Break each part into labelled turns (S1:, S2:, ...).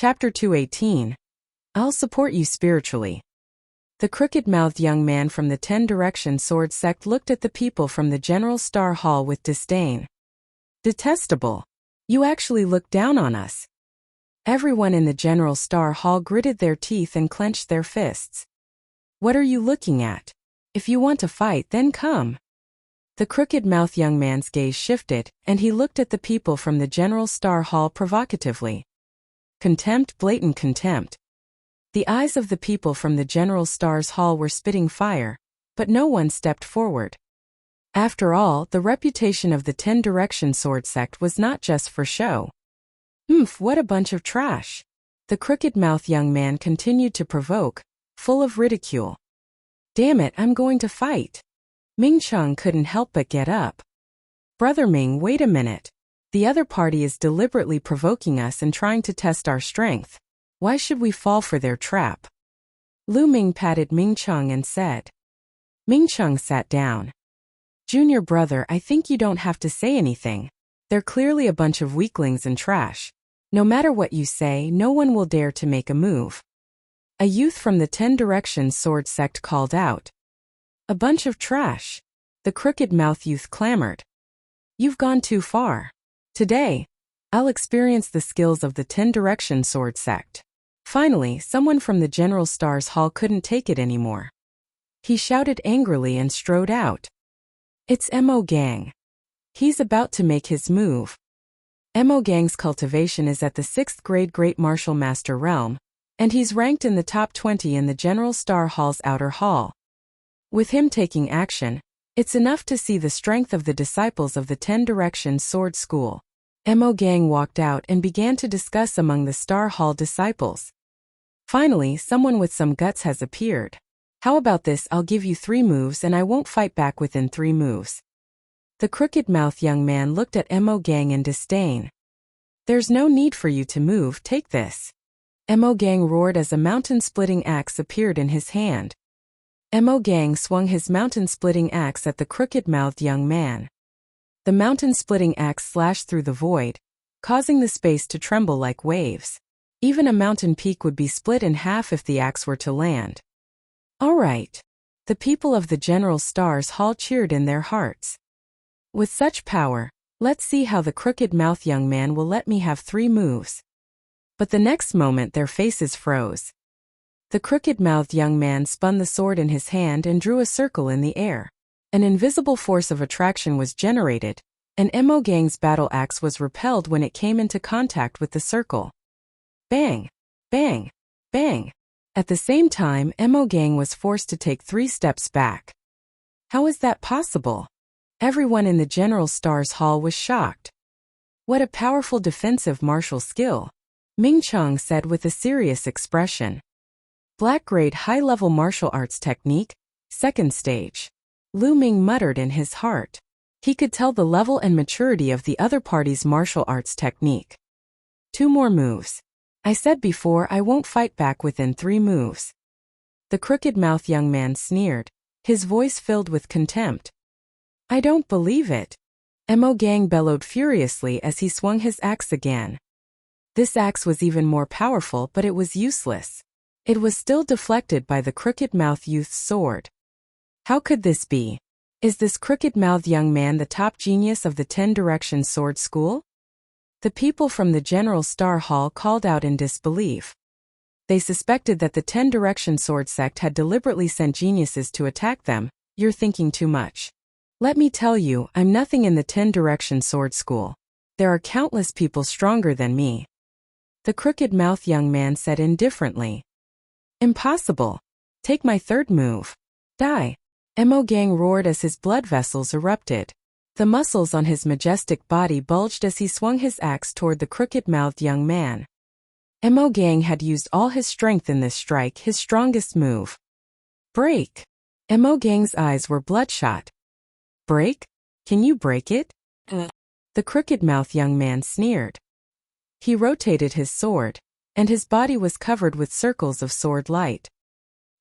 S1: Chapter 218. I'll support you spiritually. The crooked-mouthed young man from the 10 Direction sword sect looked at the people from the General Star Hall with disdain. Detestable. You actually look down on us. Everyone in the General Star Hall gritted their teeth and clenched their fists. What are you looking at? If you want to fight, then come. The crooked-mouthed young man's gaze shifted, and he looked at the people from the General Star Hall provocatively. Contempt, blatant contempt. The eyes of the people from the General Star's Hall were spitting fire, but no one stepped forward. After all, the reputation of the 10 Direction sword sect was not just for show. What a bunch of trash. The crooked-mouthed young man continued to provoke, full of ridicule. Damn it, I'm going to fight. Ming Cheng couldn't help but get up. Brother Ming, wait a minute. The other party is deliberately provoking us and trying to test our strength. Why should we fall for their trap? Lu Ming patted Ming Cheng and said. Ming Cheng sat down. Junior brother, I think you don't have to say anything. They're clearly a bunch of weaklings and trash. No matter what you say, no one will dare to make a move. A youth from the 10 Direction sword sect called out. A bunch of trash. The crooked-mouthed youth clamored. You've gone too far. Today, I'll experience the skills of the 10 Direction sword sect. Finally, someone from the General Star's Hall couldn't take it anymore. He shouted angrily and strode out. It's Mo Gang. He's about to make his move. Mo Gang's cultivation is at the 6th grade Great Martial Master realm, and he's ranked in the top 20 in the General Star Hall's outer hall. With him taking action, it's enough to see the strength of the disciples of the 10 Direction Sword School. Mo Gang walked out and began to discuss among the Star Hall disciples. Finally, someone with some guts has appeared. How about this? I'll give you 3 moves and I won't fight back within 3 moves. The crooked-mouthed young man looked at Mo Gang in disdain. There's no need for you to move, take this. Mo Gang roared as a mountain-splitting axe appeared in his hand. Mo Gang swung his mountain-splitting axe at the crooked-mouthed young man. The mountain-splitting axe slashed through the void, causing the space to tremble like waves. Even a mountain peak would be split in half if the axe were to land. All right. The people of the General Star's Hall cheered in their hearts. With such power, let's see how the crooked-mouthed young man will let me have 3 moves. But the next moment their faces froze. The crooked-mouthed young man spun the sword in his hand and drew a circle in the air. An invisible force of attraction was generated, and Mo Gang's battle axe was repelled when it came into contact with the circle. Bang! Bang! Bang! At the same time, Mo Gang was forced to take 3 steps back. How is that possible? Everyone in the General Star's Hall was shocked. What a powerful defensive martial skill, Ming Cheng said with a serious expression. Black grade high-level martial arts technique, 2nd stage. Lu Ming muttered in his heart. He could tell the level and maturity of the other party's martial arts technique. 2 more moves. I said before I won't fight back within 3 moves. The crooked-mouthed young man sneered, his voice filled with contempt. I don't believe it. Mo Gang bellowed furiously as he swung his axe again. This axe was even more powerful, but it was useless. It was still deflected by the crooked-mouthed youth's sword. How could this be? Is this crooked-mouthed young man the top genius of the 10 Direction Sword School? The people from the General Star Hall called out in disbelief. They suspected that the 10 Direction Sword sect had deliberately sent geniuses to attack them. You're thinking too much. Let me tell you, I'm nothing in the 10 Direction Sword School. There are countless people stronger than me. The crooked-mouthed young man said indifferently. Impossible. Take my 3rd move. Die. Mo Gang roared as his blood vessels erupted. The muscles on his majestic body bulged as he swung his axe toward the crooked-mouthed young man. Mo Gang had used all his strength in this strike, his strongest move. Break. Mo Gang's eyes were bloodshot. Break? Can you break it? The crooked-mouthed young man sneered. He rotated his sword, and his body was covered with circles of sword light.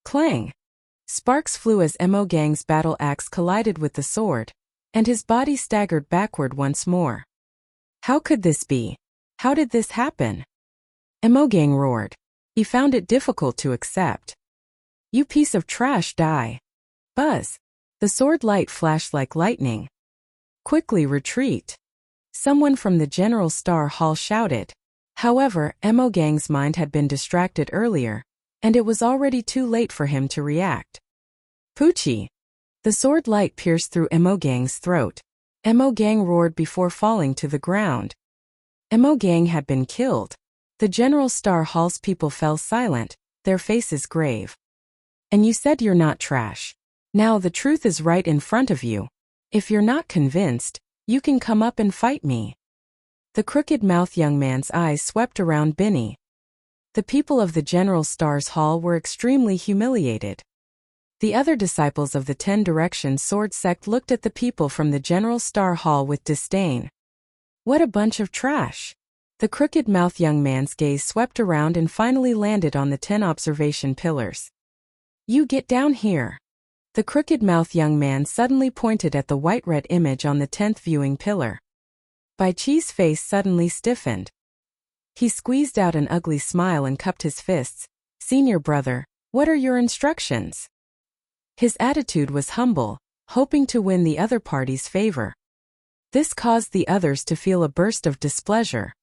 S1: Clang! Sparks flew as Mo Gang's battle axe collided with the sword, and his body staggered backward once more. How could this be? How did this happen? Emogang roared. He found it difficult to accept. You piece of trash, die. Buzz. The sword light flashed like lightning. Quickly retreat. Someone from the General Star Hall shouted. However, Emogang's mind had been distracted earlier, and it was already too late for him to react. Poochie. The sword light pierced through Emogang's throat. Emogang roared before falling to the ground. Emogang had been killed. The General Star Hall's people fell silent, their faces grave. And you said you're not trash. Now the truth is right in front of you. If you're not convinced, you can come up and fight me. The crooked-mouthed young man's eyes swept around Binny. The people of the General Star's Hall were extremely humiliated. The other disciples of the 10 Directions Sword Sect looked at the people from the General Star Hall with disdain. What a bunch of trash! The crooked-mouthed young man's gaze swept around and finally landed on the 10 observation pillars. You get down here. The crooked-mouthed young man suddenly pointed at the white-red image on the 10th viewing pillar. Bai Chi's face suddenly stiffened. He squeezed out an ugly smile and cupped his fists. Senior brother, what are your instructions? His attitude was humble, hoping to win the other party's favor. This caused the others to feel a burst of displeasure.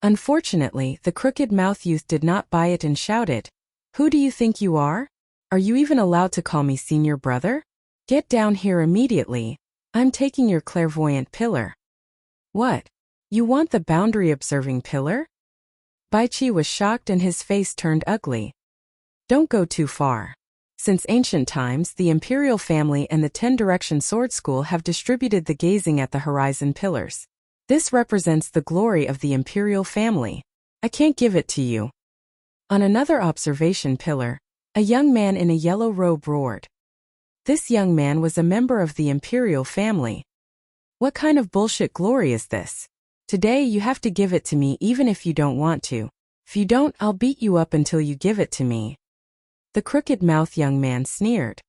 S1: Unfortunately, the crooked-mouthed youth did not buy it and shouted, Who do you think you are? Are you even allowed to call me senior brother? Get down here immediately. I'm taking your clairvoyant pillar. What? You want the boundary-observing pillar? Bai Chi was shocked and his face turned ugly. Don't go too far. Since ancient times, the Imperial family and the 10 Direction Sword School have distributed the gazing at the horizon pillars. This represents the glory of the Imperial family. I can't give it to you. On another observation pillar, a young man in a yellow robe roared. This young man was a member of the Imperial family. What kind of bullshit glory is this? Today you have to give it to me even if you don't want to. If you don't, I'll beat you up until you give it to me. The crooked-mouthed young man sneered.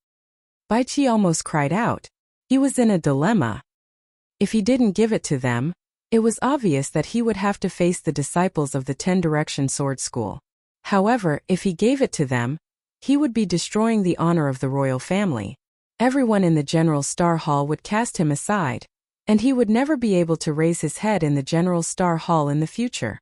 S1: Bai Chi almost cried out. He was in a dilemma. If he didn't give it to them, it was obvious that he would have to face the disciples of the 10 Direction Sword School. However, if he gave it to them, he would be destroying the honor of the royal family. Everyone in the General Star Hall would cast him aside, and he would never be able to raise his head in the General Star Hall in the future.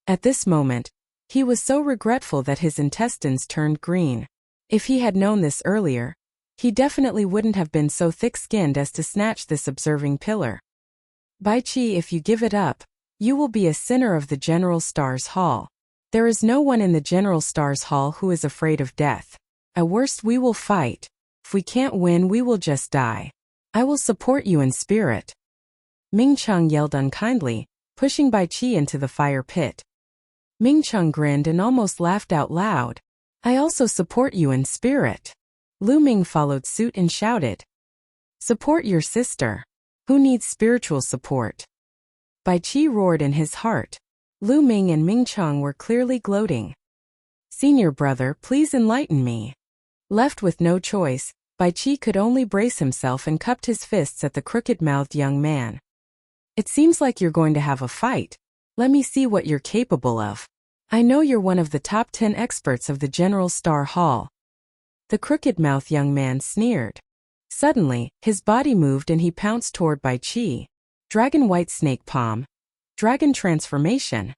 S1: At this moment, he was so regretful that his intestines turned green. If he had known this earlier, he definitely wouldn't have been so thick-skinned as to snatch this observing pillar. Bai Chi, if you give it up, you will be a sinner of the General Star's Hall. There is no one in the General Star's Hall who is afraid of death. At worst we will fight. If we can't win, we will just die. I will support you in spirit. Ming Cheng yelled unkindly, pushing Bai Chi into the fire pit. Ming Cheng grinned and almost laughed out loud. I also support you in spirit. Lu Ming followed suit and shouted. Support your sister. Who needs spiritual support? Bai Chi roared in his heart. Lu Ming and Ming Cheng were clearly gloating. Senior brother, please enlighten me. Left with no choice, Bai Chi could only brace himself and cupped his fists at the crooked-mouthed young man. It seems like you're going to have a fight. Let me see what you're capable of. I know you're one of the top 10 experts of the General Star Hall. The crooked-mouthed young man sneered. Suddenly, his body moved and he pounced toward Bai Chi. Dragon White Snake Palm. Dragon Transformation.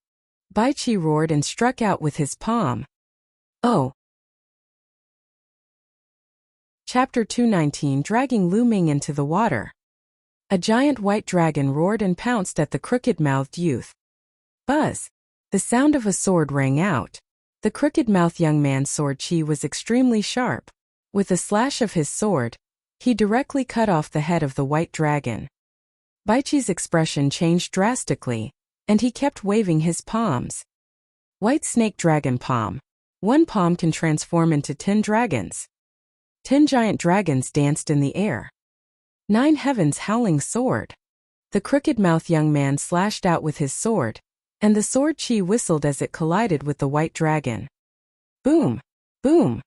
S1: Bai Chi roared and struck out with his palm. Oh! Chapter 219, Dragging Lu Ming into the water. A giant white dragon roared and pounced at the crooked-mouthed youth. Buzz! The sound of a sword rang out. The crooked-mouthed young man's sword chi was extremely sharp. With a slash of his sword, he directly cut off the head of the white dragon. Bai Chi's expression changed drastically, and he kept waving his palms. White Snake Dragon Palm. One palm can transform into 10 dragons. 10 giant dragons danced in the air. 9 Heavens Howling Sword. The crooked-mouthed young man slashed out with his sword, and the sword chi whistled as it collided with the white dragon. Boom! Boom!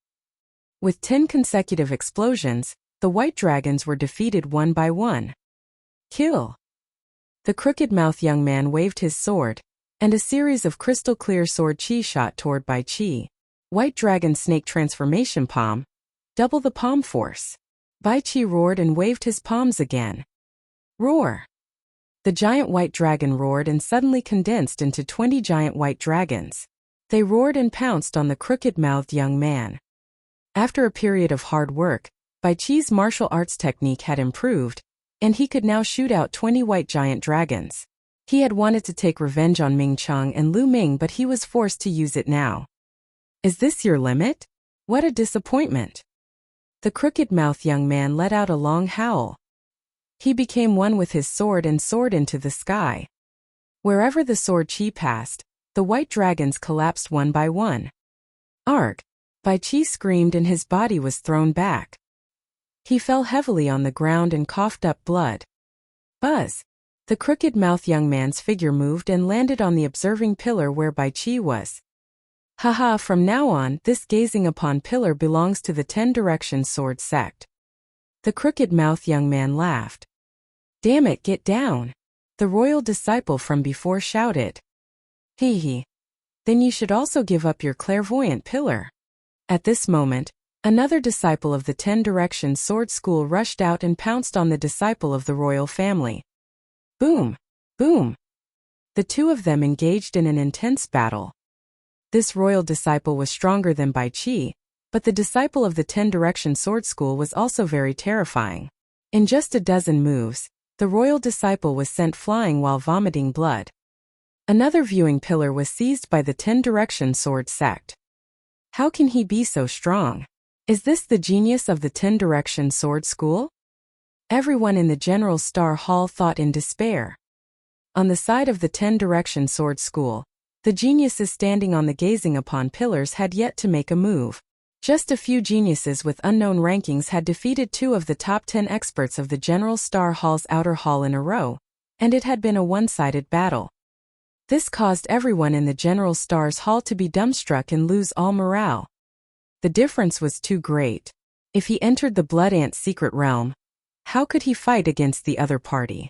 S1: With 10 consecutive explosions, the white dragons were defeated one by one. Kill! The crooked-mouthed young man waved his sword, and a series of crystal-clear sword chi shot toward Bai Qi. White Dragon Snake Transformation Palm. Double the palm force. Bai Qi roared and waved his palms again. Roar! The giant white dragon roared and suddenly condensed into 20 giant white dragons. They roared and pounced on the crooked-mouthed young man. After a period of hard work, Bai Qi's martial arts technique had improved, and he could now shoot out 20 white giant dragons. He had wanted to take revenge on Ming Cheng and Lu Ming, but he was forced to use it now. Is this your limit? What a disappointment! The crooked-mouthed young man let out a long howl. He became one with his sword and soared into the sky. Wherever the sword chi passed, the white dragons collapsed one by one. Arg! Bai Qi screamed and his body was thrown back. He fell heavily on the ground and coughed up blood. Buzz! The crooked-mouthed young man's figure moved and landed on the observing pillar where Bai Qi was. Haha, from now on, this gazing upon pillar belongs to the 10 Direction Sword sect. The crooked-mouthed young man laughed. Damn it, get down! The royal disciple from before shouted. Hee hee. Then you should also give up your clairvoyant pillar. At this moment, another disciple of the 10 Direction Sword School rushed out and pounced on the disciple of the royal family. Boom! Boom! The two of them engaged in an intense battle. This royal disciple was stronger than Bai Qi, but the disciple of the 10 Direction Sword School was also very terrifying. In just a dozen moves, the royal disciple was sent flying while vomiting blood. Another viewing pillar was seized by the 10 Direction Sword sect. How can he be so strong? Is this the genius of the 10 Direction Sword School? Everyone in the General Star Hall thought in despair. On the side of the 10 Direction Sword School, the geniuses standing on the gazing upon pillars had yet to make a move. Just a few geniuses with unknown rankings had defeated 2 of the top 10 experts of the General Star Hall's outer hall in a row, and it had been a one-sided battle. This caused everyone in the General Star's hall to be dumbstruck and lose all morale. The difference was too great. If he entered the Blood Ant's secret realm, how could he fight against the other party?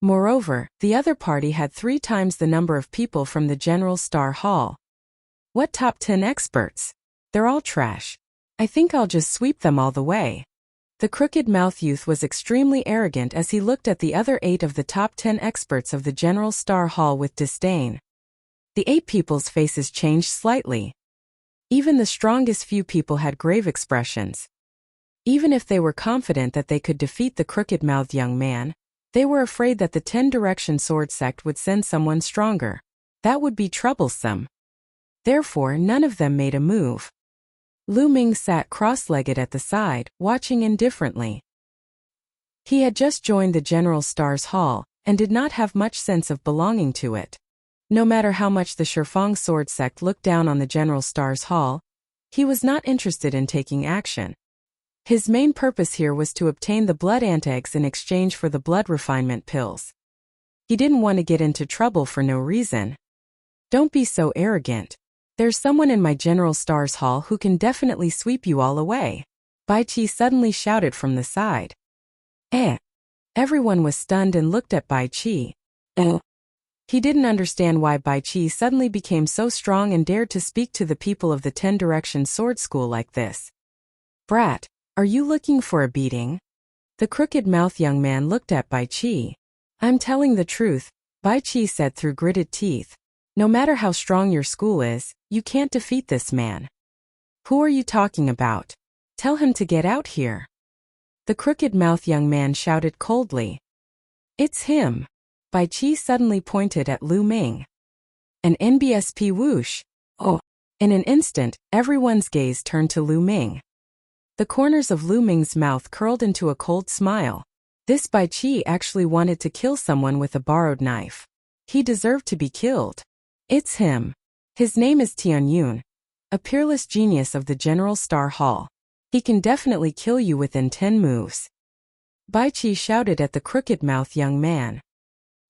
S1: Moreover, the other party had 3 times the number of people from the General Star Hall. What top 10 experts? They're all trash. I think I'll just sweep them all the way. The crooked-mouthed youth was extremely arrogant as he looked at the other 8 of the top 10 experts of the General Star Hall with disdain. The 8 people's faces changed slightly. Even the strongest few people had grave expressions. Even if they were confident that they could defeat the crooked-mouthed young man, they were afraid that the 10 Direction Sword sect would send someone stronger. That would be troublesome. Therefore, none of them made a move. Lu Ming sat cross-legged at the side, watching indifferently. He had just joined the General Star's hall, and did not have much sense of belonging to it. No matter how much the Shifang Sword sect looked down on the General Star's hall, he was not interested in taking action. His main purpose here was to obtain the blood ant eggs in exchange for the blood refinement pills. He didn't want to get into trouble for no reason. Don't be so arrogant. There's someone in my General Star's hall who can definitely sweep you all away. Bai Qi suddenly shouted from the side. Everyone was stunned and looked at Bai Qi. He didn't understand why Bai Qi suddenly became so strong and dared to speak to the people of the 10 Direction Sword School like this. Brat, are you looking for a beating? The crooked-mouthed young man looked at Bai Qi. I'm telling the truth, Bai Qi said through gritted teeth. No matter how strong your school is, you can't defeat this man. Who are you talking about? Tell him to get out here. The crooked-mouthed young man shouted coldly. It's him. Bai Qi suddenly pointed at Lu Ming. An NBSP whoosh. Oh! In an instant, everyone's gaze turned to Lu Ming. The corners of Lu Ming's mouth curled into a cold smile. This Bai Qi actually wanted to kill someone with a borrowed knife. He deserved to be killed. It's him. His name is Tian Yun, a peerless genius of the General Star Hall. He can definitely kill you within 10 moves. Bai Qi shouted at the crooked-mouthed young man.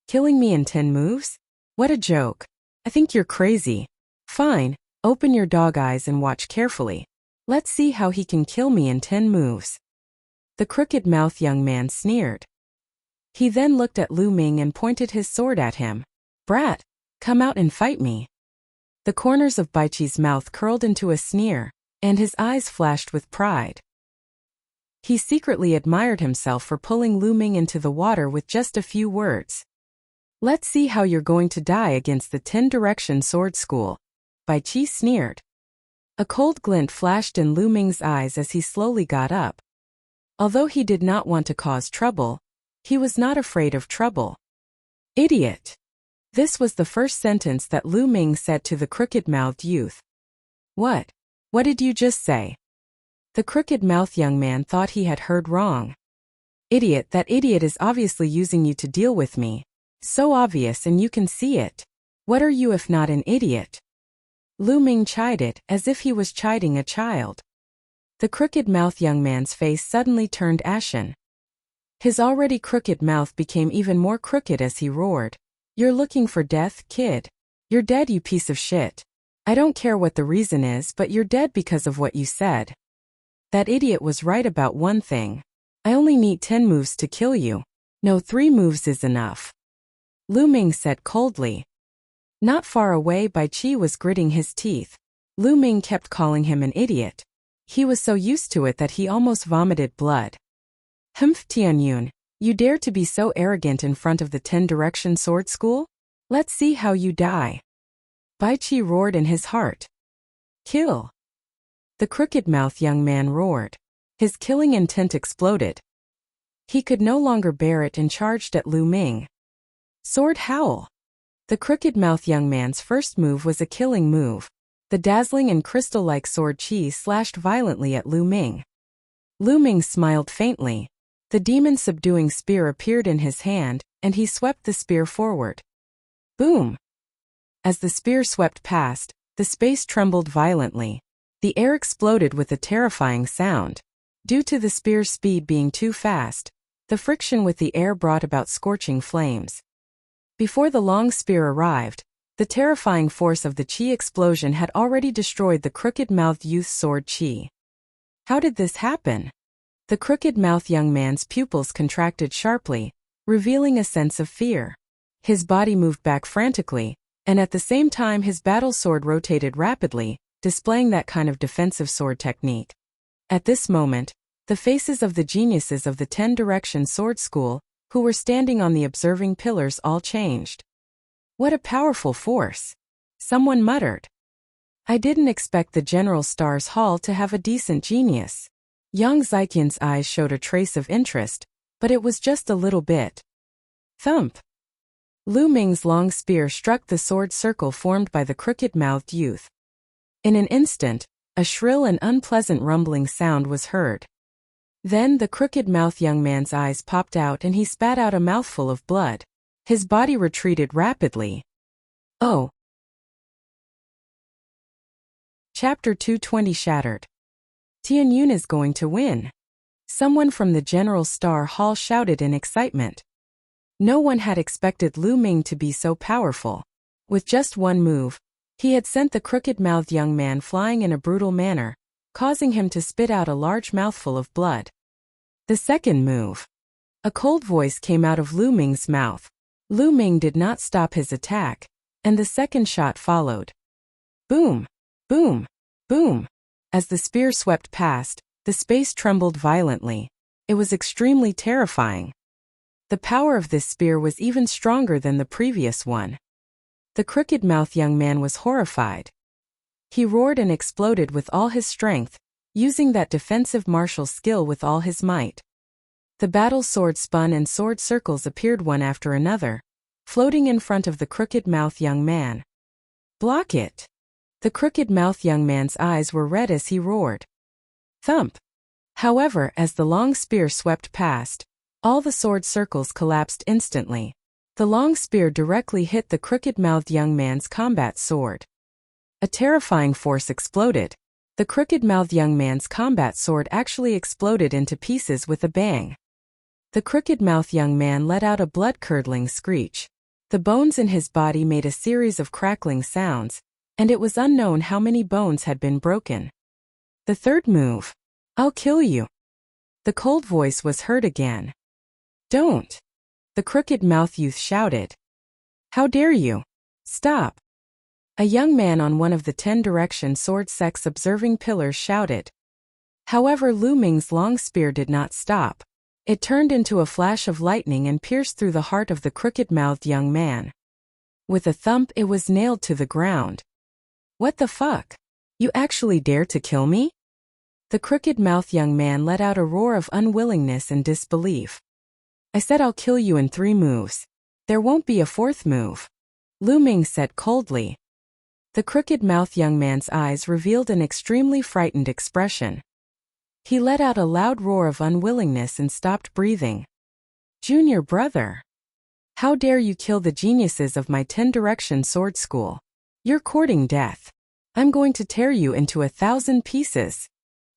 S1: Killing me in 10 moves? What a joke. I think you're crazy. Fine, open your dog eyes and watch carefully. Let's see how he can kill me in 10 moves. The crooked-mouthed young man sneered. He then looked at Lu Ming and pointed his sword at him. Brat, Come out and fight me. The corners of Baichi's mouth curled into a sneer, and his eyes flashed with pride. He secretly admired himself for pulling Lu Ming into the water with just a few words. Let's see how you're going to die against the 10-direction sword school. Baichi sneered. A cold glint flashed in Lu Ming's eyes as he slowly got up. Although he did not want to cause trouble, he was not afraid of trouble. Idiot! This was the first sentence that Lu Ming said to the crooked-mouthed youth. What? What did you just say? The crooked-mouthed young man thought he had heard wrong. Idiot, that idiot is obviously using you to deal with me. So obvious, and you can see it. What are you if not an idiot? Lu Ming chided, as if he was chiding a child. The crooked-mouthed young man's face suddenly turned ashen. His already crooked mouth became even more crooked as he roared. You're looking for death, kid? You're dead, you piece of shit. I don't care what the reason is, but you're dead because of what you said. That idiot was right about one thing. I only need 10 moves to kill you. No, 3 moves is enough. Lu Ming said coldly. Not far away, Baichi was gritting his teeth. Lu Ming kept calling him an idiot. He was so used to it that he almost vomited blood. Humph, Tianyun, you dare to be so arrogant in front of the 10-direction sword school? Let's see how you die. Baichi roared in his heart. Kill. The crooked-mouthed young man roared. His killing intent exploded. He could no longer bear it and charged at Lu Ming. Sword howl. The crooked-mouthed young man's first move was a killing move. The dazzling and crystal-like sword chi slashed violently at Lu Ming. Lu Ming smiled faintly. The demon-subduing spear appeared in his hand, and he swept the spear forward. Boom! As the spear swept past, the space trembled violently. The air exploded with a terrifying sound. Due to the spear's speed being too fast, the friction with the air brought about scorching flames. Before the long spear arrived, the terrifying force of the chi explosion had already destroyed the crooked-mouthed youth's sword chi. How did this happen? The crooked-mouthed young man's pupils contracted sharply, revealing a sense of fear. His body moved back frantically, and at the same time his battle sword rotated rapidly, displaying that kind of defensive sword technique. At this moment, the faces of the geniuses of the 10-direction sword school, who were standing on the observing pillars, all changed. What a powerful force! Someone muttered. I didn't expect the General Star's Hall to have a decent genius. Yang Ziqian's eyes showed a trace of interest, but it was just a little bit. Thump! Lu Ming's long spear struck the sword circle formed by the crooked-mouthed youth. In an instant, a shrill and unpleasant rumbling sound was heard. Then the crooked-mouthed young man's eyes popped out and he spat out a mouthful of blood. His body retreated rapidly. Oh! Chapter 220 Shattered. Tianyun is going to win. Someone from the General Star Hall shouted in excitement. No one had expected Lu Ming to be so powerful. With just one move, he had sent the crooked-mouthed young man flying in a brutal manner, causing him to spit out a large mouthful of blood. The second move. A cold voice came out of Lu Ming's mouth. Lu Ming did not stop his attack, and the second shot followed. Boom! Boom! Boom! As the spear swept past, the space trembled violently. It was extremely terrifying. The power of this spear was even stronger than the previous one. The crooked-mouthed young man was horrified. He roared and exploded with all his strength, using that defensive martial skill with all his might. The battle sword spun and sword circles appeared one after another, floating in front of the crooked-mouthed young man. Block it! The crooked-mouthed young man's eyes were red as he roared. Thump! However, as the long spear swept past, all the sword circles collapsed instantly. The long spear directly hit the crooked-mouthed young man's combat sword. A terrifying force exploded. The crooked-mouthed young man's combat sword actually exploded into pieces with a bang. The crooked-mouthed young man let out a blood-curdling screech. The bones in his body made a series of crackling sounds, and it was unknown how many bones had been broken. The third move. I'll kill you. The cold voice was heard again. Don't! The crooked-mouthed youth shouted. How dare you? Stop! A young man on one of the 10 direction sword sect's observing pillars shouted. However, Lu Ming's long spear did not stop. It turned into a flash of lightning and pierced through the heart of the crooked-mouthed young man. With a thump, it was nailed to the ground. What the fuck? You actually dare to kill me? The crooked-mouthed young man let out a roar of unwillingness and disbelief. I said I'll kill you in 3 moves. There won't be a 4th move. Lu Ming said coldly. The crooked-mouthed young man's eyes revealed an extremely frightened expression. He let out a loud roar of unwillingness and stopped breathing. Junior brother. How dare you kill the geniuses of my 10 direction sword school? You're courting death. I'm going to tear you into 1,000 pieces.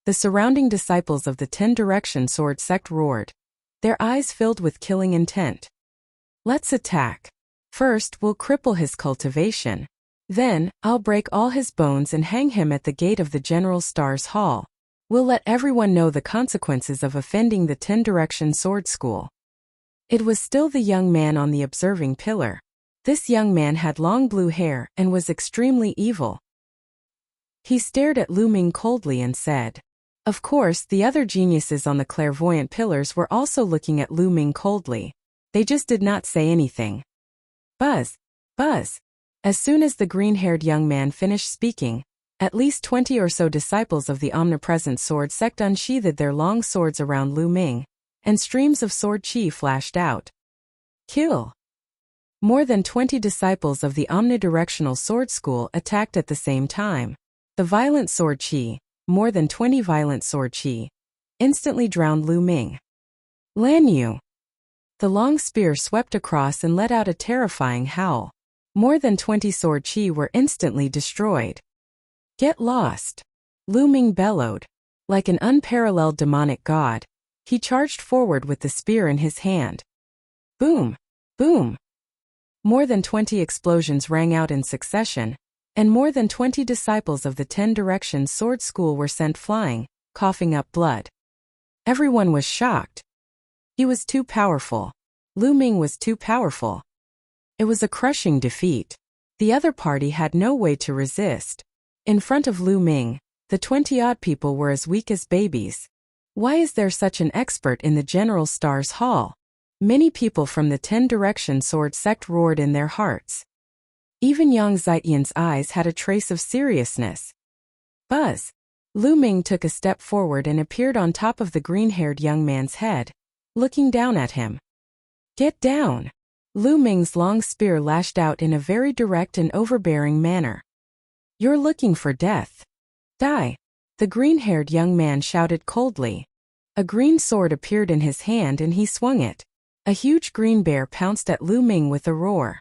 S1: The surrounding disciples of the 10 direction sword sect roared, their eyes filled with killing intent. Let's attack. First, we'll cripple his cultivation. Then, I'll break all his bones and hang him at the gate of the General Stars Hall. We'll let everyone know the consequences of offending the 10 direction sword school. It was still the young man on the observing pillar. This young man had long blue hair and was extremely evil. He stared at Lu Ming coldly and said, of course, the other geniuses on the clairvoyant pillars were also looking at Lu Ming coldly. They just did not say anything. Buzz! Buzz! As soon as the green-haired young man finished speaking, at least 20 or so disciples of the omnipresent sword sect unsheathed their long swords around Lu Ming, and streams of sword chi flashed out. Kill! More than 20 disciples of the omnidirectional sword school attacked at the same time. The violent sword chi, more than 20 violent sword chi, instantly drowned Lu Ming. Lan Yu! The long spear swept across and let out a terrifying howl. More than 20 sword chi were instantly destroyed. Get lost! Lu Ming bellowed. Like an unparalleled demonic god, he charged forward with the spear in his hand. Boom! Boom! More than 20 explosions rang out in succession, and more than 20 disciples of the 10 direction sword school were sent flying, coughing up blood. Everyone was shocked. He was too powerful. Lu Ming was too powerful. It was a crushing defeat. The other party had no way to resist. In front of Lu Ming, the 20-odd people were as weak as babies. Why is there such an expert in the General Stars Hall? Many people from the 10 direction sword sect roared in their hearts. Even Yang Zitian's eyes had a trace of seriousness. Buzz! Lu Ming took a step forward and appeared on top of the green-haired young man's head, looking down at him. Get down! Lu Ming's long spear lashed out in a very direct and overbearing manner. You're looking for death. Die! The green-haired young man shouted coldly. A green sword appeared in his hand and he swung it. A huge green bear pounced at Lu Ming with a roar.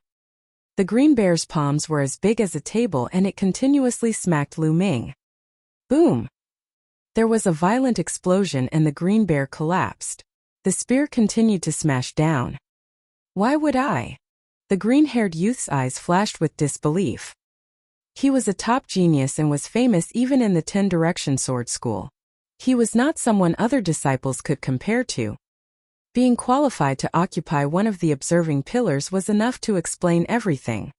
S1: The green bear's palms were as big as a table and it continuously smacked Lu Ming. Boom! There was a violent explosion and the green bear collapsed. The spear continued to smash down. Why would I? The green-haired youth's eyes flashed with disbelief. He was a top genius and was famous even in the 10 direction sword school. He was not someone other disciples could compare to. Being qualified to occupy one of the observing pillars was enough to explain everything.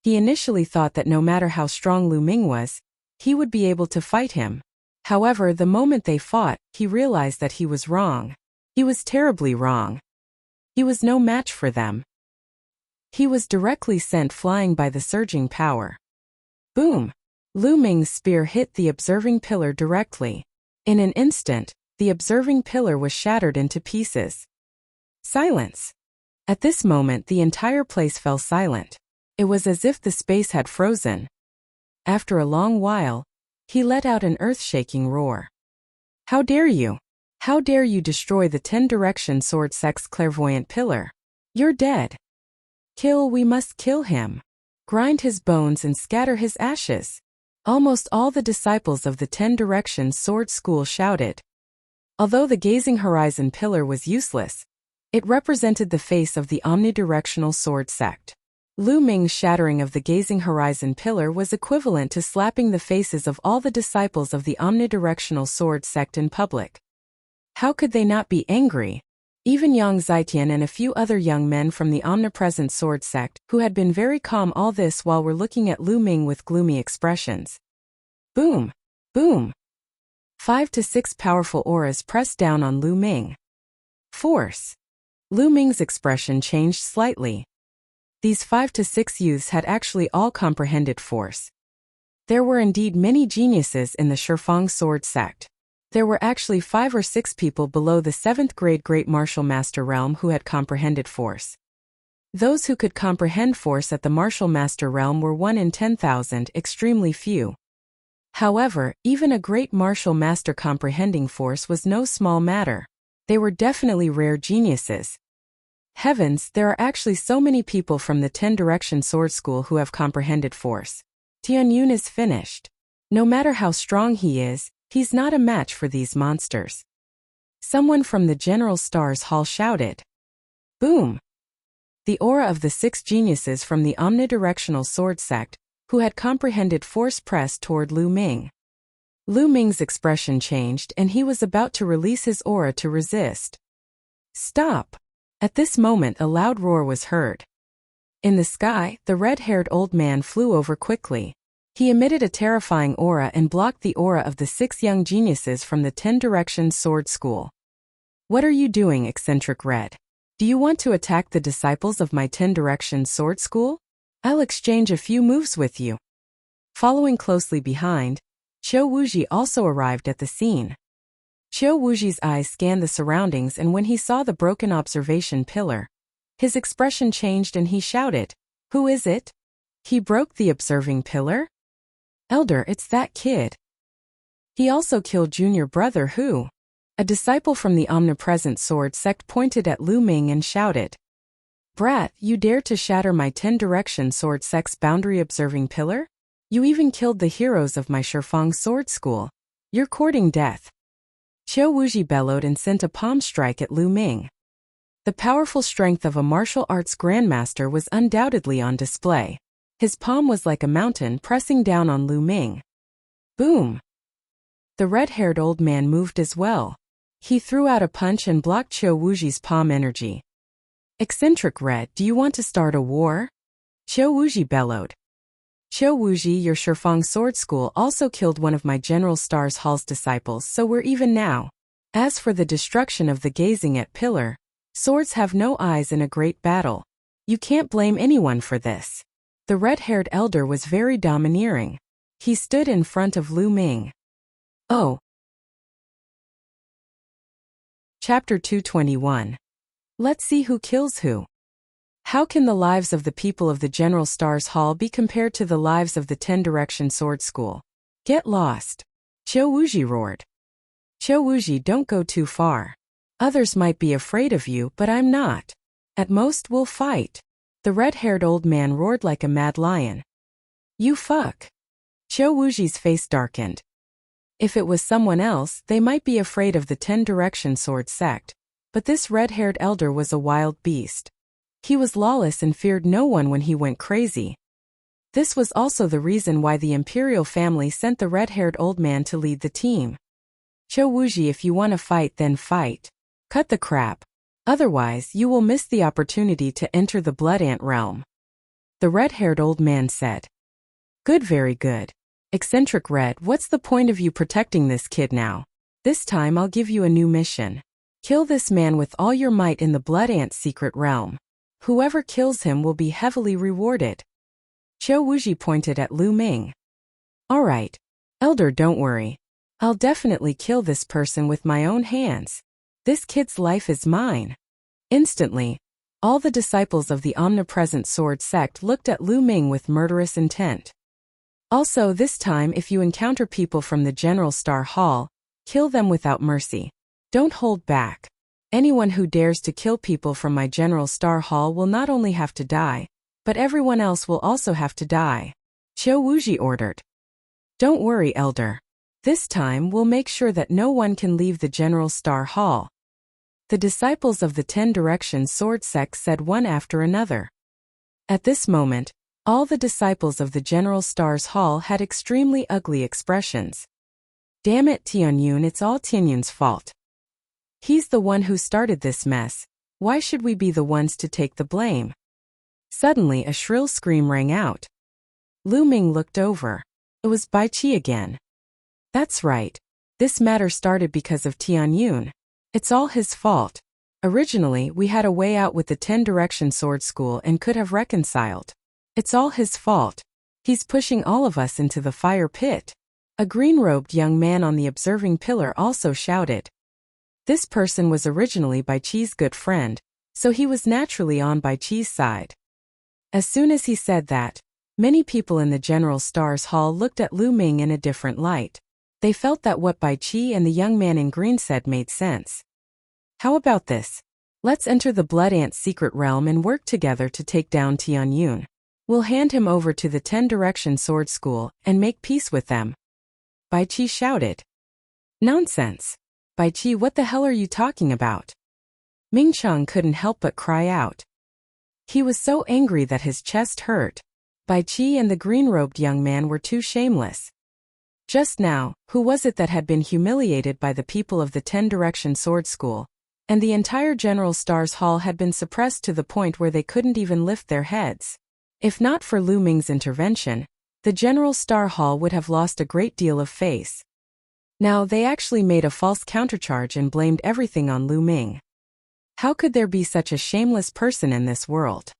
S1: He initially thought that no matter how strong Lu Ming was, he would be able to fight him. However, the moment they fought, he realized that he was wrong. He was terribly wrong. He was no match for them. He was directly sent flying by the surging power. Boom! Lu Ming's spear hit the observing pillar directly. In an instant, the observing pillar was shattered into pieces. Silence! At this moment the entire place fell silent. It was as if the space had frozen. After a long while, he let out an earth-shaking roar. How dare you! How dare you destroy the 10 direction sword sect's clairvoyant pillar? You're dead! Kill, we must kill him! Grind his bones and scatter his ashes! Almost all the disciples of the 10 direction sword school shouted. Although the gazing horizon pillar was useless, it represented the face of the omnidirectional sword sect. Lu Ming's shattering of the gazing horizon pillar was equivalent to slapping the faces of all the disciples of the omnidirectional sword sect in public. How could they not be angry? Even Yang Zitian and a few other young men from the omnipresent sword sect, who had been very calm all this while were looking at Lu Ming with gloomy expressions. Boom! Boom! 5 to 6 powerful auras pressed down on Lu Ming. Force! Lu Ming's expression changed slightly. These 5 to 6 youths had actually all comprehended force. There were indeed many geniuses in the Shifang sword sect. There were actually 5 or 6 people below the 7th grade Great Martial Master realm who had comprehended force. Those who could comprehend force at the Martial Master realm were 1 in 10,000, extremely few. However, even a Great Martial Master comprehending force was no small matter. They were definitely rare geniuses. Heavens, there are actually so many people from the 10 Direction Sword School who have comprehended force. Tianyun is finished. No matter how strong he is, he's not a match for these monsters. Someone from the General Stars Hall shouted. Boom! The aura of the 6 geniuses from the omnidirectional sword sect, who had comprehended force pressed toward Lu Ming. Lu Ming's expression changed and he was about to release his aura to resist. Stop! At this moment a loud roar was heard. In the sky, the red-haired old man flew over quickly. He emitted a terrifying aura and blocked the aura of the 6 young geniuses from the 10 Directions Sword School. What are you doing, eccentric Red? Do you want to attack the disciples of my 10 Directions Sword School? I'll exchange a few moves with you. Following closely behind, Qiu Wuji also arrived at the scene. Qiu Wuji's eyes scanned the surroundings, and when he saw the broken observation pillar, his expression changed and he shouted, "Who is it? He broke the observing pillar? Elder, it's that kid. He also killed junior brother who?" A disciple from the omnipresent sword sect pointed at Lu Ming and shouted, "Brat, you dare to shatter my 10 Direction sword sect's boundary observing pillar? You even killed the heroes of my Shifang sword school. You're courting death." Qiu Wuji bellowed and sent a palm strike at Lu Ming. The powerful strength of a martial arts grandmaster was undoubtedly on display. His palm was like a mountain pressing down on Lu Ming. Boom! The red-haired old man moved as well. He threw out a punch and blocked Qiu Wuji's palm energy. Eccentric Red, do you want to start a war? Qiu Wuji bellowed. Qiu Wuji, your Shifang sword school also killed one of my General Stars Hall's disciples, so we're even now. As for the destruction of the gazing at pillar, swords have no eyes in a great battle. You can't blame anyone for this. The red-haired elder was very domineering. He stood in front of Lu Ming. Oh. Chapter 221. Let's see who kills who. How can the lives of the people of the General Stars Hall be compared to the lives of the 10 Direction Sword School? Get lost. Qiu Wuji roared. Qiu Wuji, don't go too far. Others might be afraid of you, but I'm not. At most we'll fight. The red-haired old man roared like a mad lion. You fuck. Qiu Wuji's face darkened. If it was someone else, they might be afraid of the 10 Direction Sword sect, but this red-haired elder was a wild beast. He was lawless and feared no one when he went crazy. This was also the reason why the imperial family sent the red-haired old man to lead the team. Qiu Wuji, if you want to fight, then fight. Cut the crap. Otherwise, you will miss the opportunity to enter the Blood Ant realm. The red-haired old man said. Good, very good. Eccentric Red, what's the point of you protecting this kid now? This time I'll give you a new mission. Kill this man with all your might in the Blood Ant secret realm. Whoever kills him will be heavily rewarded. Qiu Wuji pointed at Lu Ming. Alright. Elder, don't worry. I'll definitely kill this person with my own hands. This kid's life is mine. Instantly, all the disciples of the omnipresent sword sect looked at Lu Ming with murderous intent. Also, this time if you encounter people from the General Star Hall, kill them without mercy. Don't hold back. Anyone who dares to kill people from my General Star Hall will not only have to die, but everyone else will also have to die. Qiu Wuji ordered. Don't worry, Elder. This time we'll make sure that no one can leave the General Star Hall. The disciples of the 10 Directions Sword Sect said one after another. At this moment, all the disciples of the General Stars Hall had extremely ugly expressions. Damn it, Tianyun, it's all Tianyun's fault. He's the one who started this mess. Why should we be the ones to take the blame? Suddenly a shrill scream rang out. Lu Ming looked over. It was Bai Qi again. That's right. This matter started because of Tianyun. It's all his fault. Originally, we had a way out with the 10 Direction Sword School and could have reconciled. It's all his fault. He's pushing all of us into the fire pit. A green-robed young man on the observing pillar also shouted. This person was originally Bai Qi's good friend, so he was naturally on Bai Qi's side. As soon as he said that, many people in the General Stars Hall looked at Lu Ming in a different light. They felt that what Bai Qi and the young man in green said made sense. How about this? Let's enter the Blood Ant's secret realm and work together to take down Tianyun. We'll hand him over to the 10 Direction Sword School and make peace with them. Bai Qi shouted. Nonsense. Bai Qi, what the hell are you talking about? Ming Cheng couldn't help but cry out. He was so angry that his chest hurt. Bai Qi and the green-robed young man were too shameless. Just now, who was it that had been humiliated by the people of the 10 Direction Sword School, and the entire General Stars Hall had been suppressed to the point where they couldn't even lift their heads? If not for Lu Ming's intervention, the General Star Hall would have lost a great deal of face. Now they actually made a false countercharge and blamed everything on Lu Ming. How could there be such a shameless person in this world?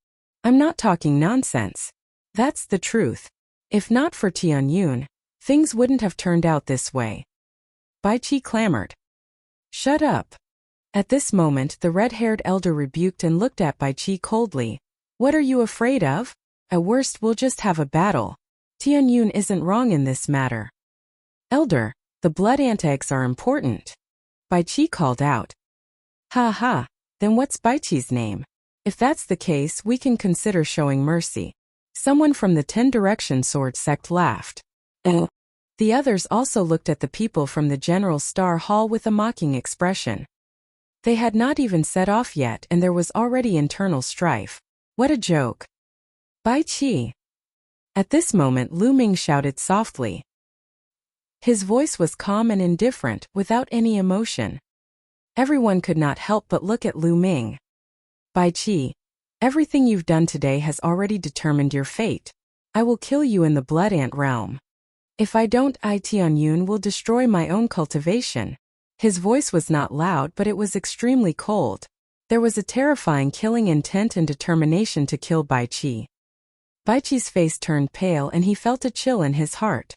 S1: I'm not talking nonsense. That's the truth. If not for Tianyun, things wouldn't have turned out this way. Bai Qi clamored. Shut up. At this moment the red-haired elder rebuked and looked at Bai Qi coldly. What are you afraid of? At worst we'll just have a battle. Tianyun isn't wrong in this matter. Elder, the blood ant eggs are important. Bai Qi called out. Ha ha, then what's Bai Qi's name? If that's the case we can consider showing mercy. Someone from the 10 Direction Sword sect laughed. The others also looked at the people from the General Star Hall with a mocking expression. They had not even set off yet and there was already internal strife. What a joke. Bai Qi. At this moment Lu Ming shouted softly. His voice was calm and indifferent, without any emotion. Everyone could not help but look at Lu Ming. Bai Qi, everything you've done today has already determined your fate. I will kill you in the Blood Ant realm. If I don't, Tianyun will destroy my own cultivation. His voice was not loud but it was extremely cold. There was a terrifying killing intent and determination to kill Bai Qi. Bai Qi's face turned pale and he felt a chill in his heart.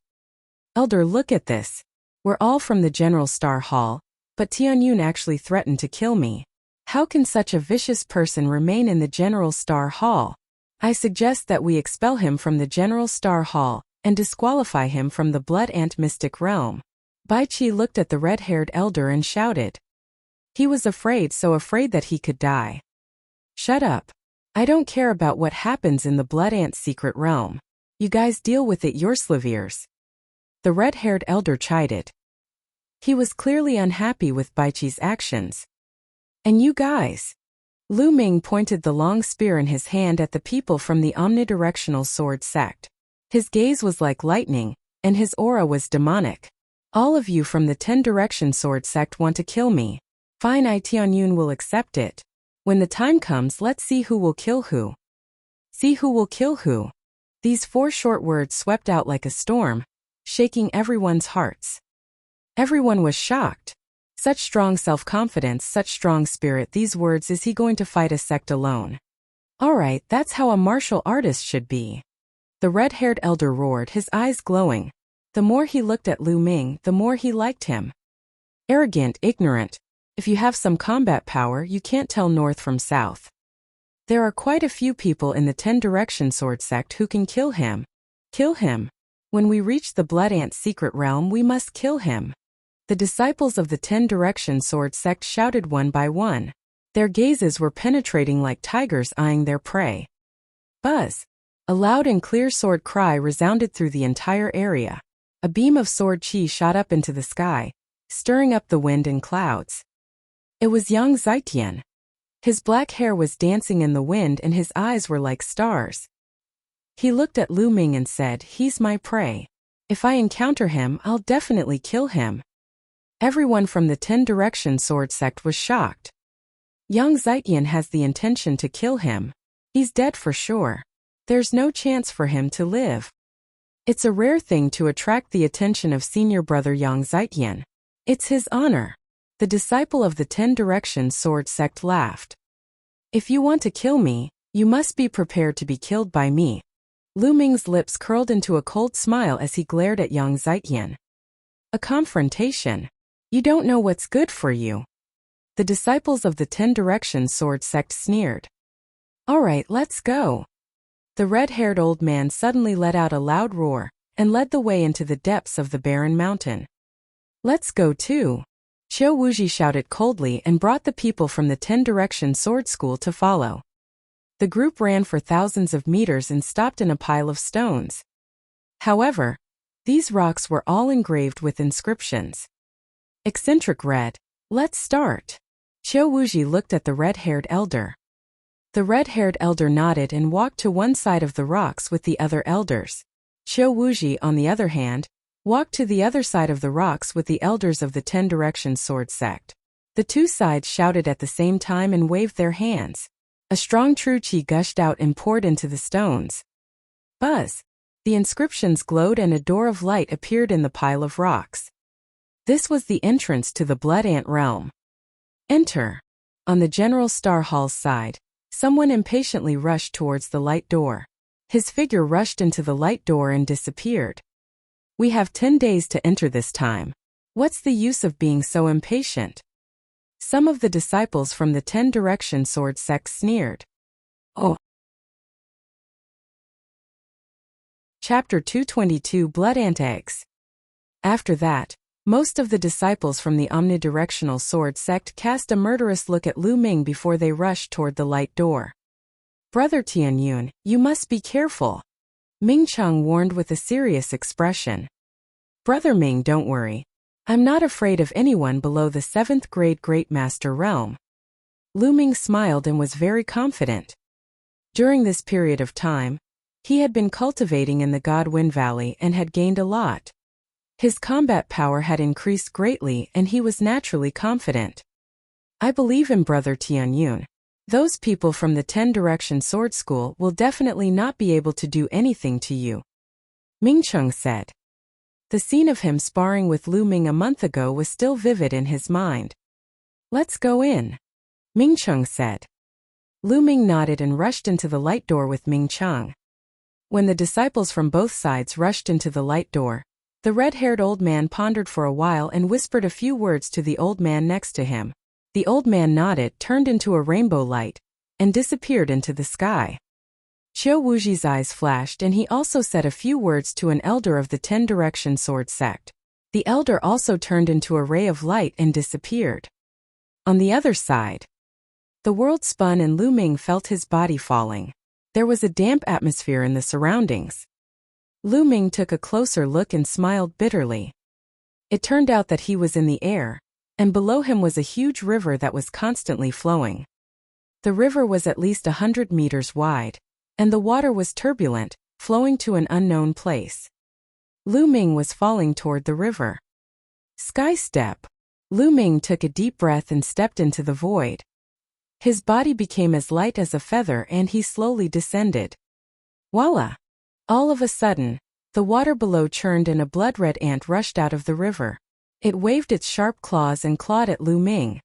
S1: Elder, look at this. We're all from the General Star Hall, but Tianyun actually threatened to kill me. How can such a vicious person remain in the General Star Hall? I suggest that we expel him from the General Star Hall and disqualify him from the Blood Ant Mystic Realm. Bai Qi looked at the red-haired elder and shouted. He was afraid, so afraid that he could die. Shut up. I don't care about what happens in the Blood Ant's secret realm. You guys deal with it yourselves. The red-haired elder chided. He was clearly unhappy with Bai Qi's actions. And you guys? Lu Ming pointed the long spear in his hand at the people from the omnidirectional sword sect. His gaze was like lightning, and his aura was demonic. All of you from the 10 Direction Sword sect want to kill me. Fine, Tianyun will accept it. When the time comes, let's see who will kill who. See who will kill who. These 4 short words swept out like a storm, shaking everyone's hearts. Everyone was shocked. Such strong self-confidence, such strong spirit. These words, is he going to fight a sect alone? Alright, that's how a martial artist should be. The red-haired elder roared, his eyes glowing. The more he looked at Lu Ming, the more he liked him. Arrogant, ignorant. If you have some combat power, you can't tell north from south. There are quite a few people in the 10 Direction Sword sect who can kill him. Kill him. When we reach the Blood Ant's secret realm, we must kill him. The disciples of the 10 Direction Sword sect shouted one by one. Their gazes were penetrating like tigers eyeing their prey. Buzz. A loud and clear sword cry resounded through the entire area. A beam of sword chi shot up into the sky, stirring up the wind and clouds. It was Yang Zitian. His black hair was dancing in the wind and his eyes were like stars. He looked at Lu Ming and said, "He's my prey. If I encounter him, I'll definitely kill him." Everyone from the 10 Direction Sword sect was shocked. Yang Zitian has the intention to kill him. He's dead for sure. There's no chance for him to live. It's a rare thing to attract the attention of senior brother Yang Zitian. It's his honor. The disciple of the 10 Direction Sword sect laughed. If you want to kill me, you must be prepared to be killed by me. Lu Ming's lips curled into a cold smile as he glared at Yang Zitian. A confrontation. You don't know what's good for you. The disciples of the 10 Direction Sword sect sneered. All right, let's go. The red-haired old man suddenly let out a loud roar and led the way into the depths of the barren mountain. Let's go too. Qiu Wuji shouted coldly and brought the people from the 10 Direction Sword School to follow. The group ran for thousands of meters and stopped in a pile of stones. However, these rocks were all engraved with inscriptions. Eccentric Red. Let's start. Qiu Wuji looked at the red-haired elder. The red-haired elder nodded and walked to one side of the rocks with the other elders. Qiu Wuji, on the other hand, walked to the other side of the rocks with the elders of the 10 Direction Sword sect. The two sides shouted at the same time and waved their hands. A strong true qi gushed out and poured into the stones. Buzz! The inscriptions glowed and a door of light appeared in the pile of rocks. This was the entrance to the Blood Ant realm. Enter. On the General Star Hall's side, someone impatiently rushed towards the light door. His figure rushed into the light door and disappeared. We have 10 days to enter this time. What's the use of being so impatient? Some of the disciples from the 10 Direction Sword sect sneered. Oh. Chapter 222 Blood Ant Eggs. After that, most of the disciples from the omnidirectional sword sect cast a murderous look at Lu Ming before they rushed toward the light door. Brother Tianyun, you must be careful. Ming Cheng warned with a serious expression. Brother Ming, don't worry. I'm not afraid of anyone below the 7th grade Great Master realm. Lu Ming smiled and was very confident. During this period of time, he had been cultivating in the Godwin Valley and had gained a lot. His combat power had increased greatly and he was naturally confident. I believe in Brother Tianyun. Those people from the 10 Direction Sword School will definitely not be able to do anything to you. Ming Cheng said. The scene of him sparring with Lu Ming a month ago was still vivid in his mind. Let's go in. Ming Cheng said. Lu Ming nodded and rushed into the light door with Ming Cheng. When the disciples from both sides rushed into the light door, the red-haired old man pondered for a while and whispered a few words to the old man next to him. The old man nodded, turned into a rainbow light, and disappeared into the sky. Qiu Wuji's eyes flashed and he also said a few words to an elder of the 10 Direction Sword sect. The elder also turned into a ray of light and disappeared. On the other side, the world spun and Lu Ming felt his body falling. There was a damp atmosphere in the surroundings. Lu Ming took a closer look and smiled bitterly. It turned out that he was in the air, and below him was a huge river that was constantly flowing. The river was at least 100 meters wide, and the water was turbulent, flowing to an unknown place. Lu Ming was falling toward the river. Sky step. Lu Ming took a deep breath and stepped into the void. His body became as light as a feather and he slowly descended. Voila! All of a sudden, the water below churned and a blood-red ant rushed out of the river. It waved its sharp claws and clawed at Lu Ming.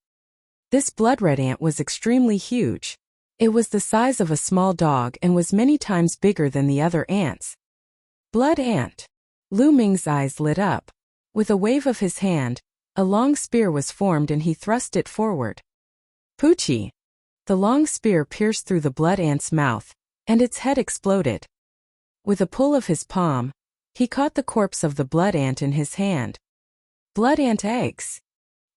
S1: This blood-red ant was extremely huge. It was the size of a small dog and was many times bigger than the other ants. Blood ant. Lu Ming's eyes lit up. With a wave of his hand, a long spear was formed and he thrust it forward. Poochie! The long spear pierced through the blood ant's mouth, and its head exploded. With a pull of his palm, he caught the corpse of the blood ant in his hand. Blood ant eggs.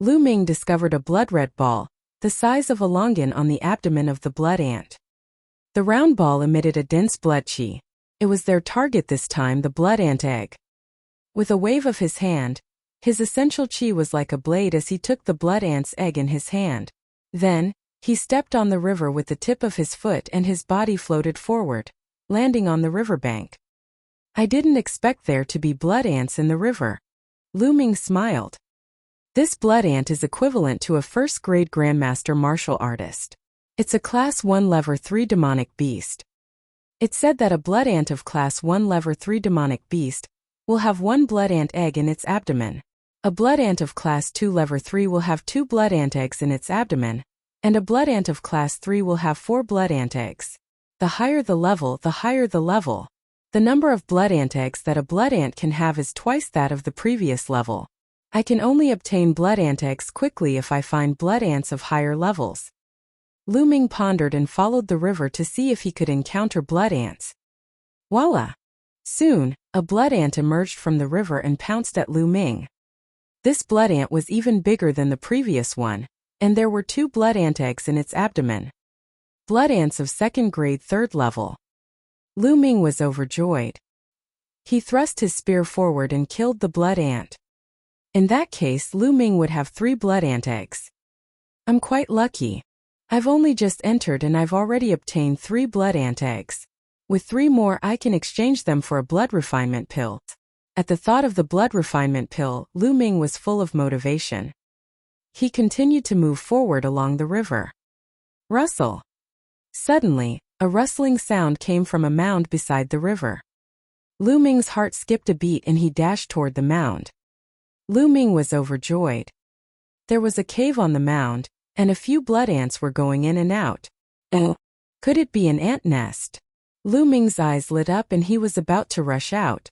S1: Lu Ming discovered a blood-red ball, the size of a longan on the abdomen of the blood ant. The round ball emitted a dense blood qi. It was their target this time, the blood ant egg. With a wave of his hand, his essential qi was like a blade as he took the blood ant's egg in his hand. Then, he stepped on the river with the tip of his foot and his body floated forward, landing on the riverbank. I didn't expect there to be blood ants in the river. Lu Ming smiled. This blood ant is equivalent to a first-grade grandmaster martial artist. It's a Class 1 Level 3 demonic beast. It's said that a blood ant of Class 1 Level 3 demonic beast will have 1 blood ant egg in its abdomen. A blood ant of Class 2 Level 3 will have 2 blood ant eggs in its abdomen, and a blood ant of Class 3 will have 4 blood ant eggs. The higher the level, the higher the level. The number of blood ant eggs that a blood ant can have is twice that of the previous level. I can only obtain blood ant eggs quickly if I find blood ants of higher levels. Lu Ming pondered and followed the river to see if he could encounter blood ants. Voila! Soon, a blood ant emerged from the river and pounced at Lu Ming. This blood ant was even bigger than the previous one, and there were 2 blood ant eggs in its abdomen. Blood ants of 2nd grade 3rd level. Lu Ming was overjoyed. He thrust his spear forward and killed the blood ant. In that case, Lu Ming would have 3 blood ant eggs. I'm quite lucky. I've only just entered and I've already obtained 3 blood ant eggs. With 3 more I can exchange them for a blood refinement pill. At the thought of the blood refinement pill, Lu Ming was full of motivation. He continued to move forward along the river. Rustle. Suddenly, a rustling sound came from a mound beside the river. Lu Ming's heart skipped a beat and he dashed toward the mound. Lu Ming was overjoyed. There was a cave on the mound, and a few blood ants were going in and out. Oh, could it be an ant nest? Lu Ming's eyes lit up and he was about to rush out.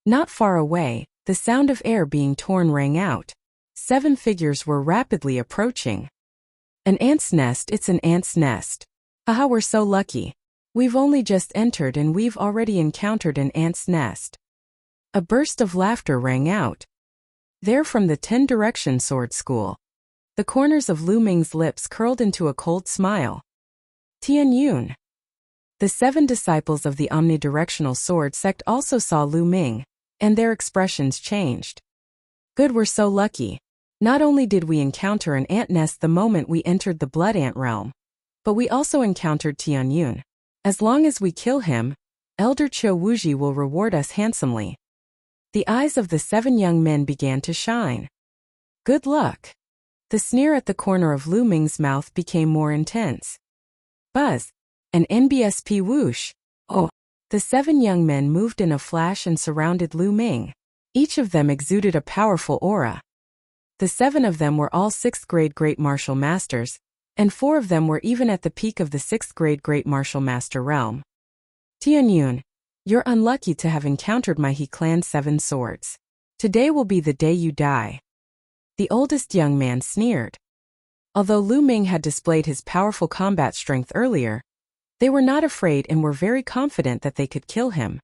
S1: Not far away, the sound of air being torn rang out. 7 figures were rapidly approaching. An ant's nest, it's an ant's nest. Haha, we're so lucky. We've only just entered and we've already encountered an ant's nest. A burst of laughter rang out. They're from the 10 Direction Sword School. The corners of Lu Ming's lips curled into a cold smile. Tian Yun. The 7 disciples of the omnidirectional sword sect also saw Lu Ming, and their expressions changed. Good, we're so lucky. Not only did we encounter an ant nest the moment we entered the blood ant realm, but we also encountered Tian Yun. As long as we kill him, Elder Qiu Wuji will reward us handsomely. The eyes of the 7 young men began to shine. Good luck. The sneer at the corner of Lu Ming's mouth became more intense. Buzz. An NBSP whoosh. Oh. The 7 young men moved in a flash and surrounded Lu Ming. Each of them exuded a powerful aura. The 7 of them were all 6th grade Great Martial Masters, and 4 of them were even at the peak of the 6th grade Great Martial Master realm. Tian Yun, you're unlucky to have encountered my He Clan's 7 swords. Today will be the day you die. The oldest young man sneered. Although Lu Ming had displayed his powerful combat strength earlier, they were not afraid and were very confident that they could kill him.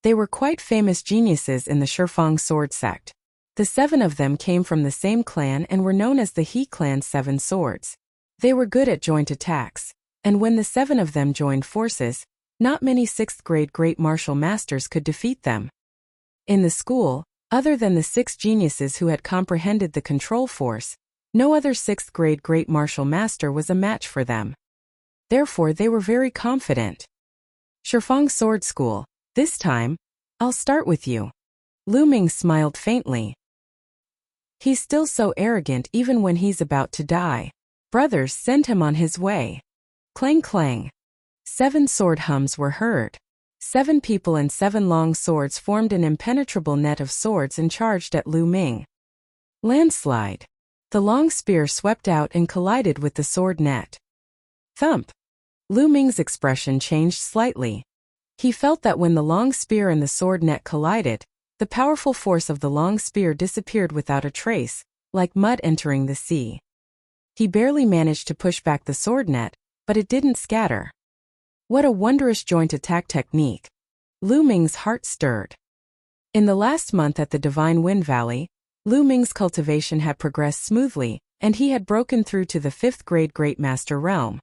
S1: They were quite famous geniuses in the Shifang sword sect. The 7 of them came from the same clan and were known as the He Clan's 7 swords. They were good at joint attacks, and when the 7 of them joined forces, not many 6th grade Great Martial Masters could defeat them. In the school, other than the 6 geniuses who had comprehended the control force, no other 6th grade Great Martial Master was a match for them. Therefore they were very confident. Shifang Sword School, this time, I'll start with you. Lu Ming smiled faintly. He's still so arrogant even when he's about to die. Brothers, send him on his way. Clang clang. 7 sword hums were heard. 7 people and 7 long swords formed an impenetrable net of swords and charged at Lu Ming. Landslide. The long spear swept out and collided with the sword net. Thump. Lu Ming's expression changed slightly. He felt that when the long spear and the sword net collided, the powerful force of the long spear disappeared without a trace, like mud entering the sea. He barely managed to push back the sword net, but it didn't scatter. What a wondrous joint attack technique. Lu Ming's heart stirred. In the last month at the Divine Wind Valley, Lu Ming's cultivation had progressed smoothly, and he had broken through to the 5th grade Great Master realm.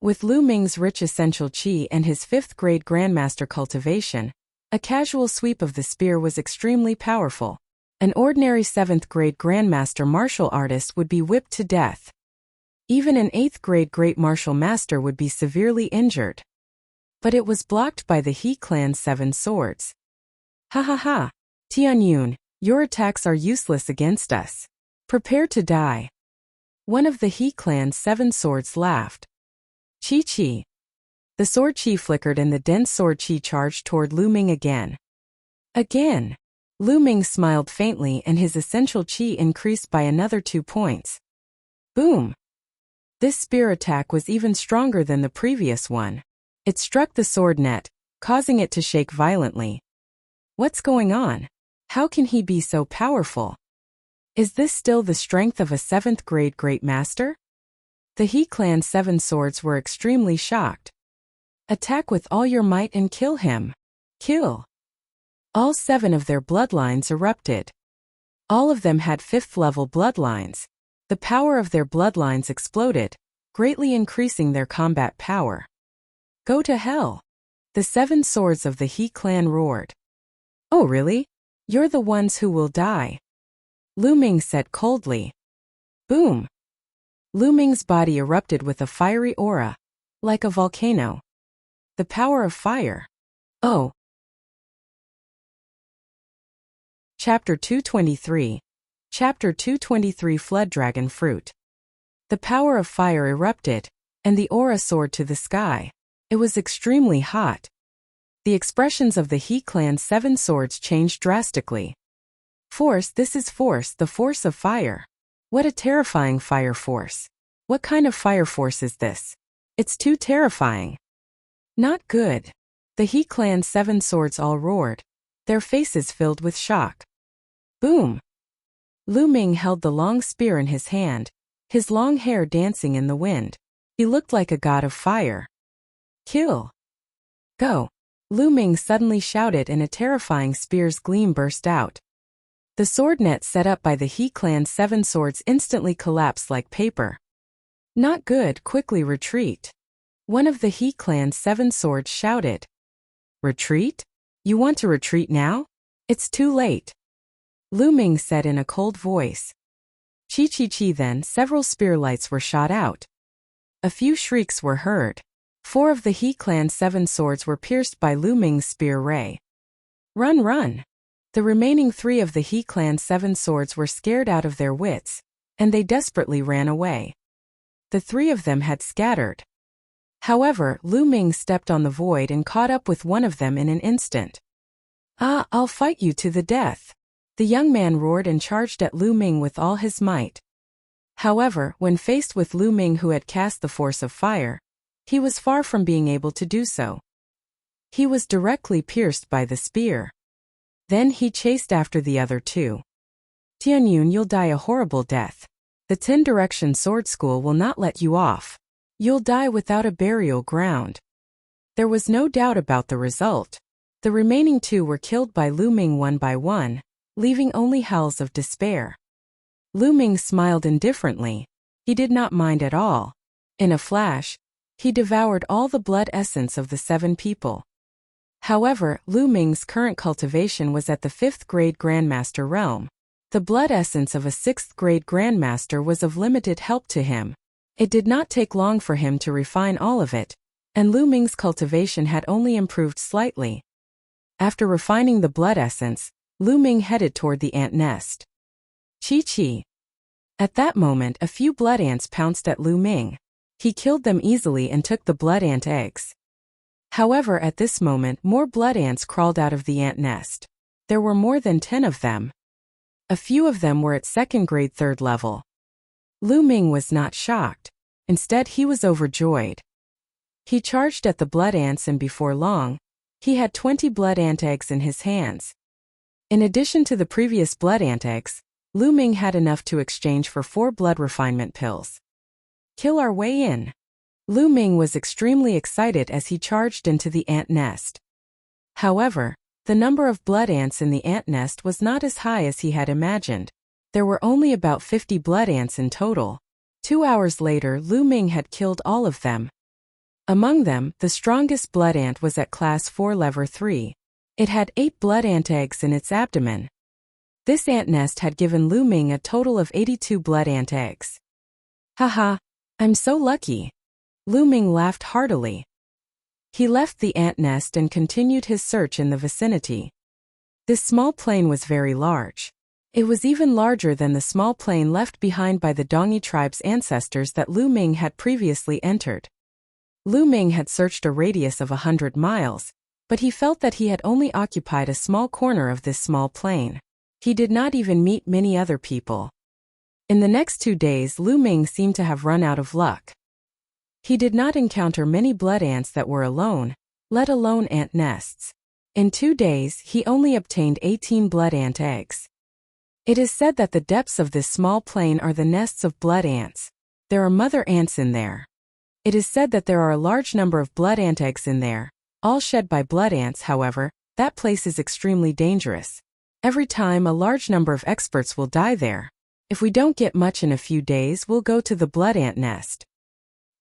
S1: With Lu Ming's rich essential qi and his 5th grade Grandmaster cultivation, a casual sweep of the spear was extremely powerful. An ordinary 7th grade Grandmaster martial artist would be whipped to death. Even an 8th grade Great Martial Master would be severely injured. But it was blocked by the He Clan's 7 swords. Ha ha ha! Tian Yun, your attacks are useless against us. Prepare to die. One of the He clan's 7 swords laughed. Chi-chi. The sword chi flickered and the dense sword chi charged toward Lu Ming again. Again. Lu Ming smiled faintly and his essential chi increased by another 2 points. Boom. This spear attack was even stronger than the previous one. It struck the sword net, causing it to shake violently. What's going on? How can he be so powerful? Is this still the strength of a 7th grade great master? The He clan's 7 swords were extremely shocked. Attack with all your might and kill him. Kill. All 7 of their bloodlines erupted. All of them had 5th level bloodlines. The power of their bloodlines exploded, greatly increasing their combat power. Go to hell. The 7 swords of the He clan roared. Oh really? You're the ones who will die. Lu Ming said coldly. Boom. Lu Ming's body erupted with a fiery aura, like a volcano. The power of fire. Oh. Chapter 223. Chapter 223 Flood Dragon Fruit. The power of fire erupted, and the aura soared to the sky. It was extremely hot. The expressions of the He clan's 7 swords changed drastically. Force, this is force, the force of fire. What a terrifying fire force. What kind of fire force is this? It's too terrifying. Not good. The He clan's 7 swords all roared, their faces filled with shock. Boom. Lu Ming held the long spear in his hand, his long hair dancing in the wind. He looked like a god of fire. Kill. Go. Lu Ming suddenly shouted and a terrifying spear's gleam burst out. The sword net set up by the He clan's 7 swords instantly collapsed like paper. Not good, quickly retreat. One of the He clan's 7 swords shouted. Retreat? You want to retreat now? It's too late. Lu Ming said in a cold voice. Chi-chi-chi then several spear lights were shot out. A few shrieks were heard. 4 of the He clan's 7 swords were pierced by Lu Ming's spear ray. Run, run! The remaining 3 of the He clan's 7 swords were scared out of their wits, and they desperately ran away. The 3 of them had scattered. However, Lu Ming stepped on the void and caught up with one of them in an instant. Ah, I'll fight you to the death! The young man roared and charged at Lu Ming with all his might. However, when faced with Lu Ming who had cast the force of fire, he was far from being able to do so. He was directly pierced by the spear. Then he chased after the other 2. Tianyun, you'll die a horrible death. The 10 Direction Sword School will not let you off. You'll die without a burial ground. There was no doubt about the result. The remaining 2 were killed by Lu Ming one by one, leaving only howls of despair. Lu Ming smiled indifferently. He did not mind at all. In a flash, he devoured all the blood essence of the 7 people. However, Lu Ming's current cultivation was at the 5th grade Grandmaster realm. The blood essence of a 6th grade Grandmaster was of limited help to him. It did not take long for him to refine all of it, and Lu Ming's cultivation had only improved slightly. After refining the blood essence, Lu Ming headed toward the ant nest. Chi-chi. At that moment a few blood ants pounced at Lu Ming. He killed them easily and took the blood ant eggs. However, at this moment more blood ants crawled out of the ant nest. There were more than 10 of them. A few of them were at 2nd grade 3rd level. Lu Ming was not shocked. Instead he was overjoyed. He charged at the blood ants and before long, he had 20 blood ant eggs in his hands. In addition to the previous blood ant eggs, Lu Ming had enough to exchange for 4 blood refinement pills. Kill our way in. Lu Ming was extremely excited as he charged into the ant nest. However, the number of blood ants in the ant nest was not as high as he had imagined. There were only about 50 blood ants in total. 2 hours later, Lu Ming had killed all of them. Among them, the strongest blood ant was at class 4 level 3. It had 8 blood ant eggs in its abdomen. This ant nest had given Lu Ming a total of 82 blood ant eggs. Haha, I'm so lucky. Lu Ming laughed heartily. He left the ant nest and continued his search in the vicinity. This small plain was very large. It was even larger than the small plane left behind by the Dongi tribe's ancestors that Lu Ming had previously entered. Lu Ming had searched a radius of 100 miles, but he felt that he had only occupied a small corner of this small plane. He did not even meet many other people. In the next 2 days, Lu Ming seemed to have run out of luck. He did not encounter many blood ants that were alone, let alone ant nests. In 2 days, he only obtained 18 blood ant eggs. It is said that the depths of this small plain are the nests of blood ants. There are mother ants in there. It is said that there are a large number of blood ant eggs in there, all shed by blood ants. However, that place is extremely dangerous. Every time a large number of experts will die there. If we don't get much in a few days, we'll go to the blood ant nest.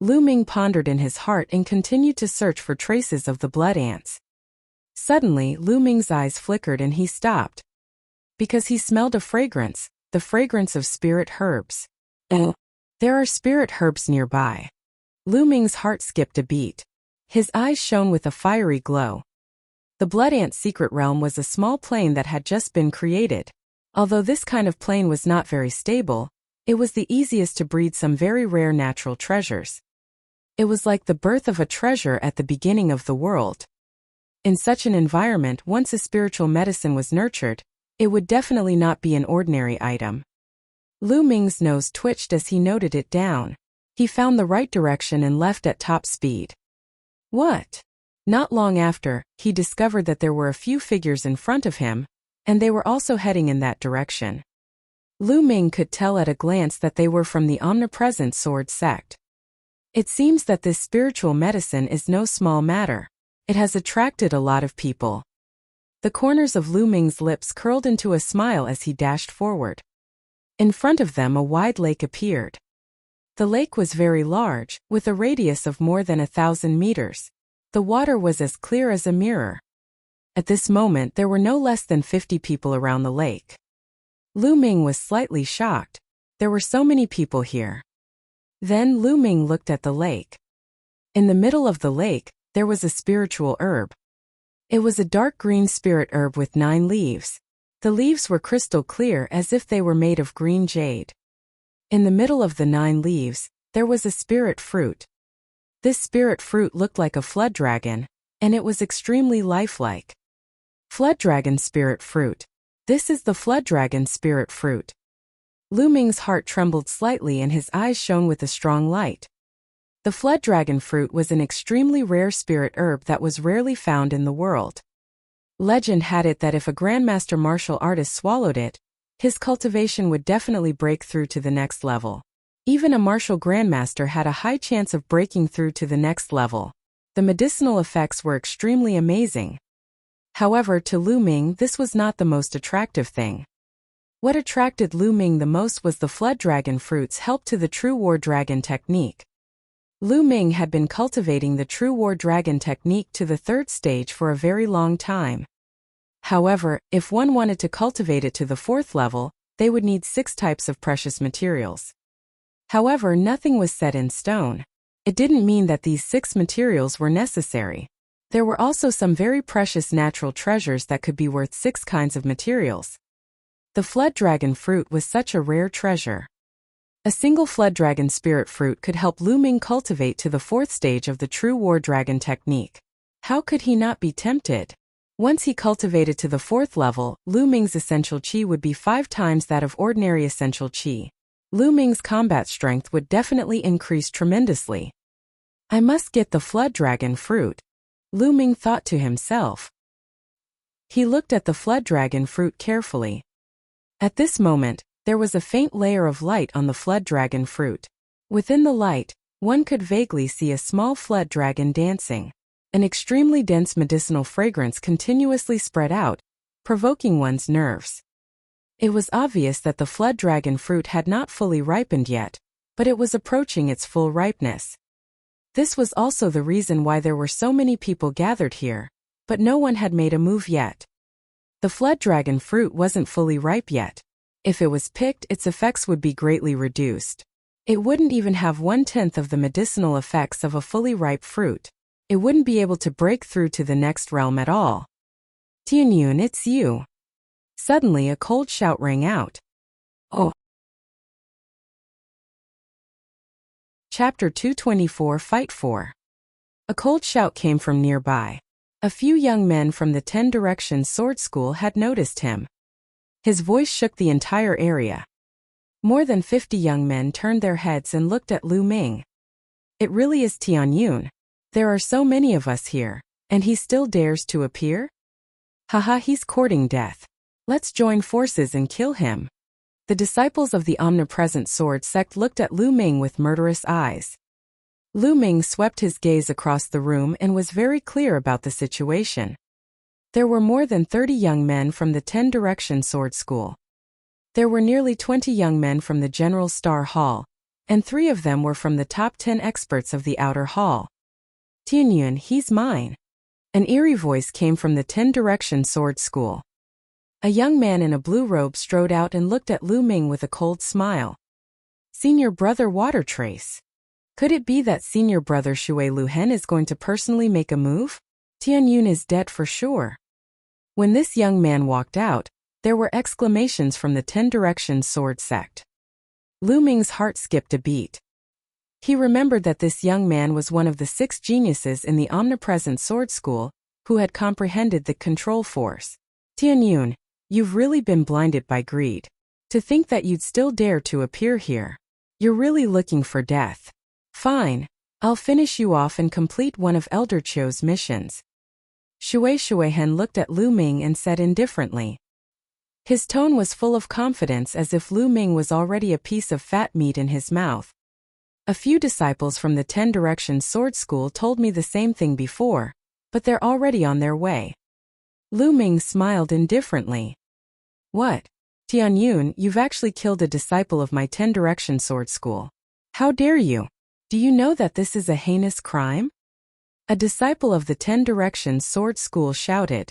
S1: Lu Ming pondered in his heart and continued to search for traces of the blood ants. Suddenly, Lu Ming's eyes flickered and he stopped. Because he smelled a fragrance, the fragrance of spirit herbs. There are spirit herbs nearby. Lu Ming's heart skipped a beat. His eyes shone with a fiery glow. The blood ant secret realm was a small plane that had just been created. Although this kind of plane was not very stable, it was the easiest to breed some very rare natural treasures. It was like the birth of a treasure at the beginning of the world. In such an environment, once a spiritual medicine was nurtured, it would definitely not be an ordinary item. Lu Ming's nose twitched as he noted it down. He found the right direction and left at top speed. What? Not long after, he discovered that there were a few figures in front of him, and they were also heading in that direction. Lu Ming could tell at a glance that they were from the omnipresent sword sect. It seems that this spiritual medicine is no small matter. It has attracted a lot of people. The corners of Lu Ming's lips curled into a smile as he dashed forward. In front of them a wide lake appeared. The lake was very large, with a radius of more than 1,000 meters. The water was as clear as a mirror. At this moment there were no less than 50 people around the lake. Lu Ming was slightly shocked. There were so many people here. Then Lu Ming looked at the lake. In the middle of the lake, there was a spiritual herb. It was a dark green spirit herb with 9 leaves. The leaves were crystal clear as if they were made of green jade. In the middle of the 9 leaves, there was a spirit fruit. This spirit fruit looked like a flood dragon, and it was extremely lifelike. Flood dragon spirit fruit. This is the flood dragon spirit fruit. Lu Ming's heart trembled slightly and his eyes shone with a strong light. The flood dragon fruit was an extremely rare spirit herb that was rarely found in the world. Legend had it that if a grandmaster martial artist swallowed it, his cultivation would definitely break through to the next level. Even a martial grandmaster had a high chance of breaking through to the next level. The medicinal effects were extremely amazing. However, to Lu Ming this was not the most attractive thing. What attracted Lu Ming the most was the flood dragon fruit's help to the true war dragon technique. Lu Ming had been cultivating the true war dragon technique to the 3rd stage for a very long time. However, if one wanted to cultivate it to the 4th level, they would need 6 types of precious materials. However, nothing was set in stone. It didn't mean that these 6 materials were necessary. There were also some very precious natural treasures that could be worth 6 kinds of materials. The flood dragon fruit was such a rare treasure. A single flood dragon spirit fruit could help Lu Ming cultivate to the 4th stage of the true war dragon technique. How could he not be tempted? Once he cultivated to the 4th level, Lu Ming's essential qi would be 5 times that of ordinary essential qi. Lu Ming's combat strength would definitely increase tremendously. I must get the flood dragon fruit, Lu Ming thought to himself. He looked at the flood dragon fruit carefully. At this moment, there was a faint layer of light on the flood dragon fruit. Within the light, one could vaguely see a small flood dragon dancing. An extremely dense medicinal fragrance continuously spread out, provoking one's nerves. It was obvious that the flood dragon fruit had not fully ripened yet, but it was approaching its full ripeness. This was also the reason why there were so many people gathered here, but no one had made a move yet. The flood dragon fruit wasn't fully ripe yet. If it was picked, its effects would be greatly reduced. It wouldn't even have 1/10 of the medicinal effects of a fully ripe fruit. It wouldn't be able to break through to the next realm at all. Tianyun, it's you. Suddenly a cold shout rang out. Oh! Chapter 224 Fight For. A cold shout came from nearby. A few young men from the 10 Directions Sword School had noticed him. His voice shook the entire area. More than 50 young men turned their heads and looked at Lu Ming. It really is Tianyun. There are so many of us here, and he still dares to appear? Haha, he's courting death. Let's join forces and kill him. The disciples of the omnipresent sword sect looked at Lu Ming with murderous eyes. Lu Ming swept his gaze across the room and was very clear about the situation. There were more than 30 young men from the 10 Direction Sword School. There were nearly 20 young men from the General Star Hall, and 3 of them were from the top 10 experts of the Outer Hall. Tianyun, he's mine. An eerie voice came from the 10 Direction Sword School. A young man in a blue robe strode out and looked at Lu Ming with a cold smile. Senior Brother Water Trace. Could it be that Senior Brother Shui Luhen is going to personally make a move? Tianyun is dead for sure. When this young man walked out, there were exclamations from the 10 Directions Sword Sect. Lu Ming's heart skipped a beat. He remembered that this young man was one of the 6 geniuses in the Omnipresent Sword School who had comprehended the control force. Tianyun, you've really been blinded by greed. To think that you'd still dare to appear here. You're really looking for death. Fine, I'll finish you off and complete one of Elder Chou's missions. Shuihen looked at Lu Ming and said indifferently. His tone was full of confidence, as if Lu Ming was already a piece of fat meat in his mouth. A few disciples from the 10 Directions Sword School told me the same thing before, but they're already on their way. Lu Ming smiled indifferently. What? Tianyun, you've actually killed a disciple of my 10 Directions Sword School. How dare you? Do you know that this is a heinous crime? A disciple of the 10 Directions Sword School shouted.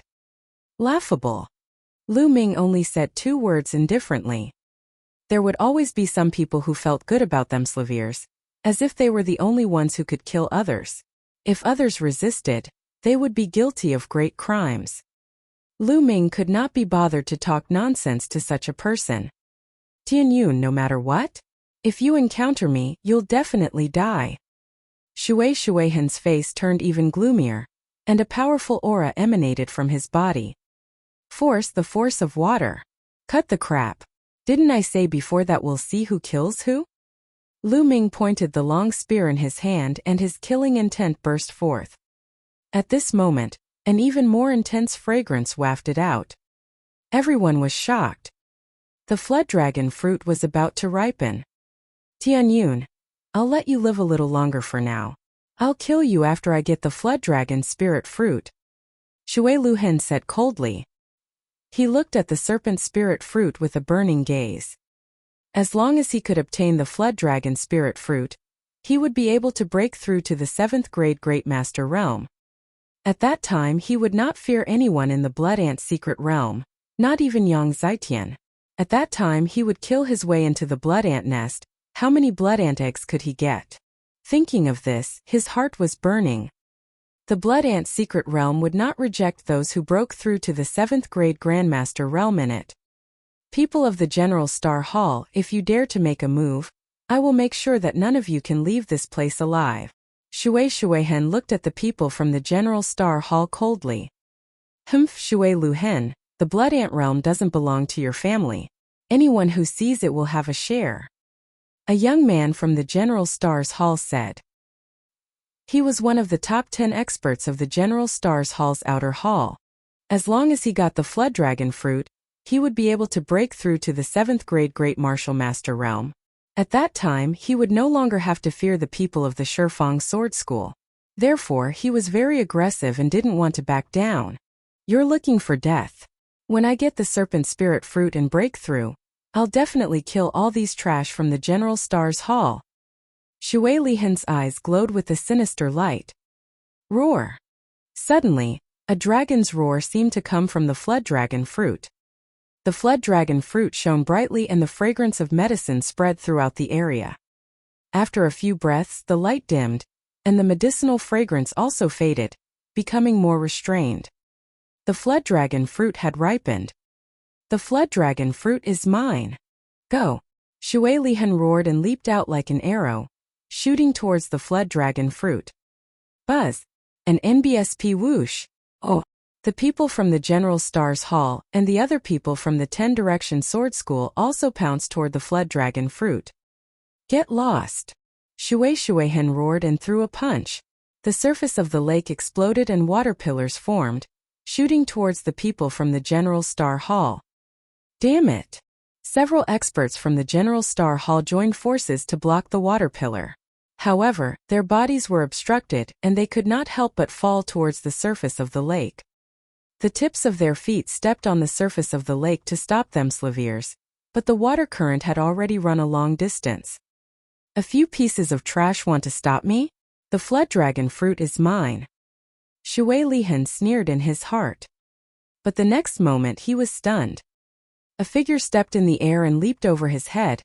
S1: Laughable. Lu Ming only said 2 words indifferently. There would always be some people who felt good about themselves, as if they were the only ones who could kill others. If others resisted, they would be guilty of great crimes. Lu Ming could not be bothered to talk nonsense to such a person. Tianyun, no matter what? If you encounter me, you'll definitely die. Shuihen's face turned even gloomier, and a powerful aura emanated from his body. Force, the force of water. Cut the crap. Didn't I say before that we'll see who kills who? Lu Ming pointed the long spear in his hand and his killing intent burst forth. At this moment, an even more intense fragrance wafted out. Everyone was shocked. The flood dragon fruit was about to ripen. Tianyun, I'll let you live a little longer for now. I'll kill you after I get the flood dragon spirit fruit. Shui Luhen said coldly. He looked at the serpent spirit fruit with a burning gaze. As long as he could obtain the flood dragon spirit fruit, he would be able to break through to the 7th grade Great Master realm. At that time he would not fear anyone in the Blood Ant secret realm, not even Yang Zitian. At that time he would kill his way into the Blood Ant nest. How many Blood Ant eggs could he get? Thinking of this, his heart was burning. The Blood Ant secret realm would not reject those who broke through to the 7th grade Grandmaster realm in it. People of the General Star Hall, if you dare to make a move, I will make sure that none of you can leave this place alive. Shuihen looked at the people from the General Star Hall coldly. Humph, Shui Luhen, the Blood Ant realm doesn't belong to your family. Anyone who sees it will have a share. A young man from the General Stars Hall said. He was one of the top 10 experts of the General Stars Hall's outer hall. As long as he got the Flood Dragon fruit, he would be able to break through to the 7th grade Great Martial Master realm. At that time, he would no longer have to fear the people of the Shifeng Sword School. Therefore, he was very aggressive and didn't want to back down. You're looking for death. When I get the Serpent Spirit fruit and break through, I'll definitely kill all these trash from the General Stars Hall. Shui Lihen's eyes glowed with a sinister light. Roar! Suddenly, a dragon's roar seemed to come from the Flood Dragon fruit. The Flood Dragon fruit shone brightly and the fragrance of medicine spread throughout the area. After a few breaths, the light dimmed, and the medicinal fragrance also faded, becoming more restrained. The Flood Dragon fruit had ripened. The flood dragon fruit is mine. Go! Shui Lihan roared and leaped out like an arrow, shooting towards the flood dragon fruit. Buzz! An NBSP whoosh! Oh! The people from the General Stars Hall and the other people from the 10 Direction Sword School also pounced toward the flood dragon fruit. Get lost! Shui Hen roared and threw a punch. The surface of the lake exploded and water pillars formed, shooting towards the people from the General Star Hall. Damn it! Several experts from the General Star Hall joined forces to block the water pillar. However, their bodies were obstructed and they could not help but fall towards the surface of the lake. The tips of their feet stepped on the surface of the lake to stop them slaviers, but the water current had already run a long distance. A few pieces of trash want to stop me? The flood dragon fruit is mine. Shui Lihan sneered in his heart. But the next moment he was stunned. A figure stepped in the air and leaped over his head,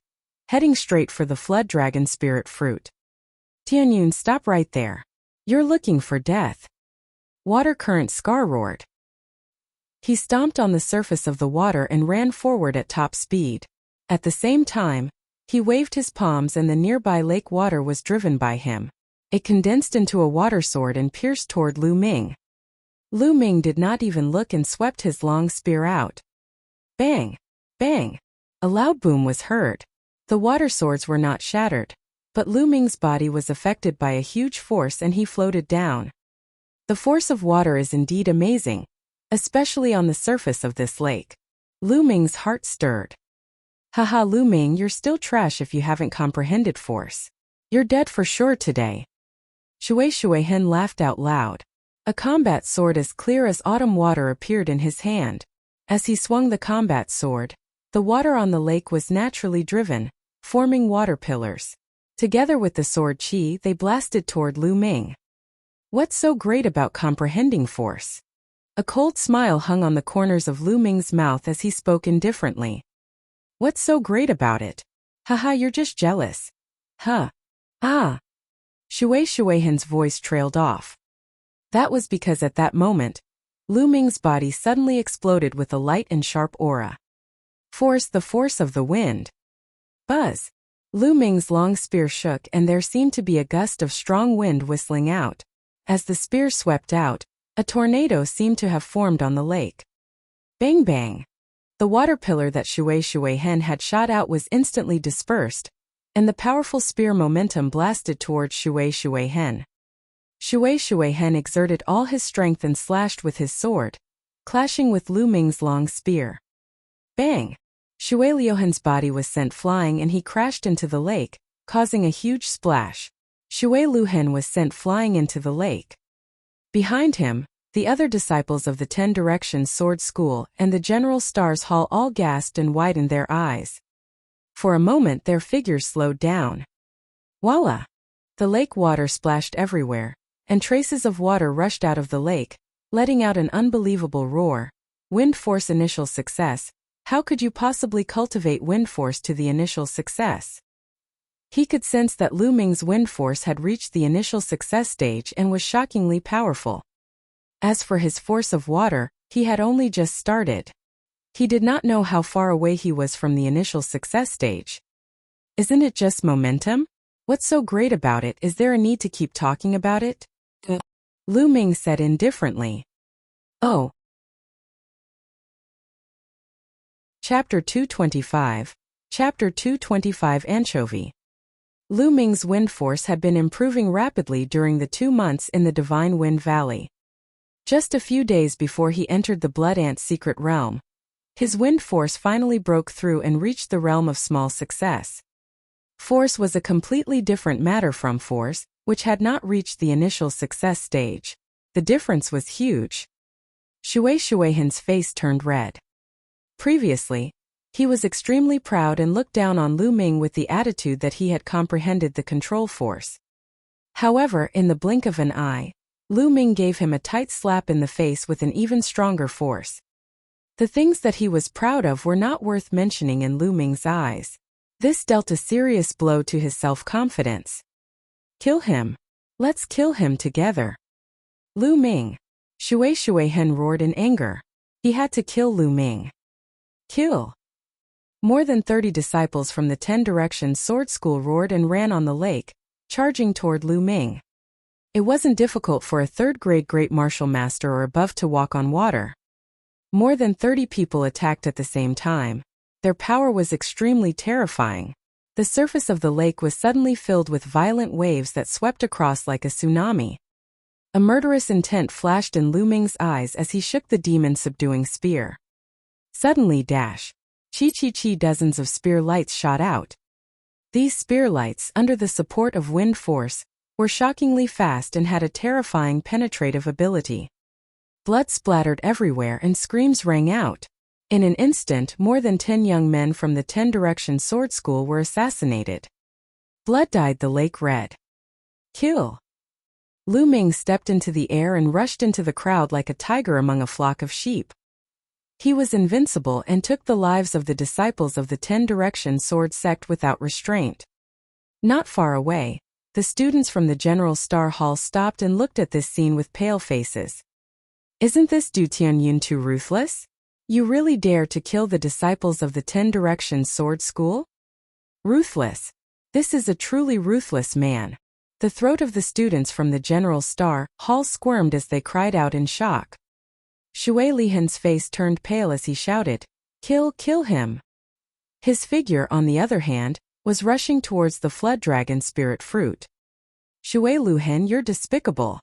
S1: heading straight for the flood dragon spirit fruit. Tianyun, stop right there. You're looking for death. Water current Scar roared. He stomped on the surface of the water and ran forward at top speed. At the same time, he waved his palms and the nearby lake water was driven by him. It condensed into a water sword and pierced toward Lu Ming. Lu Ming did not even look and swept his long spear out. Bang! Bang! A loud boom was heard. The water swords were not shattered, but Lu Ming's body was affected by a huge force and he floated down. The force of water is indeed amazing, especially on the surface of this lake. Lu Ming's heart stirred. Haha, Lu Ming, you're still trash if you haven't comprehended force. You're dead for sure today. Shui Hen laughed out loud. A combat sword as clear as autumn water appeared in his hand. As he swung the combat sword, the water on the lake was naturally driven, forming water pillars. Together with the sword chi, they blasted toward Lu Ming. What's so great about comprehending force? A cold smile hung on the corners of Lu Ming's mouth as he spoke indifferently. What's so great about it? Haha, you're just jealous. Huh. Ah. Shui Hen's voice trailed off. That was because at that moment, Lu Ming's body suddenly exploded with a light and sharp aura. Force, the force of the wind. Buzz. Lu Ming's long spear shook and there seemed to be a gust of strong wind whistling out. As the spear swept out, a tornado seemed to have formed on the lake. Bang bang! The water pillar that Shui Hen had shot out was instantly dispersed, and the powerful spear momentum blasted towards Shui Hen. Shui Hen exerted all his strength and slashed with his sword, clashing with Lu Ming's long spear. Bang! Shui Liuhen's body was sent flying and he crashed into the lake, causing a huge splash. Shui Liuhen was sent flying into the lake. Behind him, the other disciples of the 10 Directions Sword School and the General Stars Hall all gasped and widened their eyes. For a moment their figures slowed down. Voila! The lake water splashed everywhere, and traces of water rushed out of the lake, letting out an unbelievable roar. Wind force initial success. How could you possibly cultivate wind force to the initial success? He could sense that Lu Ming's wind force had reached the initial success stage and was shockingly powerful. As for his force of water, he had only just started. He did not know how far away he was from the initial success stage. Isn't it just momentum? What's so great about it? Is there a need to keep talking about it? Lu Ming said indifferently. Oh. Chapter 225. Chapter 225 Anchovy. Lu Ming's wind force had been improving rapidly during the 2 months in the Divine Wind Valley. Just a few days before he entered the Blood Ant's secret realm, his wind force finally broke through and reached the realm of small success. Force was a completely different matter from force, which had not reached the initial success stage. The difference was huge. Shui Hen's face turned red. Previously, he was extremely proud and looked down on Lu Ming with the attitude that he had comprehended the control force. However, in the blink of an eye, Lu Ming gave him a tight slap in the face with an even stronger force. The things that he was proud of were not worth mentioning in Lu Ming's eyes. This dealt a serious blow to his self-confidence. Kill him. Let's kill him together. Lu Ming. Shui Hen roared in anger. He had to kill Lu Ming. Kill! More than 30 disciples from the 10 Directions Sword School roared and ran on the lake, charging toward Lu Ming. It wasn't difficult for a third-grade great martial master or above to walk on water. More than 30 people attacked at the same time. Their power was extremely terrifying. The surface of the lake was suddenly filled with violent waves that swept across like a tsunami. A murderous intent flashed in Lu Ming's eyes as he shook the demon-subduing spear. Suddenly, chi-chi-chi, dozens of spear lights shot out. These spear lights, under the support of wind force, were shockingly fast and had a terrifying penetrative ability. Blood splattered everywhere and screams rang out. In an instant, more than 10 young men from the 10 Directions Sword School were assassinated. Blood dyed the lake red. Kill! Lu Ming stepped into the air and rushed into the crowd like a tiger among a flock of sheep. He was invincible and took the lives of the disciples of the 10 Directions Sword Sect without restraint. Not far away, the students from the General Star Hall stopped and looked at this scene with pale faces. Isn't this Du Tianyun too ruthless? You really dare to kill the disciples of the 10 Directions Sword School? Ruthless. This is a truly ruthless man. The throat of the students from the General Star Hall squirmed as they cried out in shock. Shui Lihan's face turned pale as he shouted, "Kill him!" His figure, on the other hand, was rushing towards the Flood Dragon Spirit Fruit. "Shui Lihan, you're despicable!"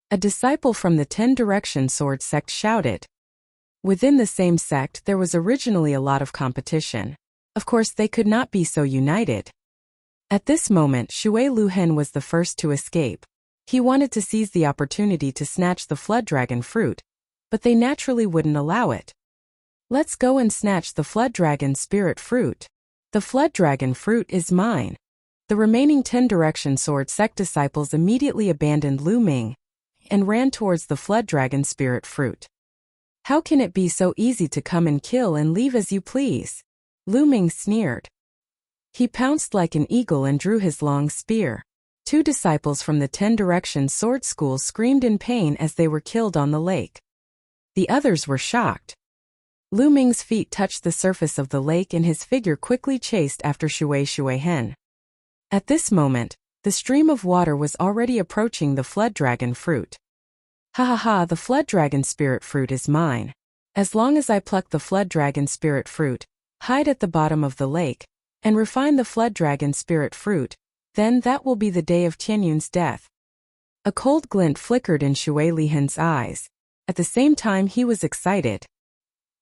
S1: A disciple from the 10 Directions Sword Sect shouted. Within the same sect there was originally a lot of competition. Of course they could not be so united. At this moment Shui Lihan was the first to escape. He wanted to seize the opportunity to snatch the Flood Dragon Fruit, but they naturally wouldn't allow it. "Let's go and snatch the Flood Dragon Spirit Fruit. The Flood Dragon Fruit is mine." The remaining 10 Directions Sword Sect disciples immediately abandoned Lu Ming and ran towards the Flood Dragon Spirit Fruit. "How can it be so easy to come and kill and leave as you please?" Lu Ming sneered. He pounced like an eagle and drew his long spear. 2 disciples from the 10 Directions Sword School screamed in pain as they were killed on the lake. The others were shocked. Lu Ming's feet touched the surface of the lake and his figure quickly chased after Shui Hen. At this moment, the stream of water was already approaching the Flood Dragon Fruit. "Ha ha ha, the Flood Dragon Spirit Fruit is mine. As long as I pluck the Flood Dragon Spirit Fruit, hide at the bottom of the lake, and refine the Flood Dragon Spirit Fruit, then that will be the day of Tianyun's death." A cold glint flickered in Shui Lihan's eyes. At the same time he was excited.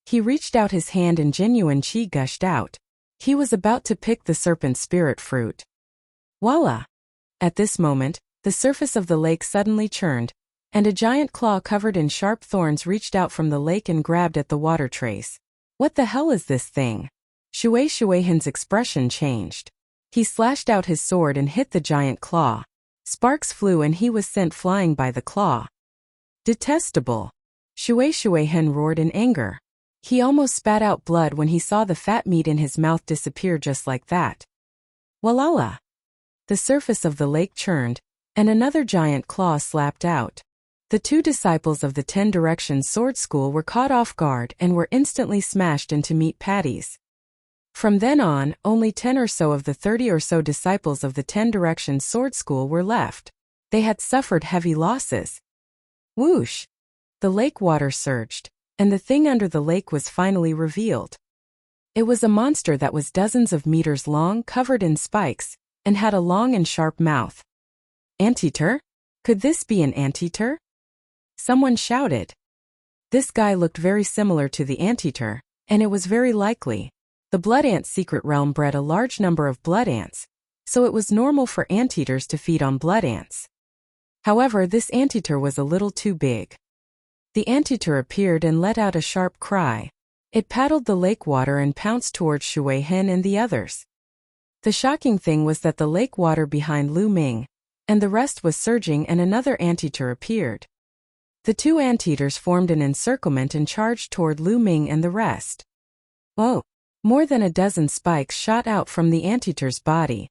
S1: He reached out his hand and genuine qi gushed out. He was about to pick the serpent spirit fruit. Voila! At this moment, the surface of the lake suddenly churned, and a giant claw covered in sharp thorns reached out from the lake and grabbed at the water trace. "What the hell is this thing?" Shui Hen's expression changed. He slashed out his sword and hit the giant claw. Sparks flew and he was sent flying by the claw. "Detestable!" Shui Hen roared in anger. He almost spat out blood when he saw the fat meat in his mouth disappear just like that. Walala! The surface of the lake churned, and another giant claw slapped out. The 2 disciples of the 10 Directions Sword School were caught off guard and were instantly smashed into meat patties. From then on, only 10 or so of the 30 or so disciples of the 10 Directions Sword School were left. They had suffered heavy losses. Whoosh! The lake water surged, and the thing under the lake was finally revealed. It was a monster that was dozens of meters long, covered in spikes, and had a long and sharp mouth. "Anteater? Could this be an anteater?" Someone shouted. This guy looked very similar to the anteater, and it was very likely. The blood ant secret realm bred a large number of blood ants, so it was normal for anteaters to feed on blood ants. However, this anteater was a little too big. The anteater appeared and let out a sharp cry. It paddled the lake water and pounced towards Shui Hen and the others. The shocking thing was that the lake water behind Lu Ming, and the rest was surging, and another anteater appeared. The 2 anteaters formed an encirclement and charged toward Lu Ming and the rest. Oh! More than a dozen spikes shot out from the anteater's body.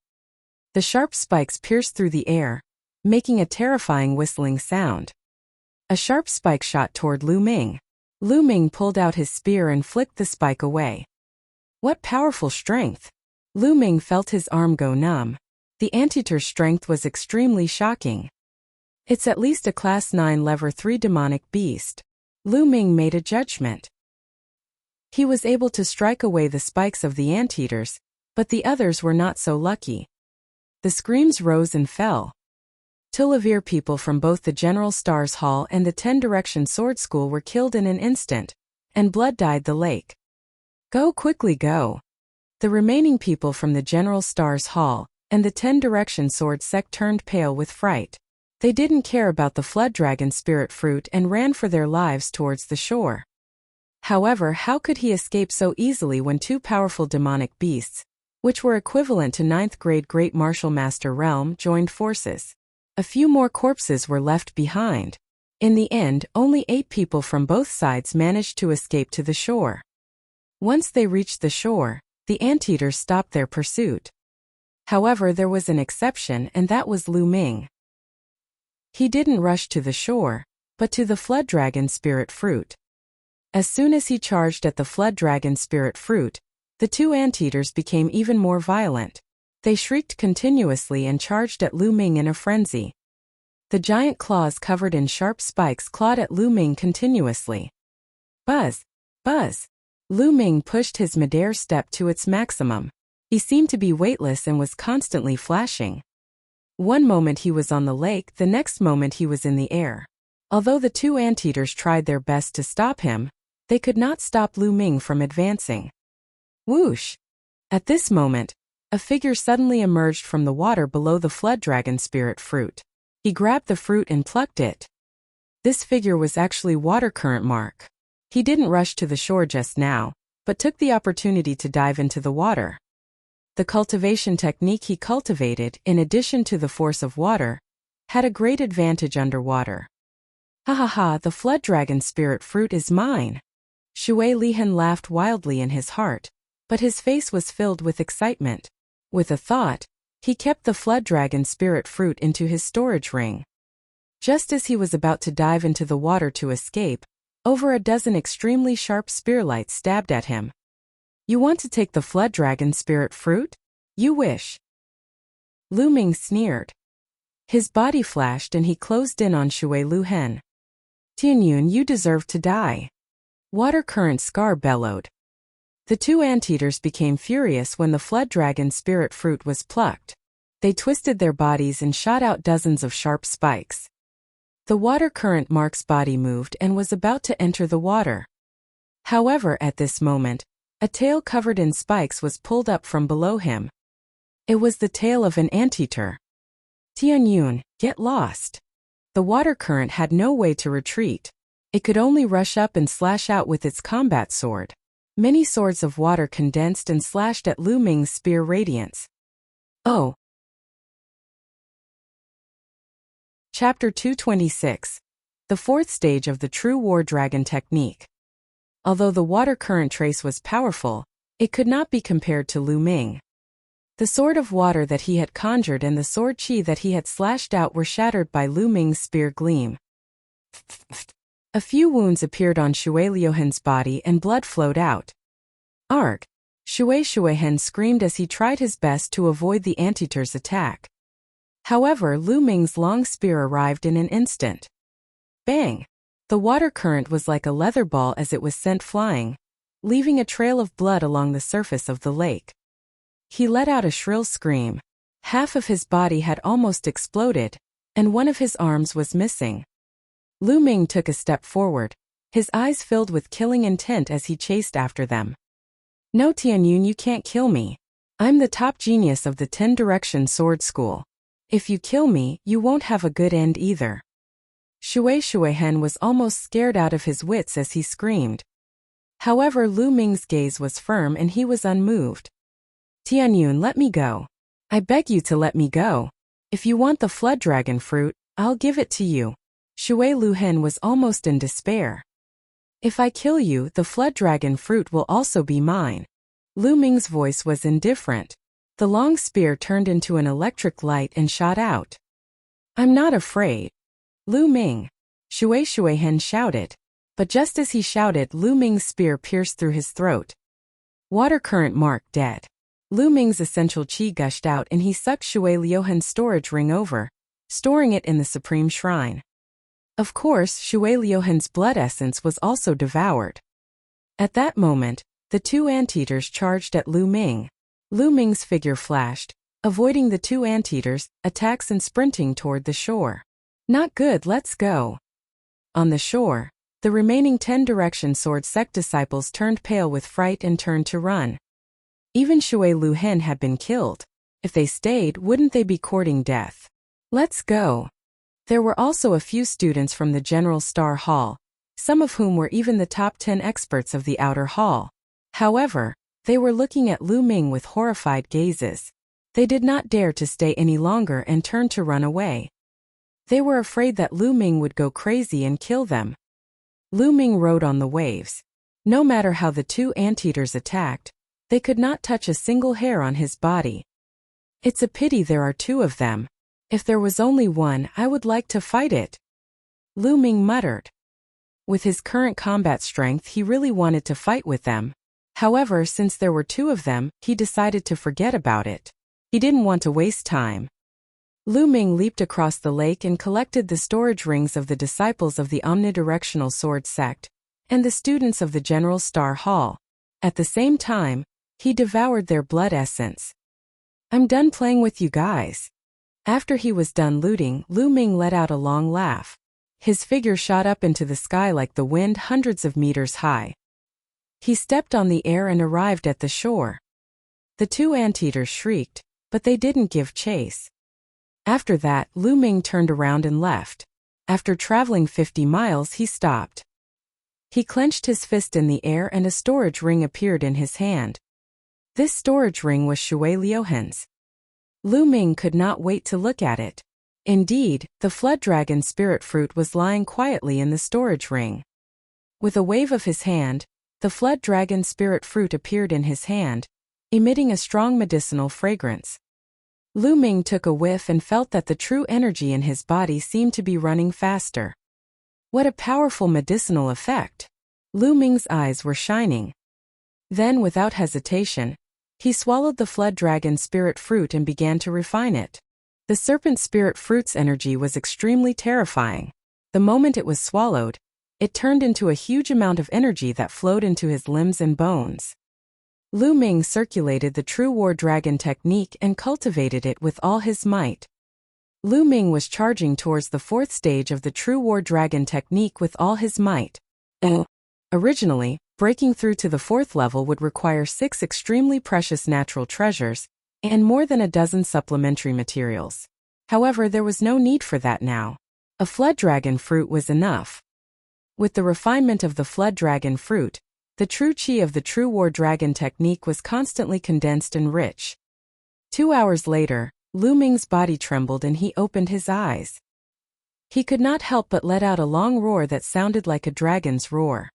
S1: The sharp spikes pierced through the air, making a terrifying whistling sound. A sharp spike shot toward Lu Ming. Lu Ming pulled out his spear and flicked the spike away. What powerful strength! Lu Ming felt his arm go numb. The anteater's strength was extremely shocking. It's at least a Class 9 Level 3 demonic beast. Lu Ming made a judgment. He was able to strike away the spikes of the anteaters, but the others were not so lucky. The screams rose and fell. Tillavir people from both the General Stars Hall and the 10 Direction Sword School were killed in an instant, and blood dyed the lake. Go quickly, go! The remaining people from the General Stars Hall and the 10 Direction Sword sect turned pale with fright. They didn't care about the Flood Dragon Spirit Fruit and ran for their lives towards the shore. However, how could he escape so easily when two powerful demonic beasts, which were equivalent to 9th grade Great Martial Master Realm, joined forces? A few more corpses were left behind. In the end, only 8 people from both sides managed to escape to the shore. Once they reached the shore, the anteaters stopped their pursuit. However, there was an exception, and that was Lu Ming. He didn't rush to the shore, but to the Flood Dragon Spirit Fruit. As soon as he charged at the Flood Dragon Spirit Fruit, the two anteaters became even more violent. They shrieked continuously and charged at Lu Ming in a frenzy. The giant claws covered in sharp spikes clawed at Lu Ming continuously. Buzz! Buzz! Lu Ming pushed his midair step to its maximum. He seemed to be weightless and was constantly flashing. One moment he was on the lake, the next moment he was in the air. Although the two anteaters tried their best to stop him, they could not stop Lu Ming from advancing. Whoosh! At this moment, a figure suddenly emerged from the water below the Flood Dragon Spirit Fruit. He grabbed the fruit and plucked it. This figure was actually Water Current Mark. He didn't rush to the shore just now, but took the opportunity to dive into the water. The cultivation technique he cultivated, in addition to the force of water, had a great advantage underwater. Ha ha ha, the Flood Dragon Spirit Fruit is mine! Shui Lihan laughed wildly in his heart, but his face was filled with excitement. With a thought, he kept the Flood Dragon Spirit Fruit into his storage ring. Just as he was about to dive into the water to escape, over a dozen extremely sharp spearlights stabbed at him. You want to take the Flood Dragon Spirit Fruit? You wish. Lu Ming sneered. His body flashed and he closed in on Shui Lihan. Tianyun, you deserve to die. Water Current Scar bellowed. The two anteaters became furious when the Flood Dragon Spirit Fruit was plucked. They twisted their bodies and shot out dozens of sharp spikes. The Water Current Mark's body moved and was about to enter the water. However, at this moment, a tail covered in spikes was pulled up from below him. It was the tail of an anteater. Tianyun, get lost. The water current had no way to retreat. It could only rush up and slash out with its combat sword. Many swords of water condensed and slashed at Lu Ming's spear radiance. Oh! Chapter 226. The fourth stage of the True War Dragon Technique. Although the water current trace was powerful, it could not be compared to Lu Ming. The sword of water that he had conjured and the sword chi that he had slashed out were shattered by Lu Ming's spear gleam. A few wounds appeared on Shui Liuhen's body and blood flowed out. Arg! Shui Hen screamed as he tried his best to avoid the anteater's attack. However, Lu Ming's long spear arrived in an instant. Bang! The water current was like a leather ball as it was sent flying, leaving a trail of blood along the surface of the lake. He let out a shrill scream. Half of his body had almost exploded, and one of his arms was missing. Lu Ming took a step forward, his eyes filled with killing intent as he chased after them. No, Tianyun, you can't kill me. I'm the top genius of the 10 Direction Sword School. If you kill me, you won't have a good end either. Shui Hen was almost scared out of his wits as he screamed. However, Lu Ming's gaze was firm and he was unmoved. Tianyun, let me go. I beg you to let me go. If you want the Flood Dragon Fruit, I'll give it to you. Shui Liuhen was almost in despair. If I kill you, the Flood Dragon Fruit will also be mine. Lu Ming's voice was indifferent. The long spear turned into an electric light and shot out. I'm not afraid. Lu Ming. Shui Hen shouted. But just as he shouted, Lu Ming's spear pierced through his throat. Water current mark dead. Lu Ming's essential qi gushed out and he sucked Shui Liuhen's storage ring over, storing it in the supreme shrine. Of course, Shui Liuhen's blood essence was also devoured. At that moment, the two anteaters charged at Lu Ming. Lu Ming's figure flashed, avoiding the two anteaters' attacks and sprinting toward the shore. Not good, let's go. On the shore, the remaining 10 Direction Sword sect disciples turned pale with fright and turned to run. Even Shui Liuhen had been killed. If they stayed, wouldn't they be courting death? Let's go. There were also a few students from the General Star Hall, some of whom were even the top 10 experts of the outer hall. However, they were looking at Lu Ming with horrified gazes. They did not dare to stay any longer and turned to run away. They were afraid that Lu Ming would go crazy and kill them. Lu Ming rode on the waves. No matter how the two anteaters attacked, they could not touch a single hair on his body. It's a pity there are two of them. If there was only one, I would like to fight it. Lu Ming muttered. With his current combat strength, he really wanted to fight with them. However, since there were two of them, he decided to forget about it. He didn't want to waste time. Lu Ming leaped across the lake and collected the storage rings of the disciples of the omnidirectional sword sect and the students of the General Star Hall. At the same time, he devoured their blood essence. I'm done playing with you guys. After he was done looting, Lu Ming let out a long laugh. His figure shot up into the sky like the wind, hundreds of meters high. He stepped on the air and arrived at the shore. The two anteaters shrieked, but they didn't give chase. After that, Lu Ming turned around and left. After traveling 50 miles, he stopped. He clenched his fist in the air and a storage ring appeared in his hand. This storage ring was Shui Liuhen's. Lu Ming could not wait to look at it. Indeed, the Flood Dragon Spirit Fruit was lying quietly in the storage ring. With a wave of his hand, the Flood Dragon Spirit Fruit appeared in his hand, emitting a strong medicinal fragrance. Lu Ming took a whiff and felt that the true energy in his body seemed to be running faster. What a powerful medicinal effect! Lu Ming's eyes were shining. Then, without hesitation, he swallowed the Flood Dragon Spirit Fruit and began to refine it. The Serpent Spirit Fruit's energy was extremely terrifying. The moment it was swallowed, it turned into a huge amount of energy that flowed into his limbs and bones. Lu Ming circulated the True War Dragon technique and cultivated it with all his might. Lu Ming was charging towards the 4th stage of the True War Dragon technique with all his might. Originally, breaking through to the 4th level would require 6 extremely precious natural treasures and more than a dozen supplementary materials. However, there was no need for that now. A Flood Dragon Fruit was enough. With the refinement of the Flood Dragon Fruit, the true qi of the True War Dragon technique was constantly condensed and rich. 2 hours later, Lu Ming's body trembled and he opened his eyes. He could not help but let out a long roar that sounded like a dragon's roar.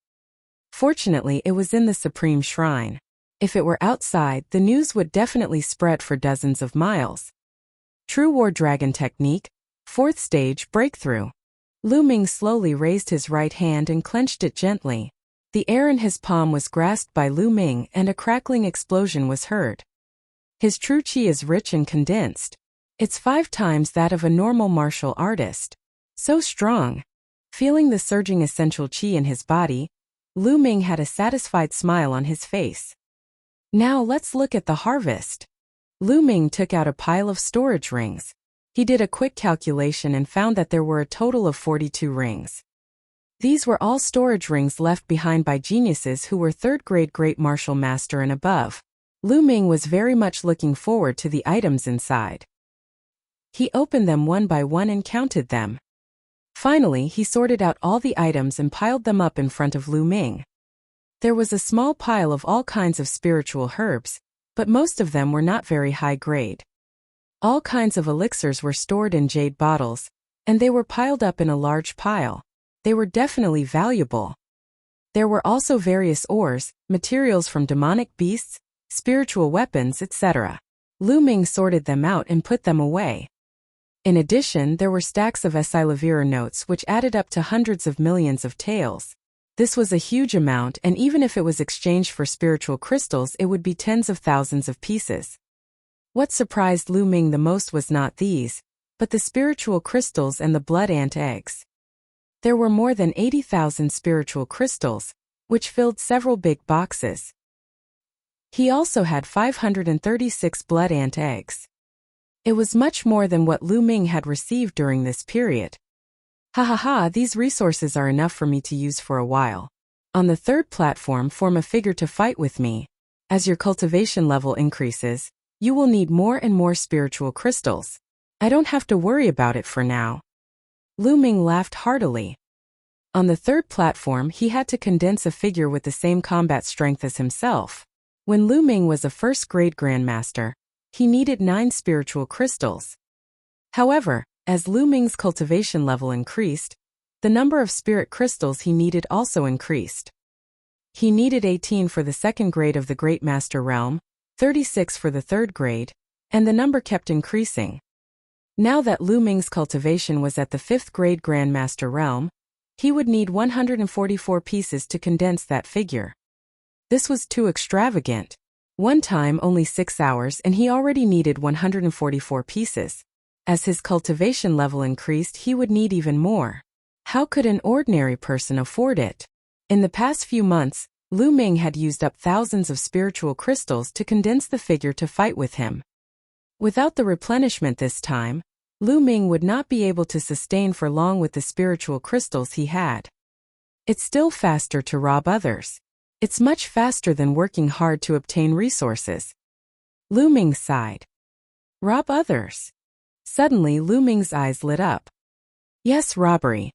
S1: Fortunately, it was in the Supreme Shrine. If it were outside, the news would definitely spread for dozens of miles. True War Dragon technique, 4th stage breakthrough. Lu Ming slowly raised his right hand and clenched it gently. The air in his palm was grasped by Lu Ming and a crackling explosion was heard. His true qi is rich and condensed. It's 5 times that of a normal martial artist. So strong. Feeling the surging essential qi in his body, Lu Ming had a satisfied smile on his face. Now let's look at the harvest. Lu Ming took out a pile of storage rings. He did a quick calculation and found that there were a total of 42 rings. These were all storage rings left behind by geniuses who were 3rd grade Great Martial Master and above. Lu Ming was very much looking forward to the items inside. He opened them one by one and counted them. Finally, he sorted out all the items and piled them up in front of Lu Ming. There was a small pile of all kinds of spiritual herbs, but most of them were not very high grade. All kinds of elixirs were stored in jade bottles, and they were piled up in a large pile. They were definitely valuable. There were also various ores, materials from demonic beasts, spiritual weapons, etc. Lu Ming sorted them out and put them away. In addition, there were stacks of Esilavira notes which added up to hundreds of millions of taels. This was a huge amount, and even if it was exchanged for spiritual crystals, it would be tens of thousands of pieces. What surprised Lu Ming the most was not these, but the spiritual crystals and the blood ant eggs. There were more than 80,000 spiritual crystals, which filled several big boxes. He also had 536 blood ant eggs. It was much more than what Lu Ming had received during this period. Ha ha ha, these resources are enough for me to use for a while. On the third platform, form a figure to fight with me. As your cultivation level increases, you will need more and more spiritual crystals. I don't have to worry about it for now. Lu Ming laughed heartily. On the third platform, he had to condense a figure with the same combat strength as himself. When Lu Ming was a first-grade grandmaster, he needed 9 spiritual crystals. However, as Lu Ming's cultivation level increased, the number of spirit crystals he needed also increased. He needed 18 for the second grade of the Great Master Realm, 36 for the third grade, and the number kept increasing. Now that Lu Ming's cultivation was at the 5th grade Grandmaster Realm, he would need 144 pieces to condense that figure. This was too extravagant. One time only 6 hours and he already needed 144 pieces. As his cultivation level increased, he would need even more. How could an ordinary person afford it? In the past few months, Lu Ming had used up thousands of spiritual crystals to condense the figure to fight with him. Without the replenishment this time, Lu Ming would not be able to sustain for long with the spiritual crystals he had. It's still faster to rob others. It's much faster than working hard to obtain resources. Lu Ming sighed. Rob others. Suddenly Lu Ming's eyes lit up. Yes, robbery.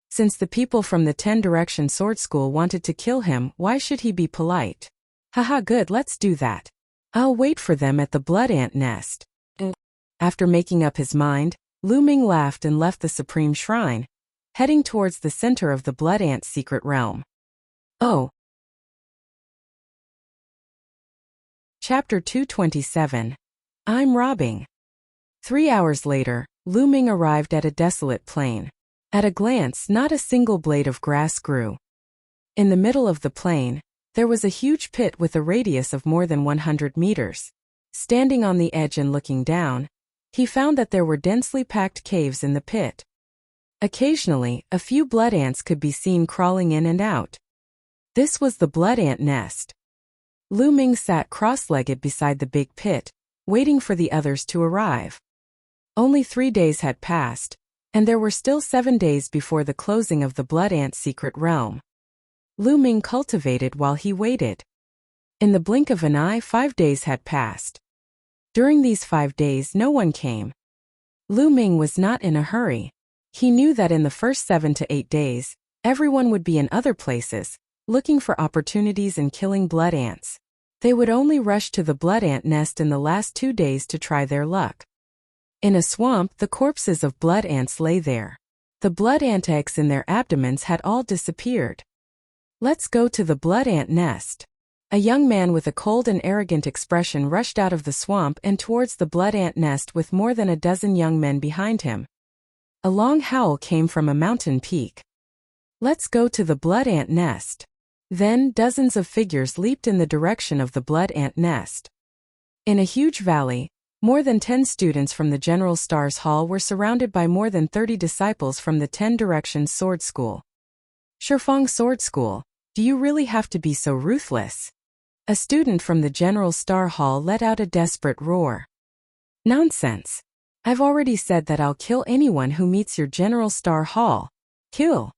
S1: Since the people from the 10 Direction Sword School wanted to kill him, why should he be polite? Haha, good, let's do that. I'll wait for them at the blood ant nest. After making up his mind, Lu Ming laughed and left the Supreme Shrine, heading towards the center of the blood ant's secret realm. Oh. Chapter 227. I'm robbing. 3 hours later, Lu Ming arrived at a desolate plain. At a glance, not a single blade of grass grew. In the middle of the plain, there was a huge pit with a radius of more than 100 meters. Standing on the edge and looking down, he found that there were densely packed caves in the pit. Occasionally, a few blood ants could be seen crawling in and out. This was the blood ant nest. Lu Ming sat cross-legged beside the big pit, waiting for the others to arrive. Only 3 days had passed, and there were still 7 days before the closing of the blood ant's secret realm. Lu Ming cultivated while he waited. In the blink of an eye, 5 days had passed. During these 5 days, no one came. Lu Ming was not in a hurry. He knew that in the first 7 to 8 days, everyone would be in other places, looking for opportunities and killing blood ants. They would only rush to the blood ant nest in the last 2 days to try their luck. In a swamp, the corpses of blood ants lay there. The blood ant eggs in their abdomens had all disappeared. Let's go to the blood ant nest. A young man with a cold and arrogant expression rushed out of the swamp and towards the blood ant nest with more than a dozen young men behind him. A long howl came from a mountain peak. Let's go to the blood ant nest. Then dozens of figures leaped in the direction of the blood ant nest. In a huge valley, more than 10 students from the General Stars Hall were surrounded by more than 30 disciples from the 10 Directions Sword School. Shifeng Sword School, do you really have to be so ruthless? A student from the General Star Hall let out a desperate roar. Nonsense. I've already said that I'll kill anyone who meets your General Star Hall. Kill.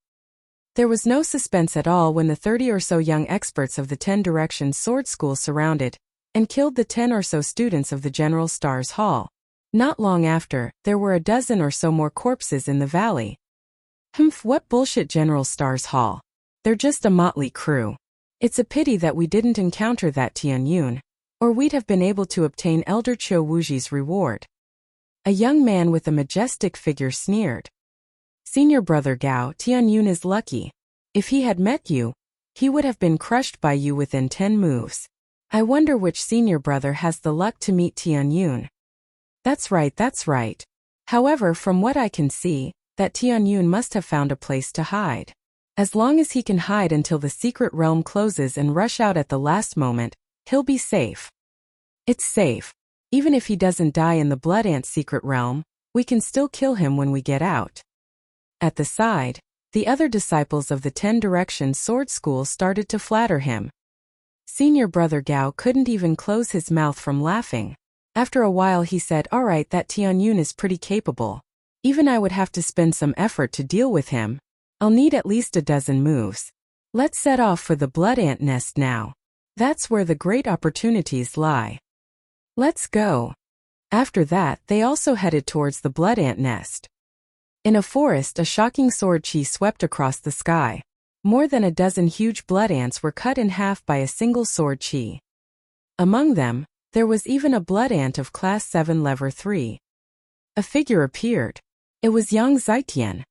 S1: There was no suspense at all when the 30 or so young experts of the 10 Directions Sword School surrounded and killed the 10 or so students of the General Stars Hall. Not long after, there were a dozen or so more corpses in the valley. Humph, what bullshit General Stars Hall. They're just a motley crew. It's a pity that we didn't encounter that Tianyun, or we'd have been able to obtain Elder Cho Wuji's reward. A young man with a majestic figure sneered. Senior brother Gao, Tianyun is lucky. If he had met you, he would have been crushed by you within 10 moves. I wonder which senior brother has the luck to meet Tianyun. That's right, that's right. However, from what I can see, that Tianyun must have found a place to hide. As long as he can hide until the secret realm closes and rush out at the last moment, he'll be safe. It's safe. Even if he doesn't die in the Blood Ant secret realm, we can still kill him when we get out. At the side, the other disciples of the 10 Directions Sword School started to flatter him. Senior brother Gao couldn't even close his mouth from laughing. After a while he said, "Alright, that Tianyun is pretty capable. Even I would have to spend some effort to deal with him. I'll need at least a dozen moves. Let's set off for the Blood Ant nest now. That's where the great opportunities lie. Let's go." After that, they also headed towards the Blood Ant nest. In a forest, a shocking sword chi swept across the sky. More than a dozen huge blood ants were cut in half by a single sword chi. Among them, there was even a blood ant of class 7 level 3. A figure appeared. It was young Zitian.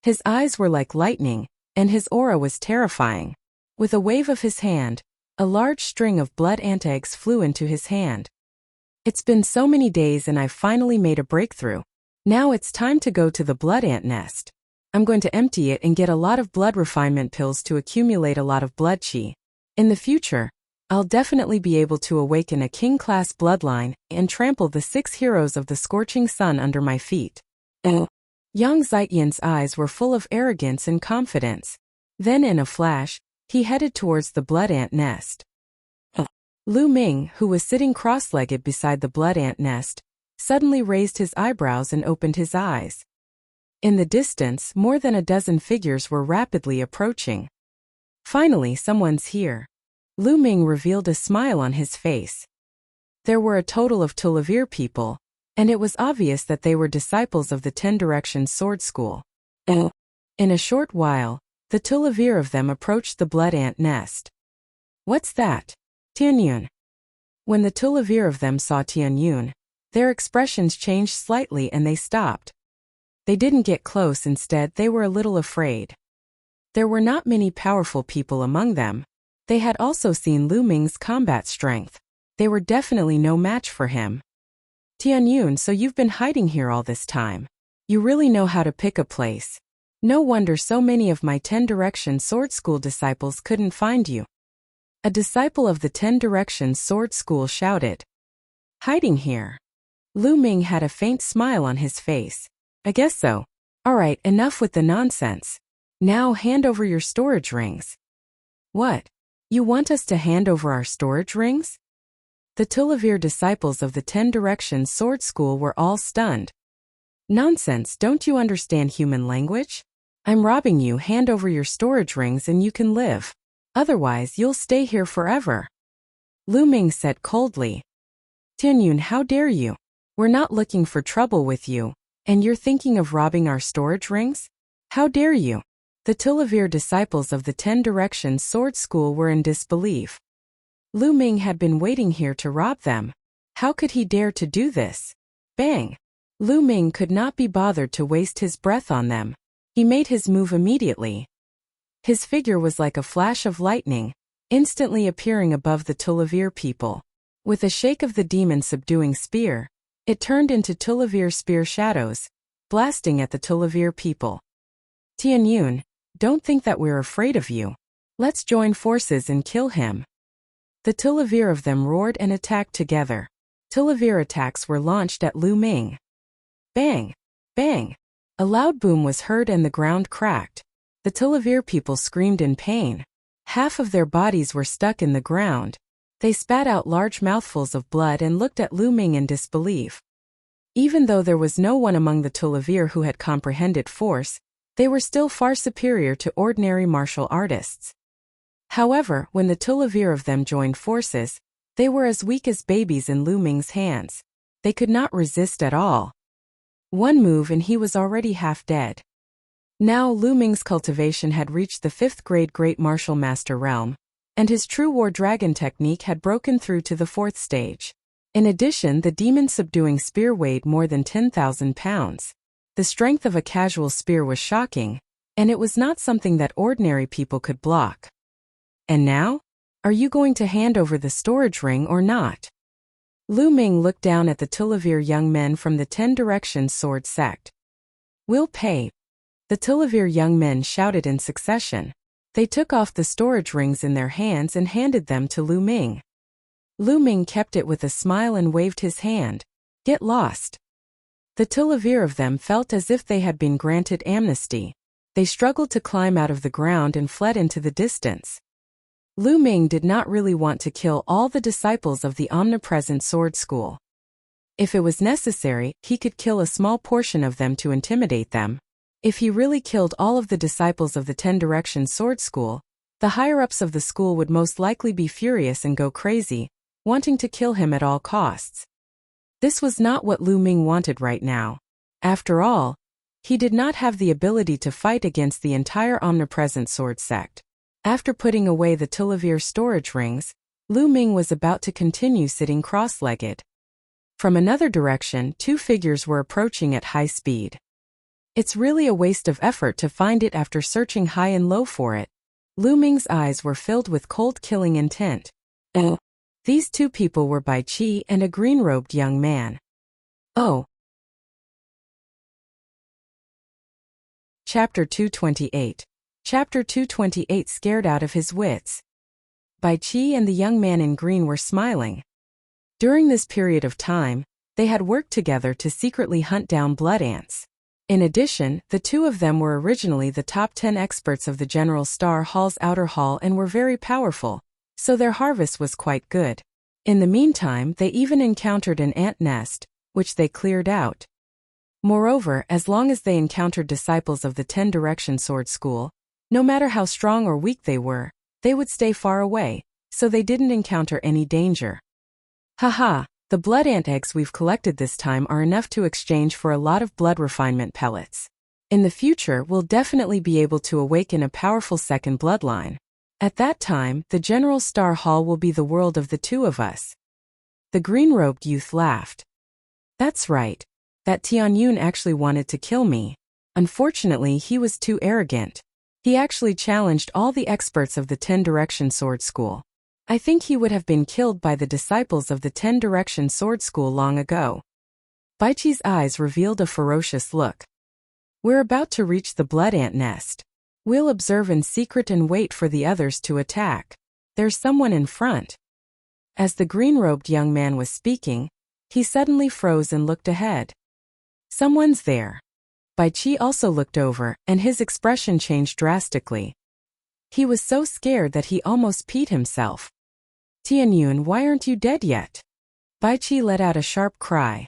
S1: His eyes were like lightning, and his aura was terrifying. With a wave of his hand, a large string of blood ant eggs flew into his hand. "It's been so many days and I've finally made a breakthrough. Now it's time to go to the blood ant nest. I'm going to empty it and get a lot of blood refinement pills to accumulate a lot of blood chi. In the future, I'll definitely be able to awaken a king-class bloodline and trample the 6 heroes of the scorching sun under my feet." Young Zitian's eyes were full of arrogance and confidence. Then in a flash, he headed towards the blood ant nest. Lu Ming, who was sitting cross-legged beside the blood ant nest, suddenly raised his eyebrows and opened his eyes. In the distance, more than a dozen figures were rapidly approaching. Finally, someone's here. Lu Ming revealed a smile on his face. There were a total of 12 people, and it was obvious that they were disciples of the 10 Directions Sword School. In a short while, the 12 of them approached the blood ant nest. "What's that? Tianyun." When the 12 of them saw Tianyun, their expressions changed slightly and they stopped. They didn't get close, instead they were a little afraid. There were not many powerful people among them. They had also seen Lu Ming's combat strength. They were definitely no match for him. "Tianyun, so you've been hiding here all this time. You really know how to pick a place. No wonder so many of my 10 Directions Sword School disciples couldn't find you." A disciple of the 10 Directions Sword School shouted. "Hiding here?" Lu Ming had a faint smile on his face. "I guess so. Alright, enough with the nonsense. Now hand over your storage rings." "What? You want us to hand over our storage rings?" The Tulavir disciples of the 10 Directions Sword School were all stunned. "Nonsense, don't you understand human language? I'm robbing you. Hand over your storage rings and you can live. Otherwise, you'll stay here forever." Lu Ming said coldly. "Tianyun, how dare you? We're not looking for trouble with you, and you're thinking of robbing our storage rings? How dare you?" The Tulavir disciples of the 10 Directions Sword School were in disbelief. Lu Ming had been waiting here to rob them. How could he dare to do this? Bang! Lu Ming could not be bothered to waste his breath on them. He made his move immediately. His figure was like a flash of lightning, instantly appearing above the Tulavir people. With a shake of the demon subduing spear, it turned into Tulavir spear shadows, blasting at the Tulavir people. "Tianyun, don't think that we're afraid of you. Let's join forces and kill him." The Tulavir of them roared and attacked together. Tulavir attacks were launched at Lu Ming. Bang! Bang! A loud boom was heard and the ground cracked. The Tulavir people screamed in pain. Half of their bodies were stuck in the ground. They spat out large mouthfuls of blood and looked at Lu Ming in disbelief. Even though there was no one among the Tulavir who had comprehended force, they were still far superior to ordinary martial artists. However, when the Tulavir of them joined forces, they were as weak as babies in Lu Ming's hands. They could not resist at all. One move and he was already half dead. Now Lu Ming's cultivation had reached the 5th grade Great Martial Master realm, and his true War Dragon technique had broken through to the 4th stage. In addition, the demon subduing spear weighed more than 10,000 pounds. The strength of a casual spear was shocking, and it was not something that ordinary people could block. "And now? Are you going to hand over the storage ring or not?" Lu Ming looked down at the Tulavir young men from the 10 Directions Sword sect. "We'll pay. The Tilavir young men shouted in succession. They took off the storage rings in their hands and handed them to Lu Ming. Lu Ming kept it with a smile and waved his hand. Get lost. The Tilavir of them felt as if they had been granted amnesty. They struggled to climb out of the ground and fled into the distance. Lu Ming did not really want to kill all the disciples of the omnipresent sword school. If it was necessary, he could kill a small portion of them to intimidate them. If he really killed all of the disciples of the 10 Directions Sword School, the higher-ups of the school would most likely be furious and go crazy, wanting to kill him at all costs. This was not what Lu Ming wanted right now. After all, he did not have the ability to fight against the entire omnipresent sword sect. After putting away the Tilavir storage rings, Lu Ming was about to continue sitting cross-legged. From another direction, 2 figures were approaching at high speed. It's really a waste of effort to find it after searching high and low for it. Lu Ming's eyes were filled with cold killing intent. These 2 people were Bai Qi and a green-robed young man. Oh. Chapter 228. Chapter 228. Scared out of his wits. Bai Qi and the young man in green were smiling. During this period of time, they had worked together to secretly hunt down blood ants. In addition, the 2 of them were originally the top 10 experts of the General Star Hall's outer hall and were very powerful, so their harvest was quite good. In the meantime, they even encountered an ant nest, which they cleared out. Moreover, as long as they encountered disciples of the 10 Direction Sword School, no matter how strong or weak they were, they would stay far away, so they didn't encounter any danger. Haha, the blood ant eggs we've collected this time are enough to exchange for a lot of blood refinement pellets. In the future, we'll definitely be able to awaken a powerful second bloodline. At that time, the General Star Hall will be the world of the 2 of us. The green-robed youth laughed. That's right. That Tianyun actually wanted to kill me. Unfortunately, he was too arrogant. He actually challenged all the experts of the 10 Direction Sword School. I think he would have been killed by the disciples of the 10 Direction Sword School long ago. Bai Qi's eyes revealed a ferocious look. We're about to reach the blood ant nest. We'll observe in secret and wait for the others to attack. There's someone in front. As the green-robed young man was speaking, he suddenly froze and looked ahead. Someone's there. Bai Qi also looked over, and his expression changed drastically. He was so scared that he almost peed himself. Tianyun, why aren't you dead yet? Bai Qi let out a sharp cry.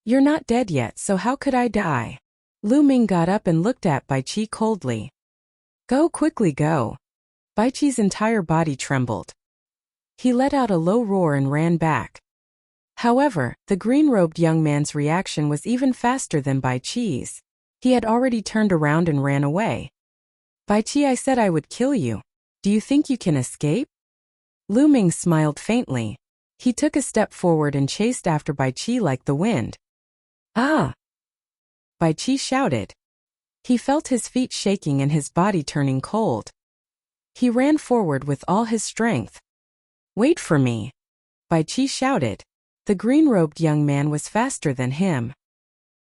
S1: You're not dead yet, so how could I die? Lu Ming got up and looked at Bai Qi coldly. Go quickly, go. Bai Qi's entire body trembled. He let out a low roar and ran back. However, the green-robed young man's reaction was even faster than Bai Qi's. He had already turned around and ran away. Bai Qi, I said I would kill you. Do you think you can escape? Lu Ming smiled faintly. He took a step forward and chased after Bai Qi like the wind. Ah! Bai Qi shouted. He felt his feet shaking and his body turning cold. He ran forward with all his strength. Wait for me! Bai Qi shouted. The green-robed young man was faster than him.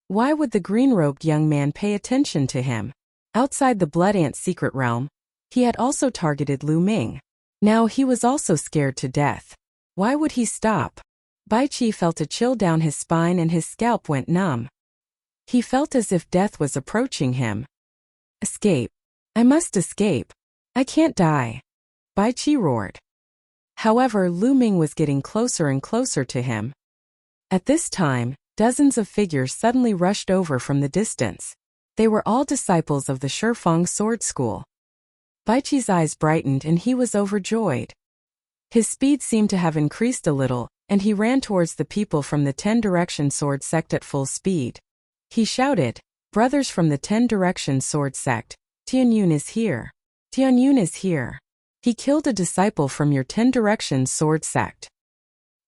S1: Why would the green-robed young man pay attention to him? Outside the blood ant's secret realm, he had also targeted Lu Ming. Now he was also scared to death. Why would he stop? Bai Qi felt a chill down his spine and his scalp went numb. He felt as if death was approaching him. Escape. I must escape. I can't die. Bai Qi roared. However, Lu Ming was getting closer and closer to him. At this time, dozens of figures suddenly rushed over from the distance. They were all disciples of the Shifeng Sword School. Bai Qi's eyes brightened and he was overjoyed. His speed seemed to have increased a little, and he ran towards the people from the 10 Direction Sword Sect at full speed. He shouted, Brothers from the 10 Direction Sword Sect, Tianyun is here. Tianyun is here. He killed a disciple from your 10 Direction Sword Sect.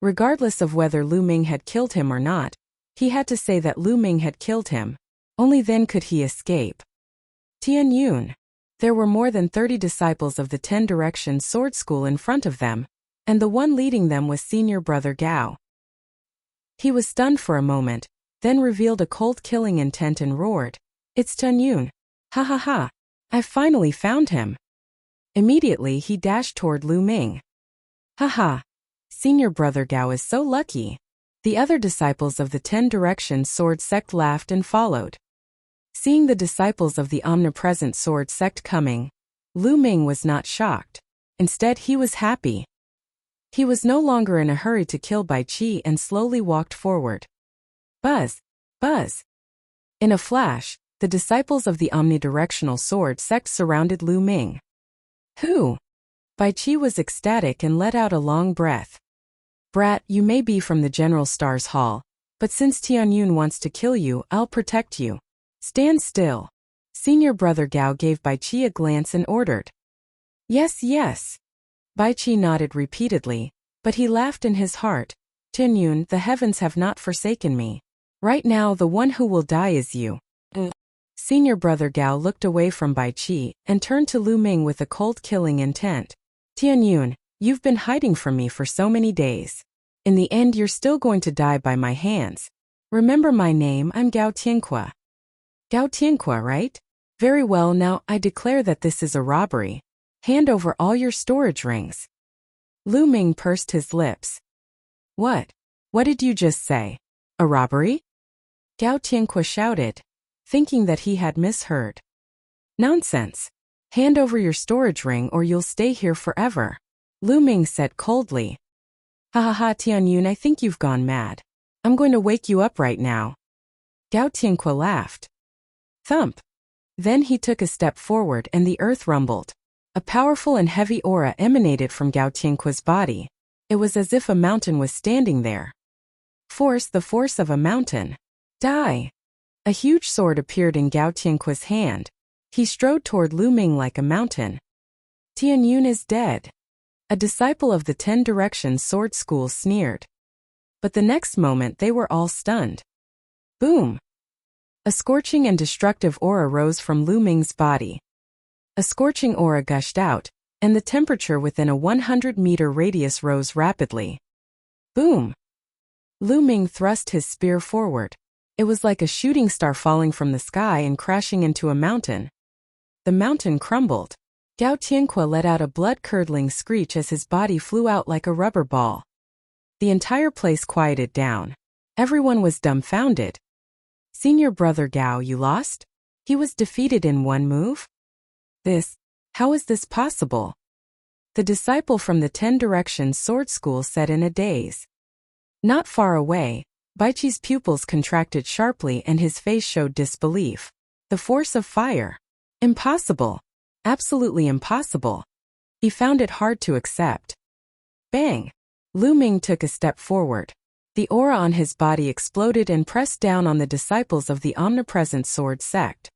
S1: Regardless of whether Lu Ming had killed him or not, he had to say that Lu Ming had killed him. Only then could he escape. Tianyun. There were more than 30 disciples of the 10 Direction Sword School in front of them, and the one leading them was senior brother Gao. He was stunned for a moment, then revealed a cold killing intent and roared, It's Tianyun. Ha ha ha! I finally found him. Immediately he dashed toward Lu Ming. Ha ha! Senior brother Gao is so lucky. The other disciples of the 10 Directions Sword Sect laughed and followed. Seeing the disciples of the omnipresent Sword Sect coming, Lu Ming was not shocked. Instead, he was happy. He was no longer in a hurry to kill Bai Qi and slowly walked forward. Buzz! Buzz! In a flash, the disciples of the omnidirectional sword sect surrounded Lu Ming. Who? Bai Qi was ecstatic and let out a long breath. Brat, you may be from the General Star's Hall, but since Tianyun wants to kill you, I'll protect you. Stand still. Senior brother Gao gave Bai Qi a glance and ordered. Yes, yes. Bai Qi nodded repeatedly, but he laughed in his heart. Tianyun, the heavens have not forsaken me. Right now the one who will die is you. Senior brother Gao looked away from Bai Qi and turned to Lu Ming with a cold killing intent. Tianyun, you've been hiding from me for so many days. In the end you're still going to die by my hands. Remember my name, I'm Gao Tianqua. Gao Tianqua, right? Very well, now I declare that this is a robbery. Hand over all your storage rings. Lu Ming pursed his lips. What? What did you just say? A robbery? Gao Tianqua shouted, thinking that he had misheard. Nonsense. Hand over your storage ring or you'll stay here forever. Lu Ming said coldly. Ha ha ha, Tianyun, I think you've gone mad. I'm going to wake you up right now. Gao Tianqua laughed. Thump. Then he took a step forward and the earth rumbled. A powerful and heavy aura emanated from Gao Tianqua's body. It was as if a mountain was standing there. Force, the force of a mountain. Die! A huge sword appeared in Gao Tianqua's hand. He strode toward Lu Ming like a mountain. Tianyun is dead. A disciple of the 10 Directions Sword School sneered. But the next moment they were all stunned. Boom! A scorching and destructive aura rose from Lu Ming's body. A scorching aura gushed out, and the temperature within a 100-meter radius rose rapidly. Boom! Lu Ming thrust his spear forward. It was like a shooting star falling from the sky and crashing into a mountain. The mountain crumbled. Gao Tianqua let out a blood-curdling screech as his body flew out like a rubber ball. The entire place quieted down. Everyone was dumbfounded. Senior brother Gao, you lost? He was defeated in one move? How is this possible? The disciple from the 10 Directions Sword School said in a daze. Not far away, Bai Qi's pupils contracted sharply and his face showed disbelief. The force of fire. Impossible. Absolutely impossible. He found it hard to accept. Bang! Lu Ming took a step forward. The aura on his body exploded and pressed down on the disciples of the omnipresent sword sect.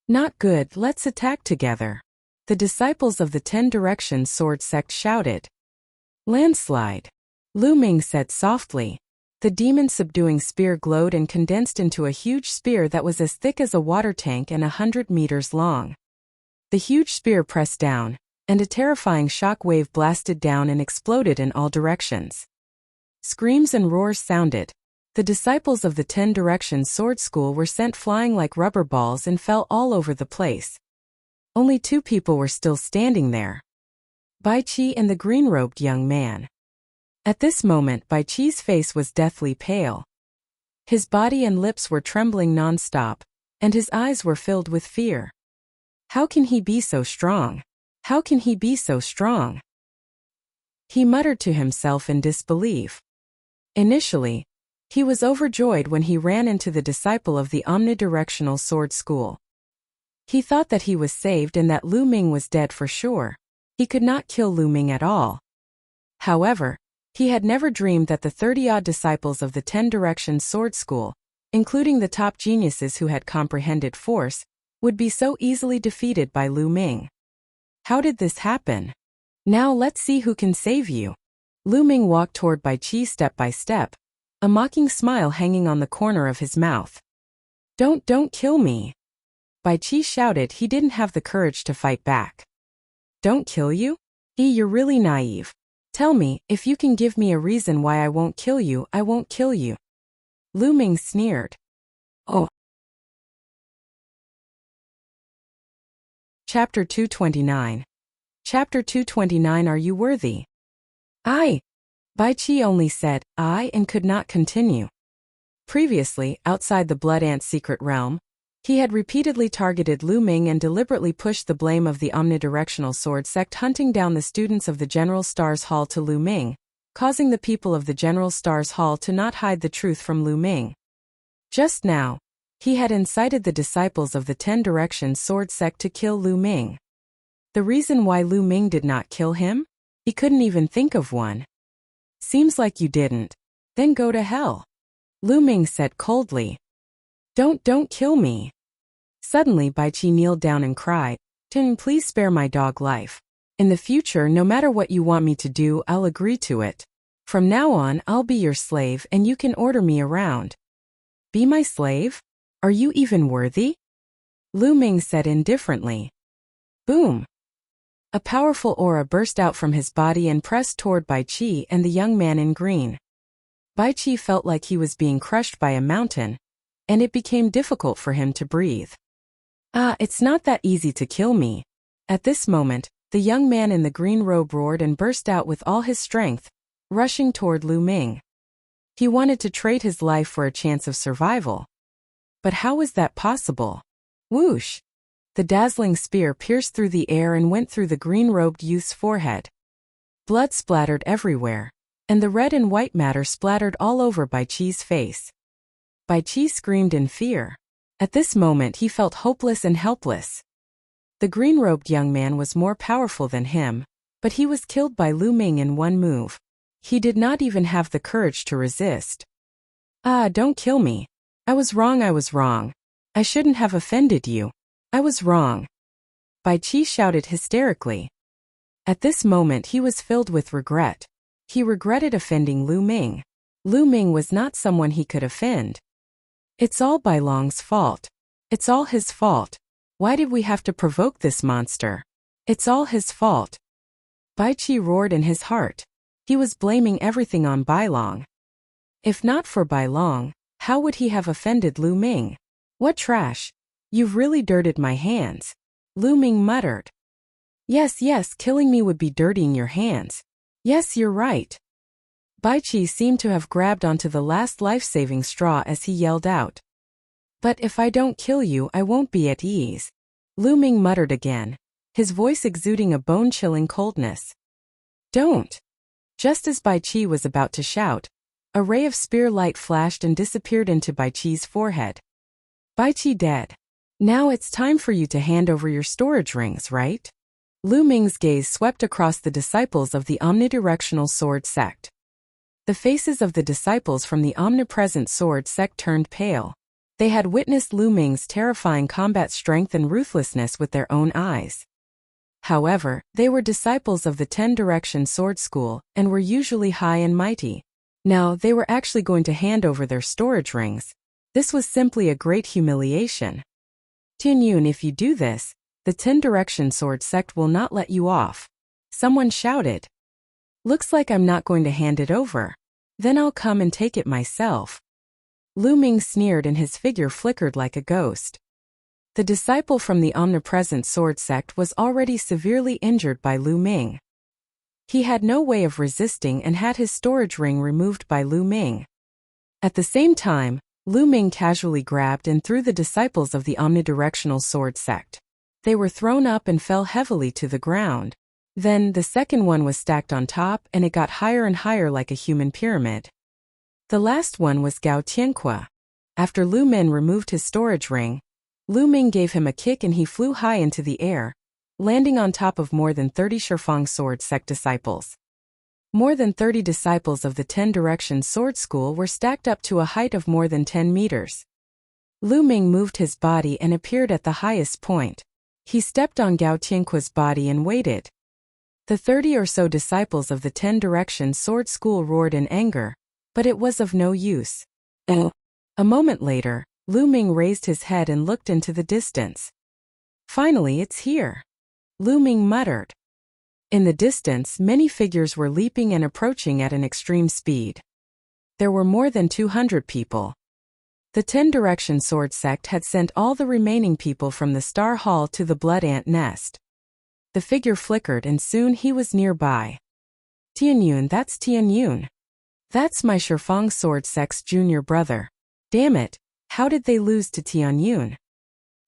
S1: Not good, let's attack together. The disciples of the 10 Directions Sword Sect shouted. Landslide. Lu Ming said softly. The demon-subduing spear glowed and condensed into a huge spear that was as thick as a water tank and 100 meters long. The huge spear pressed down, and a terrifying shock wave blasted down and exploded in all directions. Screams and roars sounded. The disciples of the 10 Directions Sword School were sent flying like rubber balls and fell all over the place. Only 2 people were still standing there. Bai Qi and the green-robed young man. At this moment, Bai Qi's face was deathly pale. His body and lips were trembling non-stop, and his eyes were filled with fear. How can he be so strong? How can he be so strong? He muttered to himself in disbelief. Initially, he was overjoyed when he ran into the disciple of the omnidirectional sword school. He thought that he was saved and that Lu Ming was dead for sure. He could not kill Lu Ming at all. However, he had never dreamed that the 30-odd disciples of the 10 Directions Sword School, including the top geniuses who had comprehended force, would be so easily defeated by Lu Ming. How did this happen? Now let's see who can save you. Lu Ming walked toward Bai Qi step by step, a mocking smile hanging on the corner of his mouth. Don't kill me. Bai Qi shouted. He didn't have the courage to fight back. Don't kill you? You're really naive. Tell me, if you can give me a reason why I won't kill you, I won't kill you. Lu Ming sneered. Oh, Chapter 229. Chapter 229. Are you worthy? I. Bai Qi only said, I, and could not continue. Previously, outside the Blood Ant's secret realm, he had repeatedly targeted Lu Ming and deliberately pushed the blame of the omnidirectional sword sect hunting down the students of the General Stars Hall to Lu Ming, causing the people of the General Stars Hall to not hide the truth from Lu Ming. Just now, he had incited the disciples of the 10 Directions sword sect to kill Lu Ming. The reason why Lu Ming did not kill him? He couldn't even think of one. Seems like you didn't. Then go to hell. Lu Ming said coldly. Don't kill me. Suddenly Bai Qi kneeled down and cried, Tin, please spare my dog life. In the future, no matter what you want me to do, I'll agree to it. From now on, I'll be your slave and you can order me around. Be my slave? Are you even worthy? Lu Ming said indifferently. Boom. A powerful aura burst out from his body and pressed toward Bai Qi and the young man in green. Bai Qi felt like he was being crushed by a mountain, and it became difficult for him to breathe. It's not that easy to kill me. At this moment, the young man in the green robe roared and burst out with all his strength, rushing toward Lu Ming. He wanted to trade his life for a chance of survival. But how was that possible? Whoosh! The dazzling spear pierced through the air and went through the green-robed youth's forehead. Blood splattered everywhere, and the red and white matter splattered all over Bai Qi's face. Bai Qi screamed in fear. At this moment he felt hopeless and helpless. The green-robed young man was more powerful than him, but he was killed by Lu Ming in one move. He did not even have the courage to resist. Don't kill me. I was wrong. I shouldn't have offended you. I was wrong. Bai Qi shouted hysterically. At this moment he was filled with regret. He regretted offending Lu Ming. Lu Ming was not someone he could offend. It's all Bai Long's fault. It's all his fault. Why did we have to provoke this monster? It's all his fault. Bai Qi roared in his heart. He was blaming everything on Bai Long. If not for Bai Long, how would he have offended Lu Ming? What trash! You've really dirtied my hands. Lu Ming muttered. Yes, killing me would be dirtying your hands. Yes, you're right. Bai Qi seemed to have grabbed onto the last life-saving straw as he yelled out. But if I don't kill you, I won't be at ease. Lu Ming muttered again, his voice exuding a bone-chilling coldness. Don't. Just as Bai Qi was about to shout, a ray of spear light flashed and disappeared into Bai Qi's forehead. Bai Qi dead. Now it's time for you to hand over your storage rings, right? Lu Ming's gaze swept across the disciples of the omnidirectional sword sect. The faces of the disciples from the omnipresent sword sect turned pale. They had witnessed Lu Ming's terrifying combat strength and ruthlessness with their own eyes. However, they were disciples of the 10 Direction Sword School and were usually high and mighty. Now they were actually going to hand over their storage rings. This was simply a great humiliation. Tian Yun, if you do this, the 10 Direction Sword Sect will not let you off. Someone shouted. Looks like I'm not going to hand it over. Then I'll come and take it myself. Lu Ming sneered and his figure flickered like a ghost. The disciple from the omnipresent sword sect was already severely injured by Lu Ming. He had no way of resisting and had his storage ring removed by Lu Ming. At the same time, Lu Ming casually grabbed and threw the disciples of the omnidirectional sword sect. They were thrown up and fell heavily to the ground. Then, the second one was stacked on top and it got higher and higher like a human pyramid. The last one was Gao Tianque. After Lu Ming removed his storage ring, Lu Ming gave him a kick and he flew high into the air, landing on top of more than 30 Shifang sword sect disciples. More than 30 disciples of the 10 Direction Sword School were stacked up to a height of more than 10 meters. Lu Ming moved his body and appeared at the highest point. He stepped on Gao Tianque's body and waited. The 30 or so disciples of the 10 Direction Sword School roared in anger, but it was of no use. A moment later, Lu Ming raised his head and looked into the distance. Finally, it's here. Lu Ming muttered. In the distance, many figures were leaping and approaching at an extreme speed. There were more than 200 people. The 10 Direction Sword sect had sent all the remaining people from the Star Hall to the Blood Ant Nest. The figure flickered and soon he was nearby. Tianyun, that's Tianyun. That's my Shifang Sword sect's junior brother. Damn it, how did they lose to Tianyun?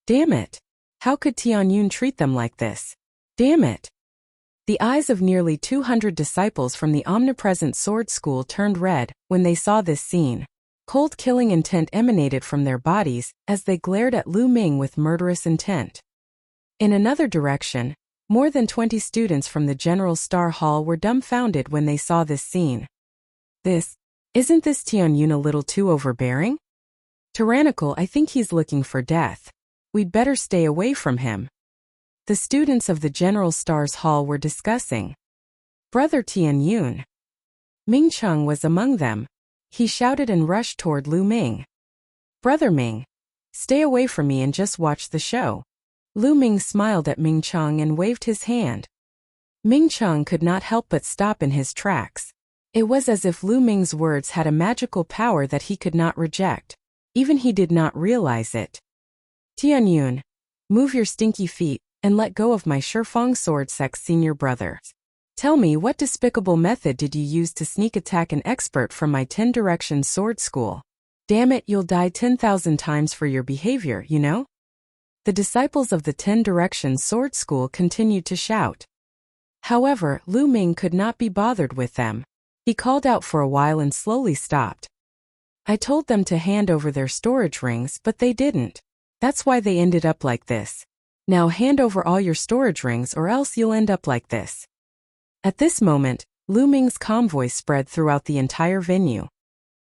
S1: Damn it, how could Tianyun treat them like this? Damn it. The eyes of nearly 200 disciples from the omnipresent sword school turned red when they saw this scene. Cold killing intent emanated from their bodies as they glared at Lu Ming with murderous intent. In another direction, more than 20 students from the General Star Hall were dumbfounded when they saw this scene. Isn't this Tianyun a little too overbearing? Tyrannical, I think he's looking for death. We'd better stay away from him. The students of the General Stars Hall were discussing. Brother Tianyun. Ming Chung was among them. He shouted and rushed toward Lu Ming. Brother Ming, stay away from me and just watch the show. Lu Ming smiled at Ming Chung and waved his hand. Ming Chung could not help but stop in his tracks. It was as if Lu Ming's words had a magical power that he could not reject. Even he did not realize it. Tianyun, move your stinky feet and let go of my Shifang Sword sect's senior brother. Tell me, what despicable method did you use to sneak attack an expert from my 10 Direction Sword School? Damn it, you'll die 10,000 times for your behavior, you know? The disciples of the 10 Direction Sword School continued to shout. However, Lu Ming could not be bothered with them. He called out for a while and slowly stopped. I told them to hand over their storage rings, but they didn't. That's why they ended up like this. Now hand over all your storage rings or else you'll end up like this. At this moment, Lu Ming's calm voice spread throughout the entire venue.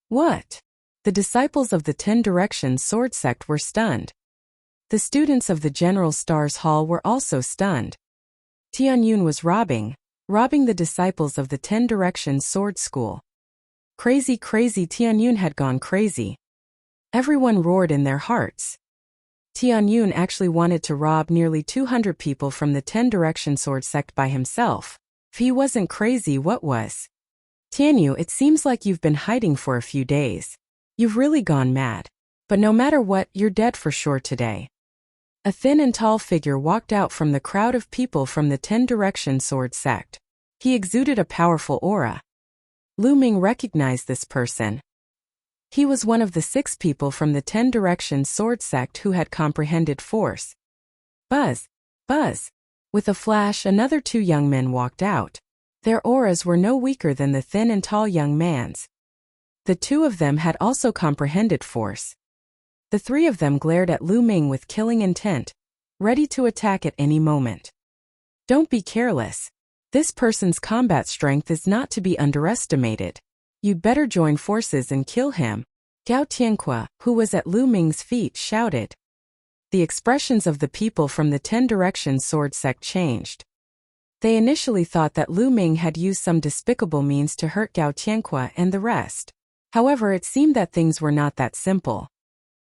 S1: What? The disciples of the 10 Direction Sword sect were stunned. The students of the General Stars Hall were also stunned. Tianyun was robbing the disciples of the 10 Direction Sword School. Crazy, Tianyun had gone crazy. Everyone roared in their hearts. Tianyun actually wanted to rob nearly 200 people from the 10 Direction Sword sect by himself. If he wasn't crazy, what was? Tianyu, it seems like you've been hiding for a few days. You've really gone mad. But no matter what, you're dead for sure today. A thin and tall figure walked out from the crowd of people from the 10 Direction Sword sect. He exuded a powerful aura. Lu Ming recognized this person. He was one of the 6 people from the 10 Direction Sword sect who had comprehended force. Buzz. With a flash, another 2 young men walked out. Their auras were no weaker than the thin and tall young man's. The 2 of them had also comprehended force. The 3 of them glared at Lu Ming with killing intent, ready to attack at any moment. Don't be careless. This person's combat strength is not to be underestimated. You'd better join forces and kill him. Gao Tianqua, who was at Lu Ming's feet, shouted. The expressions of the people from the 10 Direction Sword sect changed. They initially thought that Lu Ming had used some despicable means to hurt Gao Tianqua and the rest. However, it seemed that things were not that simple.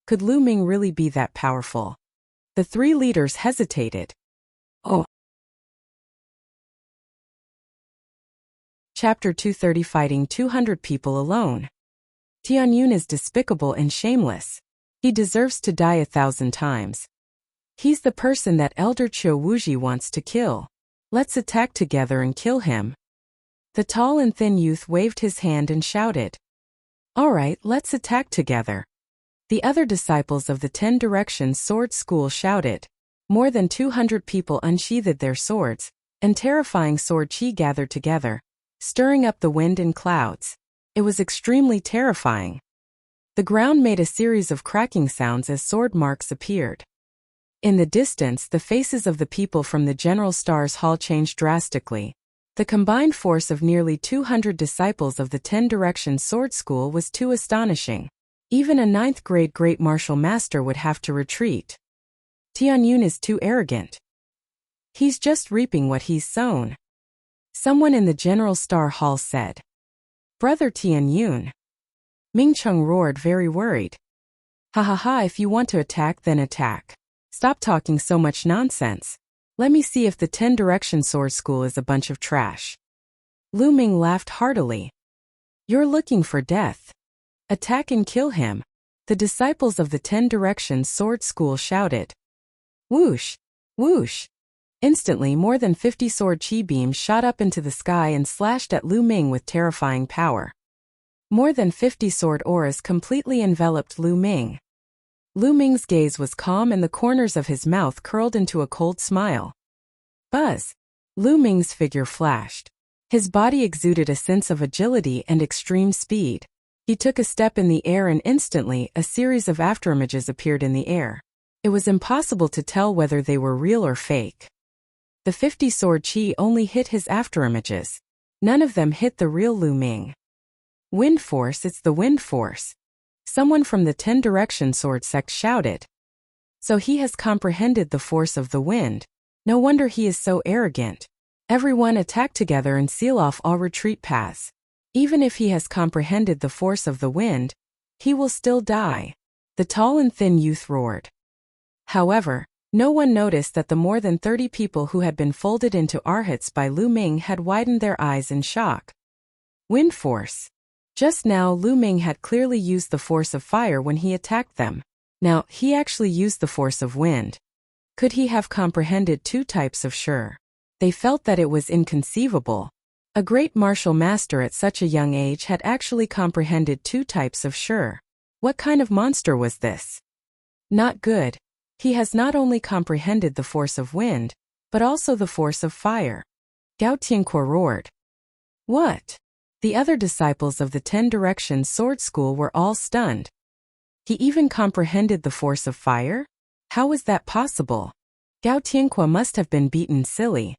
S1: Could Lu Ming really be that powerful? The 3 leaders hesitated. Oh. Chapter 230, Fighting 200 People Alone. Tianyun is despicable and shameless. He deserves to die 1,000 times. He's the person that Elder Qiu Wuji wants to kill. Let's attack together and kill him. The tall and thin youth waved his hand and shouted. All right, let's attack together. The other disciples of the 10 Direction Sword School shouted. More than 200 people unsheathed their swords, and terrifying sword chi gathered together, stirring up the wind and clouds. It was extremely terrifying. The ground made a series of cracking sounds as sword marks appeared. In the distance, the faces of the people from the General Stars Hall changed drastically. The combined force of nearly 200 disciples of the 10 Direction Sword School was too astonishing. Even a 9th grade great martial master would have to retreat. Tianyun is too arrogant. He's just reaping what he's sown. Someone in the General Star Hall said. Brother Tianyun. Ming Chung roared, very worried. Ha, if you want to attack, then attack. Stop talking so much nonsense. Let me see if the 10 Direction Sword School is a bunch of trash. Lu Ming laughed heartily. You're looking for death. Attack and kill him. The disciples of the 10 Directions Sword School shouted. Whoosh! Whoosh! Instantly, more than 50 sword chi beams shot up into the sky and slashed at Lu Ming with terrifying power. More than 50 sword auras completely enveloped Lu Ming. Lu Ming's gaze was calm and the corners of his mouth curled into a cold smile. Buzz! Lu Ming's figure flashed. His body exuded a sense of agility and extreme speed. He took a step in the air and instantly a series of afterimages appeared in the air. It was impossible to tell whether they were real or fake. The 50 sword chi only hit his afterimages. None of them hit the real Lu Ming. Wind force, it's the wind force. Someone from the 10 Direction Sword sect shouted. So he has comprehended the force of the wind. No wonder he is so arrogant. Everyone attack together and seal off all retreat paths. Even if he has comprehended the force of the wind, he will still die. The tall and thin youth roared. However, no one noticed that the more than 30 people who had been folded into arhats by Lu Ming had widened their eyes in shock. Wind force. Just now Lu Ming had clearly used the force of fire when he attacked them. Now, he actually used the force of wind. Could he have comprehended 2 types of Shi? They felt that it was inconceivable. A great martial master at such a young age had actually comprehended 2 types of Shi. What kind of monster was this? Not good. He has not only comprehended the force of wind, but also the force of fire. Gao Tianque roared. What? The other disciples of the 10 Directions Sword School were all stunned. He even comprehended the force of fire? How was that possible? Gao Tianque must have been beaten silly.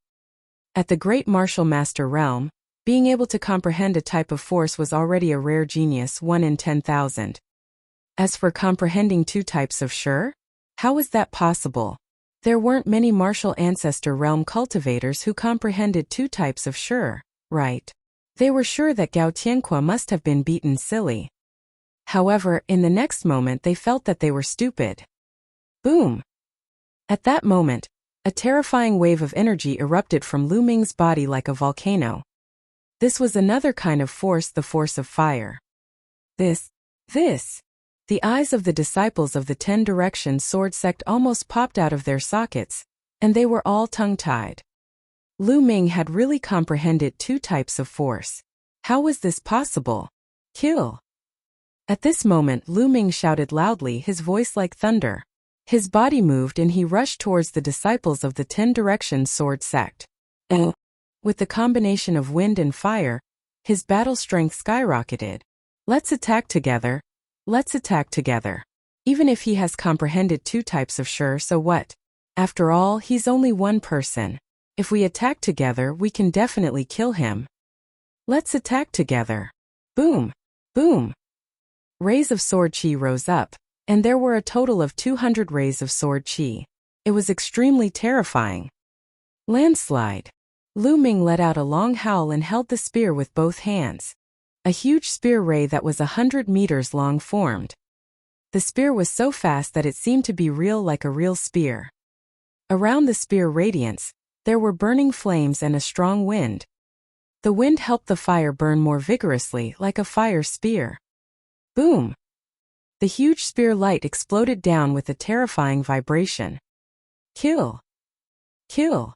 S1: At the great martial master realm, being able to comprehend a type of force was already a rare genius, 1 in 10,000. As for comprehending 2 types of Shi, how was that possible? There weren't many martial ancestor realm cultivators who comprehended 2 types of Shi, right? They were sure that Gao Tianque must have been beaten silly. However, in the next moment they felt that they were stupid. Boom! At that moment, a terrifying wave of energy erupted from Lu Ming's body like a volcano. This was another kind of force, the force of fire. This. The eyes of the disciples of the 10 Directions Sword sect almost popped out of their sockets, and they were all tongue-tied. Lu Ming had really comprehended 2 types of force. How was this possible? Kill! At this moment Lu Ming shouted loudly, his voice like thunder. His body moved and he rushed towards the disciples of the 10 Directions Sword sect. With the combination of wind and fire, his battle strength skyrocketed. Let's attack together. Let's attack together. Even if he has comprehended 2 types of Shi, so what? After all, he's only one person. If we attack together, we can definitely kill him. Let's attack together. Boom! Boom! Rays of sword chi rose up, and there were a total of 200 rays of sword chi. It was extremely terrifying. Landslide. Lu Ming let out a long howl and held the spear with both hands. A huge spear ray that was 100 meters long formed. The spear was so fast that it seemed to be real, like a real spear. Around the spear radiance, there were burning flames and a strong wind. The wind helped the fire burn more vigorously, like a fire spear. Boom! The huge spear light exploded down with a terrifying vibration. Kill! Kill!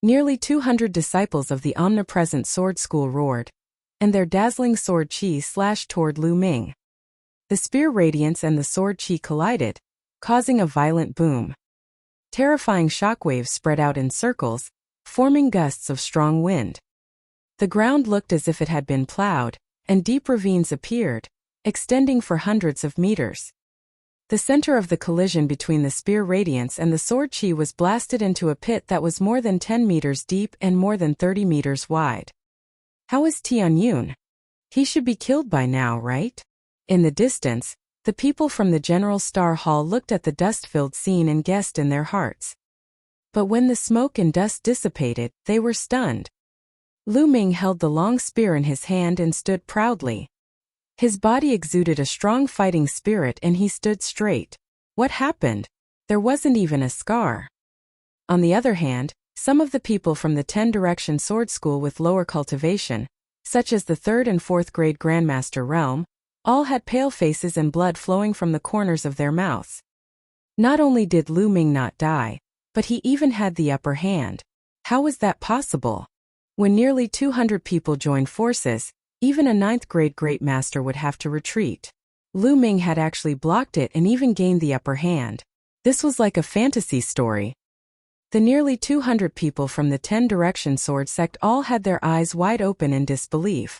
S1: Nearly 200 disciples of the omnipresent sword school roared, and their dazzling sword chi slashed toward Lu Ming. The spear radiance and the sword chi collided, causing a violent boom. Terrifying shockwaves spread out in circles, forming gusts of strong wind. The ground looked as if it had been plowed, and deep ravines appeared, extending for hundreds of meters. The center of the collision between the spear radiance and the sword chi was blasted into a pit that was more than 10 meters deep and more than 30 meters wide. How is Tianyun? He should be killed by now, right? In the distance, the people from the General Star Hall looked at the dust-filled scene and guessed in their hearts. But when the smoke and dust dissipated, they were stunned. Lu Ming held the long spear in his hand and stood proudly. His body exuded a strong fighting spirit and he stood straight. What happened? There wasn't even a scar. On the other hand, some of the people from the 10 Direction Sword School with lower cultivation, such as the 3rd and 4th grade Grandmaster realm, All had pale faces and blood flowing from the corners of their mouths. Not only did Lu Ming not die, but he even had the upper hand. How was that possible? When nearly 200 people joined forces, even a 9th grade great master would have to retreat. Lu Ming had actually blocked it and even gained the upper hand. This was like a fantasy story. The nearly 200 people from the 10 Direction Sword sect all had their eyes wide open in disbelief.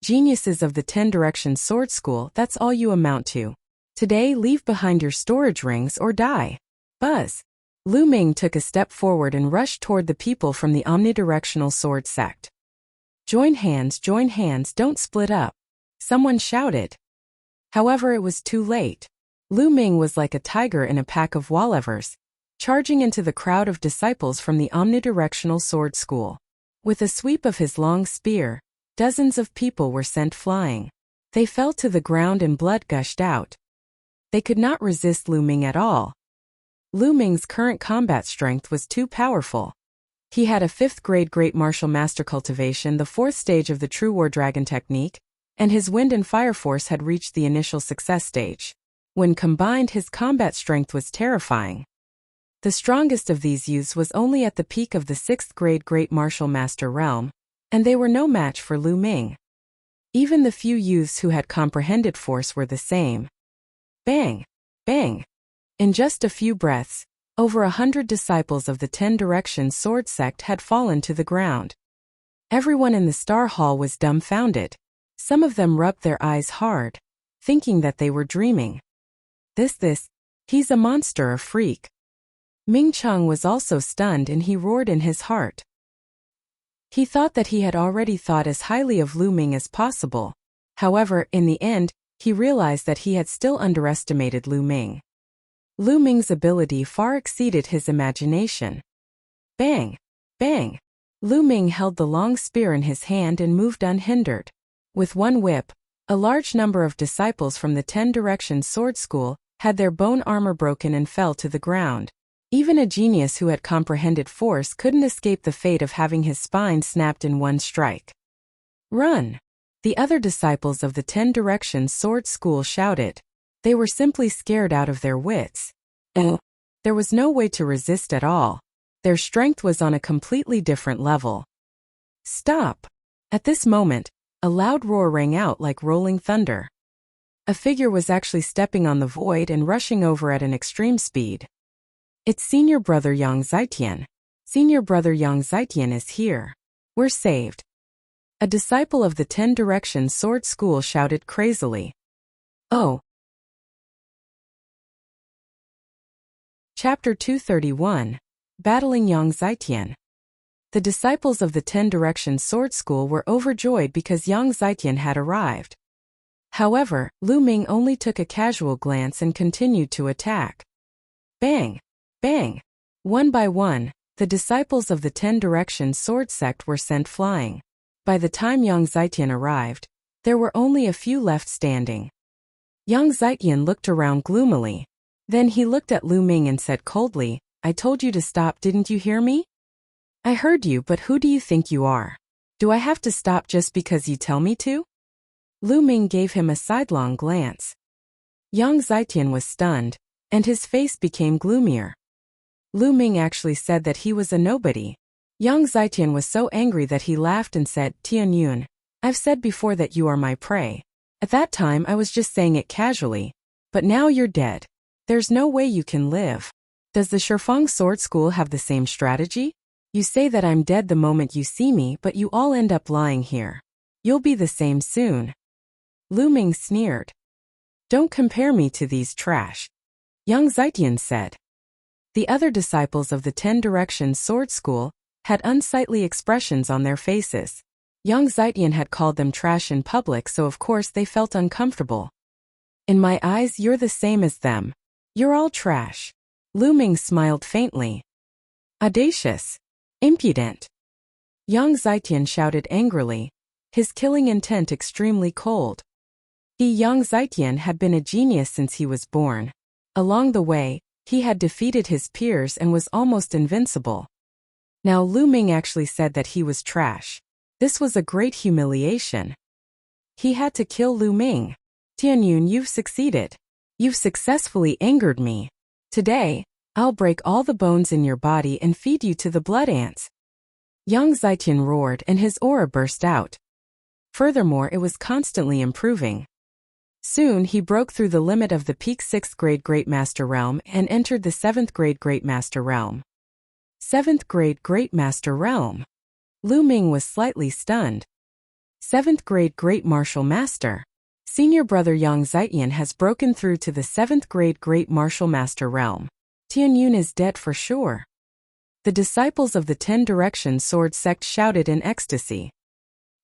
S1: Geniuses of the 10 Direction Sword School, that's all you amount to. Today, leave behind your storage rings or die. Buzz. Lu Ming took a step forward and rushed toward the people from the omnidirectional sword sect. Join hands, don't split up. Someone shouted. However, it was too late. Lu Ming was like a tiger in a pack of wolverines, charging into the crowd of disciples from the omnidirectional sword school. With a sweep of his long spear, dozens of people were sent flying. They fell to the ground and blood gushed out. They could not resist Lu Ming at all. Lu Ming's current combat strength was too powerful. He had a 5th grade Great Martial Master cultivation, the 4th stage of the True War Dragon technique, and his wind and fire force had reached the initial success stage. When combined, his combat strength was terrifying. The strongest of these youths was only at the peak of the 6th grade Great Martial Master realm, and they were no match for Lu Ming. Even the few youths who had comprehended force were the same. Bang! Bang! In just a few breaths, over 100 disciples of the 10 Direction Sword sect had fallen to the ground. Everyone in the Star Hall was dumbfounded. Some of them rubbed their eyes hard, thinking that they were dreaming. He's a monster, a freak. Ming Cheng was also stunned and he roared in his heart. He thought that he had already thought as highly of Lu Ming as possible. However, in the end, he realized that he had still underestimated Lu Ming. Lu Ming's ability far exceeded his imagination. Bang! Bang! Lu Ming held the long spear in his hand and moved unhindered. With one whip, a large number of disciples from the 10 Direction Sword School had their bone armor broken and fell to the ground. Even a genius who had comprehended force couldn't escape the fate of having his spine snapped in one strike. Run! The other disciples of the 10 Direction Sword School shouted. They were simply scared out of their wits. There was no way to resist at all. Their strength was on a completely different level. Stop! At this moment, a loud roar rang out like rolling thunder. A figure was actually stepping on the void and rushing over at an extreme speed. It's Senior Brother Yang Zitian. Senior Brother Yang Zitian is here. We're saved. A disciple of the 10 Direction Sword School shouted crazily. Oh! Chapter 231. Battling Yang Zitian. The disciples of the 10 Direction Sword School were overjoyed because Yang Zitian had arrived. However, Lu Ming only took a casual glance and continued to attack. Bang! Bang! One by one, the disciples of the 10 Direction Sword sect were sent flying. By the time Yang Zitian arrived, there were only a few left standing. Yang Zitian looked around gloomily. Then he looked at Lu Ming and said coldly, I told you to stop, didn't you hear me? I heard you, but who do you think you are? Do I have to stop just because you tell me to? Lu Ming gave him a sidelong glance. Yang Zitian was stunned, and his face became gloomier. Lu Ming actually said that he was a nobody. Yang Zitian was so angry that he laughed and said, Tian Yun, I've said before that you are my prey. At that time I was just saying it casually. But now you're dead. There's no way you can live. Does the Shifeng Sword School have the same strategy? You say that I'm dead the moment you see me, but you all end up lying here. You'll be the same soon. Lu Ming sneered. Don't compare me to these trash. Yang Zitian said. The other disciples of the 10 Direction Sword School had unsightly expressions on their faces. Yang Zitian had called them trash in public, so of course they felt uncomfortable. In my eyes, you're the same as them. You're all trash. Lu Ming smiled faintly. Audacious. Impudent. Yang Zitian shouted angrily, his killing intent extremely cold. Yang Zitian had been a genius since he was born. Along the way, he had defeated his peers and was almost invincible. Now Lu Ming actually said that he was trash. This was a great humiliation. He had to kill Lu Ming. Tianyun, you've succeeded. You've successfully angered me. Today, I'll break all the bones in your body and feed you to the blood ants. Yang Zetian roared and his aura burst out. Furthermore, it was constantly improving. Soon he broke through the limit of the peak 6th grade Great Master Realm and entered the 7th grade Great Master Realm. 7th grade Great Master Realm. Lu Ming was slightly stunned. 7th grade Great Martial Master. Senior brother Yang Zetian has broken through to the 7th grade Great Martial Master Realm. Tianyun is dead for sure. The disciples of the 10 Directions Sword sect shouted in ecstasy.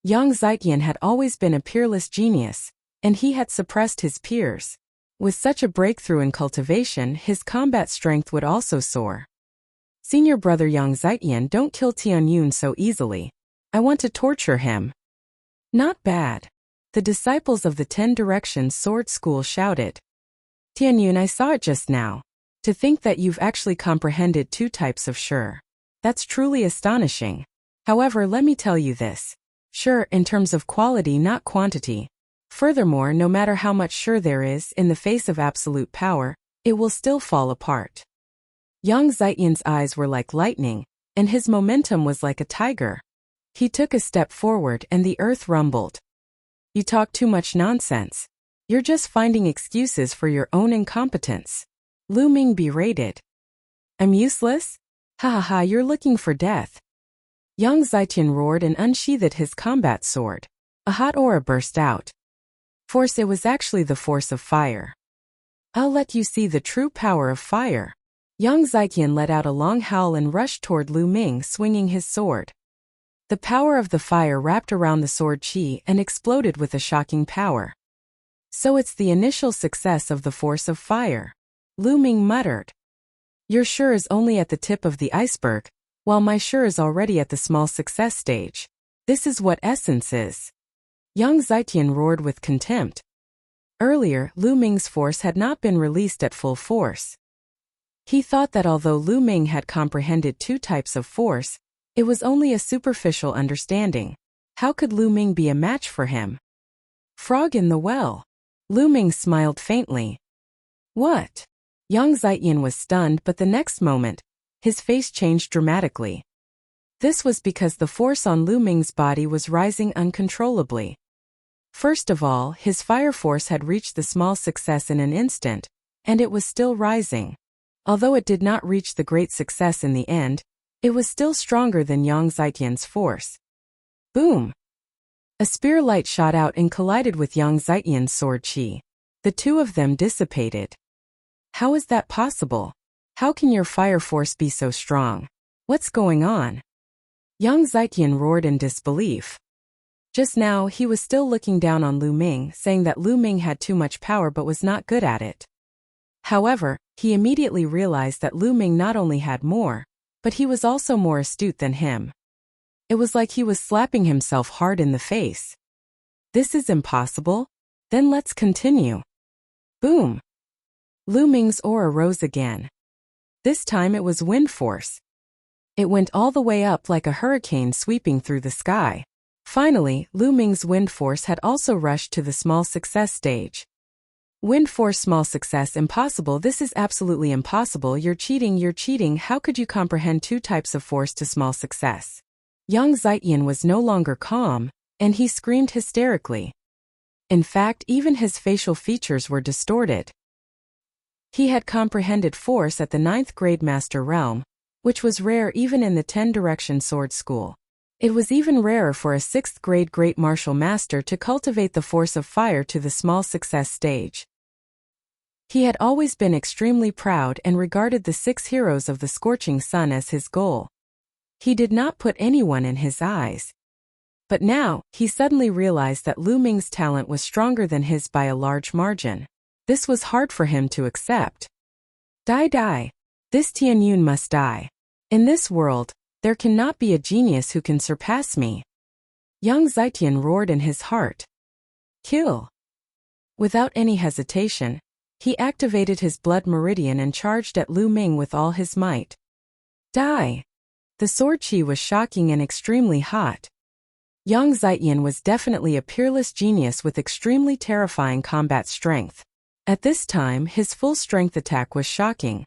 S1: Yang Zetian had always been a peerless genius, and he had suppressed his peers. With such a breakthrough in cultivation, his combat strength would also soar. Senior brother Yang Zetian, don't kill Tianyun so easily. I want to torture him. Not bad. The disciples of the 10 Directions Sword School shouted. Tianyun, I saw it just now. To think that you've actually comprehended 2 types of sure. That's truly astonishing. However, let me tell you this. Sure, in terms of quality, not quantity. Furthermore, no matter how much sure there is, in the face of absolute power, it will still fall apart. Yang Zetian's eyes were like lightning, and his momentum was like a tiger. He took a step forward and the earth rumbled. You talk too much nonsense. You're just finding excuses for your own incompetence. Lu Ming berated. I'm useless? Ha ha ha, you're looking for death. Yang Zetian roared and unsheathed his combat sword. A hot aura burst out. Force, it was actually the force of fire. I'll let you see the true power of fire. Yang Zetian let out a long howl and rushed toward Lu Ming, swinging his sword. The power of the fire wrapped around the sword chi and exploded with a shocking power. So it's the initial success of the force of fire. Lu Ming muttered. Your sure is only at the tip of the iceberg, while my sure is already at the small success stage. This is what essence is. Yang Zetian roared with contempt. Earlier, Lu Ming's force had not been released at full force. He thought that although Lu Ming had comprehended 2 types of force, it was only a superficial understanding. How could Lu Ming be a match for him? Frog in the well. Lu Ming smiled faintly. What? Yang Zetian was stunned, but the next moment, his face changed dramatically. This was because the force on Lu Ming's body was rising uncontrollably. First of all, his fire force had reached the small success in an instant, and it was still rising. Although it did not reach the great success in the end, it was still stronger than Yang Zetian's force. Boom! A spear light shot out and collided with Yang Zetian's sword chi. The 2 of them dissipated. How is that possible? How can your fire force be so strong? What's going on? Yang Zetian roared in disbelief. Just now, he was still looking down on Lu Ming, saying that Lu Ming had too much power but was not good at it. However, he immediately realized that Lu Ming not only had more, but he was also more astute than him. It was like he was slapping himself hard in the face. This is impossible? Then let's continue. Boom! Lu Ming's aura rose again. This time it was wind force. It went all the way up like a hurricane sweeping through the sky. Finally, Lu Ming's wind force had also rushed to the small success stage. Wind force small success impossible. This is absolutely impossible. You're cheating. How could you comprehend 2 types of force to small success? Yang Zetian was no longer calm, and he screamed hysterically. In fact, even his facial features were distorted. He had comprehended force at the 9th grade Master Realm, which was rare even in the 10 Direction Sword School. It was even rarer for a 6th grade Great Martial Master to cultivate the force of fire to the small success stage. He had always been extremely proud and regarded the 6 heroes of the Scorching Sun as his goal. He did not put anyone in his eyes. But now, he suddenly realized that Lu Ming's talent was stronger than his by a large margin. This was hard for him to accept. Die. This Tianyun must die. In this world, there cannot be a genius who can surpass me. Yang Zetian roared in his heart. Kill. Without any hesitation, he activated his blood meridian and charged at Lu Ming with all his might. Die. The sword chi was shocking and extremely hot. Yang Zetian was definitely a peerless genius with extremely terrifying combat strength. At this time, his full-strength attack was shocking.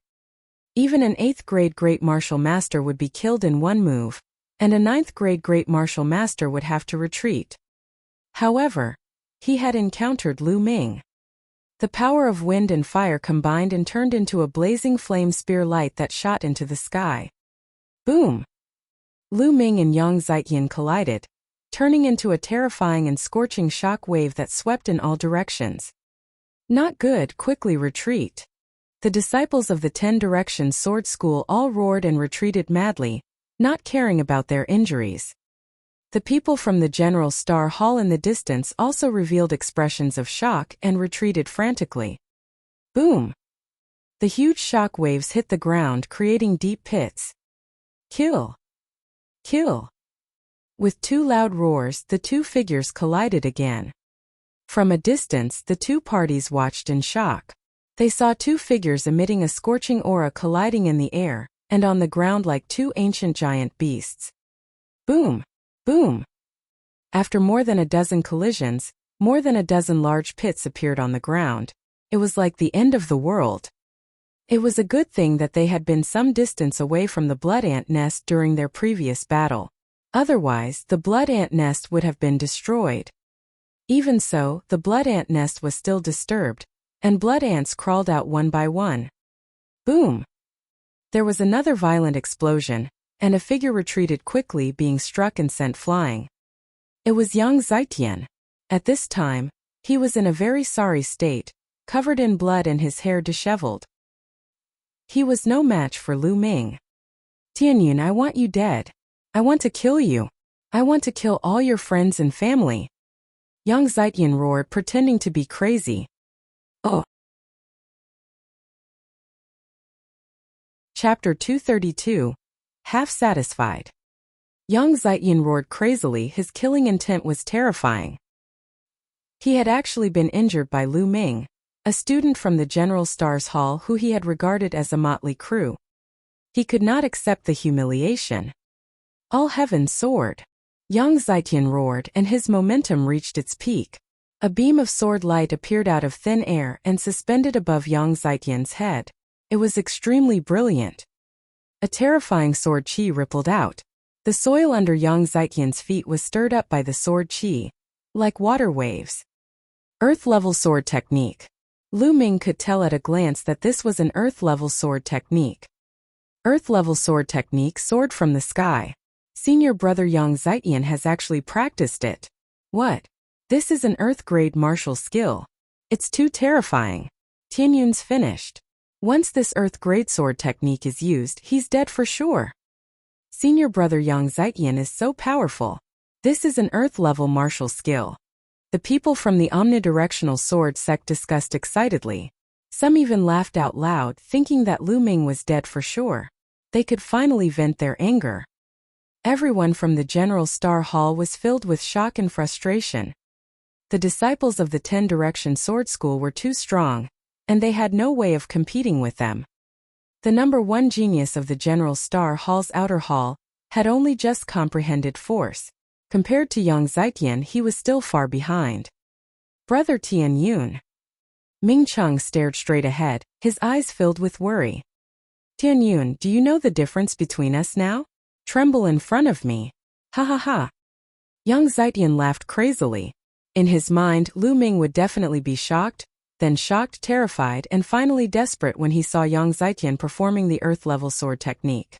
S1: Even an 8th-grade Great Martial Master would be killed in one move, and a 9th-grade Great Martial Master would have to retreat. However, he had encountered Lu Ming. The power of wind and fire combined and turned into a blazing flame spear light that shot into the sky. Boom! Lu Ming and Yang Zetian collided, turning into a terrifying and scorching shock wave that swept in all directions. Not good, quickly retreat. The disciples of the 10 Directions Sword School all roared and retreated madly, not caring about their injuries. The people from the General Star Hall in the distance also revealed expressions of shock and retreated frantically. Boom! The huge shock waves hit the ground, creating deep pits. Kill! Kill! With 2 loud roars, the 2 figures collided again. From a distance, the 2 parties watched in shock. They saw 2 figures emitting a scorching aura colliding in the air, and on the ground like 2 ancient giant beasts. Boom! Boom! After more than a dozen collisions, more than a dozen large pits appeared on the ground. It was like the end of the world. It was a good thing that they had been some distance away from the blood ant nest during their previous battle. Otherwise, the blood ant nest would have been destroyed. Even so, the blood ant nest was still disturbed, and blood ants crawled out one by one. Boom! There was another violent explosion, and a figure retreated quickly, being struck and sent flying. It was Yang Zetian. At this time, he was in a very sorry state, covered in blood and his hair disheveled. He was no match for Lu Ming. Tianyun, I want you dead. I want to kill you. I want to kill all your friends and family. Yang Zetian roared, pretending to be crazy. Oh! Chapter 232. Half-satisfied. Yang Zetian roared crazily. His killing intent was terrifying. He had actually been injured by Lu Ming, a student from the General Stars Hall who he had regarded as a motley crew. He could not accept the humiliation. All heaven soared. Yang Zetian roared, and his momentum reached its peak. A beam of sword light appeared out of thin air and suspended above Yang Zetian's head. It was extremely brilliant. A terrifying sword chi rippled out. The soil under Yang Zetian's feet was stirred up by the sword chi, like water waves. Earth-level sword technique. Lu Ming could tell at a glance that this was an earth-level sword technique. Earth-level sword technique, sword from the sky. Senior brother Yang Zetian has actually practiced it. What? This is an earth-grade martial skill. It's too terrifying. Tianyun's finished. Once this earth-grade sword technique is used, he's dead for sure. Senior brother Yang Zetian is so powerful. This is an earth-level martial skill. The people from the omnidirectional sword sect discussed excitedly. Some even laughed out loud, thinking that Lu Ming was dead for sure. They could finally vent their anger. Everyone from the General Star Hall was filled with shock and frustration. The disciples of the 10 Direction Sword School were too strong, and they had no way of competing with them. The number 1 genius of the General Star Hall's outer hall had only just comprehended force. Compared to Yang Zetian, he was still far behind. Brother Tianyun. Ming Cheng stared straight ahead, his eyes filled with worry. Tianyun, do you know the difference between us now? Tremble in front of me. Ha ha ha. Yang Zetian laughed crazily. In his mind, Lu Ming would definitely be shocked, then shocked, terrified, and finally desperate when he saw Yang Zetian performing the earth-level sword technique.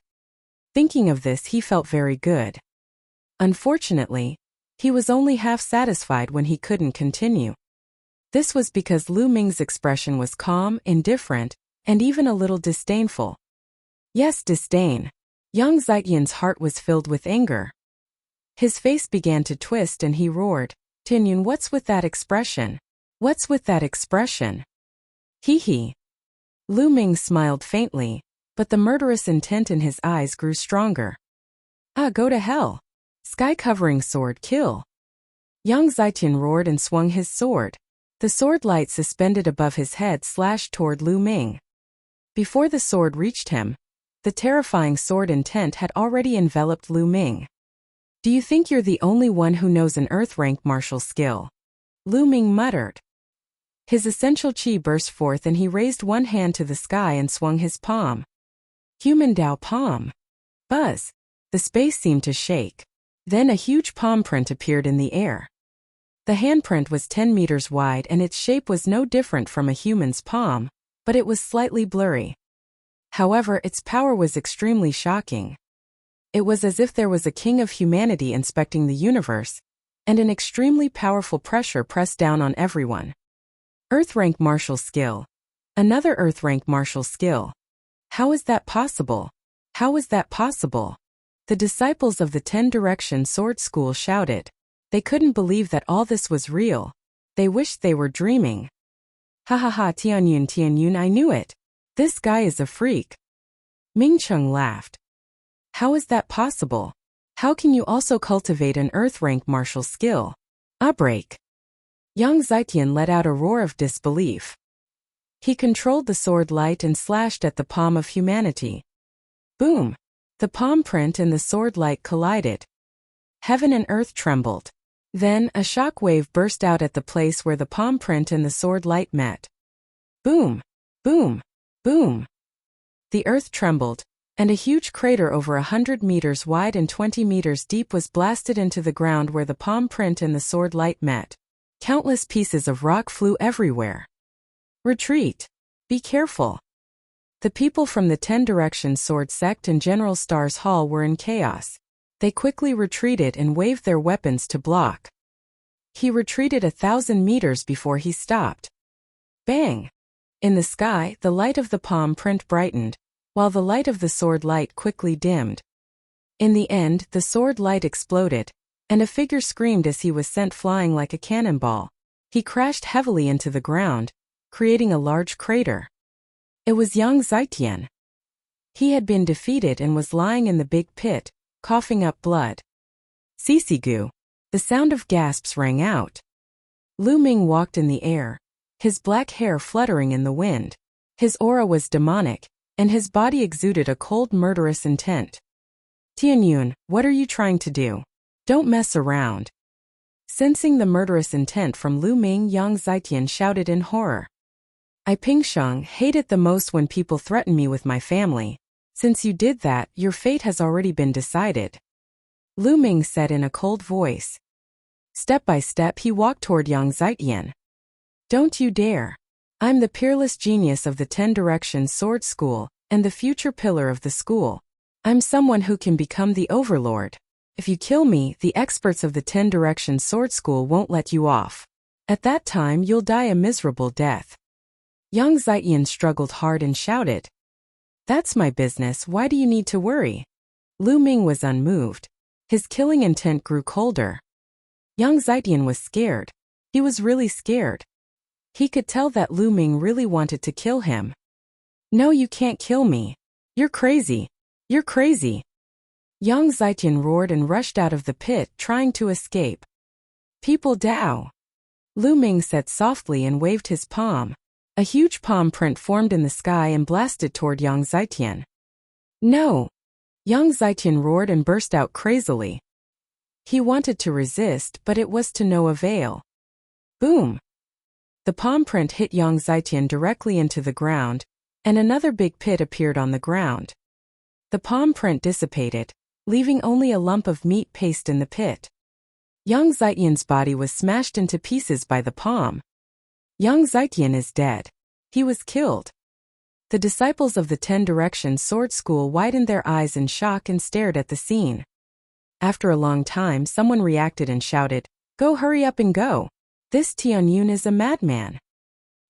S1: Thinking of this, he felt very good. Unfortunately, he was only half satisfied when he couldn't continue. This was because Lu Ming's expression was calm, indifferent, and even a little disdainful. Yes, disdain. Yang Zetian's heart was filled with anger. His face began to twist and he roared, Tianyun, what's with that expression? What's with that expression? Hee hee. Lu Ming smiled faintly, but the murderous intent in his eyes grew stronger. Ah, go to hell. Sky-covering sword, kill. Yang Zetian roared and swung his sword. The sword light suspended above his head slashed toward Lu Ming. Before the sword reached him, the terrifying sword intent had already enveloped Lu Ming. Do you think you're the only one who knows an earth-rank martial skill? Lu Ming muttered. His essential chi burst forth and he raised one hand to the sky and swung his palm. Human Dao palm. Buzz. The space seemed to shake. Then a huge palm print appeared in the air. The handprint was 10 meters wide and its shape was no different from a human's palm, but it was slightly blurry. However, its power was extremely shocking. It was as if there was a king of humanity inspecting the universe, and an extremely powerful pressure pressed down on everyone. Earth-rank martial skill. Another Earth-rank martial skill. How is that possible? How is that possible? The disciples of the 10 Direction Sword School shouted. They couldn't believe that all this was real. They wished they were dreaming. Ha ha ha, Tianyun, I knew it. This guy is a freak. Ming Cheng laughed. How is that possible? How can you also cultivate an earth-rank martial skill? Break. Yang Zitian let out a roar of disbelief. He controlled the sword light and slashed at the palm of humanity. Boom! The palm print and the sword light collided. Heaven and earth trembled. Then, a shock wave burst out at the place where the palm print and the sword light met. Boom! Boom! Boom! The earth trembled, and a huge crater over 100 meters wide and 20 meters deep was blasted into the ground where the palm print and the sword light met. Countless pieces of rock flew everywhere. Retreat! Be careful! The people from the 10 Direction Sword Sect and General Star's Hall were in chaos. They quickly retreated and waved their weapons to block. He retreated 1,000 meters before he stopped. Bang! In the sky, the light of the palm print brightened, while the light of the sword light quickly dimmed. In the end, the sword light exploded, and a figure screamed as he was sent flying like a cannonball. He crashed heavily into the ground, creating a large crater. It was Yang Zitian. He had been defeated and was lying in the big pit, coughing up blood. Sisigu. The sound of gasps rang out. Lu Ming walked in the air, his black hair fluttering in the wind. His aura was demonic, and his body exuded a cold, murderous intent. Tianyun, what are you trying to do? Don't mess around. Sensing the murderous intent from Lu Ming, Yang Zitian shouted in horror. I Pingsheng hate it the most when people threaten me with my family. Since you did that, your fate has already been decided. Lu Ming said in a cold voice. Step by step he walked toward Yang Zitian. Don't you dare. I'm the peerless genius of the 10 Direction Sword School, and the future pillar of the school. I'm someone who can become the overlord. If you kill me, the experts of the 10 Direction Sword School won't let you off. At that time you'll die a miserable death. Yang Zitian struggled hard and shouted. That's my business, why do you need to worry? Lu Ming was unmoved. His killing intent grew colder. Yang Zitian was scared. He was really scared. He could tell that Lu Ming really wanted to kill him. No, you can't kill me. You're crazy. You're crazy. Yang Zitian roared and rushed out of the pit, trying to escape. People Dao. Lu Ming said softly and waved his palm. A huge palm print formed in the sky and blasted toward Yang Zitian. No! Yang Zitian roared and burst out crazily. He wanted to resist, but it was to no avail. Boom! The palm print hit Yang Zitian directly into the ground, and another big pit appeared on the ground. The palm print dissipated, leaving only a lump of meat paste in the pit. Yang Zitian's body was smashed into pieces by the palm. Yang Zitian is dead. He was killed. The disciples of the 10 Direction Sword School widened their eyes in shock and stared at the scene. After a long time, someone reacted and shouted, Go, hurry up and go. This Tianyun is a madman.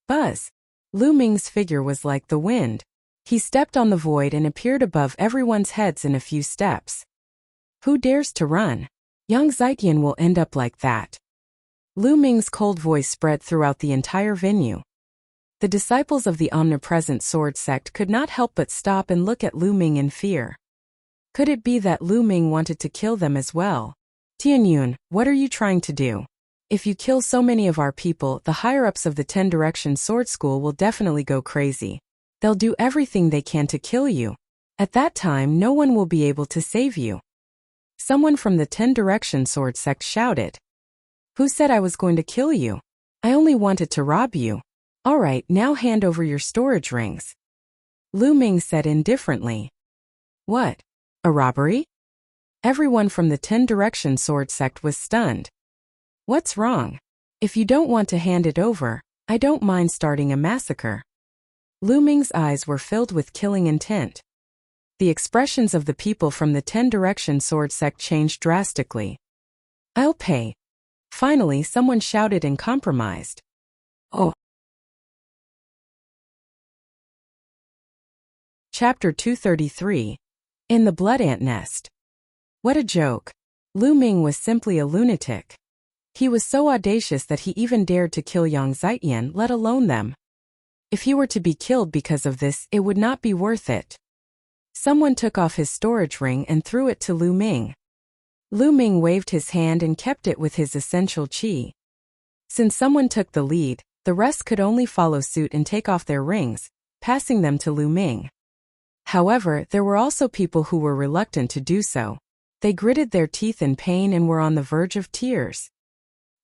S1: Buzz. Lu Ming's figure was like the wind. He stepped on the void and appeared above everyone's heads in a few steps. Who dares to run? Yang Zitian will end up like that. Lu Ming's cold voice spread throughout the entire venue. The disciples of the omnipresent sword sect could not help but stop and look at Lu Ming in fear. Could it be that Lu Ming wanted to kill them as well? Tianyun, what are you trying to do? If you kill so many of our people, the higher-ups of the 10 Direction Sword School will definitely go crazy. They'll do everything they can to kill you. At that time, no one will be able to save you. Someone from the 10 Direction Sword sect shouted. Who said I was going to kill you? I only wanted to rob you. All right, now hand over your storage rings. Lu Ming said indifferently. What? A robbery? Everyone from the 10 Direction Sword sect was stunned. What's wrong? If you don't want to hand it over, I don't mind starting a massacre. Lu Ming's eyes were filled with killing intent. The expressions of the people from the 10 Direction Sword sect changed drastically. I'll pay. Finally, someone shouted and compromised. Oh. Chapter 233. In the Blood Ant Nest. What a joke. Lu Ming was simply a lunatic. He was so audacious that he even dared to kill Yang Zitian, let alone them. If he were to be killed because of this, it would not be worth it. Someone took off his storage ring and threw it to Lu Ming. Lu Ming waved his hand and kept it with his essential qi. Since someone took the lead, the rest could only follow suit and take off their rings, passing them to Lu Ming. However, there were also people who were reluctant to do so. They gritted their teeth in pain and were on the verge of tears.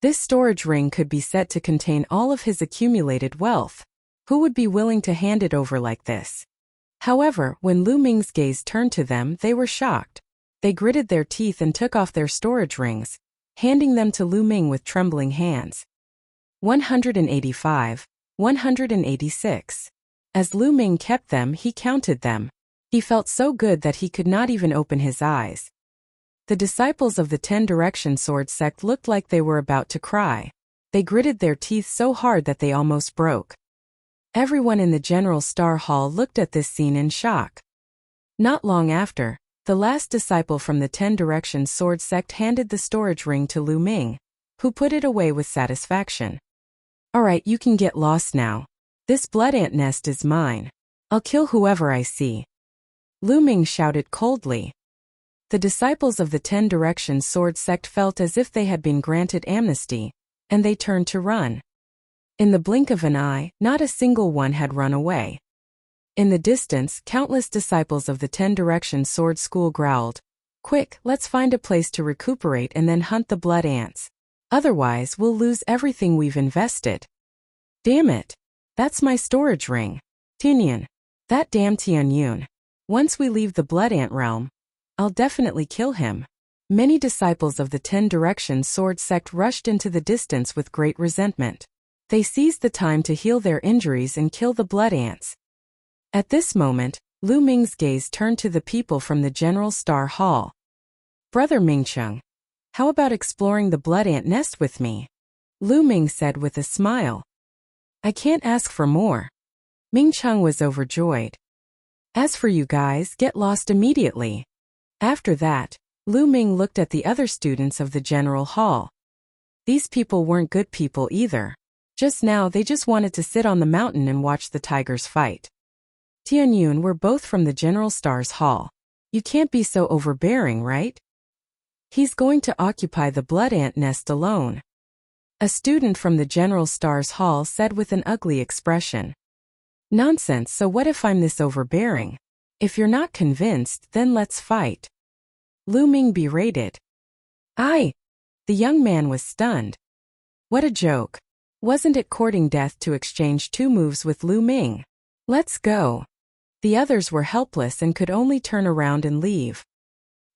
S1: This storage ring could be said to contain all of his accumulated wealth. Who would be willing to hand it over like this? However, when Lu Ming's gaze turned to them, they were shocked. They gritted their teeth and took off their storage rings, handing them to Lu Ming with trembling hands. 185, 186. As Lu Ming kept them, he counted them. He felt so good that he could not even open his eyes. The disciples of the 10 Direction Sword sect looked like they were about to cry. They gritted their teeth so hard that they almost broke. Everyone in the General Star Hall looked at this scene in shock. Not long after, the last disciple from the 10 Direction Sword sect handed the storage ring to Lu Ming, who put it away with satisfaction. Alright, you can get lost now. This blood ant nest is mine. I'll kill whoever I see. Lu Ming shouted coldly. The disciples of the 10 Direction Sword sect felt as if they had been granted amnesty, and they turned to run. In the blink of an eye, not a single one had run away. In the distance, countless disciples of the 10 Direction Sword School growled, Quick, let's find a place to recuperate and then hunt the blood ants. Otherwise, we'll lose everything we've invested. Damn it. That's my storage ring. Tianyun. That damn Tianyun. Once we leave the blood ant realm, I'll definitely kill him. Many disciples of the 10 Direction Sword sect rushed into the distance with great resentment. They seized the time to heal their injuries and kill the blood ants. At this moment, Lu Ming's gaze turned to the people from the General Star Hall. Brother Mingcheng, how about exploring the blood ant nest with me? Lu Ming said with a smile. I can't ask for more. Mingcheng was overjoyed. As for you guys, get lost immediately. After that, Lu Ming looked at the other students of the General Hall. These people weren't good people either. Just now they just wanted to sit on the mountain and watch the tigers fight. Tianyun were both from the General Star's Hall. You can't be so overbearing, right? He's going to occupy the blood ant nest alone. A student from the General Star's Hall said with an ugly expression. Nonsense, so what if I'm this overbearing? If you're not convinced, then let's fight. Lu Ming berated. Aye! The young man was stunned. What a joke. Wasn't it courting death to exchange 2 moves with Lu Ming? Let's go. The others were helpless and could only turn around and leave.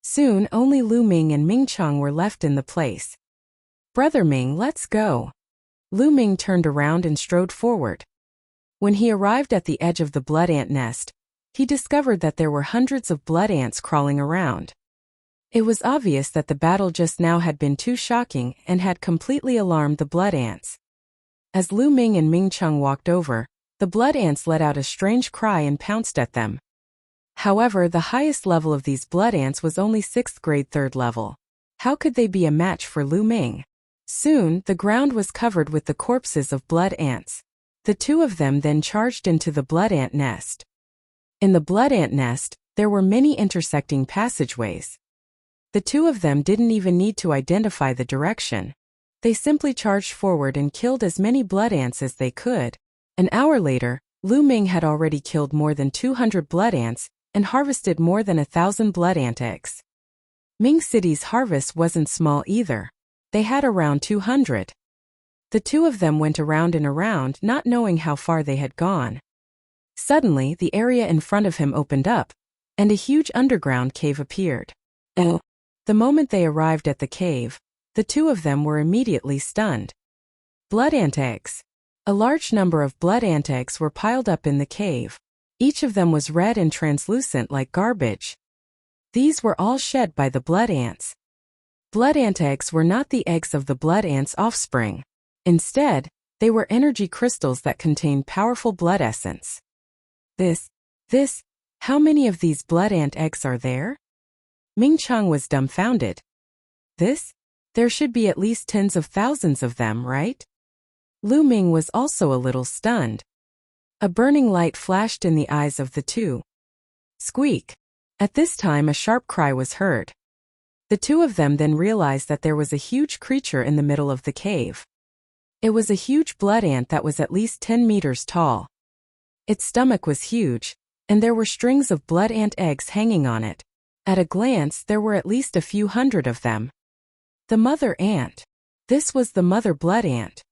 S1: Soon only Lu Ming and Mingcheng were left in the place. Brother Ming, let's go. Lu Ming turned around and strode forward. When he arrived at the edge of the blood ant nest, he discovered that there were hundreds of blood ants crawling around. It was obvious that the battle just now had been too shocking and had completely alarmed the blood ants. As Lu Ming and Mingcheng walked over, the blood ants let out a strange cry and pounced at them. However, the highest level of these blood ants was only 6th grade 3rd level. How could they be a match for Lu Ming? Soon, the ground was covered with the corpses of blood ants. The 2 of them then charged into the blood ant nest. In the blood ant nest, there were many intersecting passageways. The 2 of them didn't even need to identify the direction. They simply charged forward and killed as many blood ants as they could. An hour later, Lu Ming had already killed more than 200 blood ants and harvested more than 1,000 blood ant eggs. Ming City's harvest wasn't small either. They had around 200. The two of them went around and around, not knowing how far they had gone. Suddenly, the area in front of him opened up, and a huge underground cave appeared. Oh! The moment they arrived at the cave, the two of them were immediately stunned. Blood ant eggs. A large number of blood ant eggs were piled up in the cave. Each of them was red and translucent like garbage. These were all shed by the blood ants. Blood ant eggs were not the eggs of the blood ant's offspring. Instead, they were energy crystals that contained powerful blood essence. How many of these blood ant eggs are there? Ming Chang was dumbfounded. There should be at least tens of thousands of them, right? Lu Ming was also a little stunned. A burning light flashed in the eyes of the two. Squeak! At this time a sharp cry was heard. The two of them then realized that there was a huge creature in the middle of the cave. It was a huge blood ant that was at least 10 meters tall. Its stomach was huge, and there were strings of blood ant eggs hanging on it. At a glance, there were at least a few hundred of them. The mother ant. This was the mother blood ant.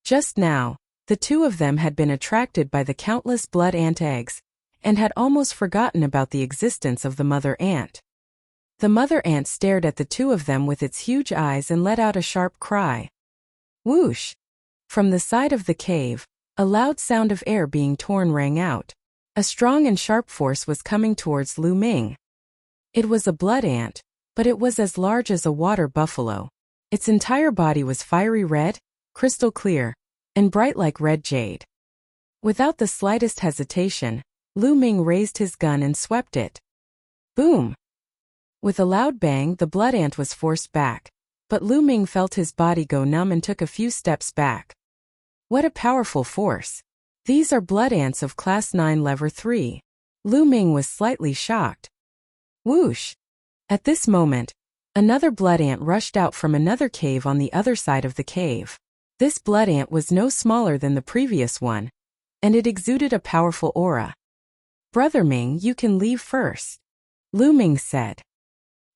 S1: Just now, the two of them had been attracted by the countless blood ant eggs, and had almost forgotten about the existence of the mother ant. The mother ant stared at the two of them with its huge eyes and let out a sharp cry. Whoosh! From the side of the cave, a loud sound of air being torn rang out. A strong and sharp force was coming towards Lu Ming. It was a blood ant, but it was as large as a water buffalo. Its entire body was fiery red, crystal clear, and bright like red jade. Without the slightest hesitation, Lu Ming raised his gun and swept it. Boom! With a loud bang, the blood ant was forced back, but Lu Ming felt his body go numb and took a few steps back. What a powerful force! These are blood ants of Class 9 Level 3. Lu Ming was slightly shocked. Whoosh! At this moment, another blood ant rushed out from another cave on the other side of the cave. This blood ant was no smaller than the previous one, and it exuded a powerful aura. Brother Ming, you can leave first, Lu Ming said.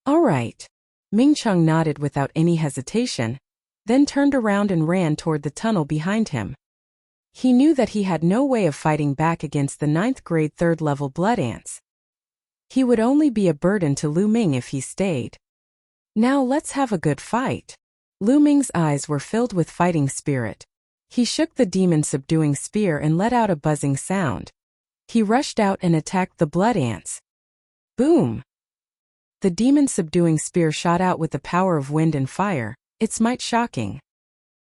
S1: All right. Ming Chang nodded without any hesitation, then turned around and ran toward the tunnel behind him. He knew that he had no way of fighting back against the 9th grade 3rd level blood ants. He would only be a burden to Lu Ming if he stayed. Now let's have a good fight. Lu Ming's eyes were filled with fighting spirit. He shook the demon-subduing spear and let out a buzzing sound. He rushed out and attacked the blood ants. Boom! The demon-subduing spear shot out with the power of wind and fire, its might shocking.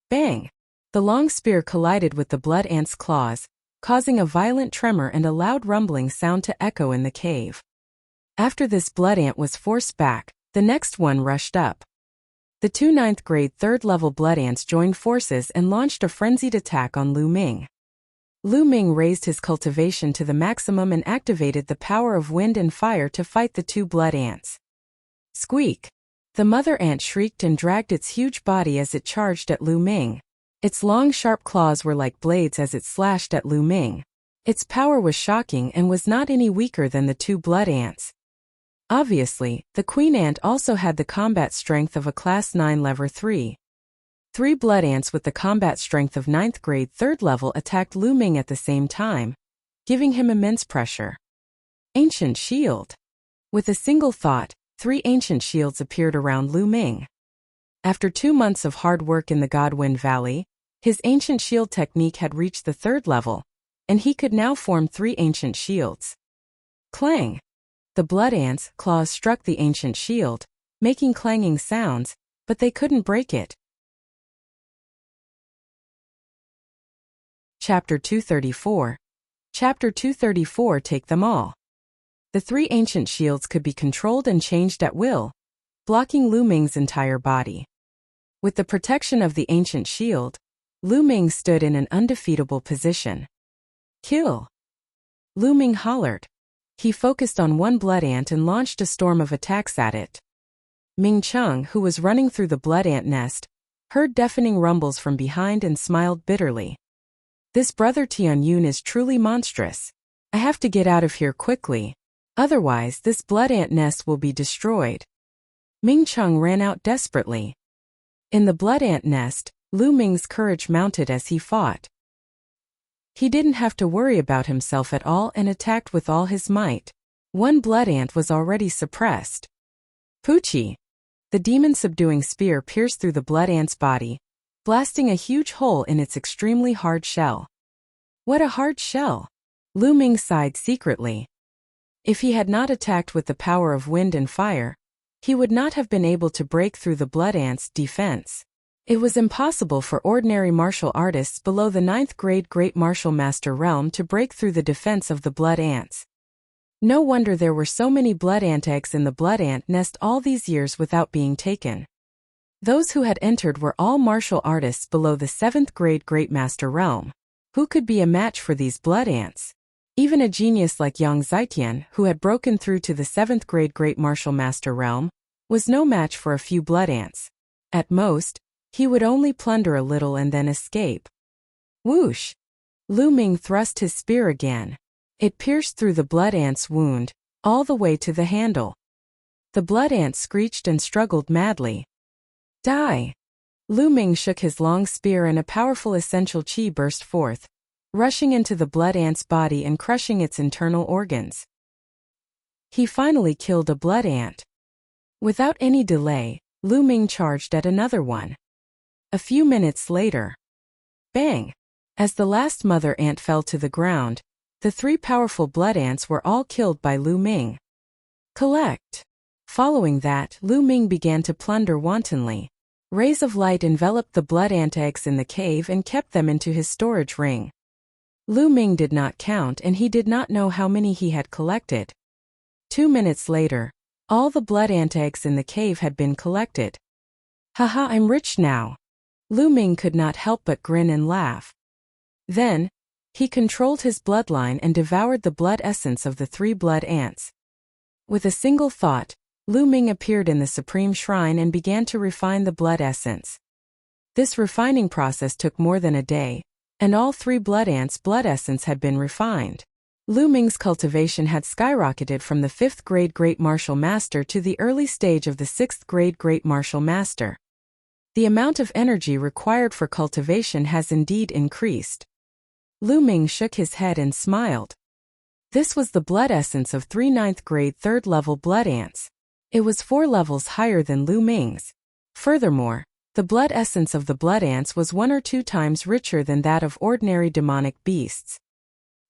S1: Bang! The long spear collided with the blood ant's claws, causing a violent tremor and a loud rumbling sound to echo in the cave. After this blood ant was forced back, the next one rushed up. The two 9th grade 3rd level blood ants joined forces and launched a frenzied attack on Lu Ming. Lu Ming raised his cultivation to the maximum and activated the power of wind and fire to fight the two blood ants. Squeak! The mother ant shrieked and dragged its huge body as it charged at Lu Ming. Its long sharp claws were like blades as it slashed at Lu Ming. Its power was shocking and was not any weaker than the two blood ants. Obviously, the queen ant also had the combat strength of a Class 9 Level 3. 3 blood ants with the combat strength of 9th grade 3rd level attacked Lu Ming at the same time, giving him immense pressure. Ancient shield. With a single thought, 3 ancient shields appeared around Lu Ming. After 2 months of hard work in the Godwind Valley, his ancient shield technique had reached the 3rd level, and he could now form 3 ancient shields. Clang! The blood ants' claws struck the ancient shield, making clanging sounds, but they couldn't break it. Chapter 234. Chapter 234. Take them all. The 3 ancient shields could be controlled and changed at will, blocking Lu Ming's entire body. With the protection of the ancient shield, Lu Ming stood in an undefeatable position. Kill! Lu Ming hollered. He focused on one blood ant and launched a storm of attacks at it. Ming Chang, who was running through the blood ant nest, heard deafening rumbles from behind and smiled bitterly. This brother Tian Yun is truly monstrous. I have to get out of here quickly. Otherwise, this blood ant nest will be destroyed. Ming Cheng ran out desperately. In the blood ant nest, Lu Ming's courage mounted as he fought. He didn't have to worry about himself at all and attacked with all his might. One blood ant was already suppressed. Poochie! The demon-subduing spear pierced through the blood ant's body, blasting a huge hole in its extremely hard shell. What a hard shell! Lu Ming sighed secretly. If he had not attacked with the power of wind and fire, he would not have been able to break through the blood ant's defense. It was impossible for ordinary martial artists below the 9th grade Great Martial Master realm to break through the defense of the blood ants. No wonder there were so many blood ant eggs in the blood ant nest all these years without being taken. Those who had entered were all martial artists below the 7th grade Great Master realm. Who could be a match for these blood ants? Even a genius like Yang Zitian, who had broken through to the 7th grade Great Martial Master realm, was no match for a few blood ants. At most, he would only plunder a little and then escape. Whoosh! Lu Ming thrust his spear again. It pierced through the blood ant's wound, all the way to the handle. The blood ant screeched and struggled madly. Die! Lu Ming shook his long spear and a powerful essential qi burst forth, rushing into the blood ant's body and crushing its internal organs. He finally killed a blood ant. Without any delay, Lu Ming charged at another one. A few minutes later, bang! As the last mother ant fell to the ground, the 3 powerful blood ants were all killed by Lu Ming. Collect! Following that, Lu Ming began to plunder wantonly. Rays of light enveloped the blood ant eggs in the cave and kept them into his storage ring. Lu Ming did not count and he did not know how many he had collected. 2 minutes later, all the blood ant eggs in the cave had been collected. Haha, I'm rich now. Lu Ming could not help but grin and laugh. Then, he controlled his bloodline and devoured the blood essence of the 3 blood ants. With a single thought, Lu Ming appeared in the Supreme Shrine and began to refine the blood essence. This refining process took more than a day, and all 3 blood ants' blood essence had been refined. Lu Ming's cultivation had skyrocketed from the 5th grade Great Martial Master to the early stage of the 6th grade Great Martial Master. The amount of energy required for cultivation has indeed increased. Lu Ming shook his head and smiled. This was the blood essence of 3 9th grade 3rd level blood ants. It was 4 levels higher than Lu Ming's. Furthermore, the blood essence of the blood ants was 1 or 2 times richer than that of ordinary demonic beasts.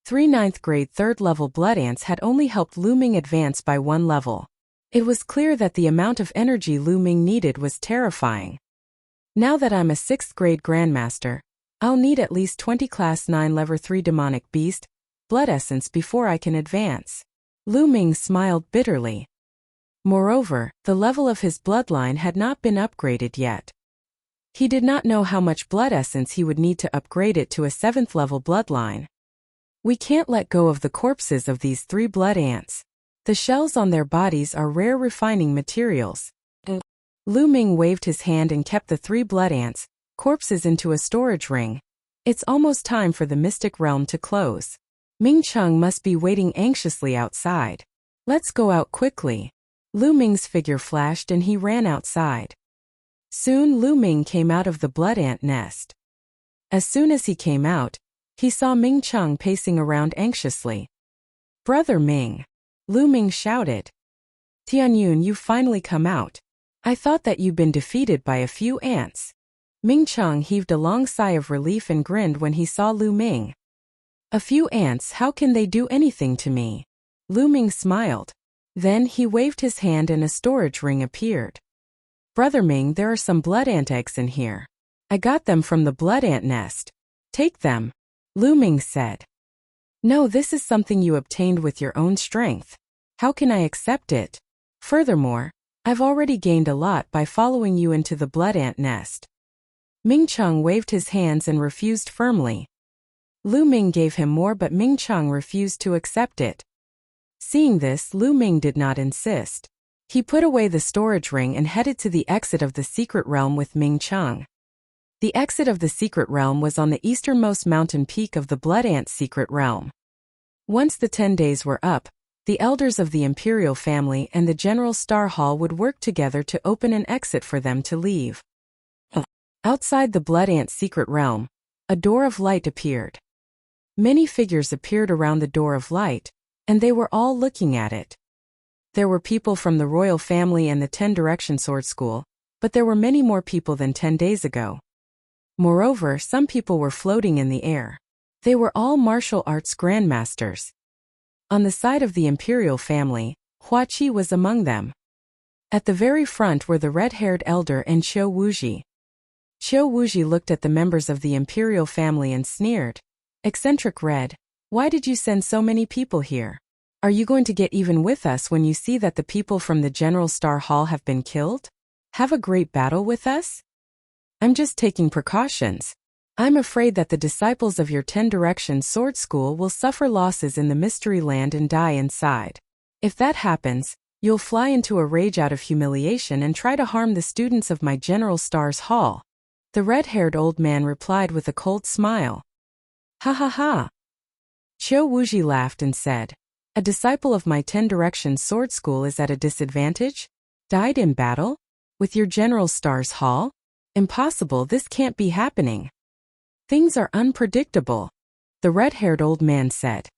S1: 3 9th grade 3rd level blood ants had only helped Lu Ming advance by 1 level. It was clear that the amount of energy Lu Ming needed was terrifying. Now that I'm a 6th grade Grandmaster, I'll need at least 20 Class 9 Level 3 demonic beast blood essence before I can advance. Lu Ming smiled bitterly. Moreover, the level of his bloodline had not been upgraded yet. He did not know how much blood essence he would need to upgrade it to a 7th level bloodline. We can't let go of the corpses of these 3 blood ants. The shells on their bodies are rare refining materials. Lu Ming waved his hand and kept the 3 blood ants' corpses into a storage ring. It's almost time for the mystic realm to close. Ming Cheng must be waiting anxiously outside. Let's go out quickly. Lu Ming's figure flashed and he ran outside. Soon Lu Ming came out of the blood ant nest. As soon as he came out, he saw Ming Cheng pacing around anxiously. Brother Ming! Lu Ming shouted. Tianyun, you've finally come out. I thought that you'd been defeated by a few ants. Ming Cheng heaved a long sigh of relief and grinned when he saw Lu Ming. A few ants, how can they do anything to me? Lu Ming smiled. Then he waved his hand and a storage ring appeared. Brother Ming, there are some blood ant eggs in here. I got them from the blood ant nest. Take them, Lu Ming said. No, this is something you obtained with your own strength. How can I accept it? Furthermore, I've already gained a lot by following you into the blood ant nest. Ming Cheng waved his hands and refused firmly. Lu Ming gave him more, but Ming Cheng refused to accept it. Seeing this, Lu Ming did not insist. He put away the storage ring and headed to the exit of the secret realm with Ming Cheng. The exit of the secret realm was on the easternmost mountain peak of the blood ant secret realm. Once the 10 days were up, The elders of the imperial family and the General Star Hall would work together to open an exit for them to leave. Outside the Blood Ant's secret realm, a door of light appeared. Many figures appeared around the door of light, and they were all looking at it. There were people from the royal family and the 10 Direction Sword School, but there were many more people than 10 days ago. Moreover, some people were floating in the air. They were all martial arts grandmasters. On the side of the imperial family, Hua Qi was among them. At the very front were the red-haired elder and Qiu Wuji. Qiu Wuji looked at the members of the imperial family and sneered. Eccentric Red, why did you send so many people here? Are you going to get even with us when you see that the people from the General Star Hall have been killed? Have a great battle with us? I'm just taking precautions. I'm afraid that the disciples of your 10 Direction Sword School will suffer losses in the Mystery Land and die inside. If that happens, you'll fly into a rage out of humiliation and try to harm the students of my General Star's Hall. The red-haired old man replied with a cold smile. Ha ha ha. Qiu Wuji laughed and said, a disciple of my 10 Direction Sword School is at a disadvantage? Died in battle? With your General Star's Hall? Impossible, this can't be happening. Things are unpredictable, the red-haired old man said.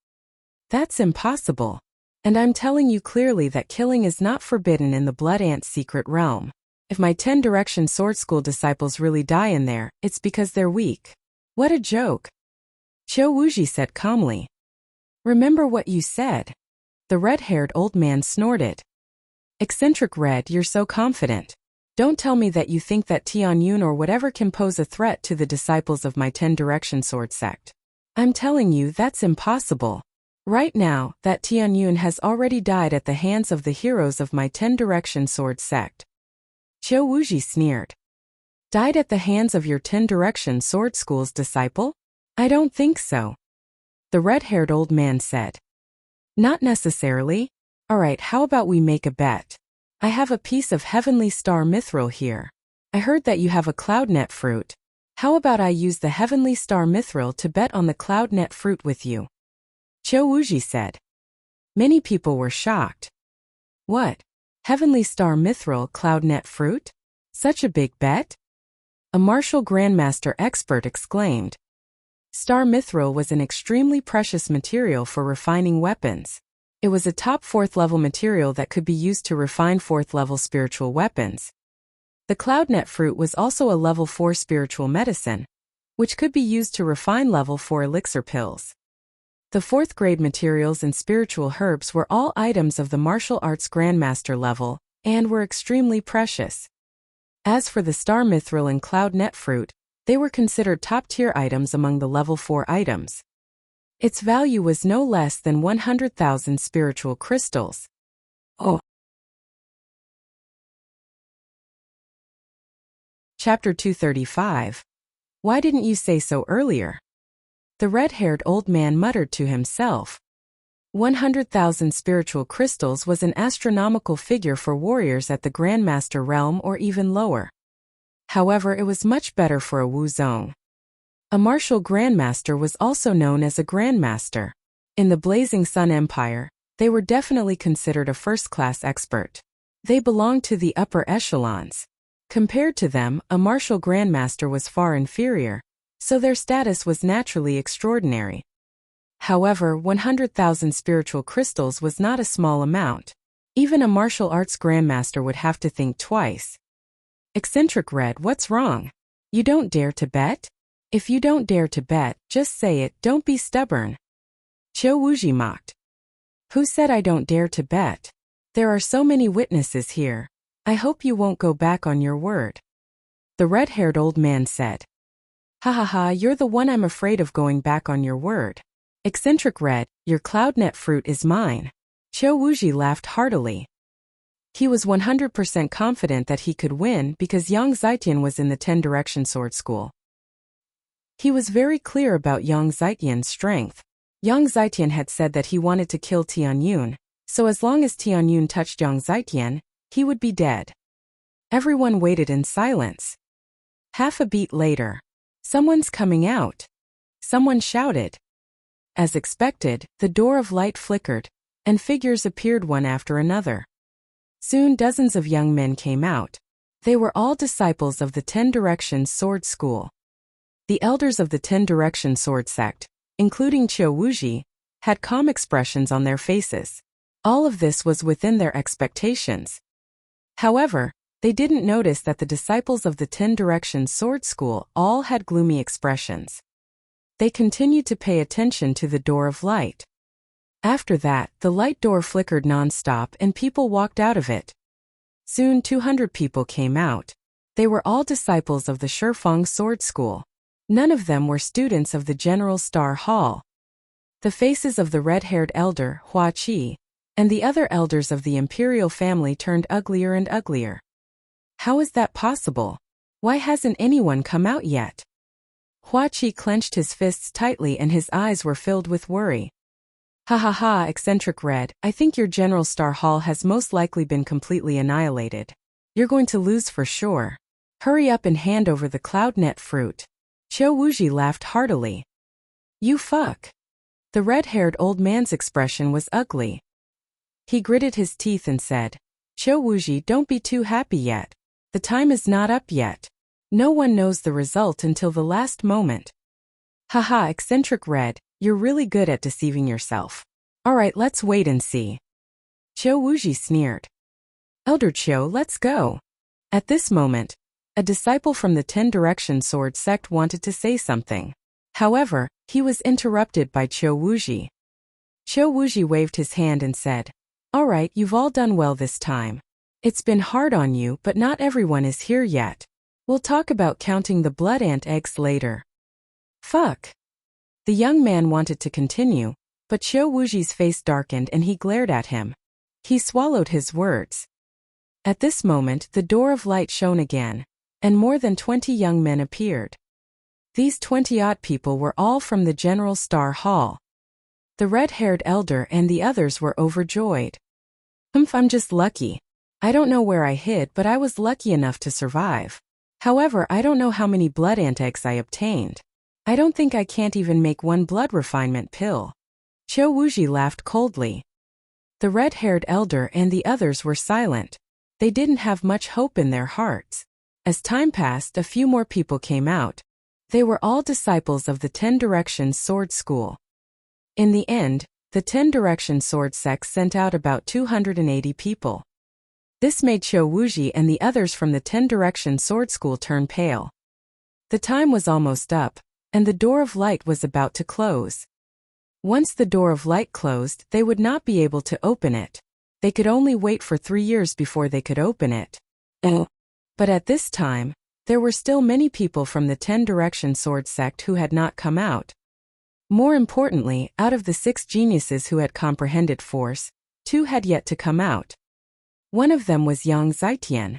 S1: That's impossible. And I'm telling you clearly that killing is not forbidden in the Blood Ant's secret realm. If my 10 Direction Sword School disciples really die in there, it's because they're weak. What a joke. Qiu Wuji said calmly. Remember what you said. The red-haired old man snorted. Eccentric Red, you're so confident. Don't tell me that you think that Tianyun or whatever can pose a threat to the disciples of my 10 Direction Sword sect. I'm telling you that's impossible. Right now, that Tianyun has already died at the hands of the heroes of my 10 Direction Sword sect. Qiu Wuji sneered. Died at the hands of your 10 Direction Sword School's disciple? I don't think so. The red-haired old man said. Not necessarily. Alright, how about we make a bet? I have a piece of heavenly star mithril here. I heard that you have a cloudnet fruit. How about I use the heavenly star mithril to bet on the cloudnet fruit with you? Qiu Wuji said. Many people were shocked. What? Heavenly star mithril cloudnet fruit? Such a big bet? A martial grandmaster expert exclaimed. Star mithril was an extremely precious material for refining weapons. It was a top 4th level material that could be used to refine 4th level spiritual weapons. The cloudnet fruit was also a level 4 spiritual medicine, which could be used to refine level 4 elixir pills. The 4th grade materials and spiritual herbs were all items of the martial arts grandmaster level, and were extremely precious. As for the star mithril and cloudnet fruit, they were considered top-tier items among the level 4 items. Its value was no less than 100,000 spiritual crystals. Oh. Chapter 235. Why didn't you say so earlier? The red-haired old man muttered to himself. 100,000 spiritual crystals was an astronomical figure for warriors at the Grandmaster realm or even lower. However, it was much better for a Wuzong. A martial grandmaster was also known as a grandmaster. In the Blazing Sun Empire, they were definitely considered a first-class expert. They belonged to the upper echelons. Compared to them, a martial grandmaster was far inferior, so their status was naturally extraordinary. However, 100,000 spiritual crystals was not a small amount. Even a martial arts grandmaster would have to think twice. Eccentric Red, what's wrong? You don't dare to bet? If you don't dare to bet, just say it, don't be stubborn. Qiu Wuji mocked. Who said I don't dare to bet? There are so many witnesses here. I hope you won't go back on your word. The red-haired old man said. Ha ha ha, you're the one I'm afraid of going back on your word. Eccentric Red, your cloudnet fruit is mine. Qiu Wuji laughed heartily. He was 100% confident that he could win because Yang Zitian was in the 10 Direction Sword School. He was very clear about Yang Zitian's strength. Yang Zitian had said that he wanted to kill Tianyun, so as long as Tianyun touched Yang Zitian, he would be dead. Everyone waited in silence. Half a beat later. Someone's coming out. Someone shouted. As expected, the door of light flickered, and figures appeared one after another. Soon dozens of young men came out. They were all disciples of the 10 Directions Sword School. The elders of the 10 Directions Sword sect, including Qiu Wuji, had calm expressions on their faces. All of this was within their expectations. However, they didn't notice that the disciples of the 10 Directions Sword School all had gloomy expressions. They continued to pay attention to the door of light. After that, the light door flickered non-stop and people walked out of it. Soon 200 people came out. They were all disciples of the Shifeng Sword School. None of them were students of the General Star Hall. The faces of the red-haired elder, Hua Qi, and the other elders of the imperial family turned uglier and uglier. How is that possible? Why hasn't anyone come out yet? Hua Qi clenched his fists tightly and his eyes were filled with worry. Ha ha ha, eccentric Red, I think your General Star Hall has most likely been completely annihilated. You're going to lose for sure. Hurry up and hand over the cloud-net fruit. Qiu Wuji laughed heartily. You fuck. The red-haired old man's expression was ugly. He gritted his teeth and said, Qiu Wuji, don't be too happy yet. The time is not up yet. No one knows the result until the last moment. Haha, eccentric Red, you're really good at deceiving yourself. Alright, let's wait and see. Qiu Wuji sneered. Elder Qiu, let's go. At this moment, a disciple from the 10 Directions Sword sect wanted to say something. However, he was interrupted by Qiu Wuji. Qiu Wuji waved his hand and said, Alright, you've all done well this time. It's been hard on you, but not everyone is here yet. We'll talk about counting the blood ant eggs later. Fuck. The young man wanted to continue, but Qiu Wuji's face darkened and he glared at him. He swallowed his words. At this moment, the door of light shone again, and more than 20 young men appeared. These 20-odd people were all from the General Star Hall. The red-haired elder and the others were overjoyed. I'm just lucky. I don't know where I hid, but I was lucky enough to survive. However, I don't know how many blood ant eggs I obtained. I don't think I can't even make one blood refinement pill. Qiu Wuji laughed coldly. The red-haired elder and the others were silent. They didn't have much hope in their hearts. As time passed, a few more people came out. They were all disciples of the 10 Directions Sword School. In the end, the 10 Directions Sword sect sent out about 280 people. This made Qiu Wuji and the others from the 10 Directions Sword School turn pale. The time was almost up, and the door of light was about to close. Once the door of light closed, they would not be able to open it. They could only wait for 3 years before they could open it. But at this time, there were still many people from the 10 Directions Sword sect who had not come out. More importantly, out of the 6 geniuses who had comprehended force, 2 had yet to come out. One of them was Yang Zitian.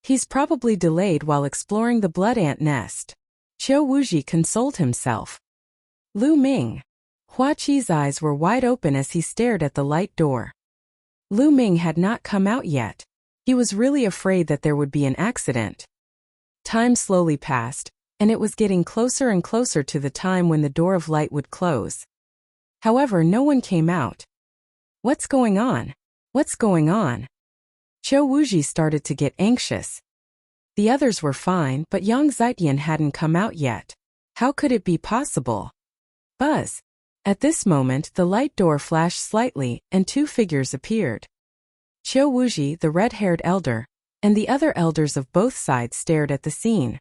S1: He's probably delayed while exploring the blood ant nest. Qiu Wuji consoled himself. Lu Ming. Hua Qi's eyes were wide open as he stared at the light door. Lu Ming had not come out yet. He was really afraid that there would be an accident. Time slowly passed, and it was getting closer and closer to the time when the door of light would close. However, no one came out. What's going on? What's going on? Qiu Wuji started to get anxious. The others were fine, but Yang Zitian hadn't come out yet. How could it be possible? Buzz. At this moment, the light door flashed slightly, and 2 figures appeared. Qiu Wuji, the red-haired elder, and the other elders of both sides stared at the scene.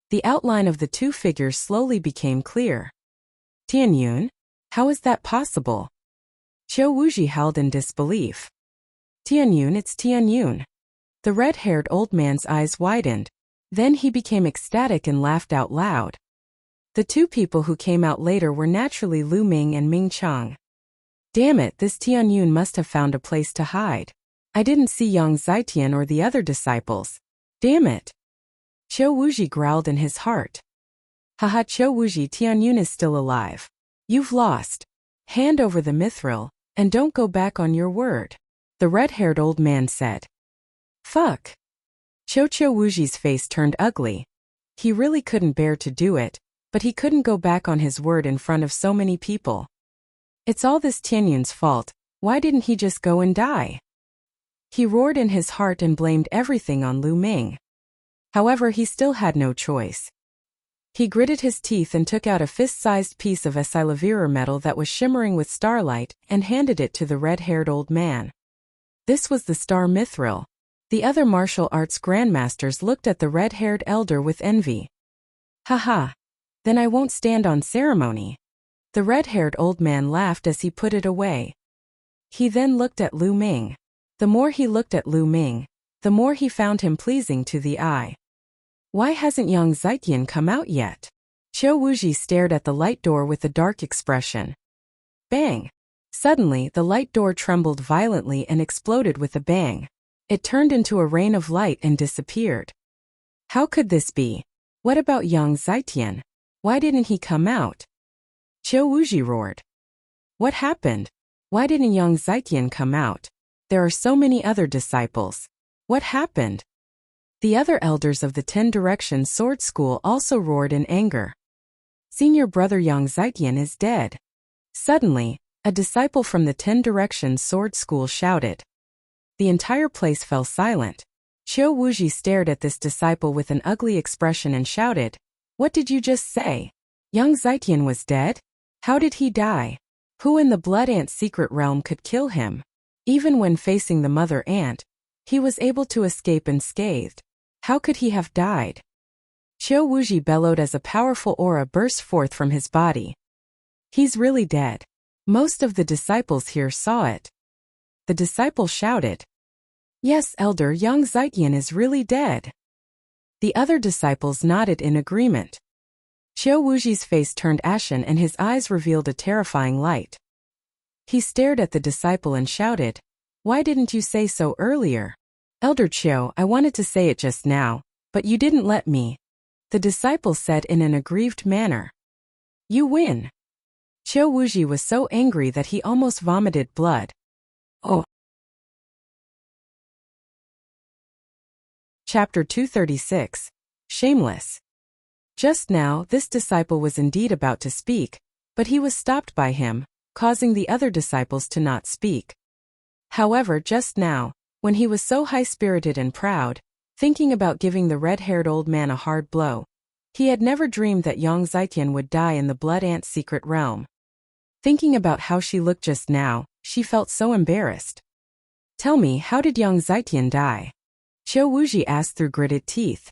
S1: The outline of the 2 figures slowly became clear. Tianyun? How is that possible? Qiu Wuji held in disbelief. Tianyun, it's Tianyun. The red-haired old man's eyes widened. Then he became ecstatic and laughed out loud. The 2 people who came out later were naturally Lu Ming and Ming Chang. Damn it, this Tianyun must have found a place to hide. I didn't see Yang Zitian or the other disciples. Damn it. Qiu Wuji growled in his heart. Haha, Qiu Wuji, Tianyun is still alive. You've lost. Hand over the mithril, and don't go back on your word. The red-haired old man said. Fuck. Qiu Wuji's face turned ugly. He really couldn't bear to do it, but he couldn't go back on his word in front of so many people. It's all this Tianyun's fault. Why didn't he just go and die? He roared in his heart and blamed everything on Lu Ming. However, he still had no choice. He gritted his teeth and took out a fist-sized piece of Esilavira metal that was shimmering with starlight and handed it to the red-haired old man. This was the star mithril. The other martial arts grandmasters looked at the red-haired elder with envy. "Haha. Then I won't stand on ceremony." The red-haired old man laughed as he put it away. He then looked at Lu Ming. The more he looked at Lu Ming, the more he found him pleasing to the eye. Why hasn't Yang Zitian come out yet? Qiu Wuji stared at the light door with a dark expression. Bang! Suddenly, the light door trembled violently and exploded with a bang. It turned into a rain of light and disappeared. How could this be? What about Yang Zitian? Why didn't he come out? Qiu Wuji roared. What happened? Why didn't Yang Zitian come out? There are so many other disciples. What happened? The other elders of the 10 Directions Sword School also roared in anger. Senior brother Yang Zitian is dead. Suddenly, a disciple from the 10 Directions Sword School shouted. The entire place fell silent. Qiu Wuji stared at this disciple with an ugly expression and shouted, "What did you just say? Yang Zitian was dead? How did he die? Who in the Blood Ant secret realm could kill him?" Even when facing the mother ant, he was able to escape unscathed. How could he have died? Qiu Wuji bellowed as a powerful aura burst forth from his body. He's really dead. Most of the disciples here saw it. The disciple shouted. Yes, Elder, Yang Zitian is really dead. The other disciples nodded in agreement. Qiu Wuji's face turned ashen and his eyes revealed a terrifying light. He stared at the disciple and shouted, "Why didn't you say so earlier?" "Elder Qiu, I wanted to say it just now, but you didn't let me," the disciple said in an aggrieved manner. "You win." Qiu Wuji was so angry that he almost vomited blood. Oh. Chapter 236. Shameless. Just now, this disciple was indeed about to speak, but he was stopped by him, causing the other disciples to not speak. However, just now, when he was so high-spirited and proud, thinking about giving the red-haired old man a hard blow, he had never dreamed that Yang Zitian would die in the Blood Ant secret realm. Thinking about how she looked just now, she felt so embarrassed. "Tell me, how did Yang Zitian die?" Qiu Wuji asked through gritted teeth.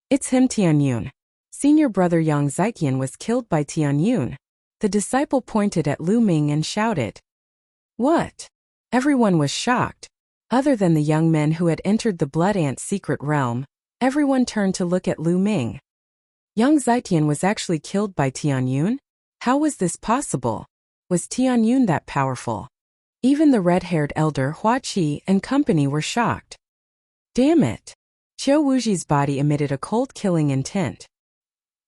S1: "It's him, Tianyun. Senior brother Yang Zitian was killed by Tianyun." The disciple pointed at Lu Ming and shouted. "What?" Everyone was shocked. Other than the young men who had entered the Blood Ant secret realm, everyone turned to look at Lu Ming. Yang Zitian was actually killed by Tianyun? How was this possible? Was Tianyun that powerful? Even the red-haired elder Hua Qi and company were shocked. Damn it! Qiu Wuji's body emitted a cold killing intent.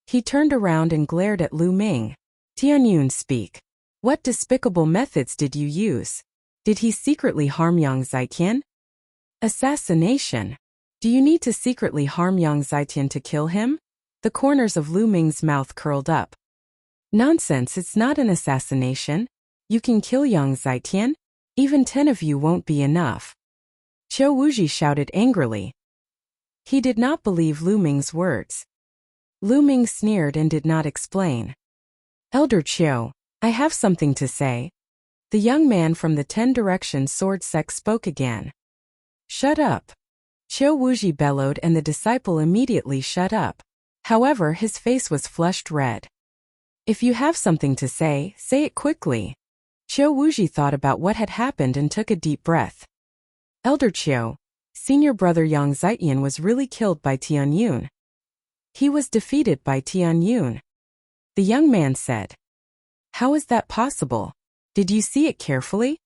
S1: He turned around and glared at Lu Ming. "Tianyun, speak. What despicable methods did you use? Did he secretly harm Yang Zitian?" "Assassination. Do you need to secretly harm Yang Zitian to kill him?" The corners of Lu Ming's mouth curled up. "Nonsense, it's not an assassination. You can kill Yang Zitian? Even 10 of you won't be enough." Qiu Wuji shouted angrily. He did not believe Lu Ming's words. Lu Ming sneered and did not explain. "Elder Qiu, I have something to say." The young man from the 10 Directions Sword Sect spoke again. "Shut up." Qiu Wuji bellowed and the disciple immediately shut up. However, his face was flushed red. "If you have something to say it quickly." Qiu Wuji thought about what had happened and took a deep breath. "Elder Qiu, senior brother Yang Zitian was really killed by Tianyun. He was defeated by Tianyun." The young man said. "How is that possible? Did you see it carefully?"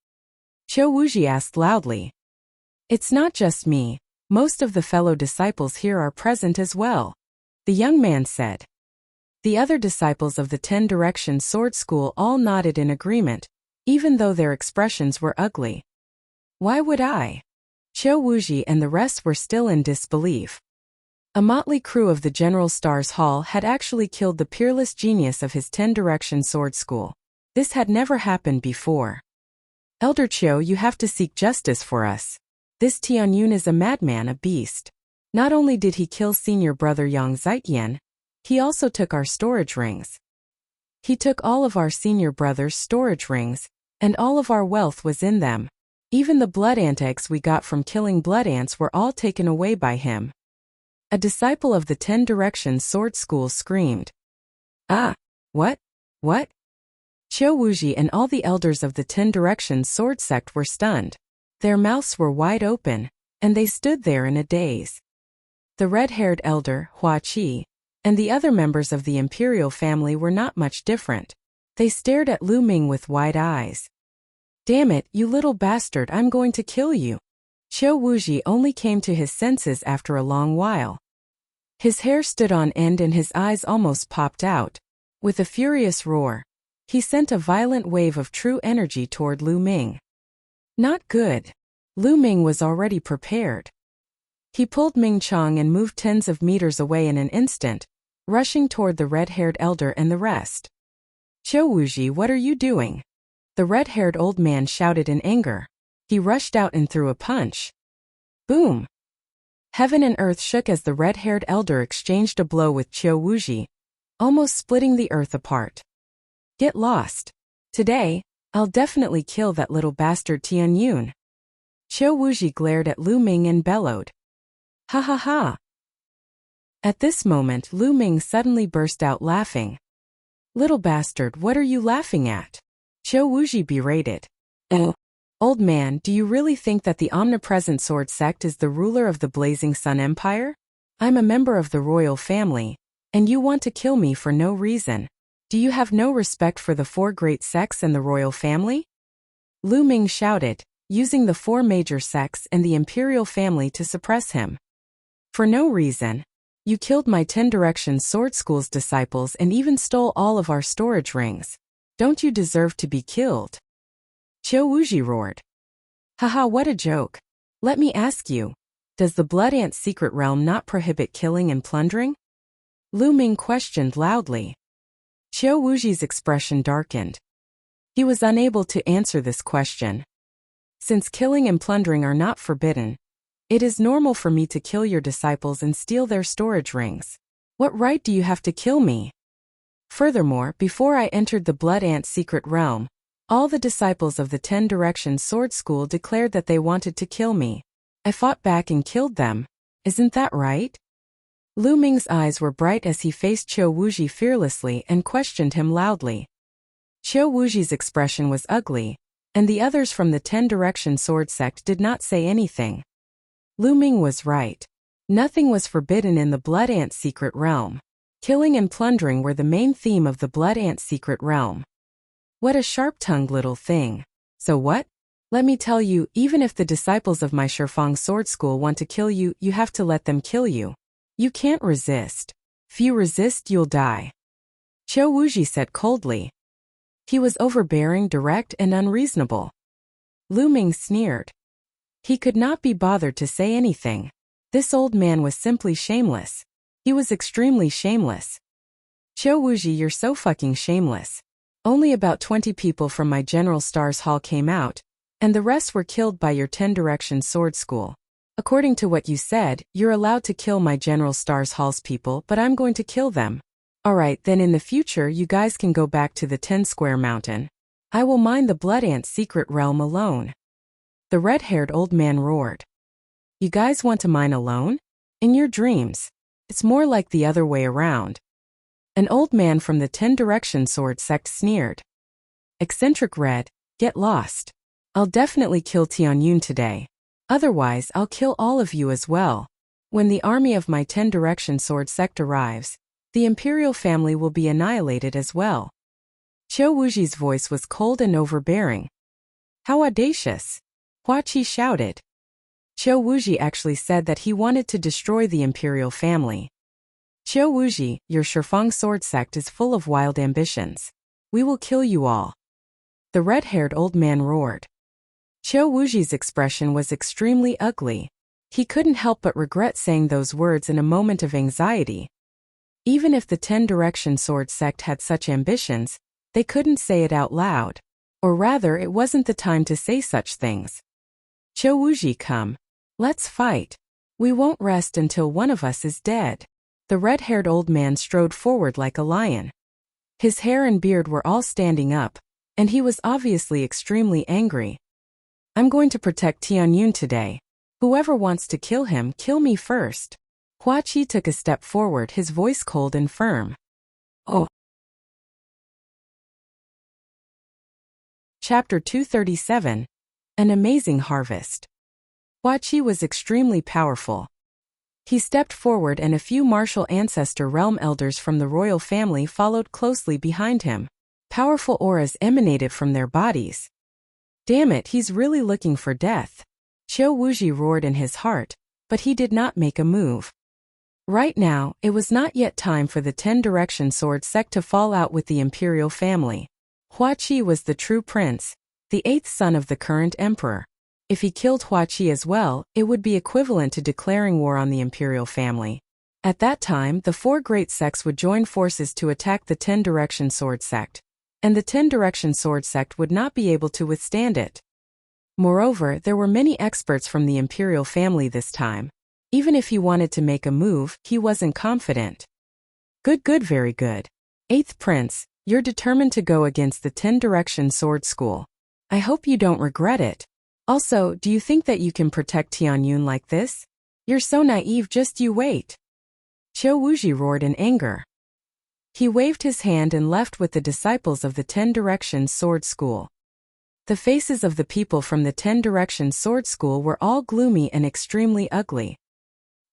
S1: Qiu Wuji asked loudly. "It's not just me, most of the fellow disciples here are present as well," the young man said. The other disciples of the 10 Directions Sword School all nodded in agreement, even though their expressions were ugly. "Why would I?" Qiu Wuji and the rest were still in disbelief. A motley crew of the General Stars Hall had actually killed the peerless genius of his 10 Directions Sword School. This had never happened before. Elder Chiu, you have to seek justice for us. This Tianyun is a madman, a beast. Not only did he kill senior brother Yang Zitian, he also took our storage rings. He took all of our senior brother's storage rings, and all of our wealth was in them. Even the blood ant eggs we got from killing blood ants were all taken away by him. A disciple of the 10 Directions Sword School screamed. Ah! What? What? Qiu Wuji and all the elders of the 10 Directions Sword Sect were stunned. Their mouths were wide open, and they stood there in a daze. The red-haired elder, Hua Qi, and the other members of the imperial family were not much different. They stared at Lu Ming with wide eyes. Damn it, you little bastard, I'm going to kill you. Qiu Wuji only came to his senses after a long while. His hair stood on end and his eyes almost popped out. With a furious roar, he sent a violent wave of true energy toward Lu Ming. Not good. Lu Ming was already prepared. He pulled Ming Chong and moved tens of meters away in an instant, rushing toward the red-haired elder and the rest. Qiu Wuji, what are you doing? The red-haired old man shouted in anger. He rushed out and threw a punch. Boom! Heaven and earth shook as the red-haired elder exchanged a blow with Qiu Wuji, almost splitting the earth apart. Get lost. Today, I'll definitely kill that little bastard Tianyun. Qiu Wuji glared at Lu Ming and bellowed. Ha ha ha! At this moment Lu Ming suddenly burst out laughing. Little bastard, what are you laughing at? Qiu Wuji berated. Oh, old man, do you really think that the omnipresent sword sect is the ruler of the Blazing Sun Empire? I'm a member of the royal family, and you want to kill me for no reason. Do you have no respect for the 4 great sects and the royal family? Lu Ming shouted, using the 4 major sects and the imperial family to suppress him. For no reason. You killed my 10 Directions Sword School's disciples and even stole all of our storage rings. Don't you deserve to be killed? Qiu Wuji roared. Haha, what a joke. Let me ask you, does the Blood Ant secret realm not prohibit killing and plundering? Lu Ming questioned loudly. Qiu Wuji's expression darkened. He was unable to answer this question. Since killing and plundering are not forbidden, it is normal for me to kill your disciples and steal their storage rings. What right do you have to kill me? Furthermore, before I entered the Blood Ant secret realm, all the disciples of the 10 Directions Sword School declared that they wanted to kill me. I fought back and killed them. Isn't that right? Lu Ming's eyes were bright as he faced Qiu Wuji fearlessly and questioned him loudly. Qiu Wuji's expression was ugly, and the others from the 10 Directions Sword Sect did not say anything. Lu Ming was right. Nothing was forbidden in the Blood Ant secret realm. Killing and plundering were the main theme of the Blood Ant secret realm. What a sharp-tongued little thing. So what? Let me tell you, even if the disciples of my Shifang Sword School want to kill you, you have to let them kill you. You can't resist. If you resist, you'll die. Qiu Wuji said coldly. He was overbearing, direct, and unreasonable. Lu Ming sneered. He could not be bothered to say anything. This old man was simply shameless. He was extremely shameless. Qiu Wuji, you're so fucking shameless. Only about 20 people from my General Stars Hall came out, and the rest were killed by your 10 Directions Sword School. According to what you said, you're allowed to kill my General Stars Hall's people, but I'm going to kill them. Alright, then in the future you guys can go back to the 10 Square Mountain. I will mine the Blood Ant secret realm alone. The red-haired old man roared. You guys want to mine alone? In your dreams. It's more like the other way around. An old man from the 10 Directions Sword Sect sneered. Eccentric Red, get lost. I'll definitely kill Tianyun today. Otherwise, I'll kill all of you as well. When the army of my 10 Directions Sword Sect arrives, the imperial family will be annihilated as well. Qiu Wuji's voice was cold and overbearing. How audacious! Hua Qi shouted. Qiu Wuji actually said that he wanted to destroy the imperial family. Qiu Wuji, your Shifang Sword Sect is full of wild ambitions. We will kill you all. The red-haired old man roared. Qiu Wuji's expression was extremely ugly. He couldn't help but regret saying those words in a moment of anxiety. Even if the 10 Directions Sword Sect had such ambitions, they couldn't say it out loud. Or rather, it wasn't the time to say such things. Chouwuji, come. Let's fight. We won't rest until one of us is dead. The red-haired old man strode forward like a lion. His hair and beard were all standing up, and he was obviously extremely angry. I'm going to protect Tianyun today. Whoever wants to kill him, kill me first. Hua Qi took a step forward, his voice cold and firm. Oh. Chapter 237. An Amazing Harvest. Hua Qi was extremely powerful. He stepped forward and a few martial ancestor realm elders from the royal family followed closely behind him. Powerful auras emanated from their bodies. Damn it, he's really looking for death. Chouwuji roared in his heart, but he did not make a move. Right now, it was not yet time for the 10-direction sword sect to fall out with the imperial family. Hua Qi was the true prince, the 8th son of the current emperor. If he killed Hua Qi as well, it would be equivalent to declaring war on the imperial family. At that time, the 4 great sects would join forces to attack the 10-direction sword sect, and the 10-direction sword sect would not be able to withstand it. Moreover, there were many experts from the imperial family this time. Even if he wanted to make a move, he wasn't confident. Good, very good. 8th Prince, you're determined to go against the 10-direction sword school. I hope you don't regret it. Also, do you think that you can protect Tianyun like this? You're so naive, just you wait. Chouwuji roared in anger. He waved his hand and left with the disciples of the 10-direction sword school. The faces of the people from the 10-direction sword school were all gloomy and extremely ugly.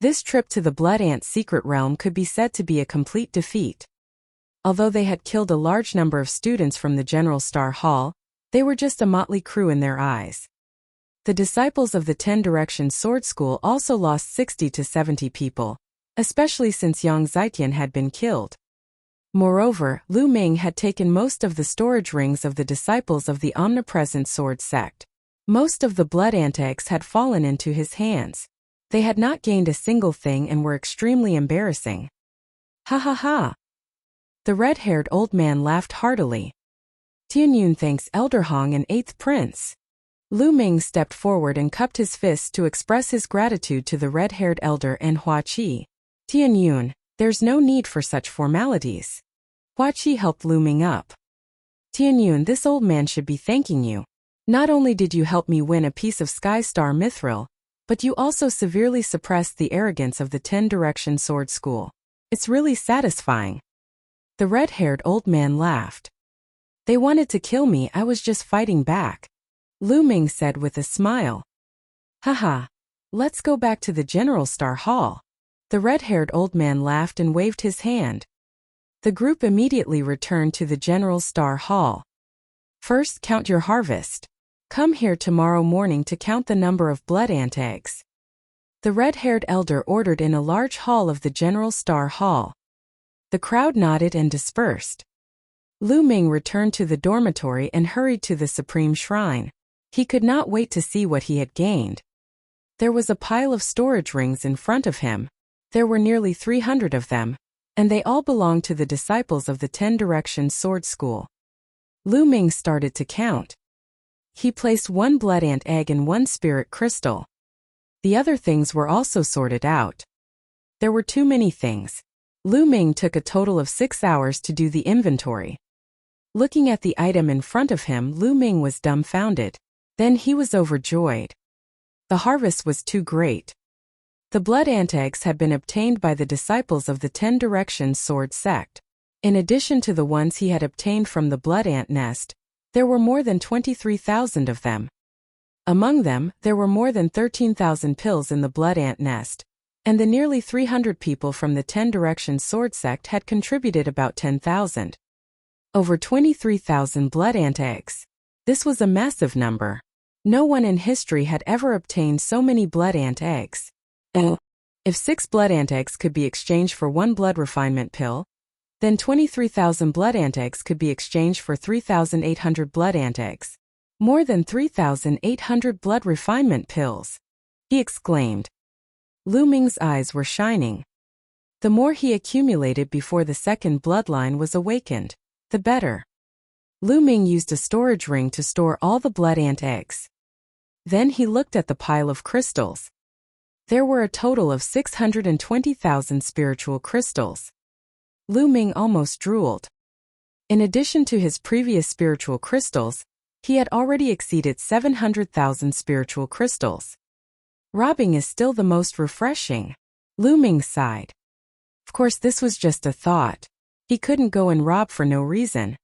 S1: This trip to the Blood Ant secret realm could be said to be a complete defeat. Although they had killed a large number of students from the General Star Hall, they were just a motley crew in their eyes. The disciples of the 10-direction sword school also lost 60 to 70 people, especially since Yang Zitian had been killed. Moreover, Lu Ming had taken most of the storage rings of the disciples of the omnipresent sword sect. Most of the blood ant eggs had fallen into his hands. They had not gained a single thing and were extremely embarrassing. Ha ha ha. The red-haired old man laughed heartily. Tianyun thanks Elder Hong and 8th Prince. Lu Ming stepped forward and cupped his fists to express his gratitude to the red-haired elder and Hua Qi. Tianyun, there's no need for such formalities. Hua Qi helped Lu Ming up. Tianyun, this old man should be thanking you. Not only did you help me win a piece of Sky Star Mithril, but you also severely suppressed the arrogance of the 10-direction sword school. It's really satisfying. The red-haired old man laughed. They wanted to kill me, I was just fighting back. Lu Ming said with a smile. Haha. Let's go back to the General Star Hall. The red-haired old man laughed and waved his hand. The group immediately returned to the General Star Hall. First, count your harvest. Come here tomorrow morning to count the number of blood ant eggs. The red-haired elder ordered in a large hall of the General Star Hall. The crowd nodded and dispersed. Lu Ming returned to the dormitory and hurried to the Supreme Shrine. He could not wait to see what he had gained. There was a pile of storage rings in front of him. There were nearly 300 of them, and they all belonged to the disciples of the 10-direction sword school. Lu Ming started to count. He placed 1 blood ant egg and 1 spirit crystal. The other things were also sorted out. There were too many things. Lu Ming took a total of 6 hours to do the inventory. Looking at the item in front of him, Lu Ming was dumbfounded. Then he was overjoyed. The harvest was too great. The blood ant eggs had been obtained by the disciples of the 10-direction sword sect. In addition to the ones he had obtained from the blood ant nest, there were more than 23,000 of them. Among them, there were more than 13,000 pills in the blood ant nest, and the nearly 300 people from the 10-direction sword sect had contributed about 10,000. Over 23,000 blood ant eggs. This was a massive number. No one in history had ever obtained so many blood ant eggs. If 6 blood ant eggs could be exchanged for 1 blood refinement pill, then 23,000 blood ant eggs could be exchanged for 3,800 blood ant eggs. More than 3,800 blood refinement pills, he exclaimed. Lu Ming's eyes were shining. The more he accumulated before the second bloodline was awakened, the better. Lu Ming used a storage ring to store all the blood ant eggs. Then he looked at the pile of crystals. There were a total of 620,000 spiritual crystals. Lu Ming almost drooled. In addition to his previous spiritual crystals, he had already exceeded 700,000 spiritual crystals. Robbing is still the most refreshing. Lu Ming sighed. Of course, this was just a thought. He couldn't go and rob for no reason.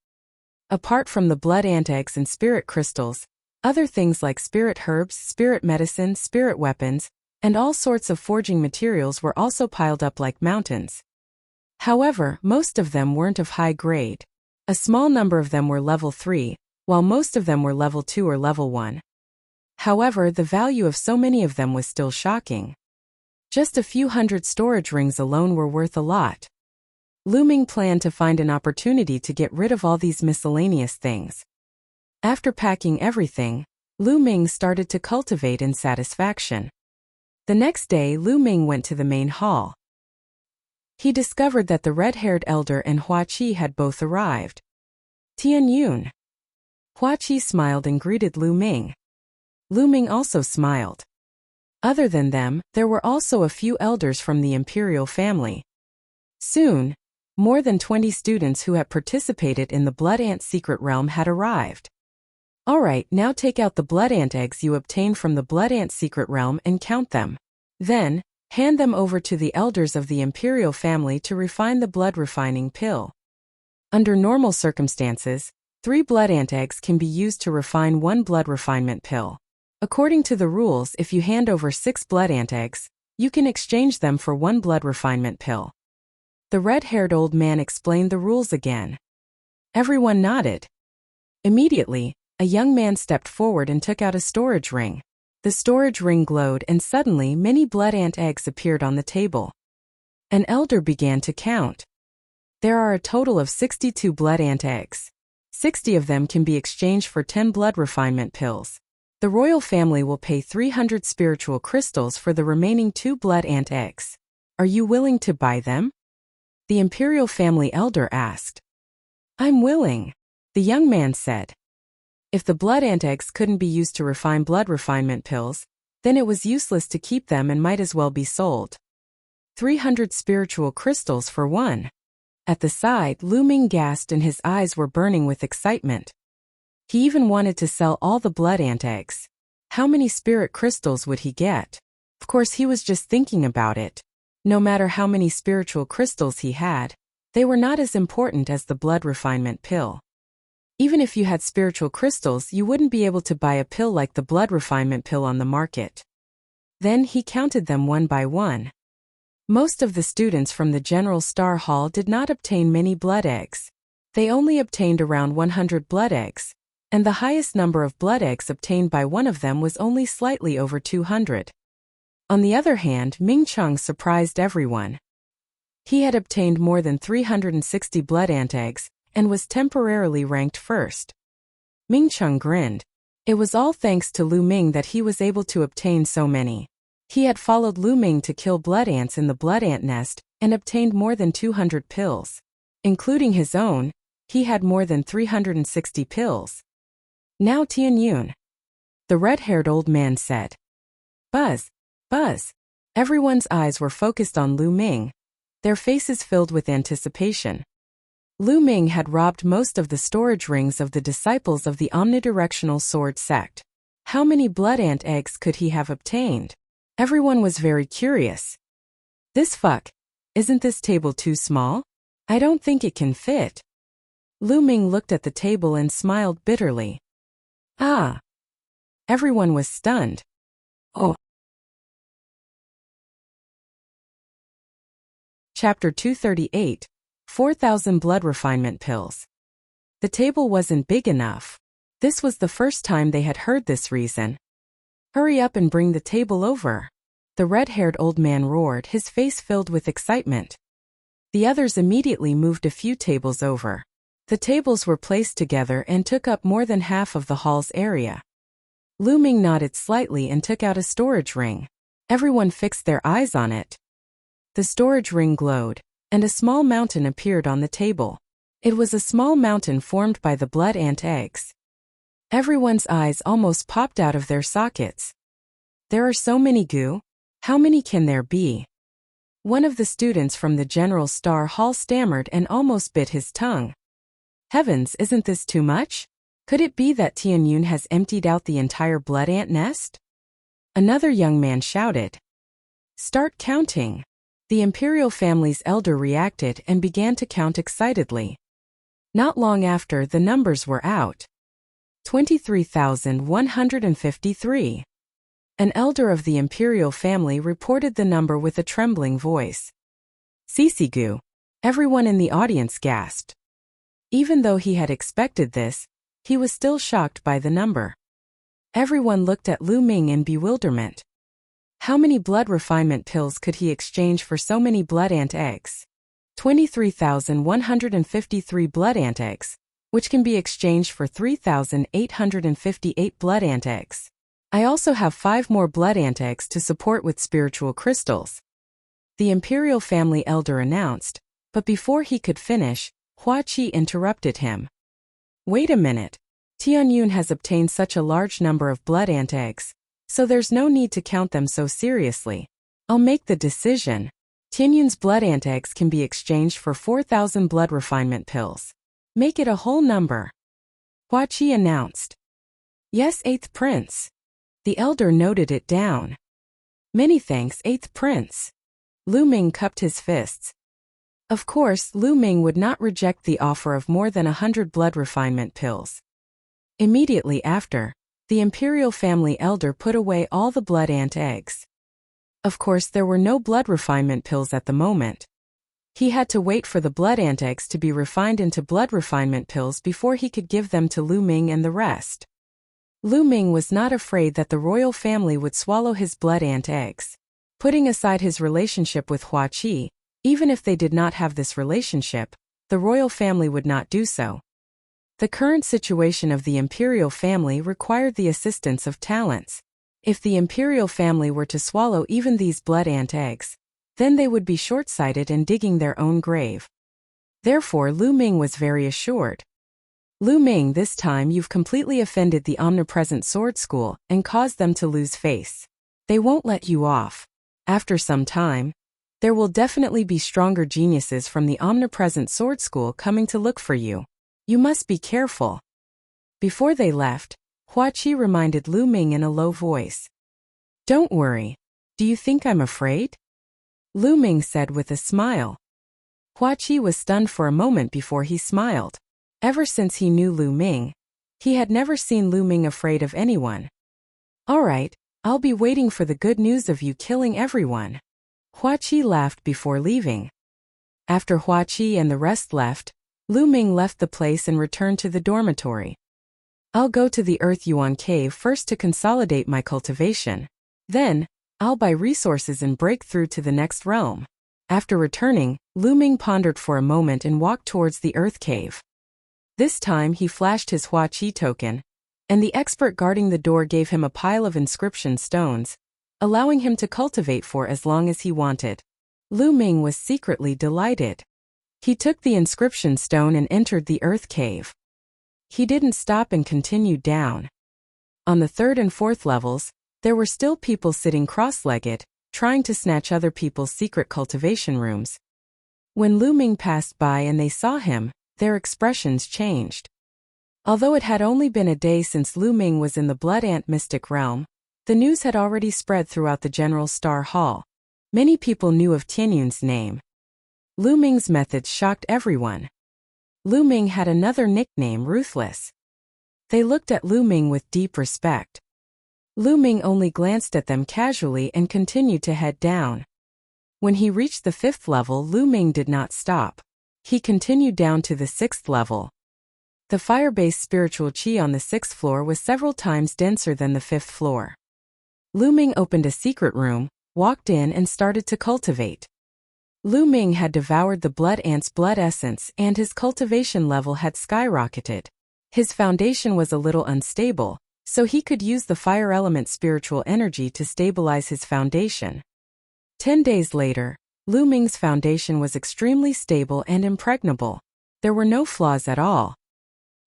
S1: Apart from the blood ant eggs and spirit crystals, other things like spirit herbs, spirit medicine, spirit weapons, and all sorts of forging materials were also piled up like mountains. However, most of them weren't of high grade. A small number of them were level 3, while most of them were level 2 or level 1. However, the value of so many of them was still shocking. Just a few hundred storage rings alone were worth a lot. Lu Ming planned to find an opportunity to get rid of all these miscellaneous things. After packing everything, Lu Ming started to cultivate in satisfaction. The next day, Lu Ming went to the main hall. He discovered that the red-haired elder and Hua Qi had both arrived. Tian Yun. Hua Qi smiled and greeted Lu Ming. Lu Ming also smiled. Other than them, there were also a few elders from the imperial family. Soon, more than 20 students who had participated in the Blood Ant Secret Realm had arrived. Alright, now take out the blood ant eggs you obtained from the Blood Ant Secret Realm and count them. Then, hand them over to the elders of the imperial family to refine the blood refining pill. Under normal circumstances, 3 blood ant eggs can be used to refine 1 blood refinement pill. According to the rules, if you hand over 6 blood ant eggs, you can exchange them for 1 blood refinement pill. The red-haired old man explained the rules again. Everyone nodded. Immediately, a young man stepped forward and took out a storage ring. The storage ring glowed and suddenly many blood ant eggs appeared on the table. An elder began to count. There are a total of 62 blood ant eggs. 60 of them can be exchanged for 10 blood refinement pills. The royal family will pay 300 spiritual crystals for the remaining 2 blood ant eggs. Are you willing to buy them? The imperial family elder asked. I'm willing, the young man said. If the blood ant eggs couldn't be used to refine blood refinement pills, then it was useless to keep them and might as well be sold. 300 spiritual crystals for 1. At the side, Lu Ming gasped and his eyes were burning with excitement. He even wanted to sell all the blood ant eggs. How many spirit crystals would he get? Of course, he was just thinking about it. No matter how many spiritual crystals he had, they were not as important as the blood refinement pill. Even if you had spiritual crystals, you wouldn't be able to buy a pill like the blood refinement pill on the market. Then he counted them one by one. Most of the students from the General Star Hall did not obtain many blood eggs. They only obtained around 100 blood eggs, and the highest number of blood eggs obtained by one of them was only slightly over 200. On the other hand, Ming Cheng surprised everyone. He had obtained more than 360 blood ant eggs, and was temporarily ranked first. Ming Cheng grinned. It was all thanks to Lu Ming that he was able to obtain so many. He had followed Lu Ming to kill blood ants in the blood ant nest, and obtained more than 200 pills. Including his own, he had more than 360 pills. Now Tian Yun. The red-haired old man said. Buzz. Buzz. Everyone's eyes were focused on Lu Ming, their faces filled with anticipation. Lu Ming had robbed most of the storage rings of the disciples of the omnidirectional sword sect. How many blood ant eggs could he have obtained? Everyone was very curious. Isn't this table too small? I don't think it can fit. Lu Ming looked at the table and smiled bitterly. Ah! Everyone was stunned. Oh! Chapter 238, 4,000 blood refinement pills. The table wasn't big enough. This was the first time they had heard this reason. Hurry up and bring the table over. The red-haired old man roared, his face filled with excitement. The others immediately moved a few tables over. The tables were placed together and took up more than half of the hall's area. Lu Ming nodded slightly and took out a storage ring. Everyone fixed their eyes on it. The storage ring glowed, and a small mountain appeared on the table. It was a small mountain formed by the blood ant eggs. Everyone's eyes almost popped out of their sockets. There are so many goo. How many can there be? One of the students from the General Star Hall stammered and almost bit his tongue. Heavens, isn't this too much? Could it be that Tianyun has emptied out the entire blood ant nest? Another young man shouted. Start counting. The imperial family's elder reacted and began to count excitedly. Not long after, the numbers were out. 23,153. An elder of the imperial family reported the number with a trembling voice. Sisigu. Everyone in the audience gasped. Even though he had expected this, he was still shocked by the number. Everyone looked at Lu Ming in bewilderment. How many blood refinement pills could he exchange for so many blood ant eggs? 23,153 blood ant eggs, which can be exchanged for 3,858 blood ant eggs. I also have 5 more blood ant eggs to support with spiritual crystals. The imperial family elder announced, but before he could finish, Hua Qi interrupted him. Wait a minute. Tianyun has obtained such a large number of blood ant eggs, so there's no need to count them so seriously. I'll make the decision. Tianyun's blood ant eggs can be exchanged for 4,000 blood refinement pills. Make it a whole number. Hua Qi announced. Yes, 8th Prince. The elder noted it down. Many thanks, 8th Prince. Lu Ming cupped his fists. Of course, Lu Ming would not reject the offer of more than 100 blood refinement pills. Immediately after, the imperial family elder put away all the blood ant eggs. Of course, there were no blood refinement pills at the moment. He had to wait for the blood ant eggs to be refined into blood refinement pills before he could give them to Lu Ming and the rest. Lu Ming was not afraid that the royal family would swallow his blood ant eggs. Putting aside his relationship with Hua Qi, even if they did not have this relationship, the royal family would not do so. The current situation of the imperial family required the assistance of talents. If the imperial family were to swallow even these blood ant eggs, then they would be short-sighted and digging their own grave. Therefore, Lu Ming was very assured. Lu Ming, this time you've completely offended the omnipresent sword school and caused them to lose face. They won't let you off. After some time, there will definitely be stronger geniuses from the omnipresent sword school coming to look for you. You must be careful. Before they left, Hua Qi reminded Lu Ming in a low voice. Don't worry. Do you think I'm afraid? Lu Ming said with a smile. Hua Qi was stunned for a moment before he smiled. Ever since he knew Lu Ming, he had never seen Lu Ming afraid of anyone. All right, I'll be waiting for the good news of you killing everyone. Hua Qi laughed before leaving. After Hua Qi and the rest left, Lu Ming left the place and returned to the dormitory. I'll go to the Earth Yuan cave first to consolidate my cultivation. Then, I'll buy resources and break through to the next realm. After returning, Lu Ming pondered for a moment and walked towards the Earth cave. This time he flashed his Hua Qi token, and the expert guarding the door gave him a pile of inscription stones, allowing him to cultivate for as long as he wanted. Lu Ming was secretly delighted. He took the inscription stone and entered the Earth cave. He didn't stop and continued down. On the 3rd and 4th levels, there were still people sitting cross-legged, trying to snatch other people's secret cultivation rooms. When Lu Ming passed by and they saw him, their expressions changed. Although it had only been a day since Lu Ming was in the Blood Ant Mystic Realm, the news had already spread throughout the General Star Hall. Many people knew of Tianyun's name. Lu Ming's methods shocked everyone. Lu Ming had another nickname, Ruthless. They looked at Lu Ming with deep respect. Lu Ming only glanced at them casually and continued to head down. When he reached the 5th level, Lu Ming did not stop. He continued down to the 6th level. The fire-based spiritual qi on the 6th floor was several times denser than the 5th floor. Lu Ming opened a secret room, walked in and started to cultivate. Lu Ming had devoured the blood ant's blood essence and his cultivation level had skyrocketed. His foundation was a little unstable, so he could use the fire element spiritual energy to stabilize his foundation. 10 days later, Lu Ming's foundation was extremely stable and impregnable. There were no flaws at all.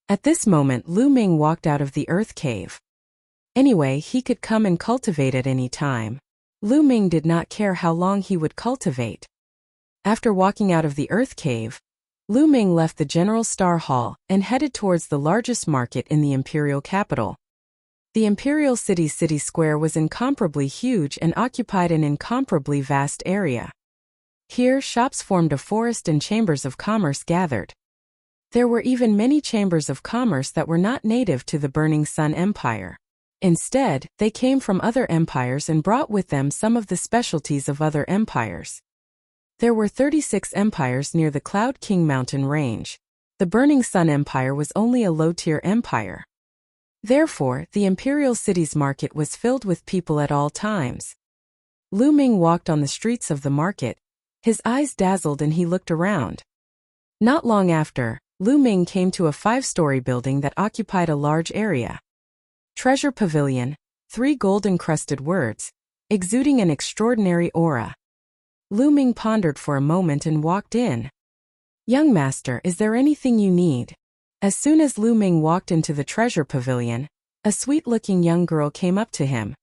S1: At this moment Lu Ming walked out of the earth cave. Anyway, he could come and cultivate at any time. Lu Ming did not care how long he would cultivate. After walking out of the earth cave, Lu Ming left the General Star Hall and headed towards the largest market in the imperial capital. The imperial city's city square was incomparably huge and occupied an incomparably vast area. Here, shops formed a forest and chambers of commerce gathered. There were even many chambers of commerce that were not native to the Burning Sun Empire. Instead, they came from other empires and brought with them some of the specialties of other empires. There were 36 empires near the Cloud King mountain range. The Burning Sun Empire was only a low-tier empire. Therefore, the imperial city's market was filled with people at all times. Lu Ming walked on the streets of the market. His eyes dazzled and he looked around. Not long after, Lu Ming came to a 5-story building that occupied a large area. Treasure Pavilion, 3 gold-encrusted words, exuding an extraordinary aura. Lu Ming pondered for a moment and walked in. "Young master, is there anything you need?" As soon as Lu Ming walked into the treasure pavilion, a sweet-looking young girl came up to him.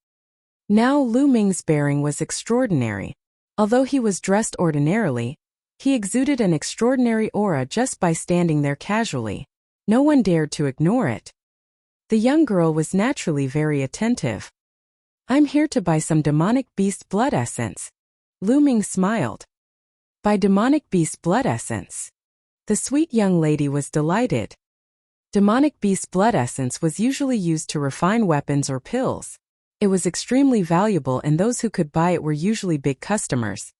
S1: Now Lu Ming's bearing was extraordinary. Although he was dressed ordinarily, he exuded an extraordinary aura just by standing there casually. No one dared to ignore it. The young girl was naturally very attentive. "I'm here to buy some demonic beast blood essence." Lu Ming smiled. "Buy demonic beast blood essence?" The sweet young lady was delighted. Demonic beast blood essence was usually used to refine weapons or pills. It was extremely valuable and those who could buy it were usually big customers.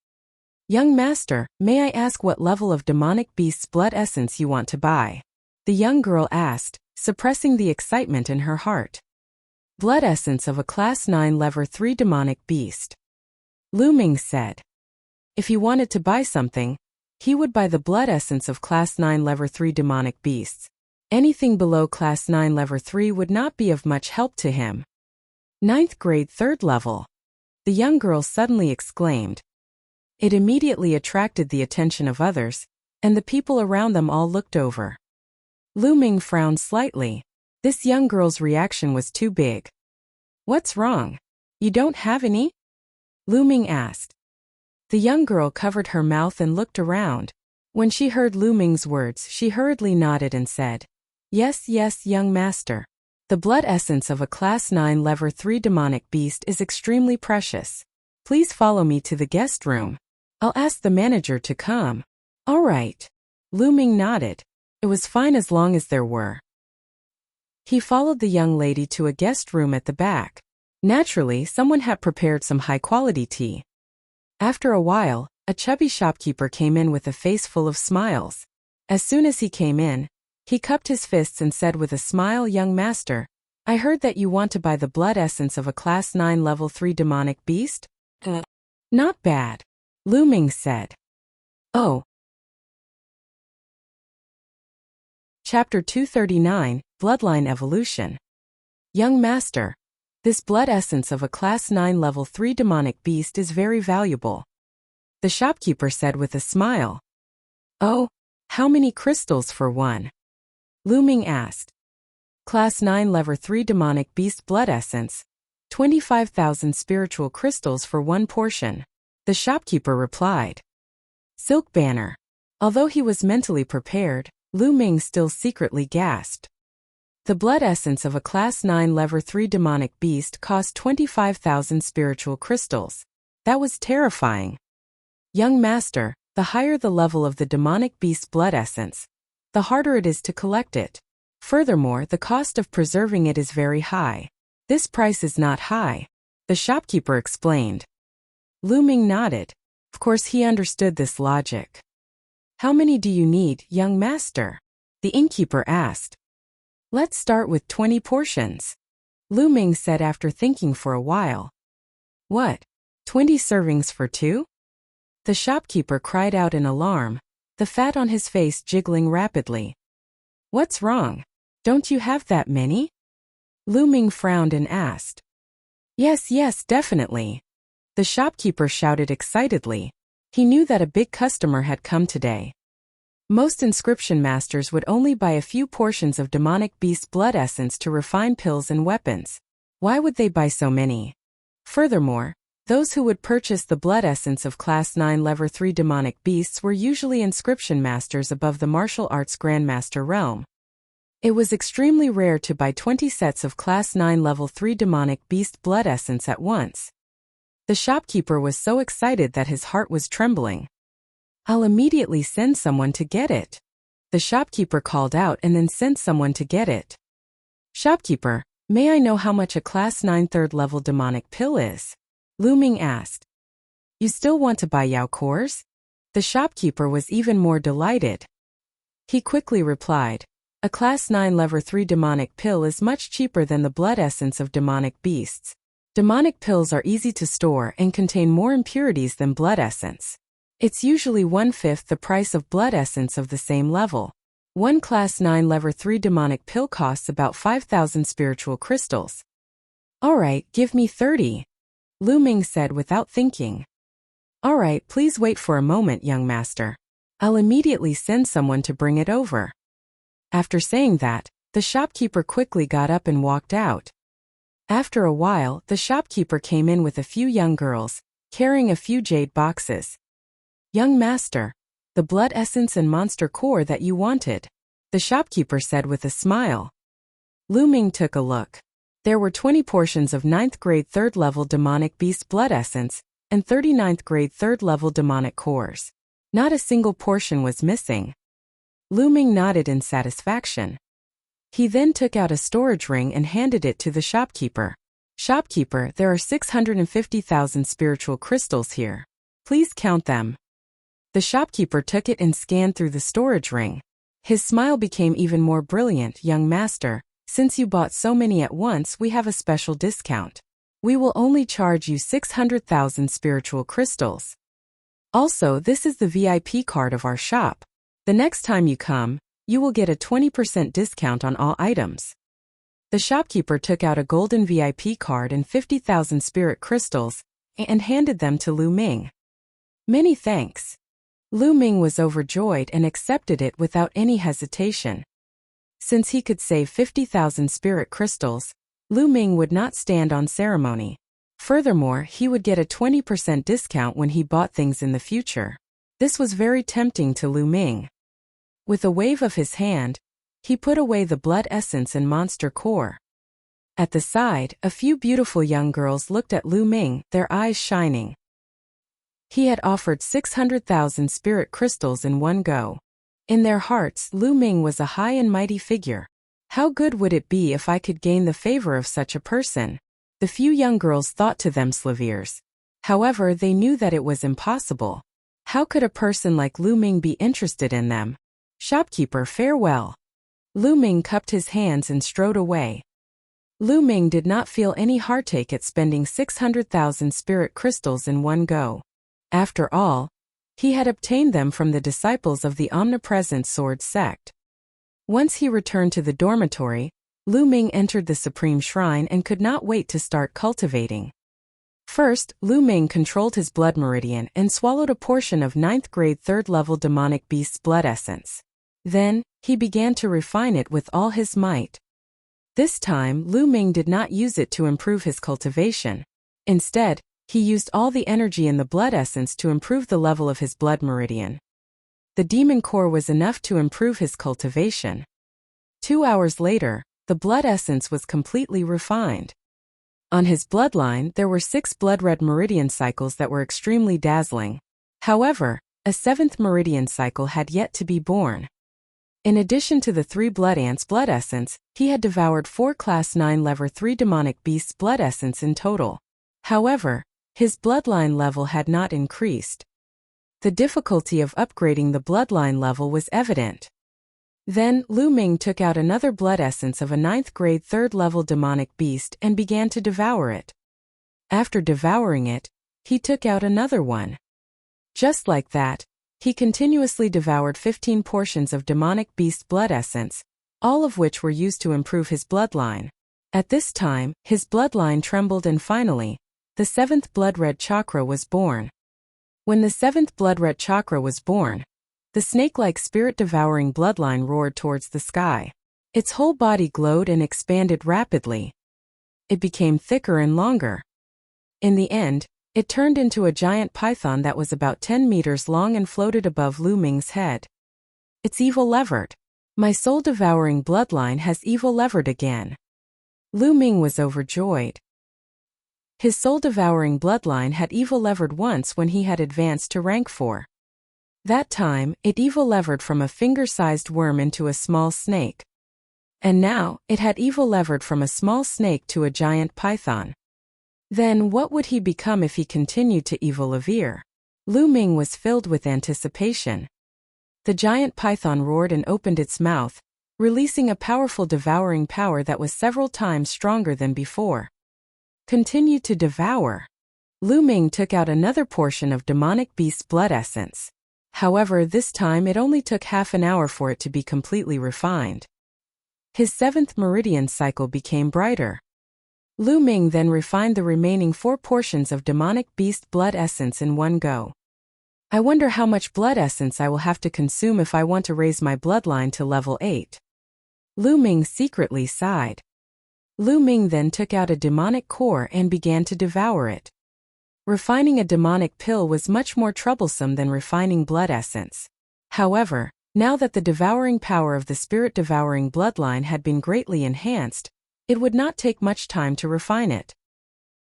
S1: "Young master, may I ask what level of demonic beast's blood essence you want to buy?" the young girl asked, suppressing the excitement in her heart. "Blood essence of a Class 9 Level 3 demonic beast," Lu Ming said. If he wanted to buy something, he would buy the blood essence of Class 9 Level 3 demonic beasts. Anything below Class 9 Level 3 would not be of much help to him. 9th grade 3rd level, the young girl suddenly exclaimed. It immediately attracted the attention of others, and the people around them all looked over. Lu Ming frowned slightly. This young girl's reaction was too big. "What's wrong? You don't have any?" Lu Ming asked. The young girl covered her mouth and looked around. When she heard Lu Ming's words, she hurriedly nodded and said, Yes, young master. The blood essence of a Class 9 Level 3 demonic beast is extremely precious. Please follow me to the guest room. I'll ask the manager to come." "All right." Lu Ming nodded. It was fine as long as there were. He followed the young lady to a guest room at the back. Naturally, someone had prepared some high-quality tea. After a while, a chubby shopkeeper came in with a face full of smiles. As soon as he came in, he cupped his fists and said with a smile, "Young master, I heard that you want to buy the blood essence of a Class 9 Level 3 demonic beast?" "Not bad," Lu Ming said. "Oh." Chapter 239, Bloodline Evolution. "Young master, this blood essence of a Class 9 Level 3 demonic beast is very valuable," the shopkeeper said with a smile. "Oh, how many crystals for one?" Lu Ming asked. "Class 9 Level 3 demonic beast blood essence, 25,000 spiritual crystals for one portion," the shopkeeper replied. Silk banner. Although he was mentally prepared, Lu Ming still secretly gasped. The blood essence of a Class 9 Level 3 demonic beast cost 25,000 spiritual crystals. That was terrifying. "Young master, the higher the level of the demonic beast's blood essence, the harder it is to collect it. Furthermore, the cost of preserving it is very high. This price is not high," the shopkeeper explained. Lu Ming nodded. Of course he understood this logic. "How many do you need, young master?" the innkeeper asked. "Let's start with 20 portions," Lu Ming said after thinking for a while. "What? 20 servings for two?" the shopkeeper cried out in alarm, the fat on his face jiggling rapidly. "What's wrong? Don't you have that many?" Lu Ming frowned and asked. Yes, definitely," the shopkeeper shouted excitedly. He knew that a big customer had come today. Most inscription masters would only buy a few portions of demonic beast blood essence to refine pills and weapons. Why would they buy so many? Furthermore, those who would purchase the blood essence of Class 9 Level 3 demonic beasts were usually inscription masters above the martial arts grandmaster realm. It was extremely rare to buy 20 sets of Class 9 Level 3 demonic beast blood essence at once. The shopkeeper was so excited that his heart was trembling. "I'll immediately send someone to get it," the shopkeeper called out, and then sent someone to get it. "Shopkeeper, may I know how much a Class 9 third level demonic pill is?" Lu Ming asked. "You still want to buy Yao cores?" The shopkeeper was even more delighted. He quickly replied, "A Class 9 Level 3 demonic pill is much cheaper than the blood essence of demonic beasts. Demonic pills are easy to store and contain more impurities than blood essence. It's usually 1/5 the price of blood essence of the same level. One Class 9 Level 3 demonic pill costs about 5,000 spiritual crystals." "Alright, give me 30. Lu Ming said without thinking. "Alright, please wait for a moment, young master. I'll immediately send someone to bring it over." After saying that, the shopkeeper quickly got up and walked out. After a while, the shopkeeper came in with a few young girls, carrying a few jade boxes. "Young master, the blood essence and monster core that you wanted," the shopkeeper said with a smile. Lu Ming took a look. There were 20 portions of 9th grade 3rd level demonic beast blood essence and 39th grade 3rd level demonic cores. Not a single portion was missing. Lu Ming nodded in satisfaction. He then took out a storage ring and handed it to the shopkeeper. "Shopkeeper, there are 650,000 spiritual crystals here. Please count them." The shopkeeper took it and scanned through the storage ring. His smile became even more brilliant. "Young master, since you bought so many at once, we have a special discount. We will only charge you 600,000 spiritual crystals. Also, this is the VIP card of our shop. The next time you come, you will get a 20% discount on all items." The shopkeeper took out a golden VIP card and 50,000 spirit crystals and handed them to Lu Ming. "Many thanks." Lu Ming was overjoyed and accepted it without any hesitation. Since he could save 50,000 spirit crystals, Lu Ming would not stand on ceremony. Furthermore, he would get a 20% discount when he bought things in the future. This was very tempting to Lu Ming. With a wave of his hand, he put away the blood essence and monster core. At the side, a few beautiful young girls looked at Lu Ming, their eyes shining. He had offered 600,000 spirit crystals in one go. In their hearts, Lu Ming was a high and mighty figure. How good would it be if I could gain the favor of such a person? The few young girls thought to themselves. However, they knew that it was impossible. How could a person like Lu Ming be interested in them? "Shopkeeper, farewell." Lu Ming cupped his hands and strode away. Lu Ming did not feel any heartache at spending 600,000 spirit crystals in one go. After all, he had obtained them from the disciples of the omnipresent sword sect. Once he returned to the dormitory, Lu Ming entered the supreme shrine and could not wait to start cultivating. First, Lu Ming controlled his blood meridian and swallowed a portion of 9th grade 3rd level demonic beast's blood essence. Then, he began to refine it with all his might. This time, Lu Ming did not use it to improve his cultivation. Instead, he used all the energy in the blood essence to improve the level of his blood meridian. The demon core was enough to improve his cultivation. 2 hours later, the blood essence was completely refined. On his bloodline, there were 6 blood-red meridian cycles that were extremely dazzling. However, a 7th meridian cycle had yet to be born. In addition to the 3 blood ants' blood essence, he had devoured 4 Class 9 Level 3 demonic beasts' blood essence in total. However, his bloodline level had not increased. The difficulty of upgrading the bloodline level was evident. Then, Lu Ming took out another blood essence of a 9th grade 3rd level demonic beast and began to devour it. After devouring it, he took out another one. Just like that, he continuously devoured 15 portions of demonic beast blood essence, all of which were used to improve his bloodline. At this time, his bloodline trembled and finally, the 7th blood red chakra was born. When the 7th blood red chakra was born, The snake-like spirit-devouring bloodline roared towards the sky. Its whole body glowed and expanded rapidly. It became thicker and longer. In the end, it turned into a giant python that was about 10 meters long and floated above Lu Ming's head. It's evil levered. My soul-devouring bloodline has evil levered again. Lu Ming was overjoyed. His soul-devouring bloodline had evil levered once when he had advanced to rank 4. That time, it evil levered from a finger-sized worm into a small snake. And now, it had evil levered from a small snake to a giant python. Then what would he become if he continued to evil levere? Lu Ming was filled with anticipation. The giant python roared and opened its mouth, releasing a powerful devouring power that was several times stronger than before. Continue to devour. Lu Ming took out another portion of demonic beast's blood essence. However, this time it only took half an hour for it to be completely refined. His 7th meridian cycle became brighter. Lu Ming then refined the remaining 4 portions of demonic beast blood essence in one go. I wonder how much blood essence I will have to consume if I want to raise my bloodline to level 8. Lu Ming secretly sighed. Lu Ming then took out a demonic core and began to devour it. Refining a demonic pill was much more troublesome than refining blood essence. However, now that the devouring power of the spirit-devouring bloodline had been greatly enhanced, it would not take much time to refine it.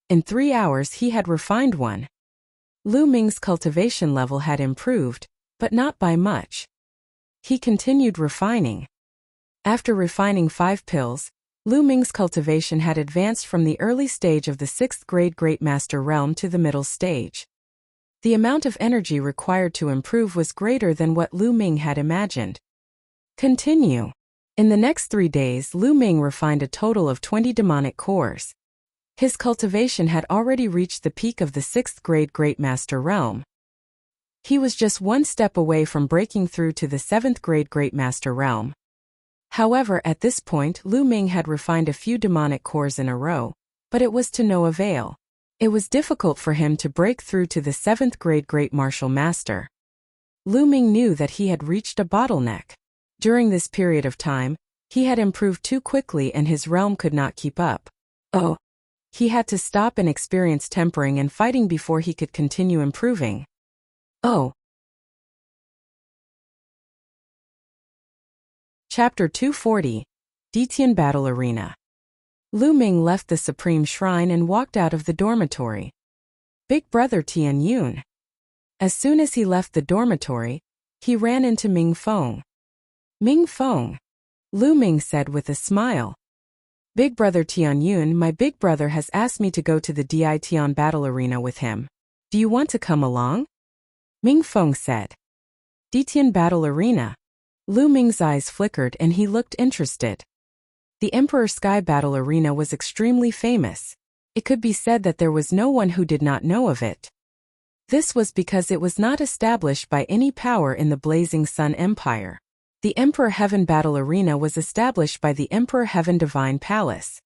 S1: In 3 hours he had refined one. Lu Ming's cultivation level had improved, but not by much. He continued refining. After refining 5 pills, Lu Ming's cultivation had advanced from the early stage of the 6th grade Great Master realm to the middle stage. The amount of energy required to improve was greater than what Lu Ming had imagined. Continue. In the next 3 days, Lu Ming refined a total of 20 demonic cores. His cultivation had already reached the peak of the 6th grade Great Master realm. He was just one step away from breaking through to the 7th grade Great Master realm. However, at this point, Lu Ming had refined a few demonic cores in a row, but it was to no avail. It was difficult for him to break through to the 7th grade Great Martial Master. Lu Ming knew that he had reached a bottleneck. During this period of time, he had improved too quickly and his realm could not keep up. Oh! He had to stop and experience tempering and fighting before he could continue improving. Oh! Chapter 240. Detian Battle Arena. Lu Ming left the Supreme Shrine and walked out of the dormitory. Big Brother Tian Yun. As soon as he left the dormitory, he ran into Ming Feng. Ming Feng, Lu Ming said with a smile. Big Brother Tian Yun, my big brother has asked me to go to the Detian Battle Arena with him. Do you want to come along? Ming Feng said. Detian Battle Arena. Lu Ming's eyes flickered and he looked interested. The Emperor Sky Battle Arena was extremely famous. It could be said that there was no one who did not know of it. This was because it was not established by any power in the Blazing Sun Empire. The Emperor Heaven Battle Arena was established by the Emperor Heaven Divine Palace.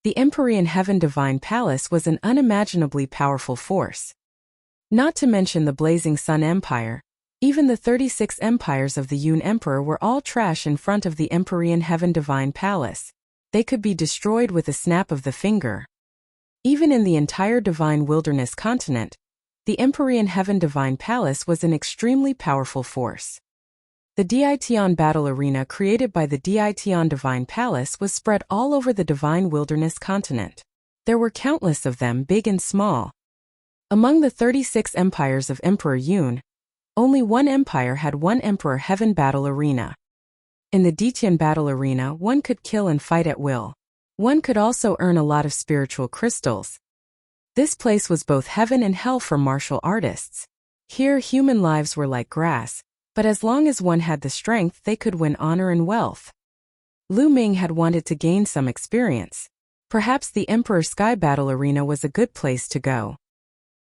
S1: The Empyrean Heaven Divine Palace was an unimaginably powerful force. Not to mention the Blazing Sun Empire, even the 36 empires of the Yun Emperor were all trash in front of the Empyrean Heaven Divine Palace. They could be destroyed with a snap of the finger. Even in the entire Divine Wilderness continent, the Empyrean Heaven Divine Palace was an extremely powerful force. The Detian Battle Arena created by the Detian Divine Palace was spread all over the Divine Wilderness continent. There were countless of them, big and small. Among the 36 empires of Emperor Yun, only one empire had one Emperor Heaven Battle Arena. In the Detian Battle Arena, one could kill and fight at will. One could also earn a lot of spiritual crystals. This place was both heaven and hell for martial artists. Here human lives were like grass, but as long as one had the strength they could win honor and wealth. Lu Ming had wanted to gain some experience. Perhaps the Emperor Sky Battle Arena was a good place to go.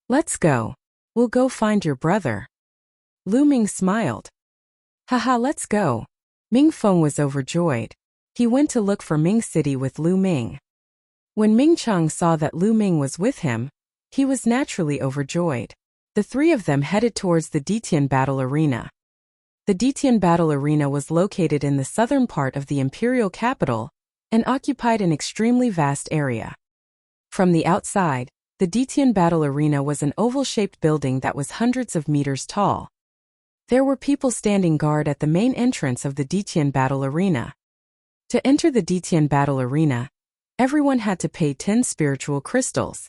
S1: Let's go. We'll go find your brother. Lu Ming smiled. Haha, let's go. Ming Feng was overjoyed. He went to look for Ming City with Lu Ming. When Ming Chang saw that Lu Ming was with him, he was naturally overjoyed. The three of them headed towards the Detian Battle Arena. The Detian battle arena was located in the southern part of the imperial capital and occupied an extremely vast area. From the outside, the Detian battle arena was an oval-shaped building that was hundreds of meters tall. There were people standing guard at the main entrance of the Detian battle arena. To enter the Detian battle arena, everyone had to pay 10 spiritual crystals.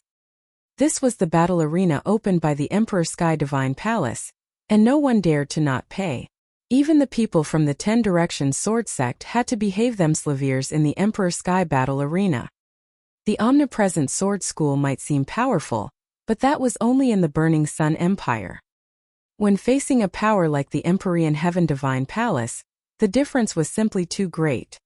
S1: This was the battle arena opened by the Emperor Sky Divine Palace, and no one dared to not pay. Even the people from the 10 Directions Sword Sect had to behave themselves in the Emperor Sky battle arena. The omnipresent sword school might seem powerful, but that was only in the Burning Sun Empire. When facing a power like the Empyrean Heaven Divine Palace, the difference was simply too great.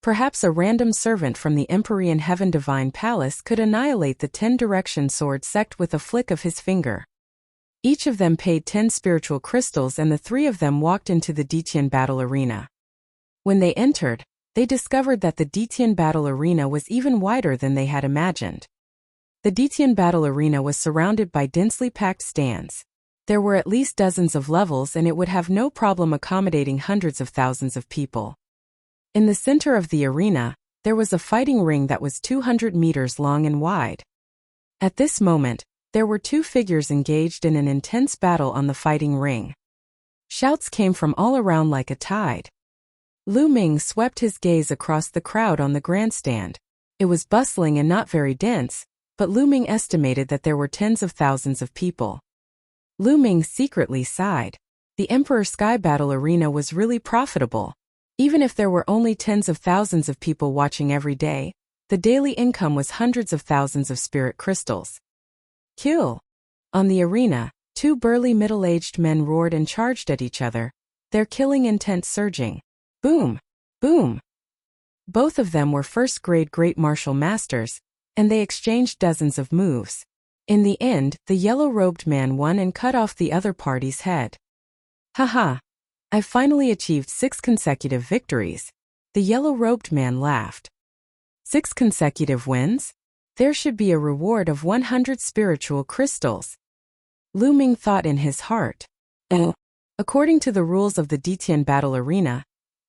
S1: Perhaps a random servant from the Empyrean Heaven Divine Palace could annihilate the 10 Direction Sword Sect with a flick of his finger. Each of them paid 10 spiritual crystals and the 3 of them walked into the Detian battle arena. When they entered, they discovered that the Detian battle arena was even wider than they had imagined. The Detian battle arena was surrounded by densely packed stands. There were at least dozens of levels and it would have no problem accommodating hundreds of thousands of people. In the center of the arena, there was a fighting ring that was 200 meters long and wide. At this moment, there were 2 figures engaged in an intense battle on the fighting ring. Shouts came from all around like a tide. Lu Ming swept his gaze across the crowd on the grandstand. It was bustling and not very dense, but Lu Ming estimated that there were tens of thousands of people. Lu Ming secretly sighed. The Emperor Sky Battle Arena was really profitable. Even if there were only tens of thousands of people watching every day, the daily income was hundreds of thousands of spirit crystals. Kill! On the arena, 2 burly middle-aged men roared and charged at each other, their killing intent surging. Boom! Boom! Both of them were first-grade Great Martial Masters, and they exchanged dozens of moves. In the end, the yellow-robed man won and cut off the other party's head. Haha! I've finally achieved 6 consecutive victories. The yellow-robed man laughed. 6 consecutive wins? There should be a reward of 100 spiritual crystals. Lu Ming thought in his heart. According to the rules of the Detian battle arena,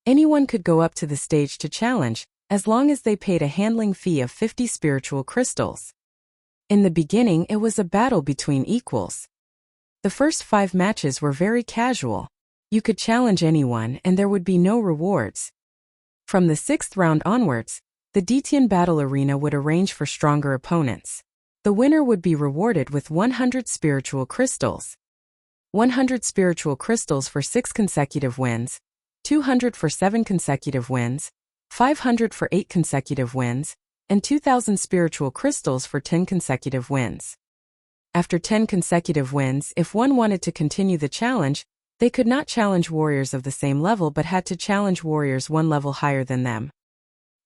S1: anyone could go up to the stage to challenge, as long as they paid a handling fee of 50 spiritual crystals. In the beginning, it was a battle between equals. The first 5 matches were very casual. You could challenge anyone and there would be no rewards. From the 6th round onwards, the Detian battle arena would arrange for stronger opponents. The winner would be rewarded with 100 spiritual crystals. 100 spiritual crystals for 6 consecutive wins, 200 for 7 consecutive wins, 500 for 8 consecutive wins, and 2,000 spiritual crystals for 10 consecutive wins. After 10 consecutive wins, if one wanted to continue the challenge, they could not challenge warriors of the same level but had to challenge warriors 1 level higher than them,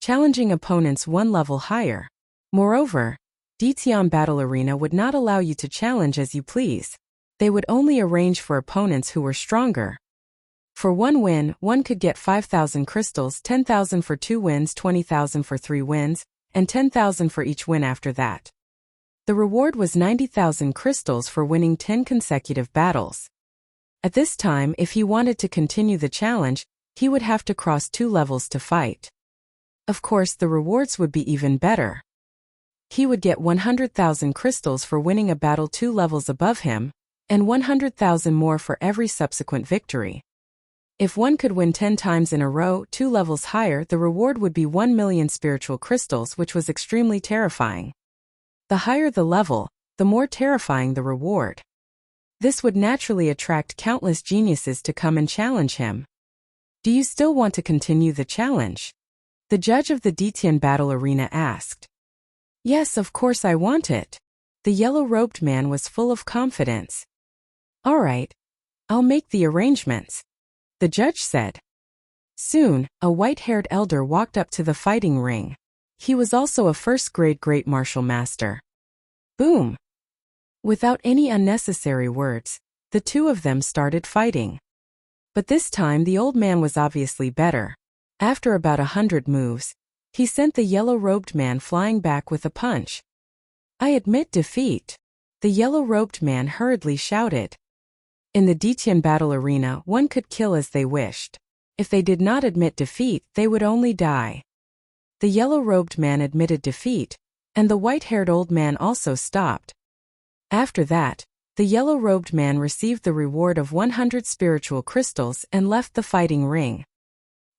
S1: challenging opponents 1 level higher. Moreover, Detian Battle Arena would not allow you to challenge as you please. They would only arrange for opponents who were stronger. For 1 win, one could get 5,000 crystals, 10,000 for 2 wins, 20,000 for 3 wins, and 10,000 for each win after that. The reward was 90,000 crystals for winning 10 consecutive battles. At this time, if he wanted to continue the challenge, he would have to cross 2 levels to fight. Of course, the rewards would be even better. He would get 100,000 crystals for winning a battle 2 levels above him, and 100,000 more for every subsequent victory. If one could win 10 times in a row, 2 levels higher, the reward would be 1 million spiritual crystals, which was extremely terrifying. The higher the level, the more terrifying the reward. This would naturally attract countless geniuses to come and challenge him. Do you still want to continue the challenge? The judge of the Detian Battle Arena asked. Yes, of course I want it. The yellow-robed man was full of confidence. All right, I'll make the arrangements, the judge said. Soon, a white-haired elder walked up to the fighting ring. He was also a first-grade Great Martial Master. Boom! Without any unnecessary words, the 2 of them started fighting. But this time the old man was obviously better. After about 100 moves, he sent the yellow-robed man flying back with a punch. I admit defeat, the yellow-robed man hurriedly shouted. In the Detian battle arena, one could kill as they wished. If they did not admit defeat, they would only die. The yellow-robed man admitted defeat, and the white-haired old man also stopped. After that, the yellow-robed man received the reward of 100 spiritual crystals and left the fighting ring.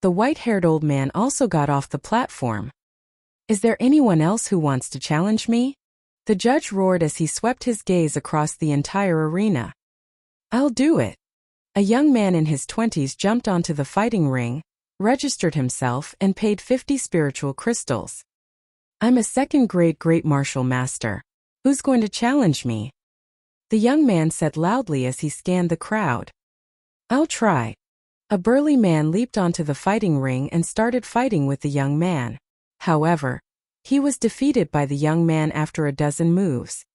S1: The white-haired old man also got off the platform. "Is there anyone else who wants to challenge me?" the judge roared as he swept his gaze across the entire arena. "I'll do it." A young man in his 20s jumped onto the fighting ring, registered himself, and paid 50 spiritual crystals. "I'm a second-grade great martial master. Who's going to challenge me?" the young man said loudly as he scanned the crowd. "I'll try." A burly man leaped onto the fighting ring and started fighting with the young man. However, he was defeated by the young man after a dozen moves.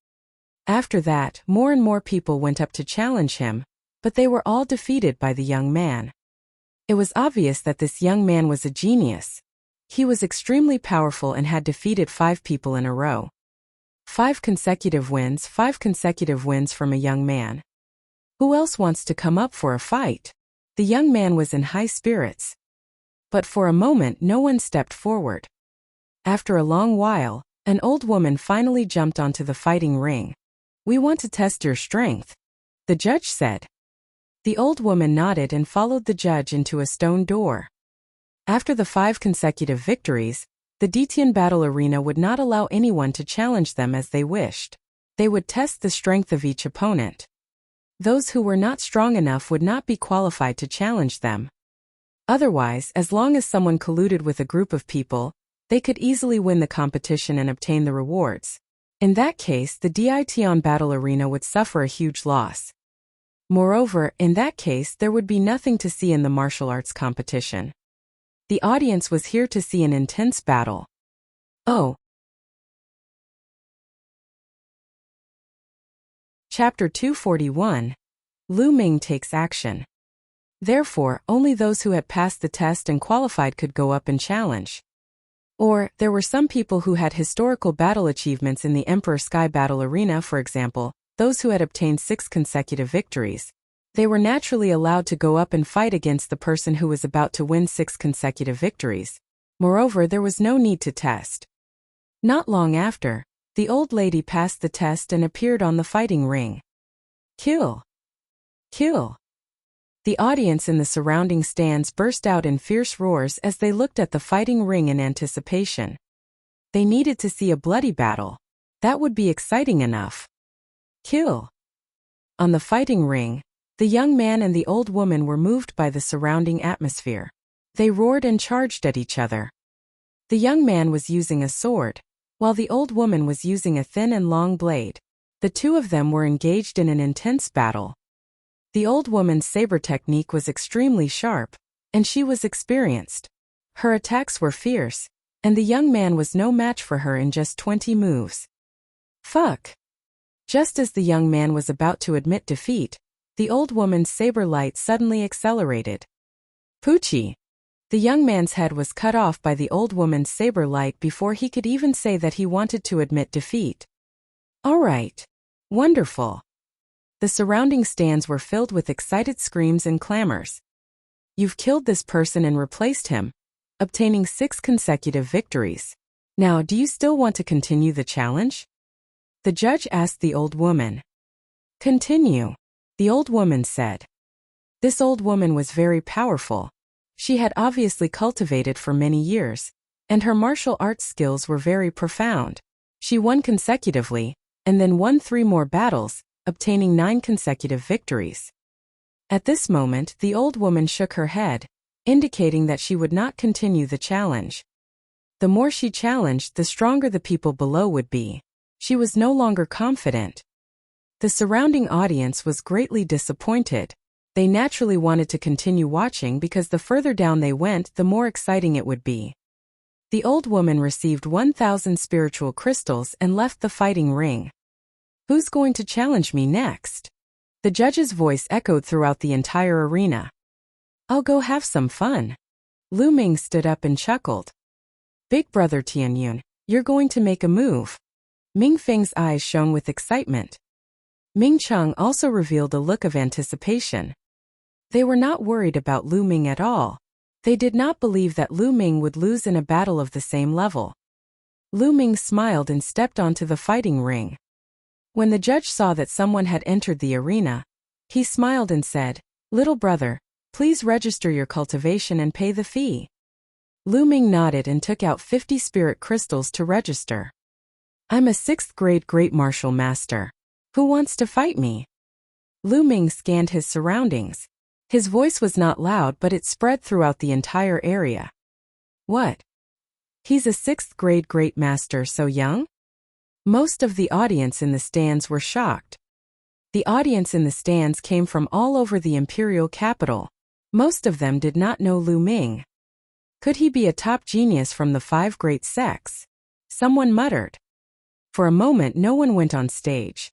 S1: After that, more and more people went up to challenge him, but they were all defeated by the young man. It was obvious that this young man was a genius. He was extremely powerful and had defeated 5 people in a row. 5 consecutive wins from a young man. Who else wants to come up for a fight? The young man was in high spirits. But for a moment no one stepped forward. After a long while, an old woman finally jumped onto the fighting ring. "We want to test your strength," the judge said. The old woman nodded and followed the judge into a stone door. After the 5 consecutive victories, the Detian battle arena would not allow anyone to challenge them as they wished. They would test the strength of each opponent. Those who were not strong enough would not be qualified to challenge them. Otherwise, as long as someone colluded with a group of people, they could easily win the competition and obtain the rewards. In that case, the Detian battle arena would suffer a huge loss. Moreover, in that case there would be nothing to see in the martial arts competition. The audience was here to see an intense battle. Oh. Chapter 241. Lu Ming takes action. Therefore, only those who had passed the test and qualified could go up and challenge. Or, there were some people who had historical battle achievements in the Emperor Sky Battle Arena, for example, those who had obtained 6 consecutive victories. They were naturally allowed to go up and fight against the person who was about to win 6 consecutive victories. Moreover, there was no need to test. Not long after, the old lady passed the test and appeared on the fighting ring. "Kill! Kill!" The audience in the surrounding stands burst out in fierce roars as they looked at the fighting ring in anticipation. They needed to see a bloody battle. That would be exciting enough. Kill! On the fighting ring, the young man and the old woman were moved by the surrounding atmosphere. They roared and charged at each other. The young man was using a sword, while the old woman was using a thin and long blade. The two of them were engaged in an intense battle. The old woman's saber technique was extremely sharp, and she was experienced. Her attacks were fierce, and the young man was no match for her in just 20 moves. Fuck! Just as the young man was about to admit defeat, the old woman's saber light suddenly accelerated. Poochie! The young man's head was cut off by the old woman's saber light before he could even say that he wanted to admit defeat. All right. Wonderful. The surrounding stands were filled with excited screams and clamors. You've killed this person and replaced him, obtaining 6 consecutive victories. Now, do you still want to continue the challenge? The judge asked the old woman. Continue, the old woman said. This old woman was very powerful. She had obviously cultivated for many years, and her martial arts skills were very profound. She won consecutively, and then won 3 more battles, obtaining 9 consecutive victories. At this moment, the old woman shook her head, indicating that she would not continue the challenge. The more she challenged, the stronger the people below would be. She was no longer confident. The surrounding audience was greatly disappointed. They naturally wanted to continue watching because the further down they went, the more exciting it would be. The old woman received 1,000 spiritual crystals and left the fighting ring. Who's going to challenge me next? The judge's voice echoed throughout the entire arena. I'll go have some fun. Lu Ming stood up and chuckled. Big brother Tianyun, you're going to make a move. Ming Feng's eyes shone with excitement. Ming Cheng also revealed a look of anticipation. They were not worried about Lu Ming at all. They did not believe that Lu Ming would lose in a battle of the same level. Lu Ming smiled and stepped onto the fighting ring. When the judge saw that someone had entered the arena, he smiled and said, "Little brother, please register your cultivation and pay the fee." Lu Ming nodded and took out 50 spirit crystals to register. "I'm a 6th grade great martial master. Who wants to fight me?" Lu Ming scanned his surroundings. His voice was not loud, but it spread throughout the entire area. "What? He's a 6th grade great master so young?" Most of the audience in the stands were shocked. The audience in the stands came from all over the imperial capital. Most of them did not know Lu Ming. Could he be a top genius from the 5 great sects? Someone muttered. For a moment no one went on stage.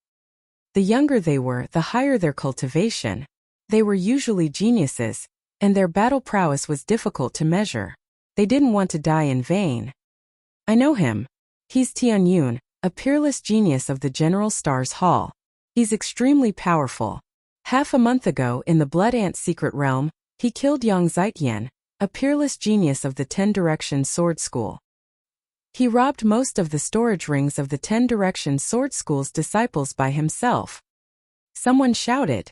S1: The younger they were, the higher their cultivation. They were usually geniuses, and their battle prowess was difficult to measure. They didn't want to die in vain. "I know him. He's Tian Yun, a peerless genius of the General Stars Hall. He's extremely powerful. Half a month ago, in the Blood Ant Secret Realm, he killed Yang Zitian, a peerless genius of the 10 Direction Sword School. He robbed most of the storage rings of the 10 Direction Sword School's disciples by himself." Someone shouted.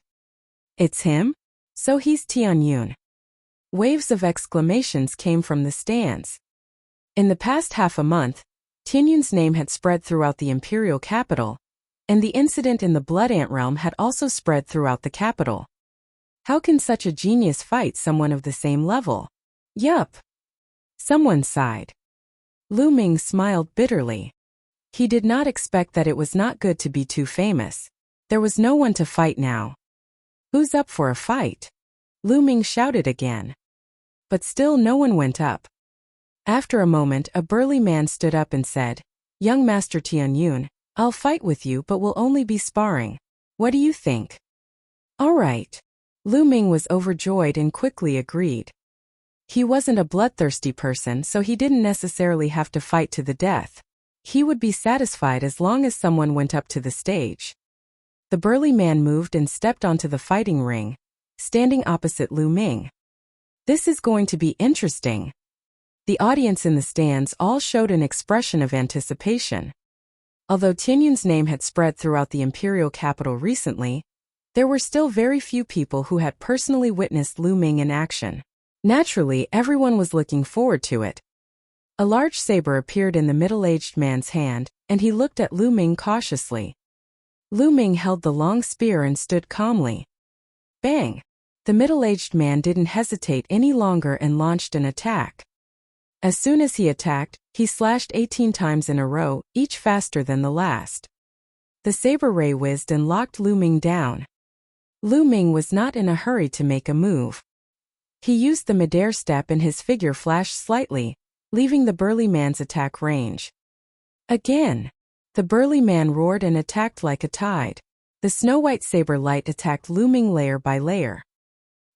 S1: "It's him? So he's Tian Yun." Waves of exclamations came from the stands. In the past half a month, Tian Yun's name had spread throughout the imperial capital, and the incident in the Blood Ant realm had also spread throughout the capital. How can such a genius fight someone of the same level? Yup. Someone sighed. Lu Ming smiled bitterly. He did not expect that it was not good to be too famous. There was no one to fight now. "Who's up for a fight?" Lu Ming shouted again. But still no one went up. After a moment, a burly man stood up and said, "Young Master Tian Yun, I'll fight with you, but we'll only be sparring. What do you think?" "All right." Lu Ming was overjoyed and quickly agreed. He wasn't a bloodthirsty person, so he didn't necessarily have to fight to the death. He would be satisfied as long as someone went up to the stage. The burly man moved and stepped onto the fighting ring, standing opposite Lu Ming. "This is going to be interesting." The audience in the stands all showed an expression of anticipation. Although Tian Yun's name had spread throughout the imperial capital recently, there were still very few people who had personally witnessed Lu Ming in action. Naturally, everyone was looking forward to it. A large saber appeared in the middle-aged man's hand, and he looked at Lu Ming cautiously. Lu Ming held the long spear and stood calmly. Bang! The middle-aged man didn't hesitate any longer and launched an attack. As soon as he attacked, he slashed 18 times in a row, each faster than the last. The saber ray whizzed and locked Lu Ming down. Lu Ming was not in a hurry to make a move. He used the midair step and his figure flashed slightly, leaving the burly man's attack range. Again! The burly man roared and attacked like a tide. The snow-white saber light attacked Lu Ming layer by layer.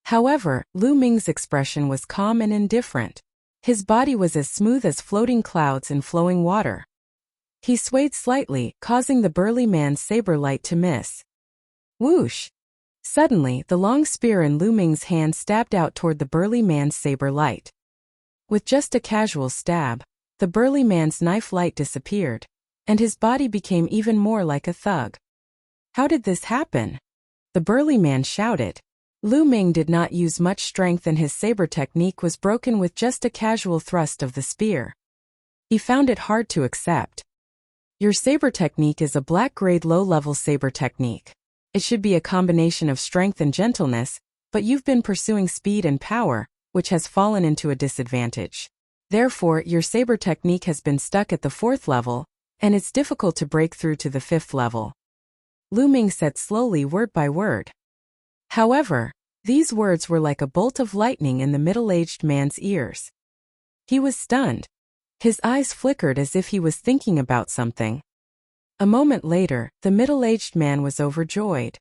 S1: However, Lu Ming's expression was calm and indifferent. His body was as smooth as floating clouds in flowing water. He swayed slightly, causing the burly man's saber light to miss. Whoosh! Suddenly, the long spear in Lu Ming's hand stabbed out toward the burly man's saber light. With just a casual stab, the burly man's knife light disappeared, and his body became even more like a thug. How did this happen? The burly man shouted. Lu Ming did not use much strength and his saber technique was broken with just a casual thrust of the spear. He found it hard to accept. Your saber technique is a black-grade low-level saber technique. It should be a combination of strength and gentleness, but you've been pursuing speed and power, which has fallen into a disadvantage. Therefore, your saber technique has been stuck at the 4th level, and it's difficult to break through to the 5th level. Lu Ming said slowly word by word. However, these words were like a bolt of lightning in the middle-aged man's ears. He was stunned. His eyes flickered as if he was thinking about something. A moment later, the middle-aged man was overjoyed.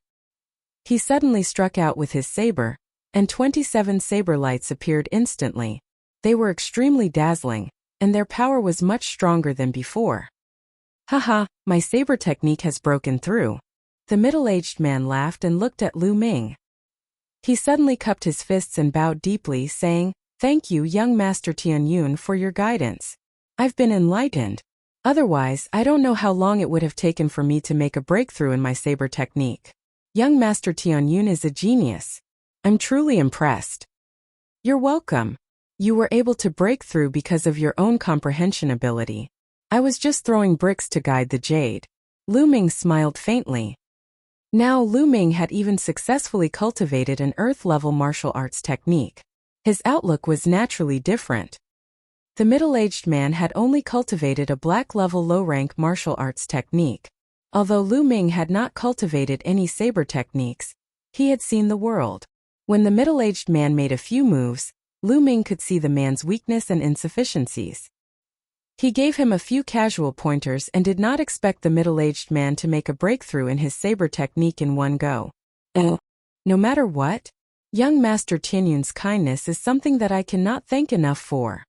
S1: He suddenly struck out with his saber, and 27 saber lights appeared instantly. They were extremely dazzling, and their power was much stronger than before. Haha, my saber technique has broken through. The middle-aged man laughed and looked at Lu Ming. He suddenly cupped his fists and bowed deeply, saying, "Thank you, young Master Tianyun, for your guidance. I've been enlightened. Otherwise, I don't know how long it would have taken for me to make a breakthrough in my saber technique. Young Master Tianyun is a genius. I'm truly impressed." "You're welcome. You were able to break through because of your own comprehension ability. I was just throwing bricks to guide the jade." Lu Ming smiled faintly. Now Lu Ming had even successfully cultivated an earth-level martial arts technique. His outlook was naturally different. The middle-aged man had only cultivated a black-level low-rank martial arts technique. Although Lu Ming had not cultivated any saber techniques, he had seen the world. When the middle-aged man made a few moves, Lu Ming could see the man's weakness and insufficiencies. He gave him a few casual pointers and did not expect the middle-aged man to make a breakthrough in his saber technique in one go. No matter what, young Master Tianyun's kindness is something that I cannot thank enough for."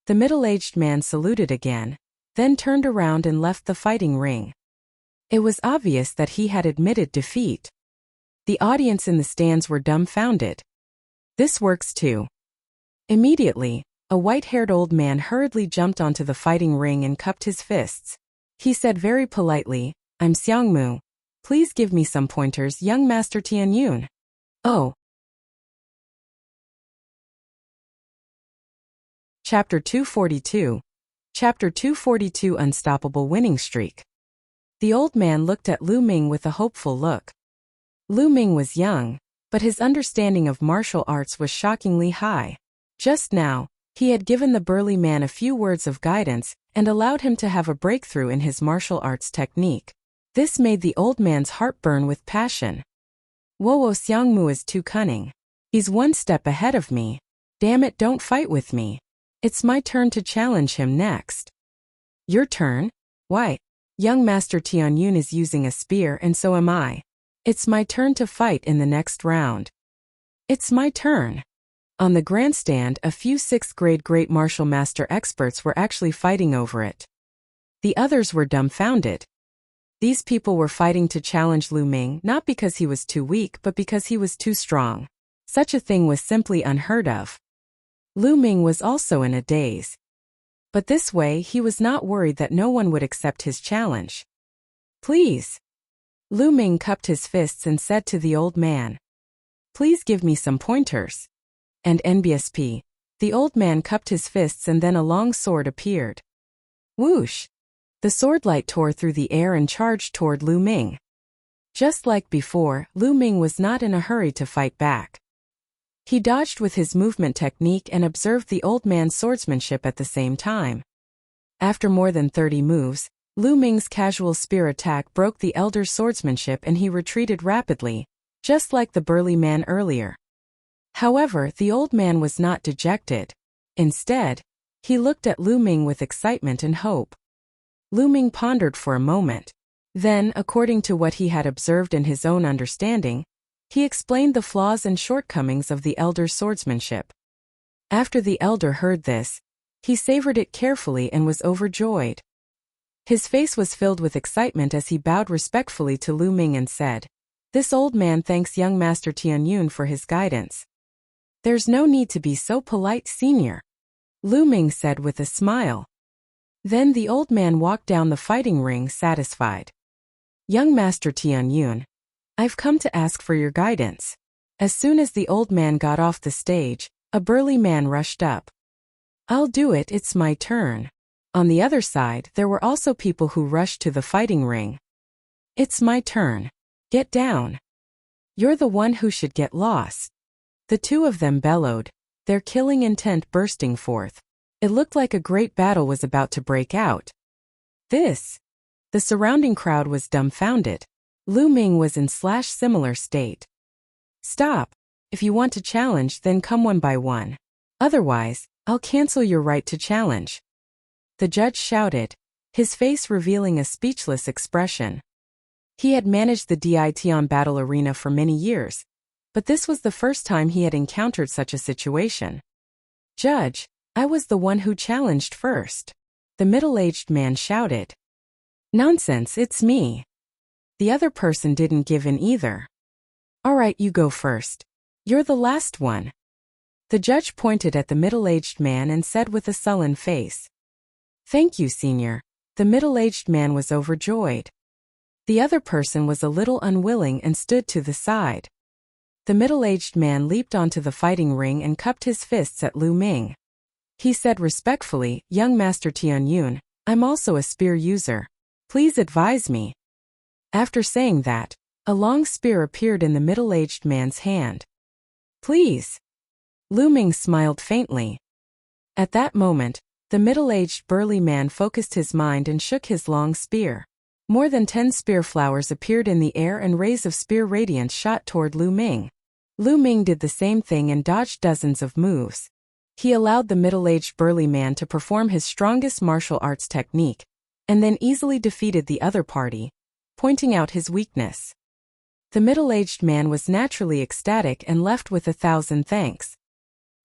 S1: The middle-aged man saluted again, then turned around and left the fighting ring. It was obvious that he had admitted defeat. The audience in the stands were dumbfounded. "This works too." Immediately, a white-haired old man hurriedly jumped onto the fighting ring and cupped his fists. He said very politely, "I'm Xiangmu. Please give me some pointers, young Master Tianyun." "Oh." Chapter 242. Chapter 242 Unstoppable Winning Streak. The old man looked at Lu Ming with a hopeful look. Lu Ming was young, but his understanding of martial arts was shockingly high. Just now, he had given the burly man a few words of guidance and allowed him to have a breakthrough in his martial arts technique. This made the old man's heart burn with passion. "Whoa, Xiangmu is too cunning. He's one step ahead of me. Damn it, don't fight with me. It's my turn to challenge him next." "Your turn? Why? Young Master Tianyun is using a spear and so am I. It's my turn to fight in the next round." "It's my turn." On the grandstand, a few 6th-grade great martial master experts were actually fighting over it. The others were dumbfounded. These people were fighting to challenge Lu Ming not because he was too weak but because he was too strong. Such a thing was simply unheard of. Lu Ming was also in a daze. But this way he was not worried that no one would accept his challenge. "Please." Lu Ming cupped his fists and said to the old man, "Please give me some pointers." And NBSP. The old man cupped his fists and then a long sword appeared. Whoosh! The sword light tore through the air and charged toward Lu Ming. Just like before, Lu Ming was not in a hurry to fight back. He dodged with his movement technique and observed the old man's swordsmanship at the same time. After more than 30 moves, Lu Ming's casual spear attack broke the elder's swordsmanship and he retreated rapidly, just like the burly man earlier. However, the old man was not dejected. Instead, he looked at Lu Ming with excitement and hope. Lu Ming pondered for a moment. Then, according to what he had observed in his own understanding, he explained the flaws and shortcomings of the elder's swordsmanship. After the elder heard this, he savored it carefully and was overjoyed. His face was filled with excitement as he bowed respectfully to Lu Ming and said, "This old man thanks young Master Tianyun for his guidance." "There's no need to be so polite, senior," Lu Ming said with a smile. Then the old man walked down the fighting ring satisfied. "Young Master Tianyun, I've come to ask for your guidance." As soon as the old man got off the stage, a burly man rushed up. "I'll do it, it's my turn." On the other side, there were also people who rushed to the fighting ring. "It's my turn. Get down. You're the one who should get lost." The two of them bellowed, their killing intent bursting forth. It looked like a great battle was about to break out. The surrounding crowd was dumbfounded. Lu Ming was in similar state. "Stop. If you want to challenge, then come one by one. Otherwise, I'll cancel your right to challenge." The judge shouted, his face revealing a speechless expression. He had managed the Dition battle arena for many years, but this was the first time he had encountered such a situation. "Judge, I was the one who challenged first," the middle-aged man shouted. "Nonsense, it's me." The other person didn't give in either. All right, you go first. You're the last one. The judge pointed at the middle-aged man and said with a sullen face. Thank you, Senior. The middle-aged man was overjoyed. The other person was a little unwilling and stood to the side. The middle-aged man leaped onto the fighting ring and cupped his fists at Lu Ming. He said respectfully, Young Master Tianyun, I'm also a spear user. Please advise me. After saying that, a long spear appeared in the middle-aged man's hand. Please. Lu Ming smiled faintly. At that moment, the middle-aged burly man focused his mind and shook his long spear. More than 10 spear flowers appeared in the air and rays of spear radiance shot toward Lu Ming. Lu Ming did the same thing and dodged dozens of moves. He allowed the middle-aged burly man to perform his strongest martial arts technique, and then easily defeated the other party, pointing out his weakness. The middle-aged man was naturally ecstatic and left with 1,000 thanks.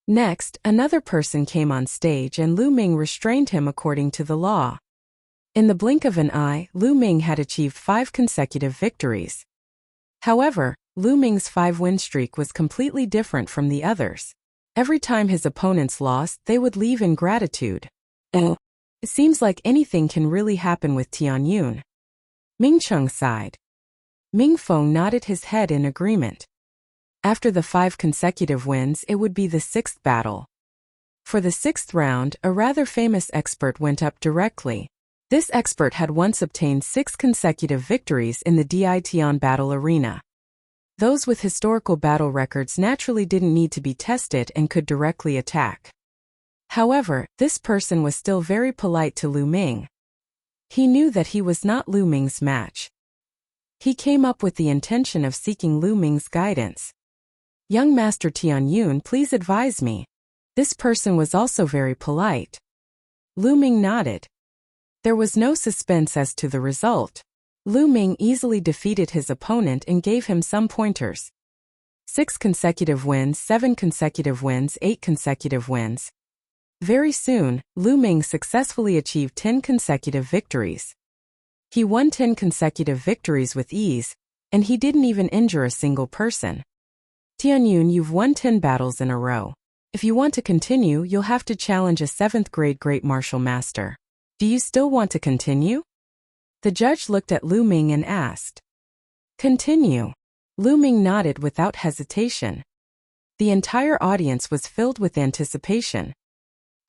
S1: Next, another person came on stage and Lu Ming restrained him according to the law. In the blink of an eye, Lu Ming had achieved 5 consecutive victories. However, Lu Ming's 5-win streak was completely different from the others. Every time his opponents lost, they would leave in gratitude. It seems like anything can really happen with Tianyun. Ming Cheng sighed. Ming Feng nodded his head in agreement. After the 5 consecutive wins, it would be the 6th battle. For the 6th round, a rather famous expert went up directly. This expert had once obtained 6 consecutive victories in the Di Tian battle arena. Those with historical battle records naturally didn't need to be tested and could directly attack. However, this person was still very polite to Lu Ming. He knew that he was not Lu Ming's match. He came up with the intention of seeking Lu Ming's guidance. Young Master Tianyun, please advise me. This person was also very polite. Lu Ming nodded. There was no suspense as to the result. Lu Ming easily defeated his opponent and gave him some pointers. 6 consecutive wins, 7 consecutive wins, 8 consecutive wins. Very soon, Lu Ming successfully achieved 10 consecutive victories. He won 10 consecutive victories with ease, and he didn't even injure a single person. Tianyun, you've won 10 battles in a row. If you want to continue, you'll have to challenge a 7th grade Great Martial Master. Do you still want to continue? The judge looked at Lu Ming and asked. Continue. Lu Ming nodded without hesitation. The entire audience was filled with anticipation.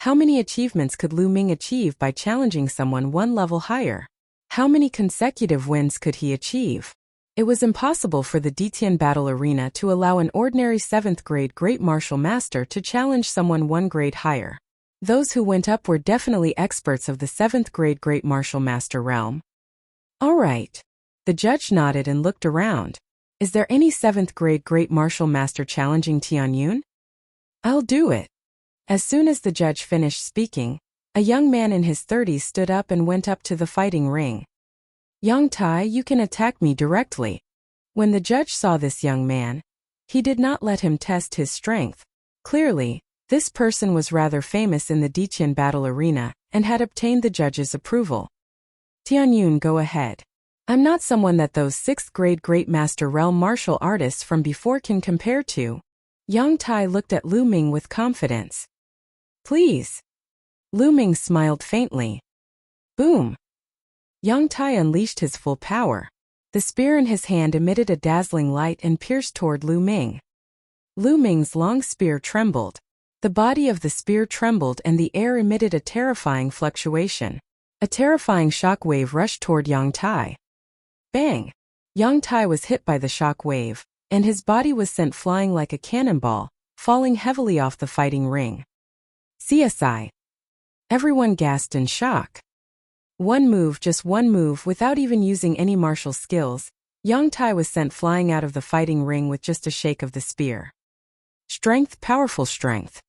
S1: How many achievements could Lu Ming achieve by challenging someone 1 level higher? How many consecutive wins could he achieve? It was impossible for the Ditian battle arena to allow an ordinary 7th grade Great Martial Master to challenge someone 1 grade higher. Those who went up were definitely experts of the 7th grade Great Martial Master realm. All right. The judge nodded and looked around. Is there any 7th grade Great Martial Master challenging Tianyun? I'll do it. As soon as the judge finished speaking, a young man in his 30s stood up and went up to the fighting ring. Yang Tai, you can attack me directly. When the judge saw this young man, he did not let him test his strength. Clearly, this person was rather famous in the Ditian battle arena and had obtained the judge's approval. Tianyun, go ahead. I'm not someone that those 6th grade Great Master realm martial artists from before can compare to. Yang Tai looked at Lu Ming with confidence. Please. Lu Ming smiled faintly. Boom. Yang Tai unleashed his full power. The spear in his hand emitted a dazzling light and pierced toward Lu Ming. Lu Ming's long spear trembled. The body of the spear trembled and the air emitted a terrifying fluctuation. A terrifying shock wave rushed toward Yang Tai. Bang! Yang Tai was hit by the shock wave, and his body was sent flying like a cannonball, falling heavily off the fighting ring. CSI. Everyone gasped in shock. Just one move without even using any martial skills, Yang Tai was sent flying out of the fighting ring with just a shake of the spear. Strength, powerful strength.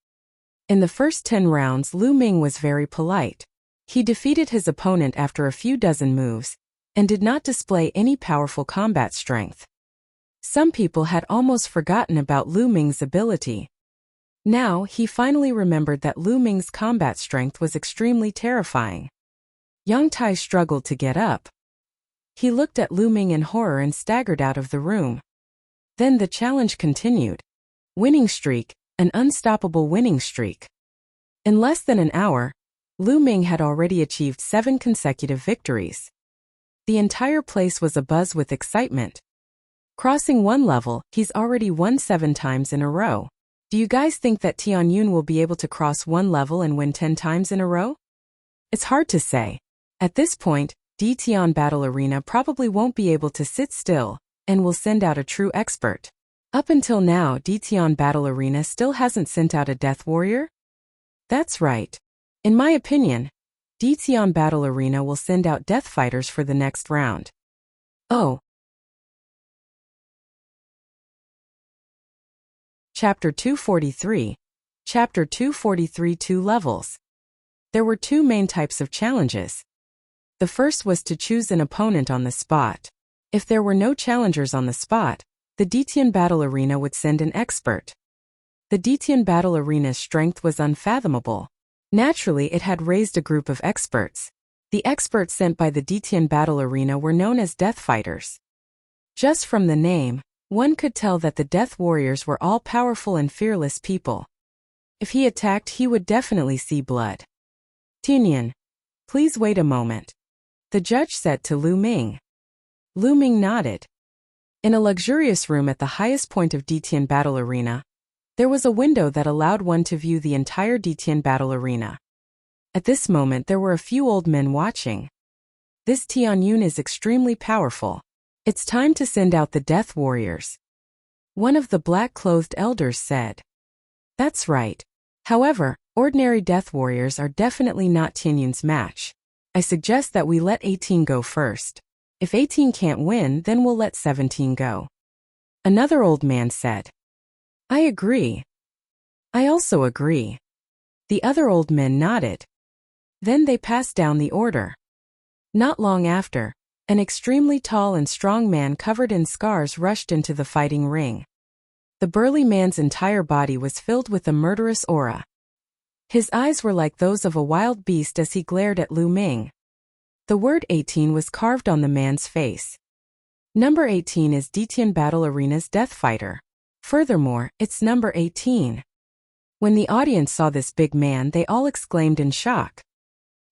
S1: In the first 10 rounds, Lu Ming was very polite. He defeated his opponent after a few dozen moves, and did not display any powerful combat strength. Some people had almost forgotten about Lu Ming's ability. Now, he finally remembered that Lu Ming's combat strength was extremely terrifying. Yang Tai struggled to get up. He looked at Lu Ming in horror and staggered out of the room. Then the challenge continued. Winning streak, an unstoppable winning streak. In less than an hour, Lu Ming had already achieved 7 consecutive victories. The entire place was abuzz with excitement. Crossing one level, he's already won 7 times in a row. Do you guys think that Tianyun will be able to cross one level and win 10 times in a row? It's hard to say. At this point, Tian Battle Arena probably won't be able to sit still, and will send out a true expert. Up until now, Tian Battle Arena still hasn't sent out a Death Warrior? That's right. In my opinion, Tian Battle Arena will send out Death Fighters for the next round. Oh. Chapter 243. Chapter 243 2 Levels. There were 2 main types of challenges. The first was to choose an opponent on the spot. If there were no challengers on the spot, the Tian Battle Arena would send an expert. The Tian Battle Arena's strength was unfathomable. Naturally, it had raised a group of experts. The experts sent by the Tian Battle Arena were known as Death Fighters. Just from the name, one could tell that the Death Warriors were all powerful and fearless people. If he attacked, he would definitely see blood. Tianyan, please wait a moment, the judge said to Lu Ming. Lu Ming nodded. In a luxurious room at the highest point of Tian Battle Arena, there was a window that allowed one to view the entire Tian Battle Arena. At this moment there were a few old men watching. This Tianyun is extremely powerful. It's time to send out the Death Warriors. One of the black-clothed elders said. That's right. However, ordinary Death Warriors are definitely not Tianyun's match. I suggest that we let 18 go first. If 18 can't win, then we'll let 17 go. Another old man said. I agree. I also agree. The other old men nodded. Then they passed down the order. Not long after, an extremely tall and strong man covered in scars rushed into the fighting ring. The burly man's entire body was filled with a murderous aura. His eyes were like those of a wild beast as he glared at Lu Ming. The word 18 was carved on the man's face. Number 18 is Tian Battle Arena's Death Fighter. Furthermore, it's number 18. When the audience saw this big man, they all exclaimed in shock.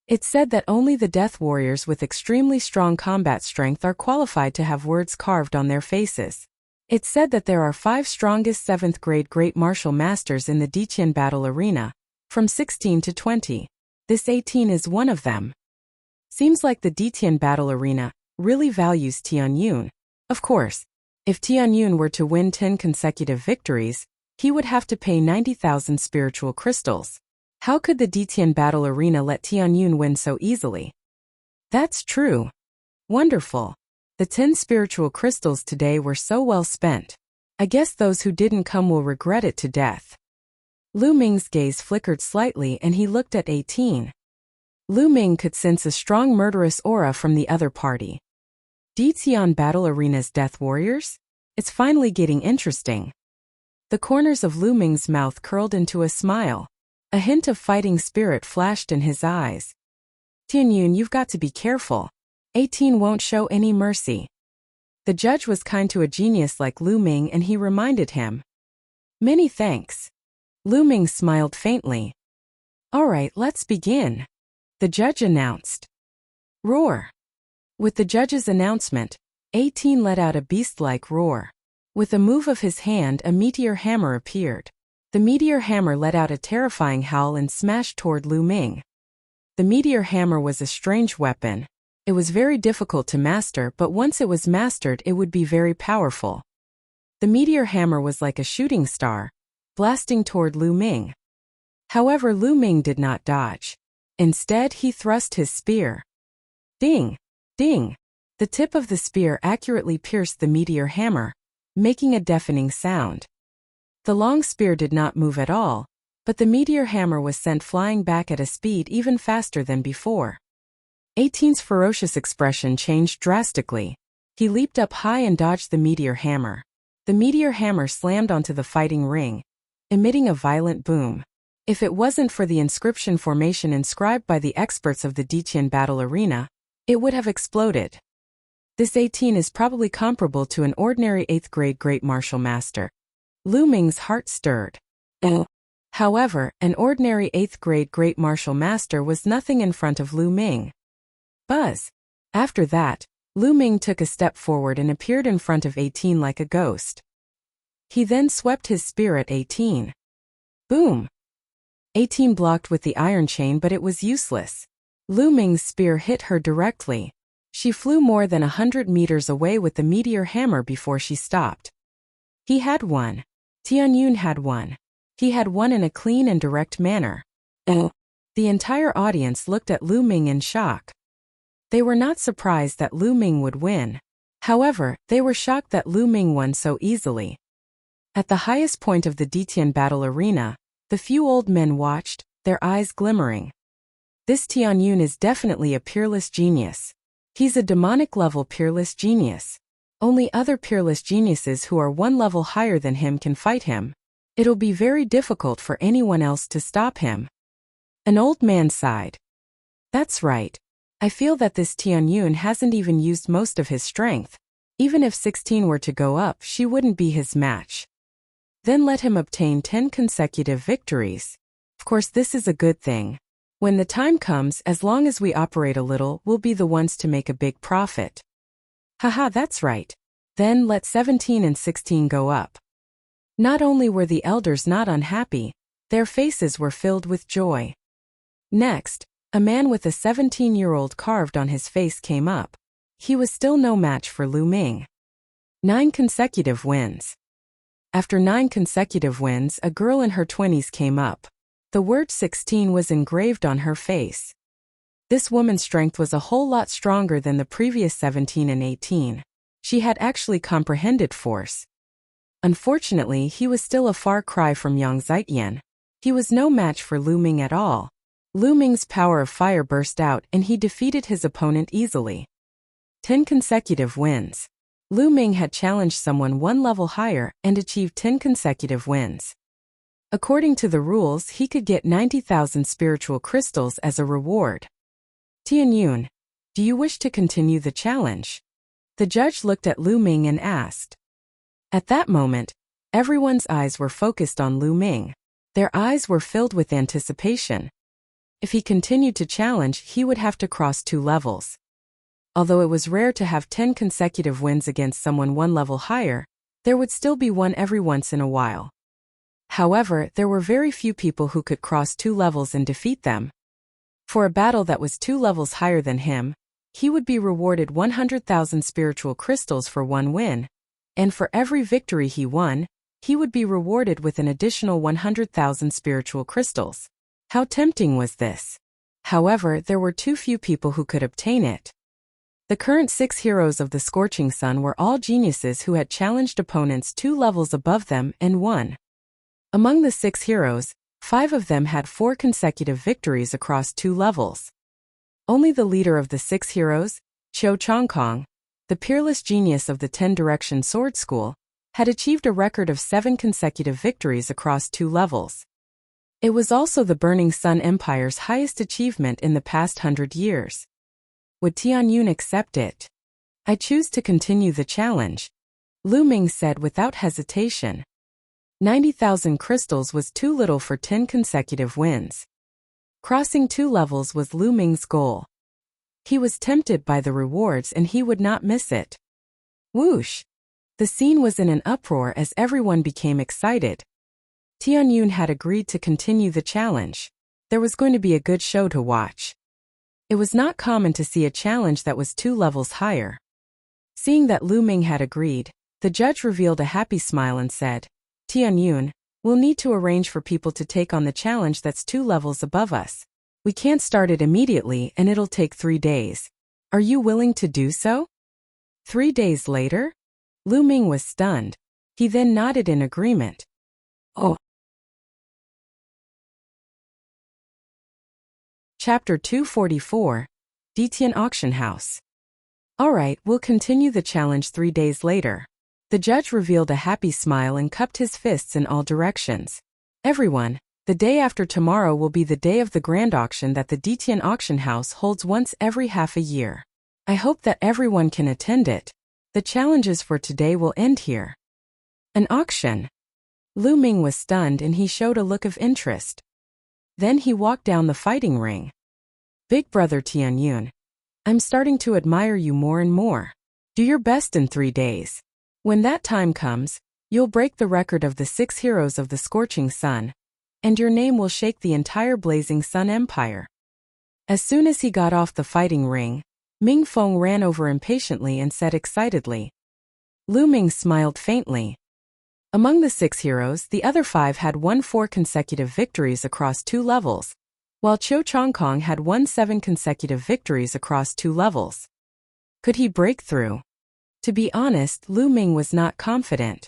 S1: It's said that only the Death Warriors with extremely strong combat strength are qualified to have words carved on their faces. It's said that there are 5 strongest 7th grade Great Martial Masters in the Tian Battle Arena, from 16 to 20. This 18 is one of them. Seems like the Tian Battle Arena really values Tianyun. Of course, if Tianyun were to win 10 consecutive victories, he would have to pay 90,000 spiritual crystals. How could the Tian Battle Arena let Tianyun win so easily? That's true. Wonderful. The 10 spiritual crystals today were so well spent. I guess those who didn't come will regret it to death. Lu Ming's gaze flickered slightly and he looked at 18. Lu Ming could sense a strong murderous aura from the other party. Tian Battle Arena's Death Warriors? It's finally getting interesting. The corners of Lu Ming's mouth curled into a smile. A hint of fighting spirit flashed in his eyes. Tianyun, you've got to be careful. 18 won't show any mercy. The judge was kind to a genius like Lu Ming and he reminded him. Many thanks. Lu Ming smiled faintly. All right, let's begin, the judge announced. Roar. With the judge's announcement, 18 let out a beast-like roar. With a move of his hand, a meteor hammer appeared. The meteor hammer let out a terrifying howl and smashed toward Lu Ming. The meteor hammer was a strange weapon. It was very difficult to master, but once it was mastered, it would be very powerful. The meteor hammer was like a shooting star, blasting toward Lu Ming. However, Lu Ming did not dodge. Instead, he thrust his spear. Ding! Ding! The tip of the spear accurately pierced the meteor hammer, making a deafening sound. The long spear did not move at all, but the meteor hammer was sent flying back at a speed even faster than before. 18's ferocious expression changed drastically. He leaped up high and dodged the meteor hammer. The meteor hammer slammed onto the fighting ring, emitting a violent boom. If it wasn't for the inscription formation inscribed by the experts of the Tian Battle Arena, it would have exploded. This 18 is probably comparable to an ordinary 8th grade great martial master. Lu Ming's heart stirred. However, an ordinary 8th grade great martial master was nothing in front of Lu Ming. Buzz. After that, Lu Ming took a step forward and appeared in front of 18 like a ghost. He then swept his spear at 18. Boom! 18 blocked with the iron chain, but it was useless. Lu Ming's spear hit her directly. She flew more than 100 meters away with the meteor hammer before she stopped. He had won. Tianyun had won. He had won in a clean and direct manner. The entire audience looked at Lu Ming in shock. They were not surprised that Lu Ming would win. However, they were shocked that Lu Ming won so easily. At the highest point of the Ditian battle arena, the few old men watched, their eyes glimmering. This Tianyun is definitely a peerless genius. He's a demonic-level peerless genius. Only other peerless geniuses who are one level higher than him can fight him. It'll be very difficult for anyone else to stop him. An old man sighed. That's right. I feel that this Tianyun hasn't even used most of his strength. Even if 16 were to go up, she wouldn't be his match. Then let him obtain 10 consecutive victories. Of course, this is a good thing. When the time comes, as long as we operate a little, we'll be the ones to make a big profit. Haha, that's right. Then let 17 and 16 go up. Not only were the elders not unhappy, their faces were filled with joy. Next, a man with a 17-year-old carved on his face came up. He was still no match for Lu Ming. 9 consecutive wins. After 9 consecutive wins, a girl in her 20s came up. The word 16 was engraved on her face. This woman's strength was a whole lot stronger than the previous 17 and 18. She had actually comprehended force. Unfortunately, he was still a far cry from Yang Zitian. He was no match for Lu Ming at all. Lu Ming's power of fire burst out and he defeated his opponent easily. 10 consecutive wins. Lu Ming had challenged someone one level higher and achieved 10 consecutive wins. According to the rules, he could get 90,000 spiritual crystals as a reward. Tianyun, do you wish to continue the challenge? The judge looked at Lu Ming and asked. At that moment, everyone's eyes were focused on Lu Ming. Their eyes were filled with anticipation. If he continued to challenge, he would have to cross 2 levels. Although it was rare to have 10 consecutive wins against someone one level higher, there would still be one every once in a while. However, there were very few people who could cross 2 levels and defeat them. For a battle that was 2 levels higher than him, he would be rewarded 100,000 spiritual crystals for one win, and for every victory he won, he would be rewarded with an additional 100,000 spiritual crystals. How tempting was this? However, there were too few people who could obtain it. The current 6 heroes of the Scorching Sun were all geniuses who had challenged opponents 2 levels above them and won. Among the 6 heroes, 5 of them had 4 consecutive victories across 2 levels. Only the leader of the 6 heroes, Qiu Chongkong, the peerless genius of the 10 Direction Sword School, had achieved a record of 7 consecutive victories across 2 levels. It was also the Burning Sun Empire's highest achievement in the past 100 years. Would Tianyun accept it? I choose to continue the challenge, Lu Ming said without hesitation. 90,000 crystals was too little for 10 consecutive wins. Crossing 2 levels was Lu Ming's goal. He was tempted by the rewards and he would not miss it. Whoosh! The scene was in an uproar as everyone became excited. Tianyun had agreed to continue the challenge. There was going to be a good show to watch. It was not common to see a challenge that was 2 levels higher. Seeing that Lu Ming had agreed, the judge revealed a happy smile and said, Tianyun, we'll need to arrange for people to take on the challenge that's 2 levels above us. We can't start it immediately and it'll take 3 days. Are you willing to do so? 3 days later? Lu Ming was stunned. He then nodded in agreement. Oh. Chapter 244, Ditian Auction House. Alright, we'll continue the challenge 3 days later. The judge revealed a happy smile and cupped his fists in all directions. Everyone, the day after tomorrow will be the day of the grand auction that the Ditian Auction House holds once every half a year. I hope that everyone can attend it. The challenges for today will end here. An auction. Lu Ming was stunned and he showed a look of interest. Then he walked down the fighting ring. Big brother Tianyun, I'm starting to admire you more and more. Do your best in 3 days. When that time comes, you'll break the record of the 6 heroes of the Scorching Sun, and your name will shake the entire Blazing Sun Empire. As soon as he got off the fighting ring, Ming Feng ran over impatiently and said excitedly. Lu Ming smiled faintly. Among the 6 heroes, the other 5 had won 4 consecutive victories across 2 levels, while Qiu Chongkong had won 7 consecutive victories across 2 levels. Could he break through? To be honest, Lu Ming was not confident.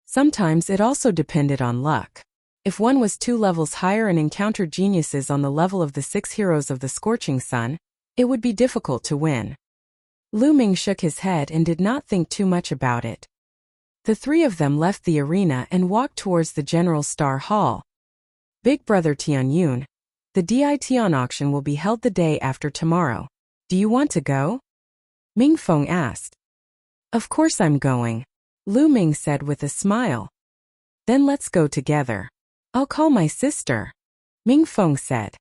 S1: Sometimes it also depended on luck. If one was 2 levels higher and encountered geniuses on the level of the 6 heroes of the Scorching Sun, it would be difficult to win. Lu Ming shook his head and did not think too much about it. The 3 of them left the arena and walked towards the General Star Hall. Big brother Tianyun, the Dition auction will be held the day after tomorrow. Do you want to go? Ming Feng asked. Of course I'm going, Lu Ming said with a smile. Then let's go together. I'll call my sister, Ming Feng said.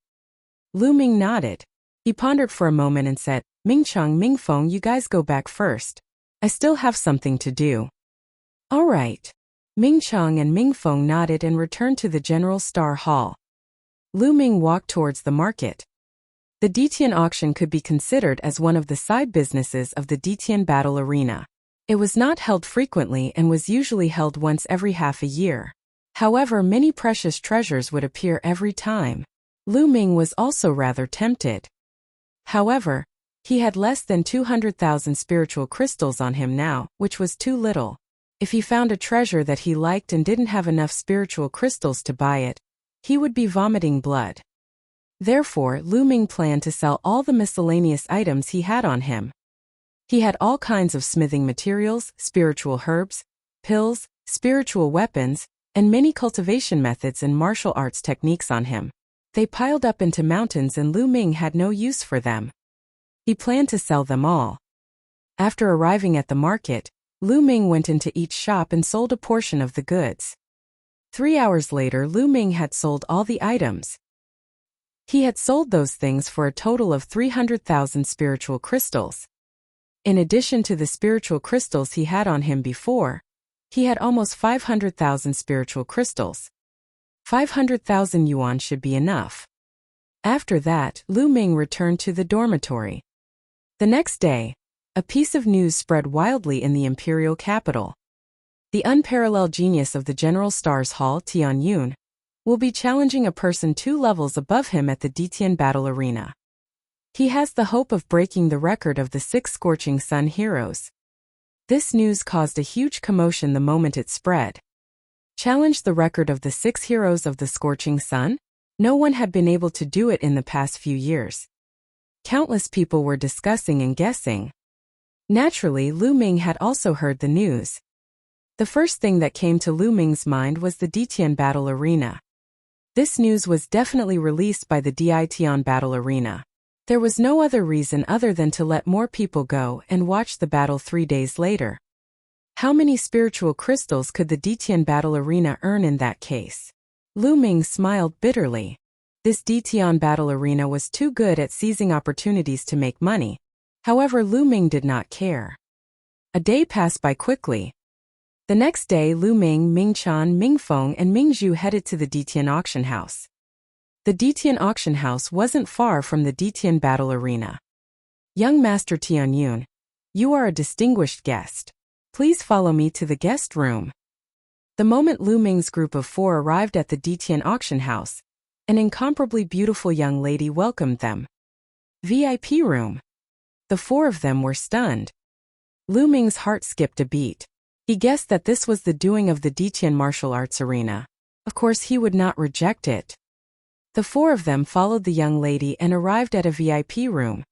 S1: Lu Ming nodded. He pondered for a moment and said, Ming Cheng, Ming Feng, you guys go back first. I still have something to do. All right. Ming Cheng and Ming Feng nodded and returned to the General Star Hall. Lu Ming walked towards the market. The Dition auction could be considered as one of the side businesses of the Dition Battle Arena. It was not held frequently and was usually held once every half a year. However, many precious treasures would appear every time. Lu Ming was also rather tempted. However, he had less than 200,000 spiritual crystals on him now, which was too little. If he found a treasure that he liked and didn't have enough spiritual crystals to buy it, he would be vomiting blood. Therefore, Lu Ming planned to sell all the miscellaneous items he had on him. He had all kinds of smithing materials, spiritual herbs, pills, spiritual weapons, and many cultivation methods and martial arts techniques on him. They piled up into mountains and Lu Ming had no use for them. He planned to sell them all. After arriving at the market, Lu Ming went into each shop and sold a portion of the goods. 3 hours later, Lu Ming had sold all the items. He had sold those things for a total of 300,000 spiritual crystals. In addition to the spiritual crystals he had on him before, he had almost 500,000 spiritual crystals. 500,000 yuan should be enough. After that, Lu Ming returned to the dormitory. The next day, a piece of news spread wildly in the imperial capital. The unparalleled genius of the General Stars Hall, Tianyun, will be challenging a person 2 levels above him at the Dition Battle Arena. He has the hope of breaking the record of the 6 Scorching Sun heroes. This news caused a huge commotion the moment it spread. Challenge the record of the 6 heroes of the Scorching Sun? No one had been able to do it in the past few years. Countless people were discussing and guessing. Naturally, Lu Ming had also heard the news. The first thing that came to Lu Ming's mind was the Dition Battle Arena. This news was definitely released by the Dition Battle Arena. There was no other reason other than to let more people go and watch the battle 3 days later. How many spiritual crystals could the Dition Battle Arena earn in that case? Lu Ming smiled bitterly. This Dition Battle Arena was too good at seizing opportunities to make money. However, Lu Ming did not care. A day passed by quickly. The next day, Lu Ming, Ming Chan, Ming Feng, and Ming Zhu headed to the Dition auction house. The Dition auction house wasn't far from the Dition Battle Arena. Young Master Tianyun, you are a distinguished guest. Please follow me to the guest room. The moment Lu Ming's group of 4 arrived at the Dition auction house, an incomparably beautiful young lady welcomed them. VIP room. The 4 of them were stunned. Lu Ming's heart skipped a beat. He guessed that this was the doing of the Dition martial arts arena. Of course, he would not reject it. The 4 of them followed the young lady and arrived at a VIP room.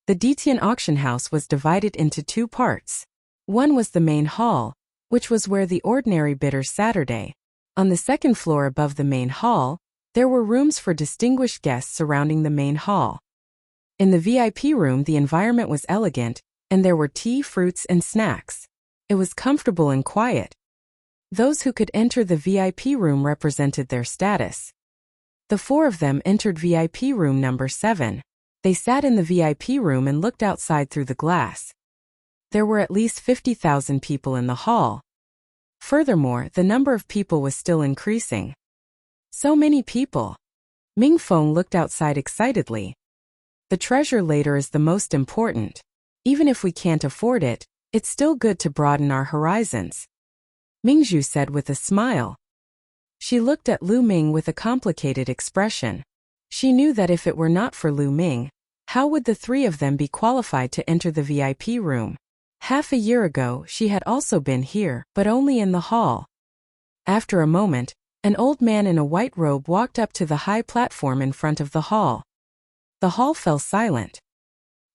S1: The Dition auction house was divided into 2 parts. One was the main hall, which was where the ordinary bidders Saturday. On the 2nd floor above the main hall, there were rooms for distinguished guests surrounding the main hall. In the VIP room, the environment was elegant, and there were tea, fruits, and snacks. It was comfortable and quiet. Those who could enter the VIP room represented their status. The four of them entered VIP room number 7. They sat in the VIP room and looked outside through the glass. There were at least 50,000 people in the hall. Furthermore, the number of people was still increasing. So many people. Ming Feng looked outside excitedly. The treasure later is the most important. Even if we can't afford it, it's still good to broaden our horizons. Mingzhu said with a smile. She looked at Lu Ming with a complicated expression. She knew that if it were not for Lu Ming, how would the three of them be qualified to enter the VIP room? Half a year ago, she had also been here, but only in the hall. After a moment, an old man in a white robe walked up to the high platform in front of the hall. The hall fell silent.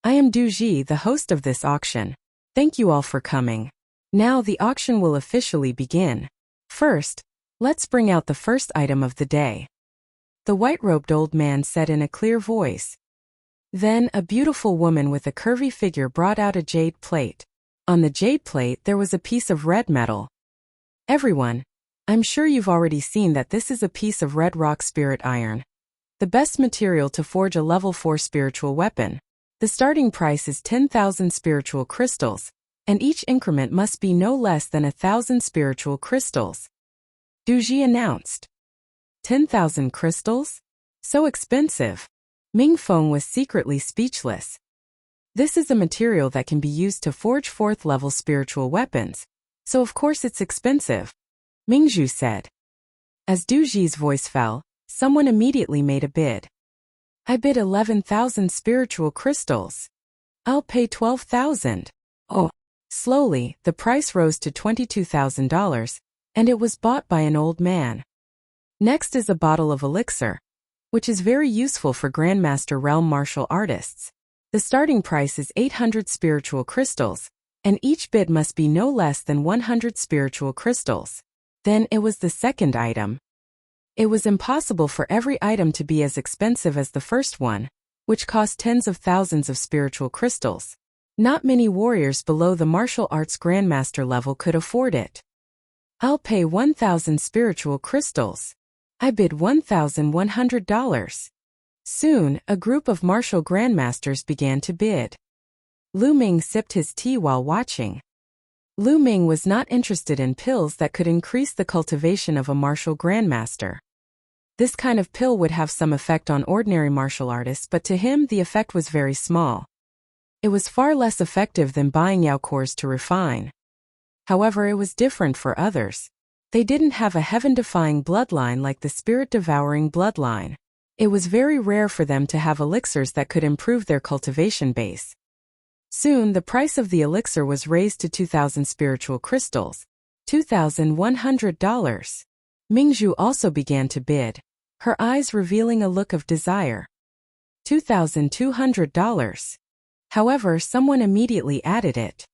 S1: I am Du Ji, the host of this auction. Thank you all for coming. Now the auction will officially begin. First, let's bring out the first item of the day. The white-robed old man said in a clear voice. Then a beautiful woman with a curvy figure brought out a jade plate. On the jade plate there was a piece of red metal. Everyone, I'm sure you've already seen that this is a piece of red rock spirit iron. The best material to forge a level 4 spiritual weapon. The starting price is 10,000 spiritual crystals, and each increment must be no less than 1,000 spiritual crystals. Du Ji announced. 10,000 crystals? So expensive. Ming Feng was secretly speechless. This is a material that can be used to forge 4th level spiritual weapons, so of course it's expensive. Mingzhu said. As Du Ji's voice fell, someone immediately made a bid. I bid 11,000 spiritual crystals. I'll pay 12,000. Oh. Slowly, the price rose to $22,000, and it was bought by an old man. Next is a bottle of elixir, which is very useful for Grandmaster Realm martial artists. The starting price is 800 spiritual crystals, and each bid must be no less than 100 spiritual crystals. Then it was the second item. It was impossible for every item to be as expensive as the first one, which cost tens of thousands of spiritual crystals. Not many warriors below the martial arts grandmaster level could afford it. I'll pay 1,000 spiritual crystals. I bid $1,100. Soon, a group of martial grandmasters began to bid. Lu Ming sipped his tea while watching. Lu Ming was not interested in pills that could increase the cultivation of a martial grandmaster. This kind of pill would have some effect on ordinary martial artists, but to him the effect was very small. It was far less effective than buying Yao cores to refine. However, it was different for others. They didn't have a heaven-defying bloodline like the spirit-devouring bloodline. It was very rare for them to have elixirs that could improve their cultivation base. Soon, the price of the elixir was raised to 2,000 spiritual crystals, $2,100. Mingzhu also began to bid, her eyes revealing a look of desire. $2,200. However, someone immediately added it.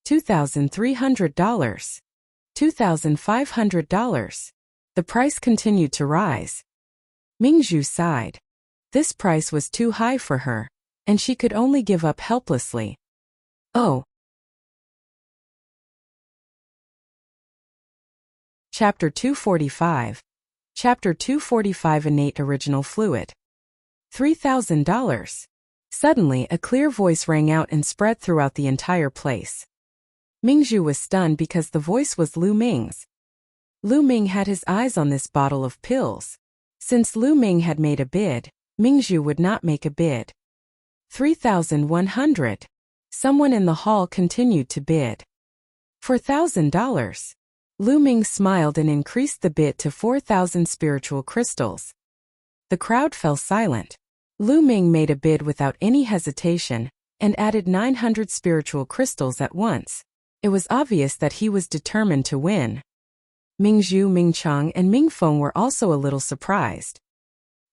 S1: $2,300. $2,500. The price continued to rise. Mingzhu sighed. This price was too high for her, and she could only give up helplessly. Oh. Chapter 245. Chapter 245 Innate Original Fluid. $3,000. Suddenly, a clear voice rang out and spread throughout the entire place. Mingzhu was stunned because the voice was Lu Ming's. Lu Ming had his eyes on this bottle of pills. Since Lu Ming had made a bid, Mingzhu would not make a bid. 3,100. Someone in the hall continued to bid. $4,000. Lu Ming smiled and increased the bid to 4,000 spiritual crystals. The crowd fell silent. Lu Ming made a bid without any hesitation, and added 900 spiritual crystals at once. It was obvious that he was determined to win. Mingzhu, Mingchang, and Mingfeng were also a little surprised.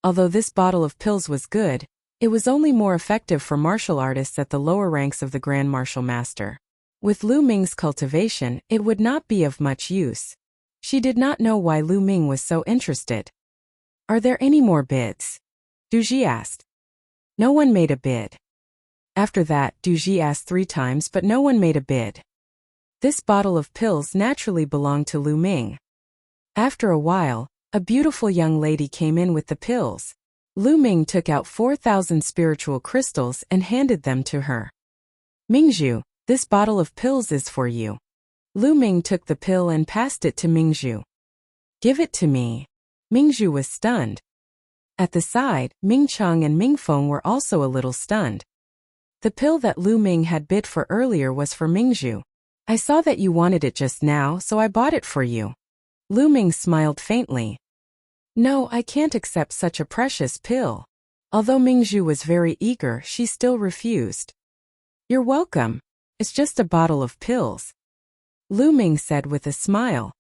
S1: Although this bottle of pills was good, it was only more effective for martial artists at the lower ranks of the Grand Martial Master. With Lu Ming's cultivation, it would not be of much use. She did not know why Lu Ming was so interested. Are there any more bids? Du Ji asked. No one made a bid. After that, Duji asked 3 times but no one made a bid. This bottle of pills naturally belonged to Lu Ming. After a while, a beautiful young lady came in with the pills. Lu Ming took out 4,000 spiritual crystals and handed them to her. Mingzhu, this bottle of pills is for you. Lu Ming took the pill and passed it to Mingzhu. Give it to me. Mingzhu was stunned. At the side, Ming Cheng and Ming Feng were also a little stunned. The pill that Lu Ming had bid for earlier was for Mingzhu. I saw that you wanted it just now, so I bought it for you. Lu Ming smiled faintly. No, I can't accept such a precious pill. Although Mingzhu was very eager, she still refused. You're welcome. It's just a bottle of pills. Lu Ming said with a smile.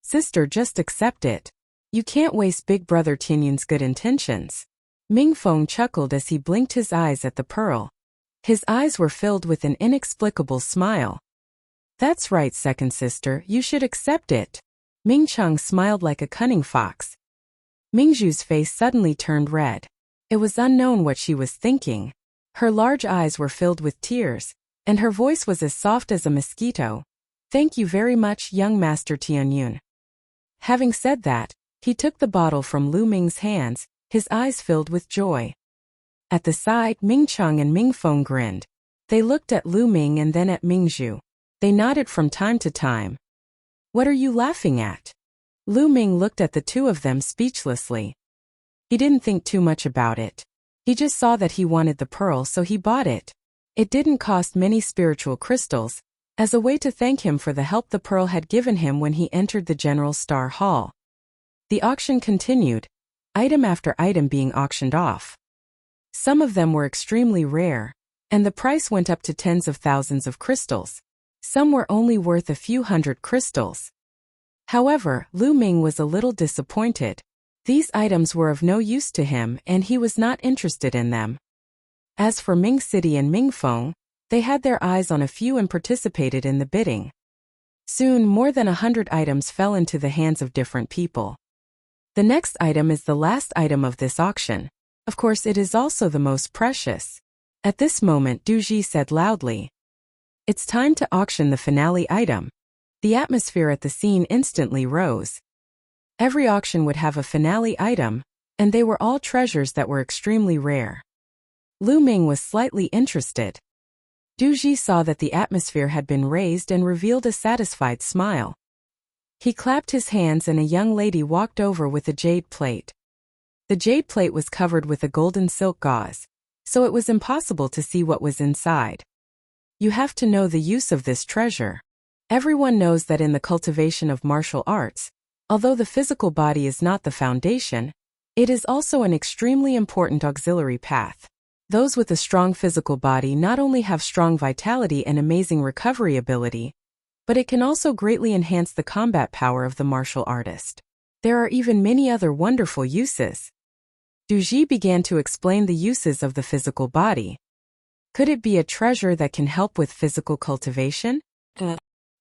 S1: Sister, just accept it. You can't waste Big Brother Tianyun's good intentions. Ming Feng chuckled as he blinked his eyes at the pearl. His eyes were filled with an inexplicable smile. That's right, second sister, you should accept it. Ming Cheng smiled like a cunning fox. Mingzhu's face suddenly turned red. It was unknown what she was thinking. Her large eyes were filled with tears, and her voice was as soft as a mosquito. Thank you very much, young Master Tianyun. Having said that, he took the bottle from Lu Ming's hands, his eyes filled with joy. At the side, Ming Cheng and Ming Feng grinned. They looked at Lu Ming and then at Mingzhu. They nodded from time to time. What are you laughing at? Lu Ming looked at the two of them speechlessly. He didn't think too much about it. He just saw that he wanted the pearl, so he bought it. It didn't cost many spiritual crystals, as a way to thank him for the help the pearl had given him when he entered the General Star Hall. The auction continued, item after item being auctioned off. Some of them were extremely rare, and the price went up to tens of thousands of crystals. Some were only worth a few hundred crystals. However, Lu Ming was a little disappointed. These items were of no use to him and he was not interested in them. As for Ming City and Ming Feng, they had their eyes on a few and participated in the bidding. Soon more than 100 items fell into the hands of different people. The next item is the last item of this auction. Of course, it is also the most precious. At this moment, Duji said loudly, It's time to auction the finale item. The atmosphere at the scene instantly rose. Every auction would have a finale item, and they were all treasures that were extremely rare. Lu Ming was slightly interested. Duji saw that the atmosphere had been raised and revealed a satisfied smile. He clapped his hands and a young lady walked over with a jade plate. The jade plate was covered with a golden silk gauze, so it was impossible to see what was inside. You have to know the use of this treasure. Everyone knows that in the cultivation of martial arts, although the physical body is not the foundation, it is also an extremely important auxiliary path. Those with a strong physical body not only have strong vitality and amazing recovery ability, but it can also greatly enhance the combat power of the martial artist. There are even many other wonderful uses. Duji began to explain the uses of the physical body. Could it be a treasure that can help with physical cultivation?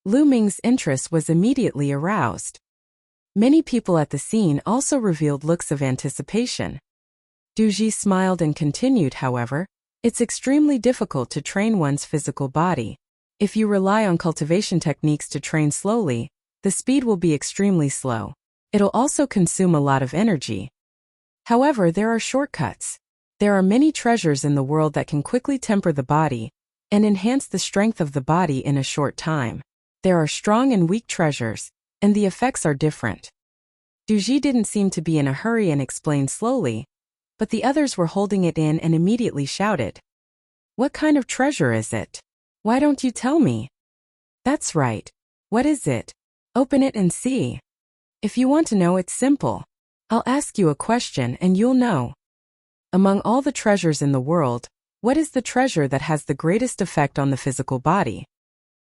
S1: Lu Ming's interest was immediately aroused. Many people at the scene also revealed looks of anticipation. Duji smiled and continued, however, it's extremely difficult to train one's physical body. If you rely on cultivation techniques to train slowly, the speed will be extremely slow. It'll also consume a lot of energy. However, there are shortcuts. There are many treasures in the world that can quickly temper the body and enhance the strength of the body in a short time. There are strong and weak treasures, and the effects are different. Duji didn't seem to be in a hurry and explained slowly, but the others were holding it in and immediately shouted. What kind of treasure is it? Why don't you tell me? That's right. What is it? Open it and see. If you want to know, it's simple. I'll ask you a question and you'll know. Among all the treasures in the world, what is the treasure that has the greatest effect on the physical body?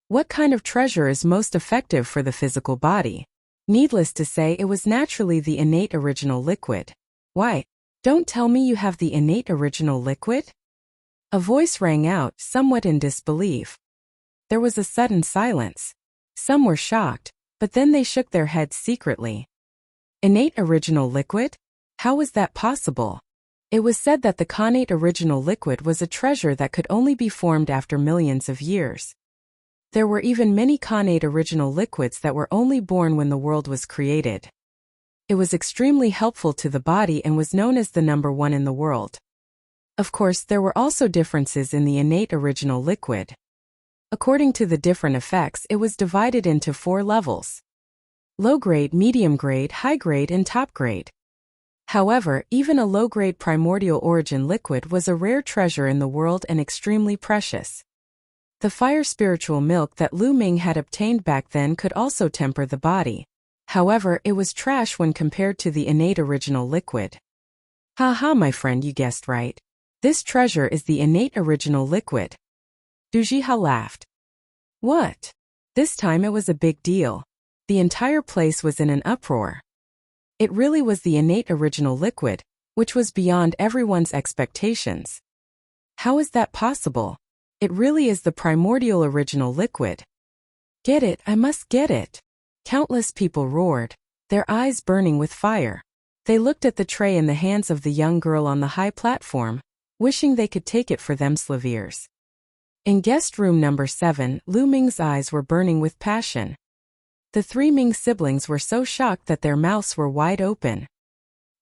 S1: What kind of treasure is most effective for the physical body? Needless to say, it was naturally the innate original liquid. Why? Don't tell me you have the innate original liquid? A voice rang out, somewhat in disbelief. There was a sudden silence. Some were shocked, but then they shook their heads secretly. Innate original liquid? How was that possible? It was said that the connate original liquid was a treasure that could only be formed after millions of years. There were even many connate original liquids that were only born when the world was created. It was extremely helpful to the body and was known as the number one in the world. Of course, there were also differences in the innate original liquid. According to the different effects, it was divided into 4 levels: low grade, medium grade, high grade, and top grade. However, even a low-grade primordial origin liquid was a rare treasure in the world and extremely precious. The fire spiritual milk that Lu Ming had obtained back then could also temper the body. However, it was trash when compared to the innate original liquid. Haha, my friend, you guessed right. This treasure is the innate original liquid. Du Jiha laughed. What? This time it was a big deal. The entire place was in an uproar. It really was the innate original liquid, which was beyond everyone's expectations. How is that possible? It really is the primordial original liquid. Get it, I must get it. Countless people roared, their eyes burning with fire. They looked at the tray in the hands of the young girl on the high platform, wishing they could take it for themselves. In guest room number 7, Lu Ming's eyes were burning with passion. The 3 Ming siblings were so shocked that their mouths were wide open.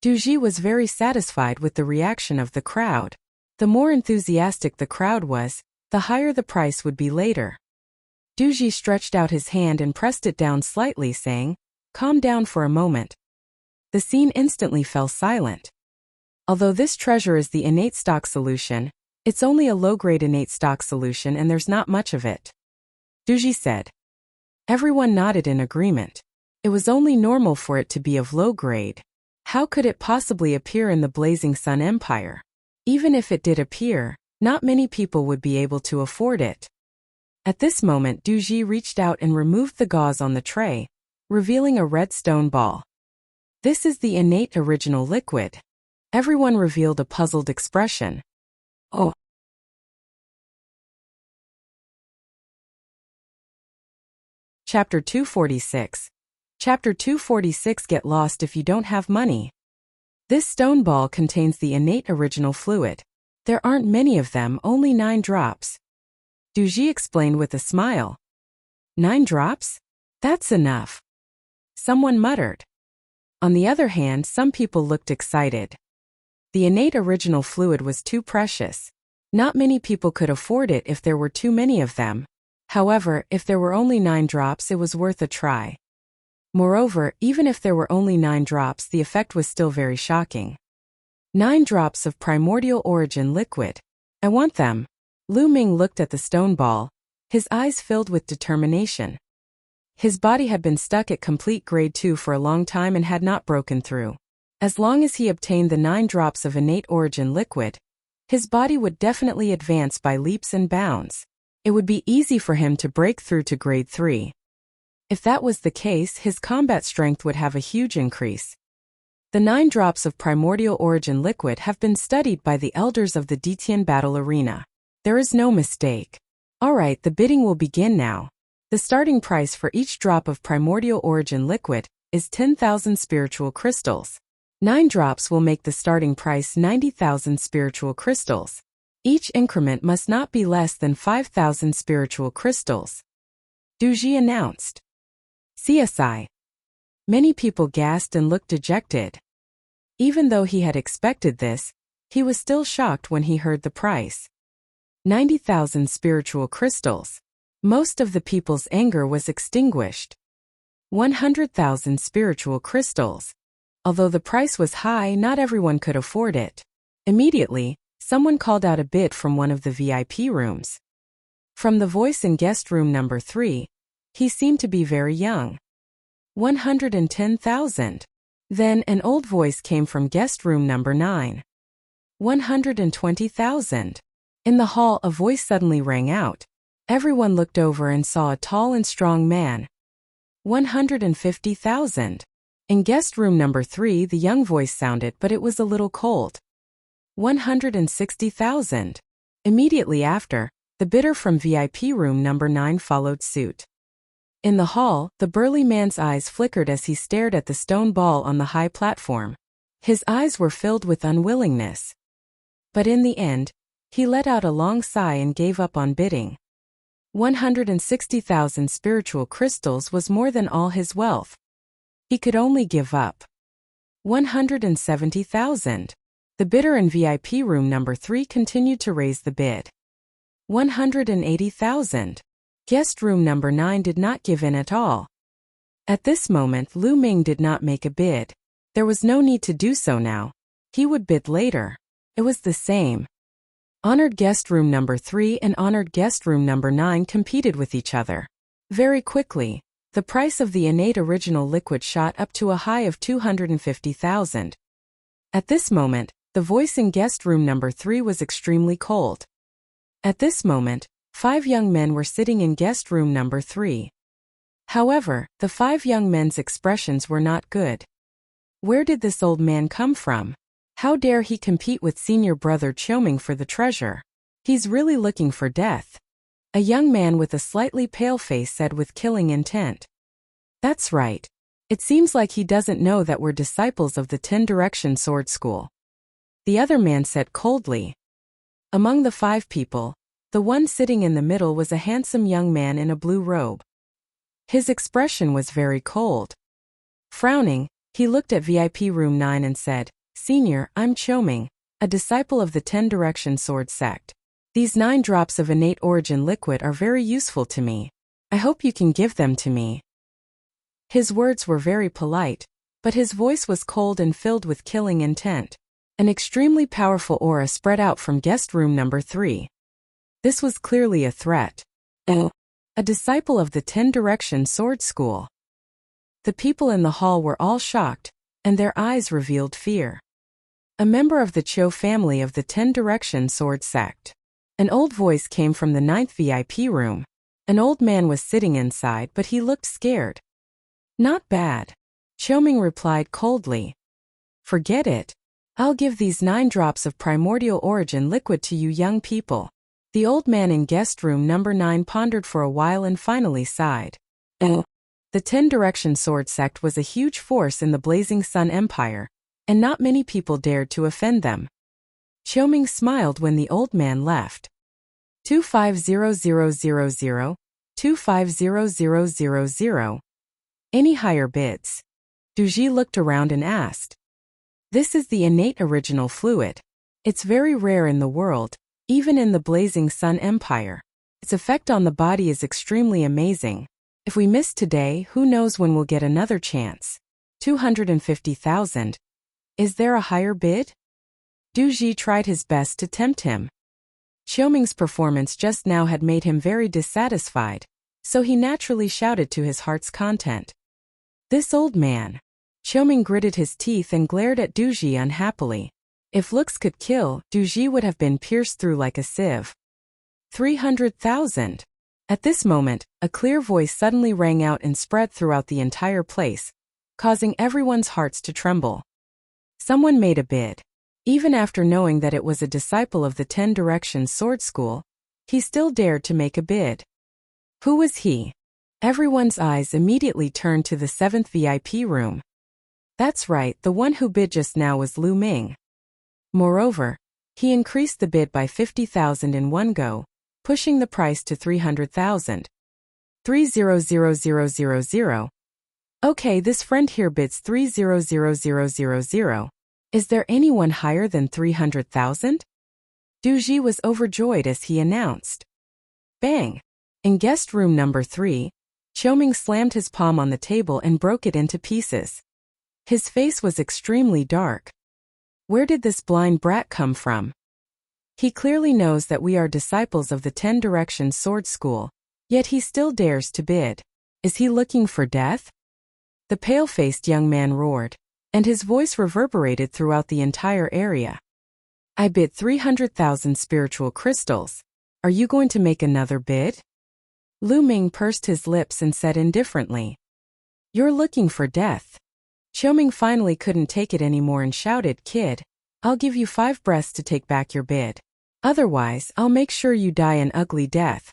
S1: Du Ji was very satisfied with the reaction of the crowd. The more enthusiastic the crowd was, the higher the price would be later. Du Ji stretched out his hand and pressed it down slightly, saying, "Calm down for a moment." The scene instantly fell silent. Although this treasure is the innate stock solution, it's only a low-grade innate stock solution and there's not much of it. Du Ji said. Everyone nodded in agreement. It was only normal for it to be of low grade. How could it possibly appear in the Blazing Sun Empire? Even if it did appear, not many people would be able to afford it. At this moment, Du Ji reached out and removed the gauze on the tray, revealing a red stone ball. This is the innate original liquid. Everyone revealed a puzzled expression. Oh. Chapter 246. Chapter 246. Get lost if you don't have money. This stone ball contains the innate original fluid. There aren't many of them, only 9 drops. Du Ji explained with a smile. 9 drops? That's enough. Someone muttered. On the other hand, some people looked excited. The innate original fluid was too precious. Not many people could afford it if there were too many of them. However, if there were only 9 drops, it was worth a try. Moreover, even if there were only 9 drops, the effect was still very shocking. 9 drops of primordial origin liquid. I want them. Lu Ming looked at the stone ball, his eyes filled with determination. His body had been stuck at complete grade 2 for a long time and had not broken through. As long as he obtained the 9 drops of innate origin liquid, his body would definitely advance by leaps and bounds. It would be easy for him to break through to grade 3. If that was the case, his combat strength would have a huge increase. The 9 drops of primordial origin liquid have been studied by the elders of the Ditian battle arena. There is no mistake. Alright, the bidding will begin now. The starting price for each drop of primordial origin liquid is 10,000 spiritual crystals. 9 drops will make the starting price 90,000 spiritual crystals. Each increment must not be less than 5,000 spiritual crystals. Du Ji announced. CSI. Many people gasped and looked dejected. Even though he had expected this, he was still shocked when he heard the price. 90,000 spiritual crystals. Most of the people's anger was extinguished. 100,000 spiritual crystals. Although the price was high, not everyone could afford it. Immediately, someone called out a bid from one of the VIP rooms. From the voice in guest room number 3, he seemed to be very young. 110,000. Then an old voice came from guest room number 9. 120,000. In the hall, a voice suddenly rang out. Everyone looked over and saw a tall and strong man. 150,000. In guest room number 3, the young voice sounded, but it was a little cold. 160,000. Immediately after, the bidder from VIP room number 9 followed suit. In the hall, the burly man's eyes flickered as he stared at the stone ball on the high platform. His eyes were filled with unwillingness. But in the end, he let out a long sigh and gave up on bidding. 160,000 spiritual crystals was more than all his wealth. He could only give up 170,000. The bidder in VIP room number 3 continued to raise the bid. 180,000. Guest room number 9 did not give in at all. At this moment, Lu Ming did not make a bid. There was no need to do so now. He would bid later. It was the same. Honored guest room number 3 and honored guest room number 9 competed with each other. Very quickly, the price of the innate original liquid shot up to a high of 250,000. At this moment, the voice in guest room number 3 was extremely cold. At this moment, 5 young men were sitting in guest room number 3. However, the 5 young men's expressions were not good. Where did this old man come from? How dare he compete with senior brother Chioming for the treasure? He's really looking for death. A young man with a slightly pale face said with killing intent. That's right. It seems like he doesn't know that we're disciples of the 10 Direction Sword School. The other man said coldly. Among the 5 people, the one sitting in the middle was a handsome young man in a blue robe. His expression was very cold. Frowning, he looked at VIP room 9 and said, Senior, I'm Chioming, a disciple of the 10 Direction Sword sect. These 9 drops of innate origin liquid are very useful to me. I hope you can give them to me. His words were very polite, but his voice was cold and filled with killing intent. An extremely powerful aura spread out from guest room number 3. This was clearly a threat. A disciple of the 10 Direction Sword School. The people in the hall were all shocked, and their eyes revealed fear. A member of the Cho family of the 10 Direction Sword sect. An old voice came from the 9th VIP room. An old man was sitting inside, but he looked scared. Not bad. Chioming replied coldly. Forget it. I'll give these 9 drops of primordial origin liquid to you young people. The old man in guest room number 9 pondered for a while and finally sighed. The 10 Direction Sword sect was a huge force in the Blazing Sun Empire, and not many people dared to offend them. Chioming smiled when the old man left. 250000, 250000. Any higher bids? Duji looked around and asked. This is the innate original fluid. It's very rare in the world, even in the Blazing Sun Empire. Its effect on the body is extremely amazing. If we miss today, who knows when we'll get another chance. 250,000. Is there a higher bid? Duji tried his best to tempt him. Chioming's performance just now had made him very dissatisfied, so he naturally shouted to his heart's content. This old man. Chioming gritted his teeth and glared at Duji unhappily. If looks could kill, Duji would have been pierced through like a sieve. 300,000. At this moment, a clear voice suddenly rang out and spread throughout the entire place, causing everyone's hearts to tremble. Someone made a bid. Even after knowing that it was a disciple of the 10 Direction Sword School, he still dared to make a bid. Who was he? Everyone's eyes immediately turned to the 7th VIP room. That's right, the one who bid just now was Lu Ming. Moreover, he increased the bid by 50,000 in one go, pushing the price to 300,000. 300,000. Okay, this friend here bids 300,000. Is there anyone higher than 300,000? Duji was overjoyed as he announced. Bang! In guest room number 3, Chioming slammed his palm on the table and broke it into pieces. His face was extremely dark. Where did this blind brat come from? He clearly knows that we are disciples of the 10 Direction Sword School, yet he still dares to bid. Is he looking for death? The pale-faced young man roared, and his voice reverberated throughout the entire area. I bid 300,000 spiritual crystals. Are you going to make another bid? Lu Ming pursed his lips and said indifferently. You're looking for death. Chioming finally couldn't take it anymore and shouted, Kid, I'll give you 5 breaths to take back your bid. Otherwise, I'll make sure you die an ugly death.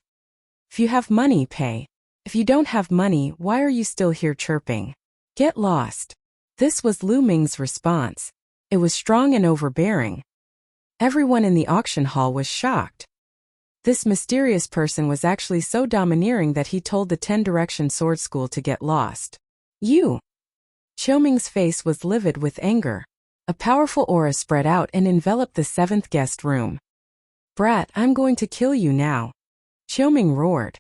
S1: If you have money, pay. If you don't have money, why are you still here chirping? Get lost. This was Lu Ming's response. It was strong and overbearing. Everyone in the auction hall was shocked. This mysterious person was actually so domineering that he told the 10 Direction Sword School to get lost. You! Qiuming's face was livid with anger. A powerful aura spread out and enveloped the 7th guest room. Brat, I'm going to kill you now. Qiuming roared.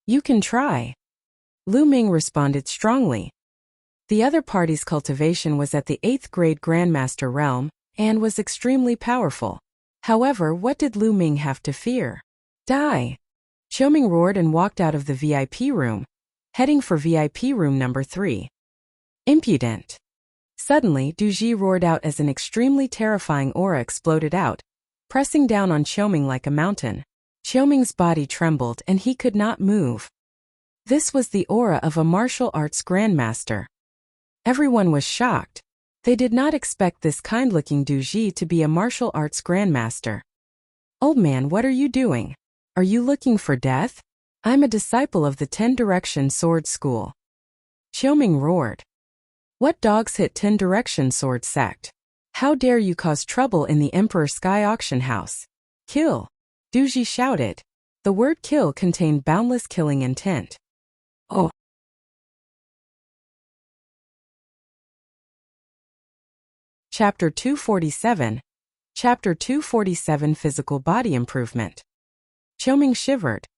S1: You can try. Lu Ming responded strongly. The other party's cultivation was at the 8th grade Grandmaster realm, and was extremely powerful. However, what did Lu Ming have to fear? Die! Qiuming roared and walked out of the VIP room, heading for VIP room number 3. Impudent! Suddenly, Du Ji roared out as an extremely terrifying aura exploded out, pressing down on Qiuming like a mountain. Qiuming's body trembled and he could not move. This was the aura of a martial arts grandmaster. Everyone was shocked. They did not expect this kind-looking Du Ji to be a martial arts grandmaster. Old man, what are you doing? Are you looking for death? I'm a disciple of the 10 Direction Sword School. Qiuming roared. What dogs hit 10 Direction Sword Sect? How dare you cause trouble in the Emperor Sky Auction House? Kill! Du Ji shouted. The word kill contained boundless killing intent. Oh! Chapter 247. Chapter 247 Physical Body Improvement. Qiuming shivered.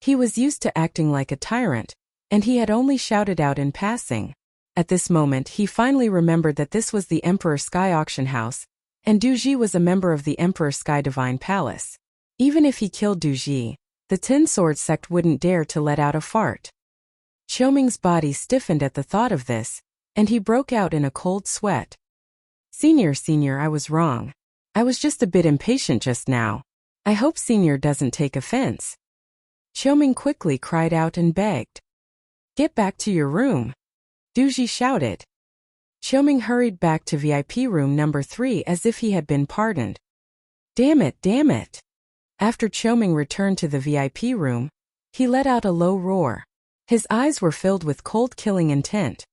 S1: He was used to acting like a tyrant, and he had only shouted out in passing. At this moment he finally remembered that this was the Emperor Sky Auction House, and Du Ji was a member of the Emperor Sky Divine Palace. Even if he killed Du Ji, the 10 Sword Sect wouldn't dare to let out a fart. Qiuming's body stiffened at the thought of this, and he broke out in a cold sweat. Senior, I was wrong. I was just a bit impatient just now. I hope Senior doesn't take offense. Qiuming quickly cried out and begged. Get back to your room. Du Ji shouted. Qiuming hurried back to VIP room number 3 as if he had been pardoned. Damn it. After Qiuming returned to the VIP room, he let out a low roar. His eyes were filled with cold killing intent.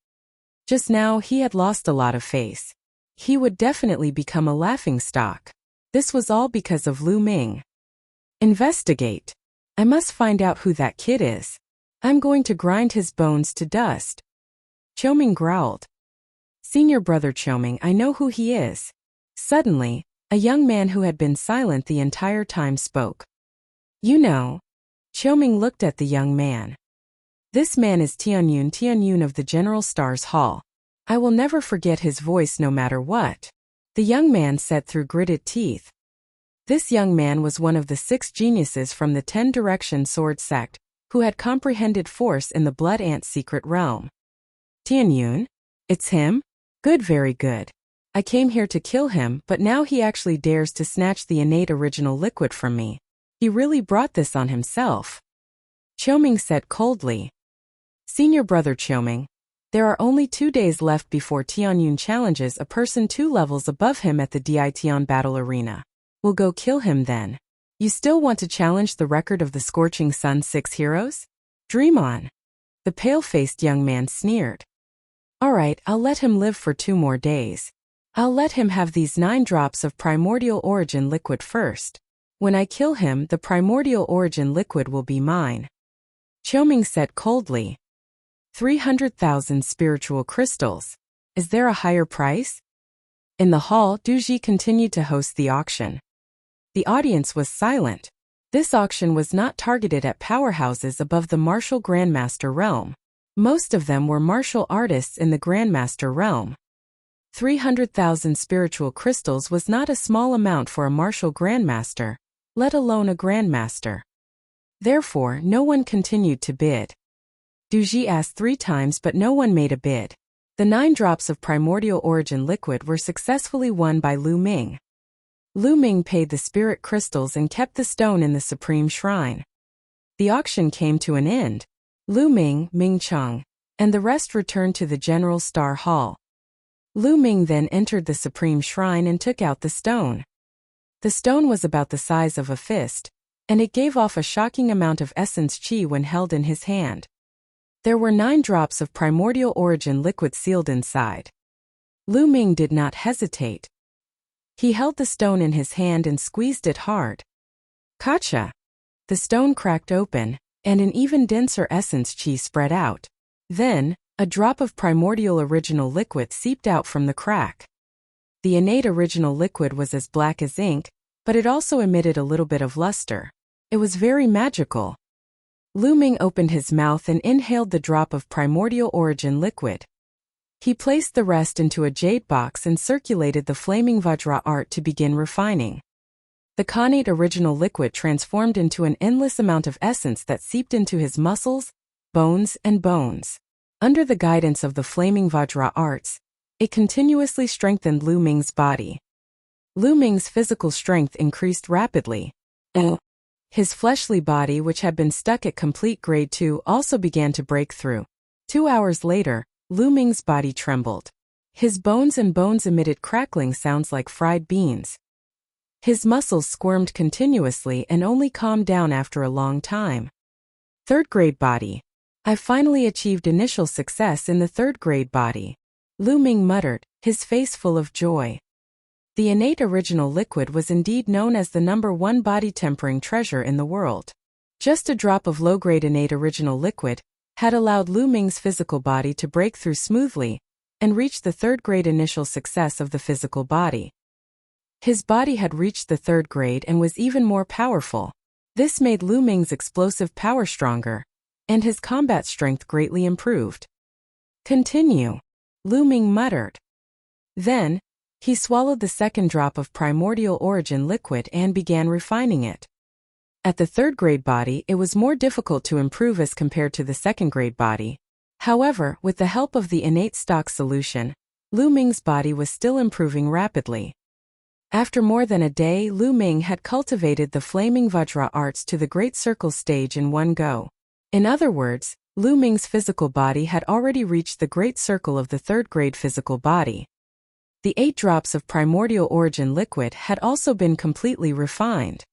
S1: Just now he had lost a lot of face. He would definitely become a laughingstock. This was all because of Lu Ming. Investigate. I must find out who that kid is. I'm going to grind his bones to dust. Qiuming growled. Senior brother Qiuming, I know who he is. Suddenly, a young man who had been silent the entire time spoke. You know. Qiuming looked at the young man. This man is Tianyun of the General Stars Hall. I will never forget his voice no matter what. The young man said through gritted teeth. This young man was one of the 6 geniuses from the 10 Direction Sword Sect, who had comprehended force in the Blood Ant's secret realm. Tianyun? It's him? Good, very good. I came here to kill him, but now he actually dares to snatch the innate original liquid from me. He really brought this on himself. Qiuming said coldly. Senior brother Qiuming, there are only 2 days left before Tianyun challenges a person 2 levels above him at the Dition Battle Arena. We'll go kill him then. You still want to challenge the record of the Scorching Sun 6 heroes? Dream on. The pale-faced young man sneered. Alright, I'll let him live for 2 more days. I'll let him have these 9 drops of primordial origin liquid first. When I kill him, the primordial origin liquid will be mine. Qiuming said coldly. 300,000 spiritual crystals. Is there a higher price? In the hall, Du Ji continued to host the auction. The audience was silent. This auction was not targeted at powerhouses above the martial grandmaster realm. Most of them were martial artists in the grandmaster realm. 300,000 spiritual crystals was not a small amount for a martial grandmaster, let alone a grandmaster. Therefore, no one continued to bid. Du Ji asked 3 times but no one made a bid. The 9 drops of primordial origin liquid were successfully won by Lu Ming. Lu Ming paid the spirit crystals and kept the stone in the supreme shrine. The auction came to an end. Lu Ming, Ming Cheng, and the rest returned to the General Star Hall. Lu Ming then entered the supreme shrine and took out the stone. The stone was about the size of a fist, and it gave off a shocking amount of essence qi when held in his hand. There were 9 drops of primordial origin liquid sealed inside. Lu Ming did not hesitate. He held the stone in his hand and squeezed it hard. Gotcha! The stone cracked open, and an even denser essence chi spread out. Then, a drop of primordial original liquid seeped out from the crack. The innate original liquid was as black as ink, but it also emitted a little bit of luster. It was very magical. Lu Ming opened his mouth and inhaled the drop of primordial origin liquid. He placed the rest into a jade box and circulated the flaming Vajra art to begin refining. The connate original liquid transformed into an endless amount of essence that seeped into his muscles, bones, and bones. Under the guidance of the flaming Vajra arts, it continuously strengthened Lu Ming's body. Lu Ming's physical strength increased rapidly. His fleshly body, which had been stuck at complete grade 2, also began to break through. 2 hours later, Lu Ming's body trembled. His bones emitted crackling sounds like fried beans. His muscles squirmed continuously and only calmed down after a long time. 3rd grade body. I finally achieved initial success in the 3rd grade body. Lu Ming muttered, his face full of joy. The innate original liquid was indeed known as the #1 body-tempering treasure in the world. Just a drop of low-grade innate original liquid had allowed Lu Ming's physical body to break through smoothly and reach the 3rd grade initial success of the physical body. His body had reached the 3rd grade and was even more powerful. This made Lu Ming's explosive power stronger, and his combat strength greatly improved. Continue, Lu Ming muttered. Then, he swallowed the 2nd drop of primordial origin liquid and began refining it. At the 3rd grade body, it was more difficult to improve as compared to the 2nd grade body. However, with the help of the innate stock solution, Lu Ming's body was still improving rapidly. After more than a day, Lu Ming had cultivated the flaming Vajra arts to the Great Circle stage in one go. In other words, Lu Ming's physical body had already reached the Great Circle of the 3rd grade physical body. The 8 drops of primordial origin liquid had also been completely refined.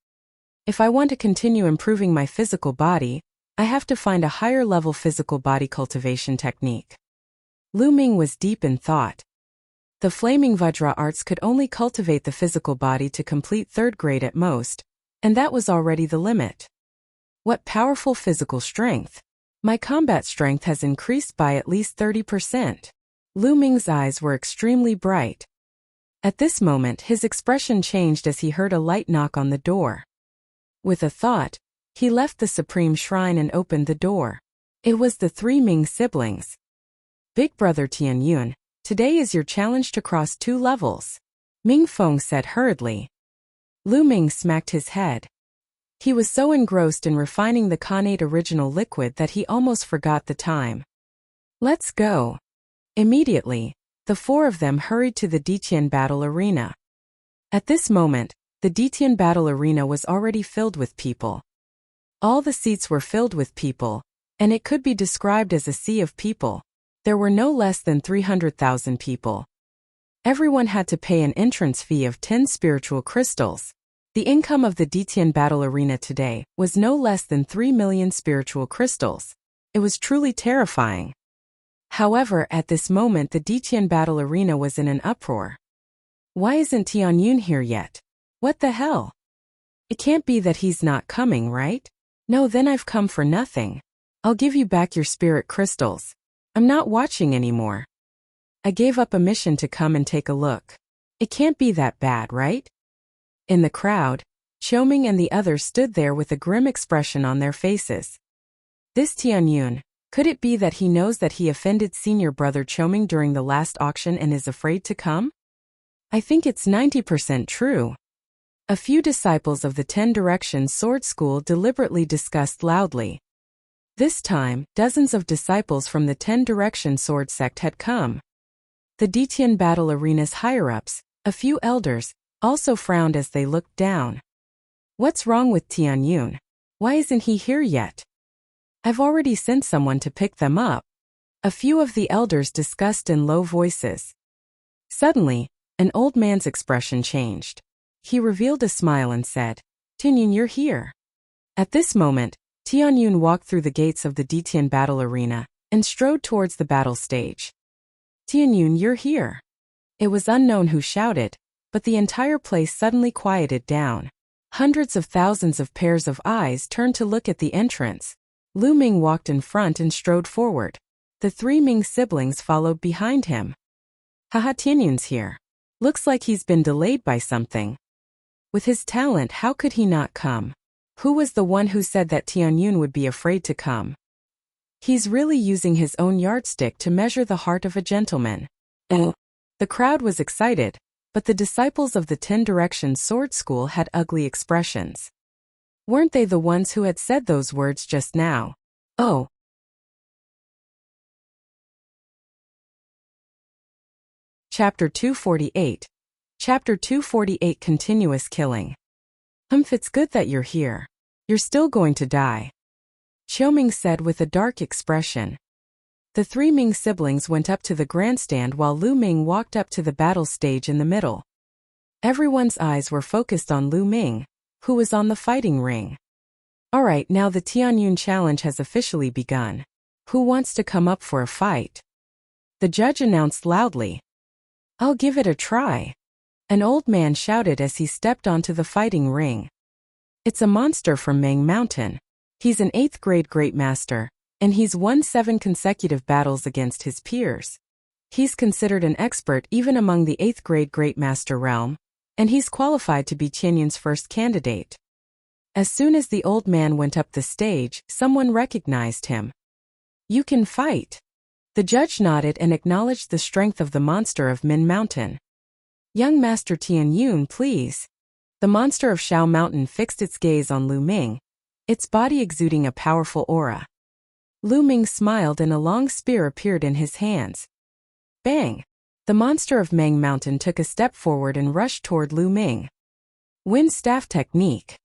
S1: If I want to continue improving my physical body, I have to find a higher level physical body cultivation technique. Lu Ming was deep in thought. The flaming Vajra arts could only cultivate the physical body to complete 3rd grade at most, and that was already the limit. What powerful physical strength! My combat strength has increased by at least 30%. Lu Ming's eyes were extremely bright. At this moment, his expression changed as he heard a light knock on the door. With a thought, he left the Supreme Shrine and opened the door. It was the 3 Ming siblings. Big brother Tianyun, today is your challenge to cross 2 levels, Ming Feng said hurriedly. Lu Ming smacked his head. He was so engrossed in refining the connate original liquid that he almost forgot the time. Let's go. Immediately, the 4 of them hurried to the Ditian battle arena. At this moment, the Ditian battle arena was already filled with people. All the seats were filled with people, and it could be described as a sea of people. There were no less than 300,000 people. Everyone had to pay an entrance fee of 10 spiritual crystals. The income of the Ditian battle arena today was no less than 3 million spiritual crystals. It was truly terrifying. However, at this moment the Ditian battle arena was in an uproar. Why isn't Tianyun here yet? What the hell? It can't be that he's not coming, right? No, then I've come for nothing. I'll give you back your spirit crystals. I'm not watching anymore. I gave up a mission to come and take a look. It can't be that bad, right? In the crowd, Qiuming and the others stood there with a grim expression on their faces. This Tianyun, could it be that he knows that he offended senior brother Qiuming during the last auction and is afraid to come? I think it's 90% true. A few disciples of the 10 Directions Sword School deliberately discussed loudly. This time, dozens of disciples from the 10 Directions Sword sect had come. The Ditian battle arena's higher-ups, a few elders, also frowned as they looked down. What's wrong with Tianyun? Why isn't he here yet? I've already sent someone to pick them up. A few of the elders discussed in low voices. Suddenly, an old man's expression changed. He revealed a smile and said, Tianyun, you're here. At this moment, Tianyun walked through the gates of the Ditian battle arena and strode towards the battle stage. Tianyun, you're here. It was unknown who shouted, but the entire place suddenly quieted down. Hundreds of thousands of pairs of eyes turned to look at the entrance. Lu Ming walked in front and strode forward. The three Ming siblings followed behind him. Haha, Tianyun's here. Looks like he's been delayed by something. With his talent, how could he not come? Who was the one who said that Tianyun would be afraid to come? He's really using his own yardstick to measure the heart of a gentleman. The crowd was excited, but the disciples of the 10 Directions Sword School had ugly expressions. Weren't they the ones who had said those words just now? Oh. Chapter 248. Chapter 248 Continuous Killing. It's good that you're here. You're still going to die, Qiuming said with a dark expression. The three Ming siblings went up to the grandstand while Lu Ming walked up to the battle stage in the middle. Everyone's eyes were focused on Lu Ming, who was on the fighting ring. Alright, now the Tianyun challenge has officially begun. Who wants to come up for a fight? The judge announced loudly. I'll give it a try. An old man shouted as he stepped onto the fighting ring. It's a monster from Mang Mountain. He's an 8th grade great master, and he's won 7 consecutive battles against his peers. He's considered an expert even among the 8th grade great master realm, and he's qualified to be Tianyun's first candidate. As soon as the old man went up the stage, someone recognized him. You can fight. The judge nodded and acknowledged the strength of the monster of Min Mountain. Young Master Tianyun, please. The monster of Shao Mountain fixed its gaze on Lu Ming, its body exuding a powerful aura. Lu Ming smiled and a long spear appeared in his hands. Bang! The monster of Mang Mountain took a step forward and rushed toward Lu Ming. Wind staff technique.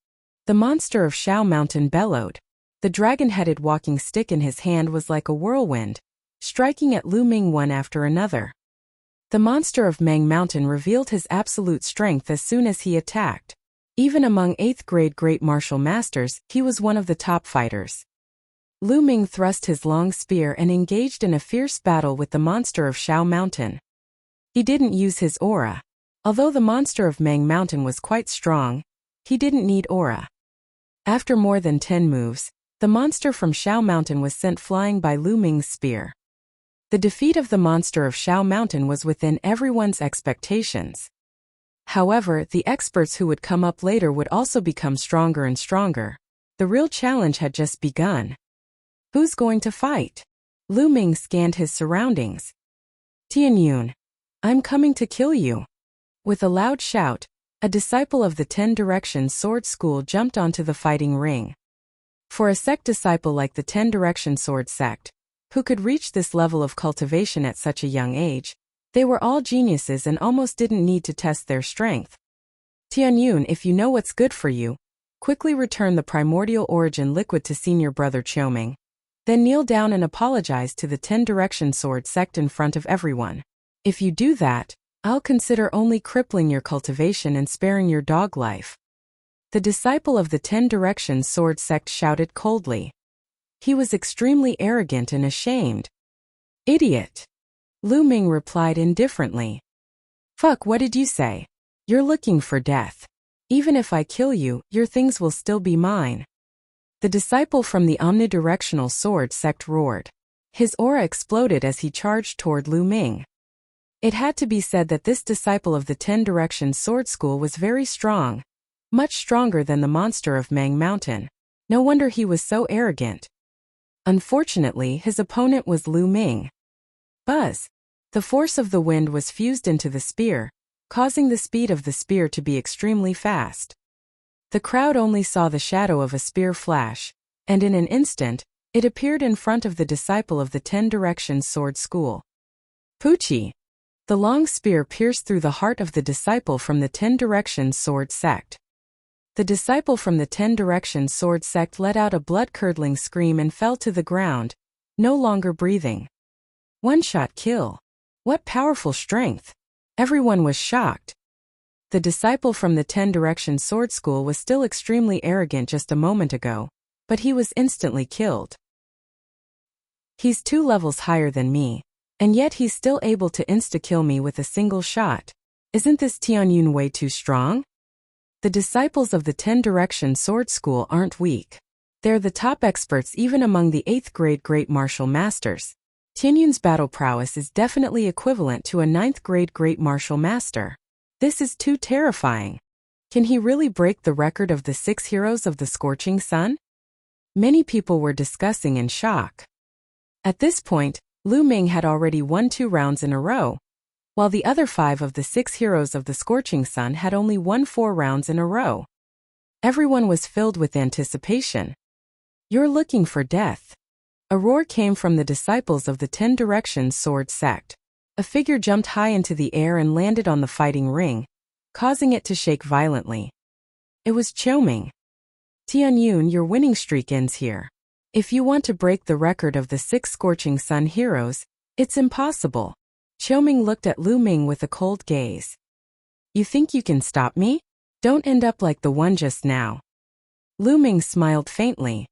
S1: The monster of Shao Mountain bellowed. The dragon-headed walking stick in his hand was like a whirlwind, striking at Lu Ming one after another. The monster of Mang Mountain revealed his absolute strength as soon as he attacked. Even among 8th grade great martial masters, he was one of the top fighters. Lu Ming thrust his long spear and engaged in a fierce battle with the monster of Shao Mountain. He didn't use his aura. Although the monster of Mang Mountain was quite strong, he didn't need aura. After more than 10 moves, the monster from Shao Mountain was sent flying by Lu Ming's spear. The defeat of the monster of Shao Mountain was within everyone's expectations. However, the experts who would come up later would also become stronger and stronger. The real challenge had just begun. Who's going to fight? Lu Ming scanned his surroundings. Tianyun, I'm coming to kill you. With a loud shout, a disciple of the 10 Directions Sword School jumped onto the fighting ring. For a sect disciple like the 10 Directions Sword sect, who could reach this level of cultivation at such a young age, they were all geniuses and almost didn't need to test their strength. Tianyun, if you know what's good for you, quickly return the primordial origin liquid to senior brother Qiuming. Then kneel down and apologize to the 10 Directions Sword sect in front of everyone. If you do that, I'll consider only crippling your cultivation and sparing your dog life. The disciple of the 10 Directions Sword sect shouted coldly. He was extremely arrogant and ashamed. Idiot! Lu Ming replied indifferently. Fuck, what did you say? You're looking for death. Even if I kill you, your things will still be mine. The disciple from the omnidirectional sword sect roared. His aura exploded as he charged toward Lu Ming. It had to be said that this disciple of the 10 Directions Sword School was very strong, much stronger than the monster of Mang Mountain. No wonder he was so arrogant. Unfortunately, his opponent was Lu Ming. Buzz! The force of the wind was fused into the spear, causing the speed of the spear to be extremely fast. The crowd only saw the shadow of a spear flash, and in an instant, it appeared in front of the disciple of the 10 Directions Sword School. Poochie! The long spear pierced through the heart of the disciple from the 10 Directions Sword sect. The disciple from the 10 Directions Sword sect let out a blood-curdling scream and fell to the ground, no longer breathing. One-shot kill. What powerful strength! Everyone was shocked. The disciple from the 10 Directions Sword School was still extremely arrogant just a moment ago, but he was instantly killed. He's 2 levels higher than me. And yet he's still able to insta-kill me with a single shot. Isn't this Tianyun way too strong? The disciples of the 10 Direction Sword School aren't weak. They're the top experts even among the 8th grade great martial masters. Tianyun's battle prowess is definitely equivalent to a 9th grade great martial master. This is too terrifying. Can he really break the record of the 6 heroes of the Scorching Sun? Many people were discussing in shock. At this point, Lu Ming had already won 2 rounds in a row, while the other 5 of the 6 heroes of the Scorching Sun had only won 4 rounds in a row. Everyone was filled with anticipation. You're looking for death. A roar came from the disciples of the 10 Directions Sword Sect. A figure jumped high into the air and landed on the fighting ring, causing it to shake violently. It was Qiuming. Tianyun, your winning streak ends here. If you want to break the record of the 6 Scorching Sun heroes, it's impossible. Qiuming looked at Lu Ming with a cold gaze. You think you can stop me? Don't end up like the one just now. Lu Ming smiled faintly.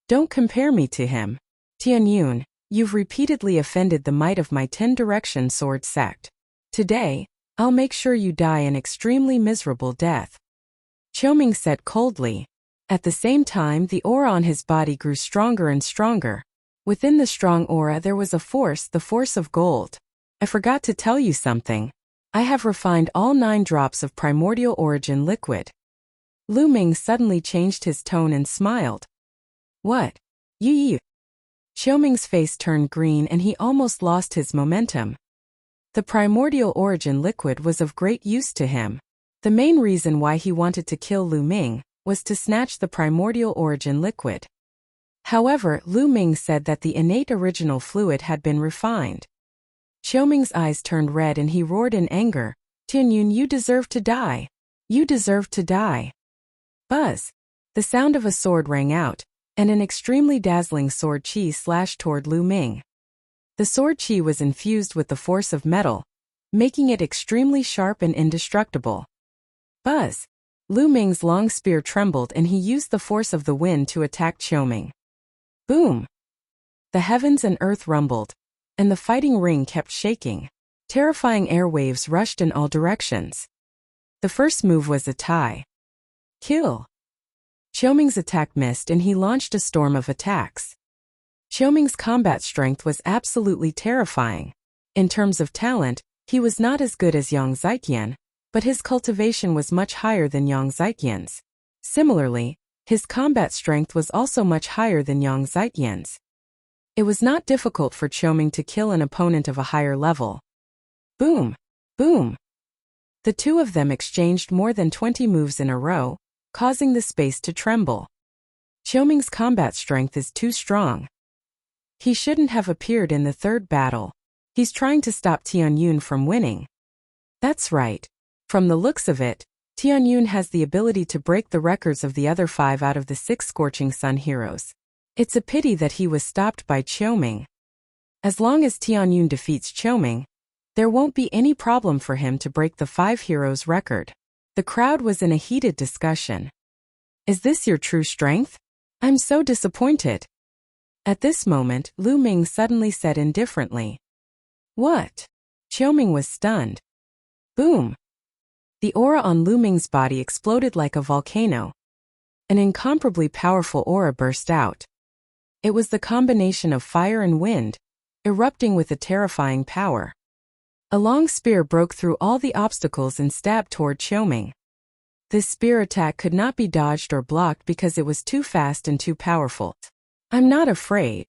S1: Don't compare me to him. Tianyun, you've repeatedly offended the might of my 10 Direction Sword Sect. Today, I'll make sure you die an extremely miserable death. Qiuming said coldly. At the same time, the aura on his body grew stronger and stronger. Within the strong aura there was a force, the force of gold. I forgot to tell you something. I have refined all 9 drops of primordial origin liquid. Lu Ming suddenly changed his tone and smiled. What? You? Qiuming's face turned green and he almost lost his momentum. The primordial origin liquid was of great use to him. The main reason why he wanted to kill Lu Ming was to snatch the primordial origin liquid. However, Lu Ming said that the innate original fluid had been refined. Qiuming's eyes turned red and he roared in anger. Tianyun, you deserve to die. You deserve to die. Buzz! The sound of a sword rang out, and an extremely dazzling sword chi slashed toward Lu Ming. The sword chi was infused with the force of metal, making it extremely sharp and indestructible. Buzz! Lu Ming's long spear trembled and he used the force of the wind to attack Qiuming. Boom! The heavens and earth rumbled, and the fighting ring kept shaking. Terrifying airwaves rushed in all directions. The first move was a tie. Kill! Qiuming's attack missed and he launched a storm of attacks. Qiuming's combat strength was absolutely terrifying. In terms of talent, he was not as good as Yang Ziqian, but his cultivation was much higher than Yang Ziqian's. Similarly, his combat strength was also much higher than Yang Ziqian's. It was not difficult for Qiuming to kill an opponent of a higher level. Boom! Boom! The two of them exchanged more than 20 moves in a row, causing the space to tremble. Qiuming's combat strength is too strong. He shouldn't have appeared in the third battle. He's trying to stop Tianyun from winning. That's right. From the looks of it, Tianyun has the ability to break the records of the other 5 out of the 6 Scorching Sun heroes. It's a pity that he was stopped by Qiuming. As long as Tianyun defeats Qiuming, there won't be any problem for him to break the 5 heroes record. The crowd was in a heated discussion. Is this your true strength? I'm so disappointed. At this moment, Lu Ming suddenly said indifferently. What? Qiuming was stunned. Boom! The aura on Lu Ming's body exploded like a volcano. An incomparably powerful aura burst out. It was the combination of fire and wind, erupting with a terrifying power. A long spear broke through all the obstacles and stabbed toward Qiuming. This spear attack could not be dodged or blocked because it was too fast and too powerful. I'm not afraid.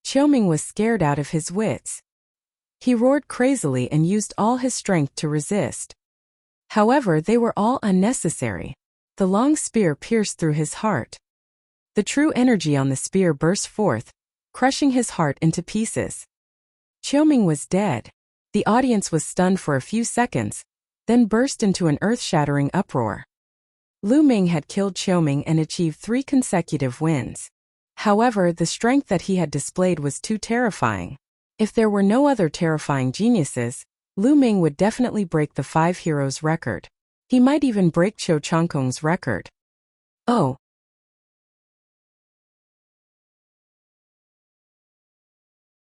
S1: Qiuming was scared out of his wits. He roared crazily and used all his strength to resist. However, they were all unnecessary. The long spear pierced through his heart. The true energy on the spear burst forth, crushing his heart into pieces. Qiuming was dead. The audience was stunned for a few seconds, then burst into an earth-shattering uproar. Lu Ming had killed Qiuming and achieved 3 consecutive wins. However, the strength that he had displayed was too terrifying. If there were no other terrifying geniuses, Lu Ming would definitely break the 5 heroes record. He might even break Cho Changkong's record. Oh.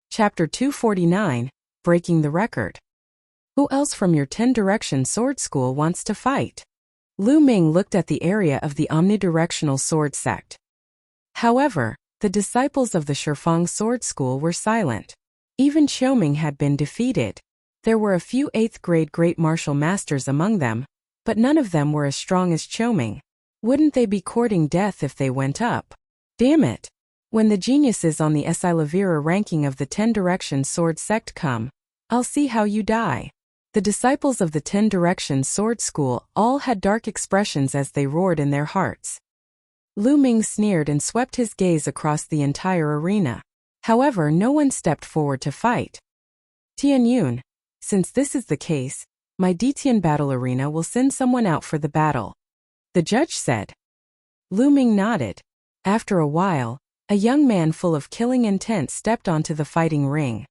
S1: Chapter 249, breaking the record. Who else from your 10-direction sword school wants to fight? Lu Ming looked at the area of the omnidirectional sword sect. However, the disciples of the Shifeng sword school were silent. Even Qiuming had been defeated. There were a few 8th-grade great martial masters among them, but none of them were as strong as Qiuming. Wouldn't they be courting death if they went up? Damn it! When the geniuses on the Esilavira ranking of the 10-direction sword sect come, I'll see how you die. The disciples of the 10-direction sword school all had dark expressions as they roared in their hearts. Lu Ming sneered and swept his gaze across the entire arena. However, no one stepped forward to fight. Tianyun, since this is the case, my Ditian battle arena will send someone out for the battle, the judge said. Lu Ming nodded. After a while, a young man full of killing intent stepped onto the fighting ring.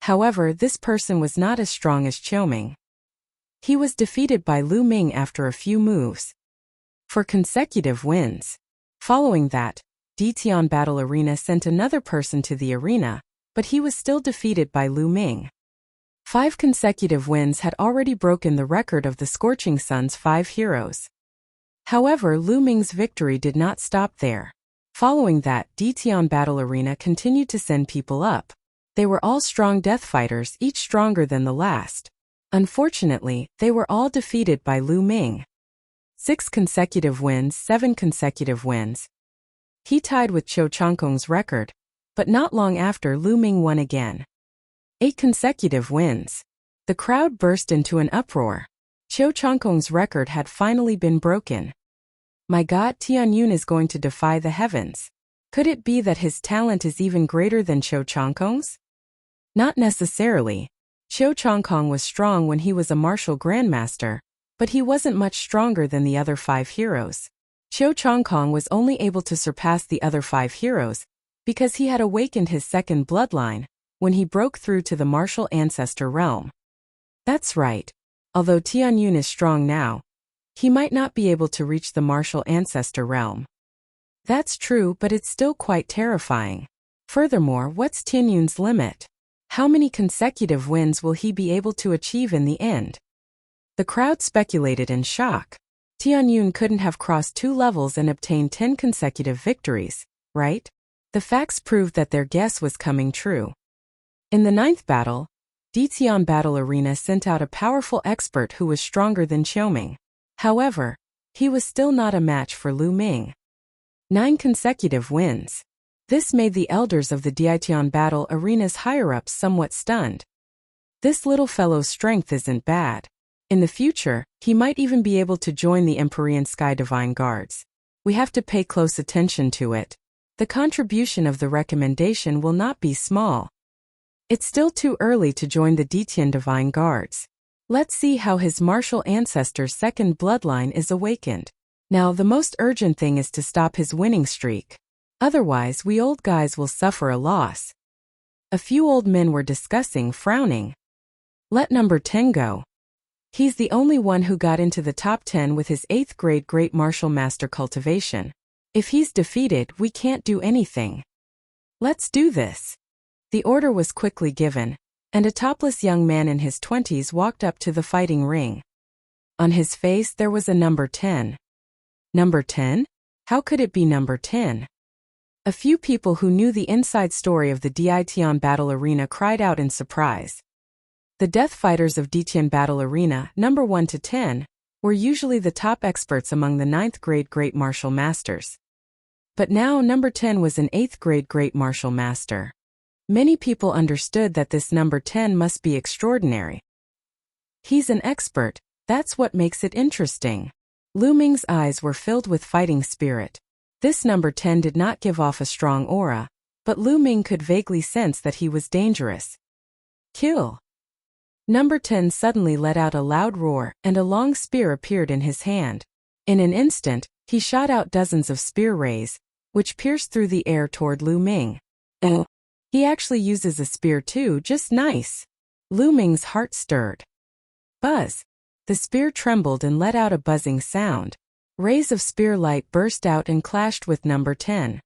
S1: However, this person was not as strong as Qiuming. He was defeated by Lu Ming after a few moves. For consecutive wins. Following that, Ditian Battle Arena sent another person to the arena, but he was still defeated by Lu Ming. 5 consecutive wins had already broken the record of the Scorching Sun's 5 heroes. However, Lu Ming's victory did not stop there. Following that, Ditian Battle Arena continued to send people up. They were all strong death fighters, each stronger than the last. Unfortunately, they were all defeated by Lu Ming. 6 consecutive wins, 7 consecutive wins. He tied with Qiu Changkong's record, but not long after Lu Ming won again. 8 consecutive wins. The crowd burst into an uproar. Qiu Changkong's record had finally been broken. My God, Tianyun is going to defy the heavens. Could it be that his talent is even greater than Qiu Changkong's? Not necessarily. Qiu Changkong was strong when he was a martial grandmaster, but he wasn't much stronger than the other 5 heroes. Qiu Changkong was only able to surpass the other 5 heroes because he had awakened his second bloodline when he broke through to the martial ancestor realm. That's right. Although Tianyun is strong now, he might not be able to reach the martial ancestor realm. That's true, but it's still quite terrifying. Furthermore, what's Tianyun's limit? How many consecutive wins will he be able to achieve in the end? The crowd speculated in shock. Tianyun couldn't have crossed 2 levels and obtained 10 consecutive victories, right? The facts proved that their guess was coming true. In the 9th battle, Ditian Battle Arena sent out a powerful expert who was stronger than Qiuming. However, he was still not a match for Lu Ming. 9 consecutive wins. This made the elders of the Ditian Battle Arena's higher-ups somewhat stunned. This little fellow's strength isn't bad. In the future, he might even be able to join the Empyrean Sky Divine Guards. We have to pay close attention to it. The contribution of the recommendation will not be small. It's still too early to join the Ditian Divine Guards. Let's see how his martial ancestor's second bloodline is awakened. Now, the most urgent thing is to stop his winning streak. Otherwise, we old guys will suffer a loss. A few old men were discussing, frowning. Let number 10 go. He's the only one who got into the top 10 with his 8th grade Great Martial Master cultivation. If he's defeated, we can't do anything. Let's do this. The order was quickly given, and a topless young man in his 20s walked up to the fighting ring. On his face there was a number 10. Number 10? How could it be number 10? A few people who knew the inside story of the Ditian Battle Arena cried out in surprise. The death fighters of Ditian Battle Arena, number 1 to 10, were usually the top experts among the 9th grade Great Martial Masters. But now number 10 was an 8th grade Great Martial Master. Many people understood that this number 10 must be extraordinary. He's an expert, that's what makes it interesting. Lu Ming's eyes were filled with fighting spirit. This number 10 did not give off a strong aura, but Lu Ming could vaguely sense that he was dangerous. Kill! Number 10 suddenly let out a loud roar, and a long spear appeared in his hand. In an instant, he shot out dozens of spear rays, which pierced through the air toward Lu Ming. He actually uses a spear too, just nice. Lu Ming's heart stirred. Buzz! The spear trembled and let out a buzzing sound. Rays of spear light burst out and clashed with number 10.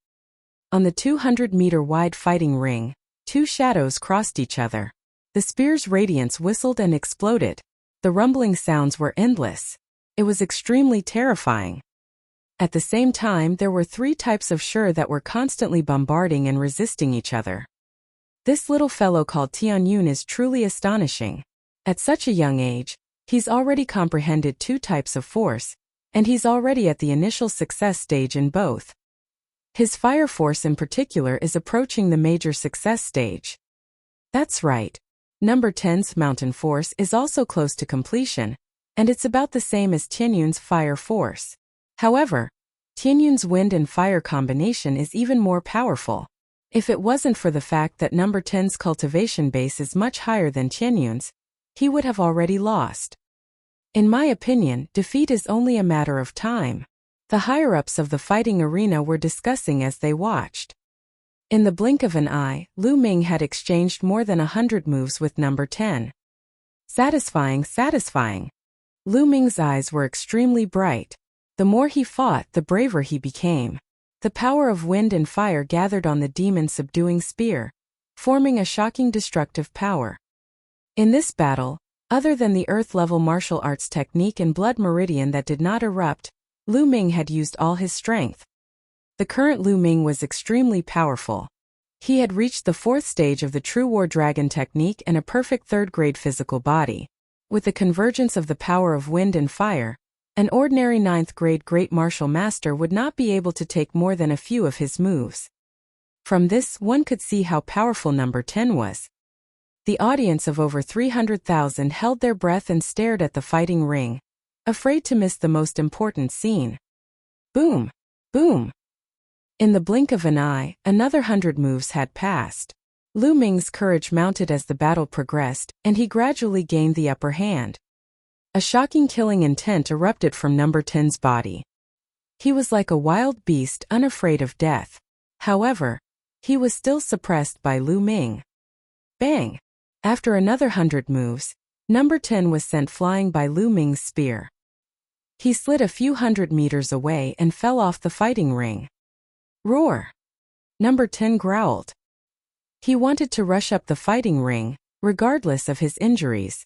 S1: On the 200-meter wide fighting ring, 2 shadows crossed each other. The spear's radiance whistled and exploded. The rumbling sounds were endless. It was extremely terrifying. At the same time, there were 3 types of Shur that were constantly bombarding and resisting each other. This little fellow called Tianyun is truly astonishing. At such a young age, he's already comprehended 2 types of force, and he's already at the initial success stage in both. His fire force in particular is approaching the major success stage. That's right. Number 10's mountain force is also close to completion, and it's about the same as Tianyun's fire force. However, Tianyun's wind and fire combination is even more powerful. If it wasn't for the fact that number 10's cultivation base is much higher than Tianyun's, he would have already lost. In my opinion, defeat is only a matter of time. The higher-ups of the fighting arena were discussing as they watched. In the blink of an eye, Lu Ming had exchanged more than 100 moves with number 10. Satisfying, satisfying. Lu Ming's eyes were extremely bright. The more he fought, the braver he became. The power of wind and fire gathered on the demon-subduing spear, forming a shocking destructive power. In this battle, other than the earth-level martial arts technique and blood meridian that did not erupt, Lu Ming had used all his strength. The current Lu Ming was extremely powerful. He had reached the 4th stage of the true war dragon technique and a perfect 3rd-grade physical body. With the convergence of the power of wind and fire, an ordinary 9th-grade great martial master would not be able to take more than a few of his moves. From this, one could see how powerful number 10 was. The audience of over 300,000 held their breath and stared at the fighting ring, afraid to miss the most important scene. Boom! Boom! In the blink of an eye, another 100 moves had passed. Lu Ming's courage mounted as the battle progressed, and he gradually gained the upper hand. A shocking killing intent erupted from number 10's body. He was like a wild beast unafraid of death. However, he was still suppressed by Lu Ming. Bang! After another 100 moves, number 10 was sent flying by Lu Ming's spear. He slid a few 100 meters away and fell off the fighting ring. Roar! Number 10 growled. He wanted to rush up the fighting ring, regardless of his injuries.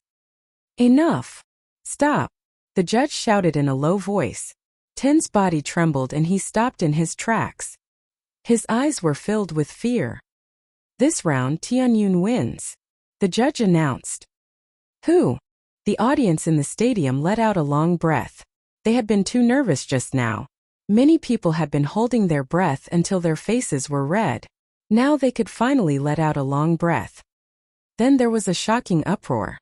S1: Enough! Stop! The judge shouted in a low voice. 10's body trembled and he stopped in his tracks. His eyes were filled with fear. This round Tianyun wins, the judge announced. Who? The audience in the stadium let out a long breath. They had been too nervous just now. Many people had been holding their breath until their faces were red. Now they could finally let out a long breath. Then there was a shocking uproar.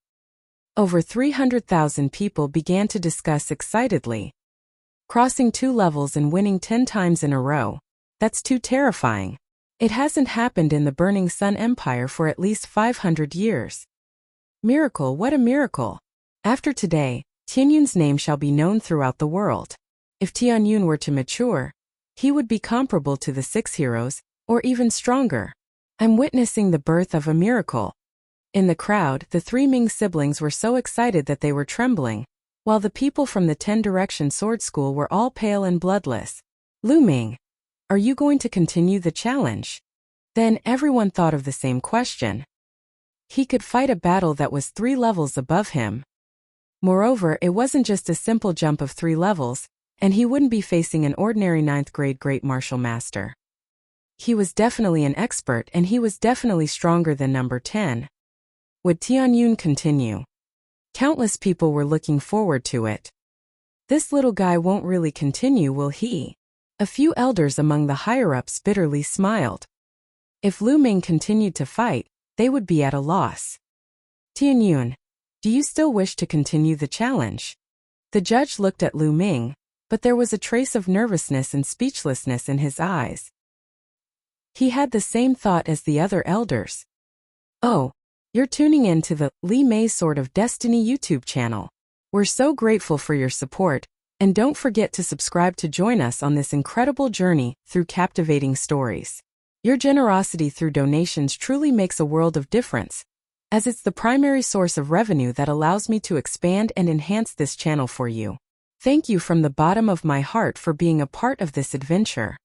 S1: Over 300,000 people began to discuss excitedly. Crossing 2 levels and winning 10 times in a row. That's too terrifying. It hasn't happened in the Burning Sun Empire for at least 500 years. Miracle, what a miracle! After today, Tianyun's name shall be known throughout the world. If Tianyun were to mature, he would be comparable to the 6 heroes, or even stronger. I'm witnessing the birth of a miracle. In the crowd, the 3 Ming siblings were so excited that they were trembling, while the people from the 10 Direction Sword School were all pale and bloodless. Lu Ming, are you going to continue the challenge? Then everyone thought of the same question. He could fight a battle that was 3 levels above him. Moreover, it wasn't just a simple jump of 3 levels, and he wouldn't be facing an ordinary 9th grade great martial master. He was definitely an expert and he was definitely stronger than number 10. Would Tianyun continue? Countless people were looking forward to it. This little guy won't really continue, will he? A few elders among the higher-ups bitterly smiled. If Lu Ming continued to fight, they would be at a loss. Tianyun, do you still wish to continue the challenge? The judge looked at Lu Ming, but there was a trace of nervousness and speechlessness in his eyes. He had the same thought as the other elders. Oh, you're tuning in to the Li Mei Sword of Destiny YouTube channel. We're so grateful for your support, and don't forget to subscribe to join us on this incredible journey through captivating stories. Your generosity through donations truly makes a world of difference, as it's the primary source of revenue that allows me to expand and enhance this channel for you. Thank you from the bottom of my heart for being a part of this adventure.